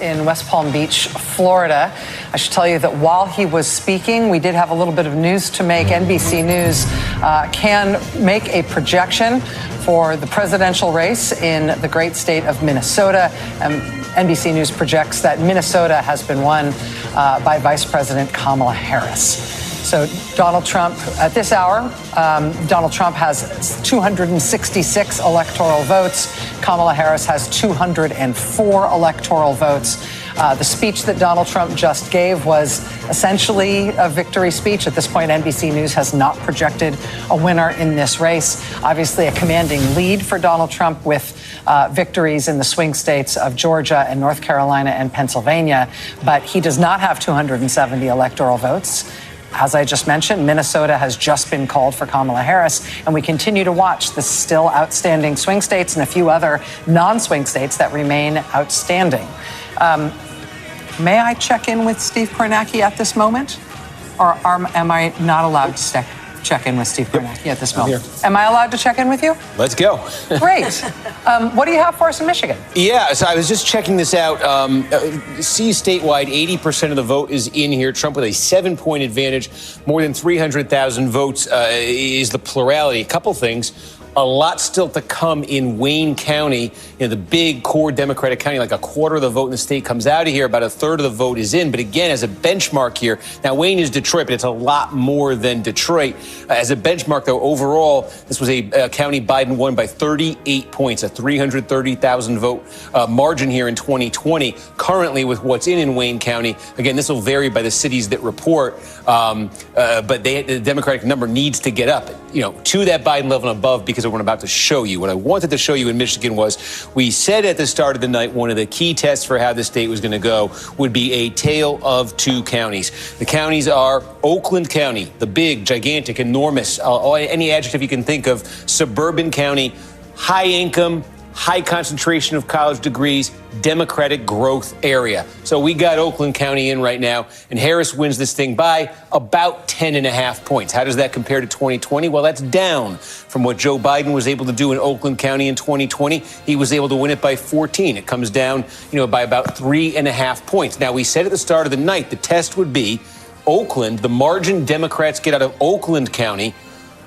in West Palm Beach, Florida. I should tell you that while he was speaking, we did have a little bit of news to make. NBC News can make a projection for the presidential race in the great state of Minnesota. NBC News projects that Minnesota has been won by Vice President Kamala Harris. So Donald Trump, at this hour, Donald Trump has 266 electoral votes. Kamala Harris has 204 electoral votes. The speech that Donald Trump just gave was essentially a victory speech. At this point, NBC News has not projected a winner in this race. Obviously, a commanding lead for Donald Trump with victories in the swing states of Georgia and North Carolina and Pennsylvania. But he does not have 270 electoral votes. As I just mentioned, Minnesota has just been called for Kamala Harris, and we continue to watch the still outstanding swing states and a few other non-swing states that remain outstanding. May I check in with Steve Kornacki at this moment? Or am I not allowed to check in with Steve Kornacki at this moment? Am I allowed to check in with you?
Let's go.
Great. What do you have for us in Michigan?
Yeah, so I was just checking this out. See statewide, 80% of the vote is in here. Trump with a 7-point advantage. More than 300,000 votes is the plurality. A couple things. A lot still to come in Wayne County, the big core Democratic county. Like a quarter of the vote in the state comes out of here. About a third of the vote is in. But again, as a benchmark here, now Wayne is Detroit, but it's a lot more than Detroit. As a benchmark, though, overall, this was a county Biden won by 38 points, a 330,000 vote margin here in 2020. Currently, with what's in Wayne County, again, this will vary by the cities that report, but the Democratic number needs to get up, to that Biden level and above, because of what I'm about to show you. What I wanted to show you in Michigan was, we said at the start of the night, one of the key tests for how the state was going to go would be a tale of two counties. The counties are Oakland County, the big, gigantic, enormous, any adjective you can think of, suburban county, high income, high concentration of college degrees, Democratic growth area. So we got Oakland County in right now, and Harris wins this thing by about 10.5 points. How does that compare to 2020? Well, that's down from what Joe Biden was able to do in Oakland County in 2020. He was able to win it by 14. It comes down, by about 3.5 points. Now, we said at the start of the night, the test would be Oakland, the margin Democrats get out of Oakland County,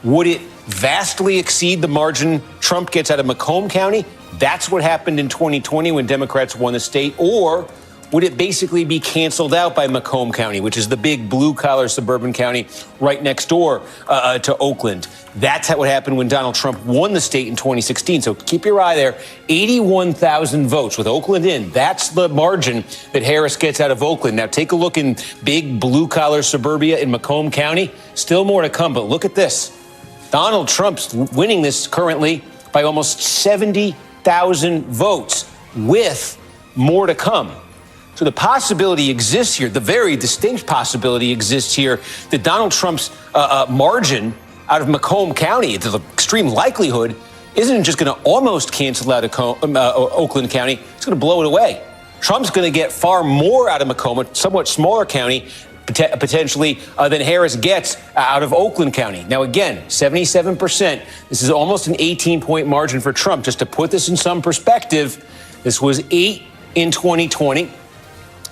would it vastly exceed the margin Trump gets out of Macomb County? That's what happened in 2020 when Democrats won the state. Or would it basically be canceled out by Macomb County, which is the big blue-collar suburban county right next door to Oakland? That's what happened when Donald Trump won the state in 2016. So keep your eye there. 81,000 votes with Oakland in. That's the margin that Harris gets out of Oakland. Now take a look in big blue-collar suburbia in Macomb County. Still more to come, but look at this. Donald Trump's winning this currently by almost 70,000 votes, with more to come. So the possibility exists here, the very distinct possibility exists here, that Donald Trump's margin out of Macomb County, the extreme likelihood, isn't just going to almost cancel out of Oakland County, it's going to blow it away. Trump's going to get far more out of Macomb, a somewhat smaller county, potentially, than Harris gets out of Oakland County. Now, again, 77%. This is almost an 18-point margin for Trump. Just to put this in some perspective, this was 8 in 2020.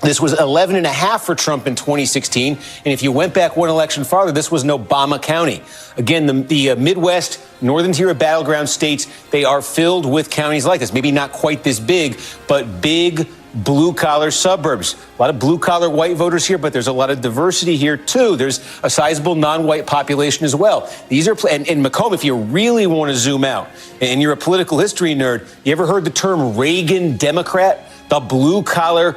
This was 11.5 for Trump in 2016. And if you went back one election farther, this was an Obama County. Again, the Midwest, northern tier of battleground states, they are filled with counties like this. Maybe not quite this big, but big blue-collar suburbs. A lot of blue-collar white voters here, but there's a lot of diversity here, too. There's a sizable non-white population as well. These are, and Macomb, if you really want to zoom out, and you're a political history nerd, you ever heard the term Reagan Democrat? The blue-collar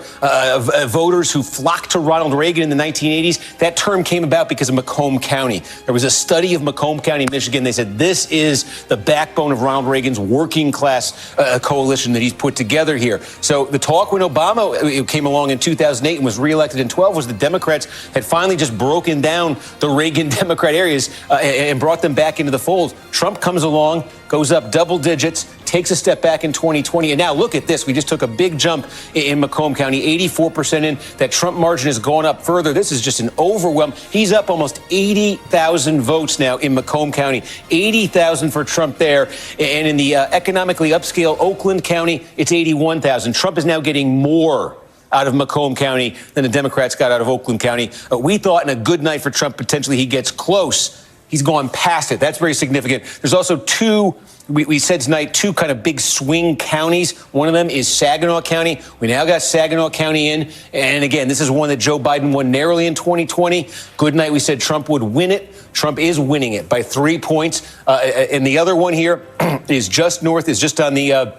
voters who flocked to Ronald Reagan in the 1980s, that term came about because of Macomb County. There was a study of Macomb County, Michigan. They said this is the backbone of Ronald Reagan's working-class coalition that he's put together here. So the talk when Obama came along in 2008 and was reelected in 2012 was the Democrats had finally just broken down the Reagan Democrat areas and brought them back into the fold. Trump comes along, goes up double digits, takes a step back in 2020. And now look at this. We just took a big jump in Macomb County, 84% in. That Trump margin has gone up further. This is just an overwhelm. He's up almost 80,000 votes now in Macomb County, 80,000 for Trump there. And in the economically upscale Oakland County, it's 81,000. Trump is now getting more out of Macomb County than the Democrats got out of Oakland County. We thought in a good night for Trump, potentially he gets close. He's gone past it. That's very significant. There's also two, we said tonight, two kind of big swing counties. One of them is Saginaw County. We now got Saginaw County in. And again, this is one that Joe Biden won narrowly in 2020. Good night, we said Trump would win it. Trump is winning it by 3 points. And the other one here is just north, is just on the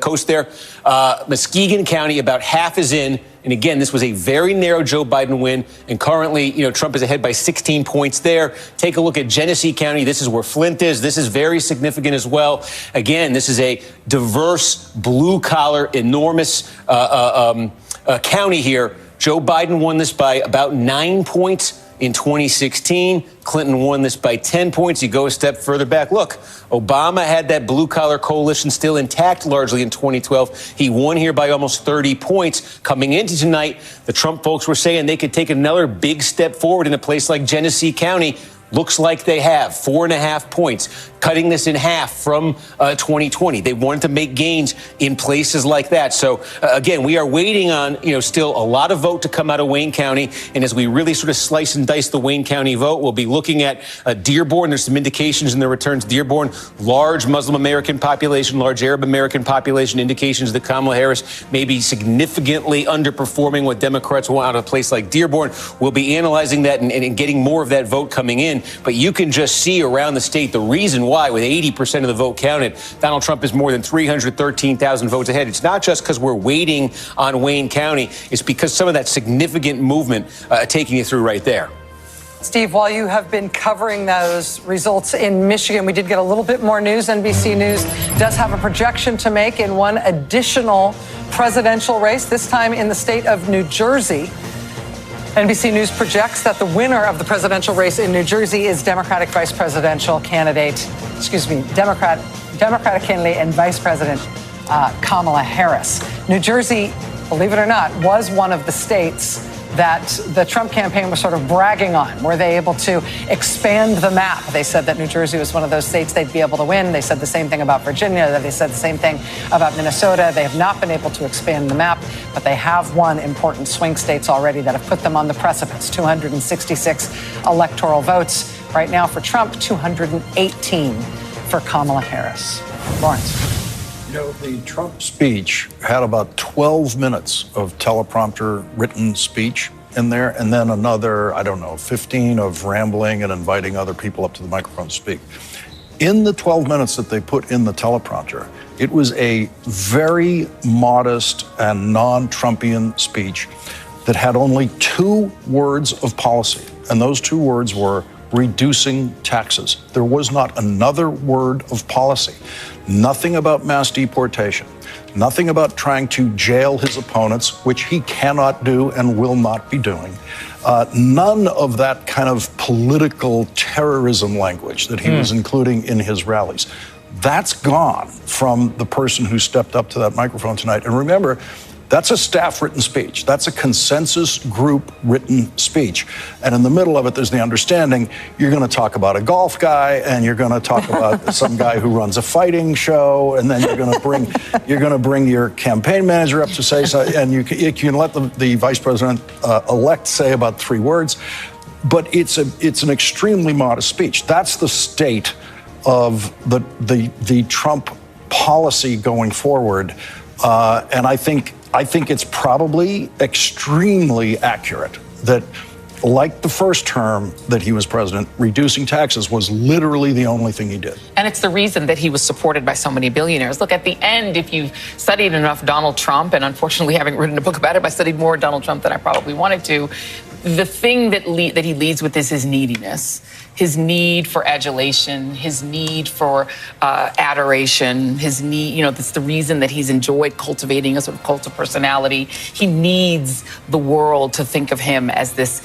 coast there. Muskegon County, about half is in. And again, this was a very narrow Joe Biden win. And currently, Trump is ahead by 16 points there. Take a look at Genesee County. This is where Flint is. This is very significant as well. Again, this is a diverse, blue-collar, enormous county here. Joe Biden won this by about 9 points in 2016. Clinton won this by 10 points. You go a step further back. Look, Obama had that blue-collar coalition still intact largely in 2012. He won here by almost 30 points. Coming into tonight, the Trump folks were saying they could take another big step forward in a place like Genesee County. Looks like they have 4.5 points, cutting this in half from 2020. They wanted to make gains in places like that. So, again, we are waiting on, still a lot of vote to come out of Wayne County. And as we really sort of slice and dice the Wayne County vote, we'll be looking at Dearborn. There's some indications in the returns. Dearborn, large Muslim American population, large Arab American population, indications that Kamala Harris may be significantly underperforming what Democrats want out of a place like Dearborn. We'll be analyzing that and getting more of that vote coming in. But you can just see around the state the reason why, with 80% of the vote counted, Donald Trump is more than 313,000 votes ahead. It's not just because we're waiting on Wayne County. It's because some of that significant movement taking you through right there.
Steve, while you have been covering those results in Michigan, we did get a little bit more news. NBC News does have a projection to make in one additional presidential race, this time in the state of New Jersey. NBC News projects that the winner of the presidential race in New Jersey is Democratic candidate and Vice President Kamala Harris. New Jersey, believe it or not, was one of the states that the Trump campaign was sort of bragging on. Were they able to expand the map? They said that New Jersey was one of those states they'd be able to win. They said the same thing about Virginia. They said the same thing about Minnesota. They have not been able to expand the map, but they have won important swing states already that have put them on the precipice. 266 electoral votes right now for Trump, 218 for Kamala Harris. Lawrence.
The Trump speech had about 12 minutes of teleprompter written speech in there, and then another, 15 of rambling and inviting other people up to the microphone to speak. In the 12 minutes that they put in the teleprompter, it was a very modest and non-Trumpian speech that had only 2 words of policy, and those 2 words were reducing taxes. There was not another word of policy. Nothing about mass deportation. Nothing about trying to jail his opponents, which he cannot do and will not be doing. None of that kind of political terrorism language that he was including in his rallies. That's gone from the person who stepped up to that microphone tonight. And remember, that's a staff-written speech. That's a consensus group-written speech. And in the middle of it, there's the understanding you're going to talk about a golf guy, and you're going to talk about some guy who runs a fighting show, and then you're going to bring your campaign manager up to say so, and you can let the vice president elect say about 3 words. But it's an extremely modest speech. That's the state of the Trump policy going forward, and I think it's probably extremely accurate that, like the first term that he was president, reducing taxes was literally the only thing he did.
And it's the reason that he was supported by so many billionaires. Look, at the end, if you've studied enough Donald Trump, and unfortunately having written a book about it, I studied more Donald Trump than I probably wanted to. The thing that he leads with is his neediness. His need for adulation, his need for adoration, his need, that's the reason that he's enjoyed cultivating a sort of cult of personality. He needs the world to think of him as this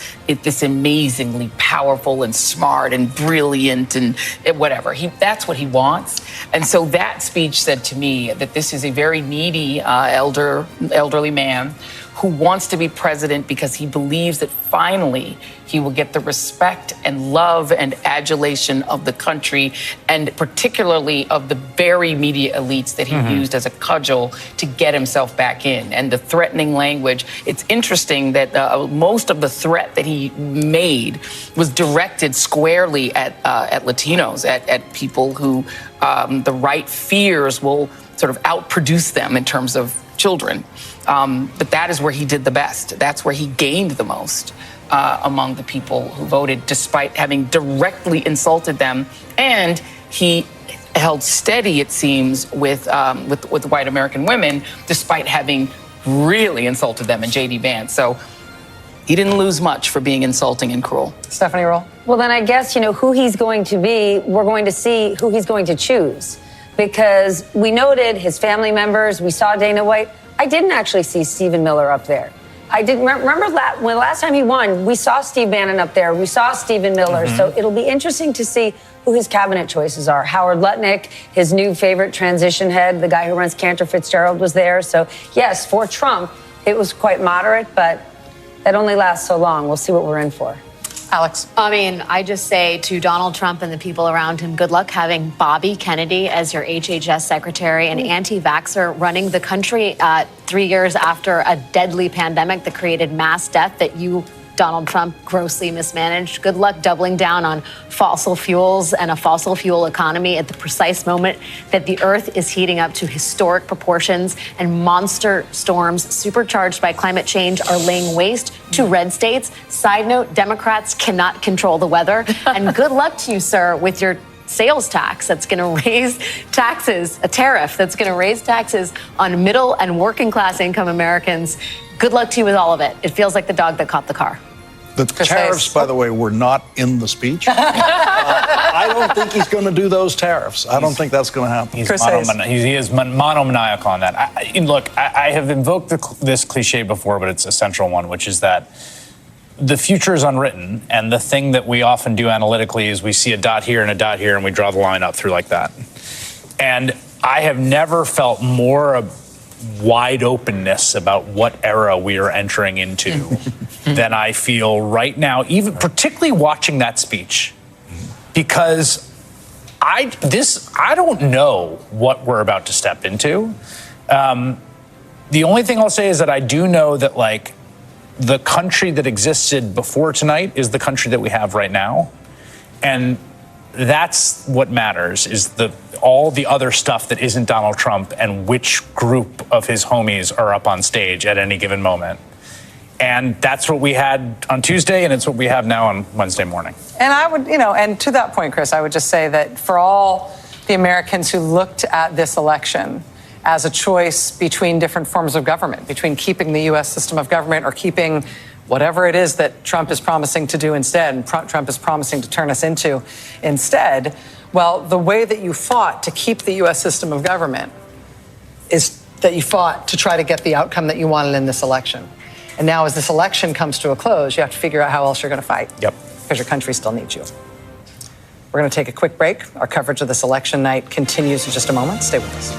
amazingly powerful and smart and brilliant and whatever. That's what he wants. And so that speech said to me that this is a very needy elderly man who wants to be president because he believes that finally he will get the respect and love and adulation of the country, and particularly of the very media elites that he used as a cudgel to get himself back in. And the threatening language, it's interesting that most of the threat that he made was directed squarely at Latinos, at people who the right fears will sort of outproduce them in terms of children. But that is where he did the best. That's where he gained the most among the people who voted, despite having directly insulted them. And he held steady, it seems, with white American women, despite having really insulted them in J.D. Vance. So he didn't lose much for being insulting and cruel.
Stephanie Roll?
Well, then I guess, who he's going to be, we're going to see who he's going to choose. Because we noted his family members, we saw Dana White. I didn't actually see Stephen Miller up there. I didn't remember when the last time he won, we saw Steve Bannon up there, we saw Stephen Miller. So it'll be interesting to see who his cabinet choices are. Howard Lutnick, his new favorite transition head, the guy who runs Cantor Fitzgerald, was there. So yes, for Trump, it was quite moderate, but that only lasts so long. We'll see what we're in for.
Alex?
I mean, I just say to Donald Trump and the people around him, good luck having Bobby Kennedy as your HHS secretary, an anti-vaxxer running the country 3 years after a deadly pandemic that created mass death that you, Donald Trump, grossly mismanaged. Good luck doubling down on fossil fuels and a fossil fuel economy at the precise moment that the earth is heating up to historic proportions and monster storms supercharged by climate change are laying waste to red states. Side note, Democrats cannot control the weather. And good luck to you, sir, with your sales tax that's going to raise taxes, a tariff that's going to raise taxes on middle and working class income Americans. Good luck to you with all of it. It feels like the dog that caught the car.
The tariffs, by the way, were not in the speech. I don't think he's going to do those tariffs. I don't think that's going to happen.
He is monomaniacal on that. I have invoked this cliche before, but it's a central one, which is that the future is unwritten. And the thing that we often do analytically is we see a dot here and a dot here, and we draw the line up through like that. And I have never felt more wide openness about what era we are entering into than I feel right now, even particularly watching that speech, because I don't know what we're about to step into. The only thing I'll say is that I do know that the country that existed before tonight is the country that we have right now, and that's what matters, is all the other stuff that isn't Donald Trump and which group of his homies are up on stage at any given moment. And that's what we had on Tuesday, and it's what we have now on Wednesday morning.
And I would, and to that point, Chris, I would just say that for all the Americans who looked at this election as a choice between different forms of government, between keeping the U.S. system of government or keeping whatever it is that Trump is promising to do instead, and Trump is promising to turn us into instead, well, the way that you fought to keep the U.S. system of government is that you fought to try to get the outcome that you wanted in this election. And now as this election comes to a close, you have to figure out how else you're going to fight.
Yep.
Because your country still needs you. We're going to take a quick break. Our coverage of this election night continues in just a moment. Stay with us.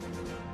Georgia.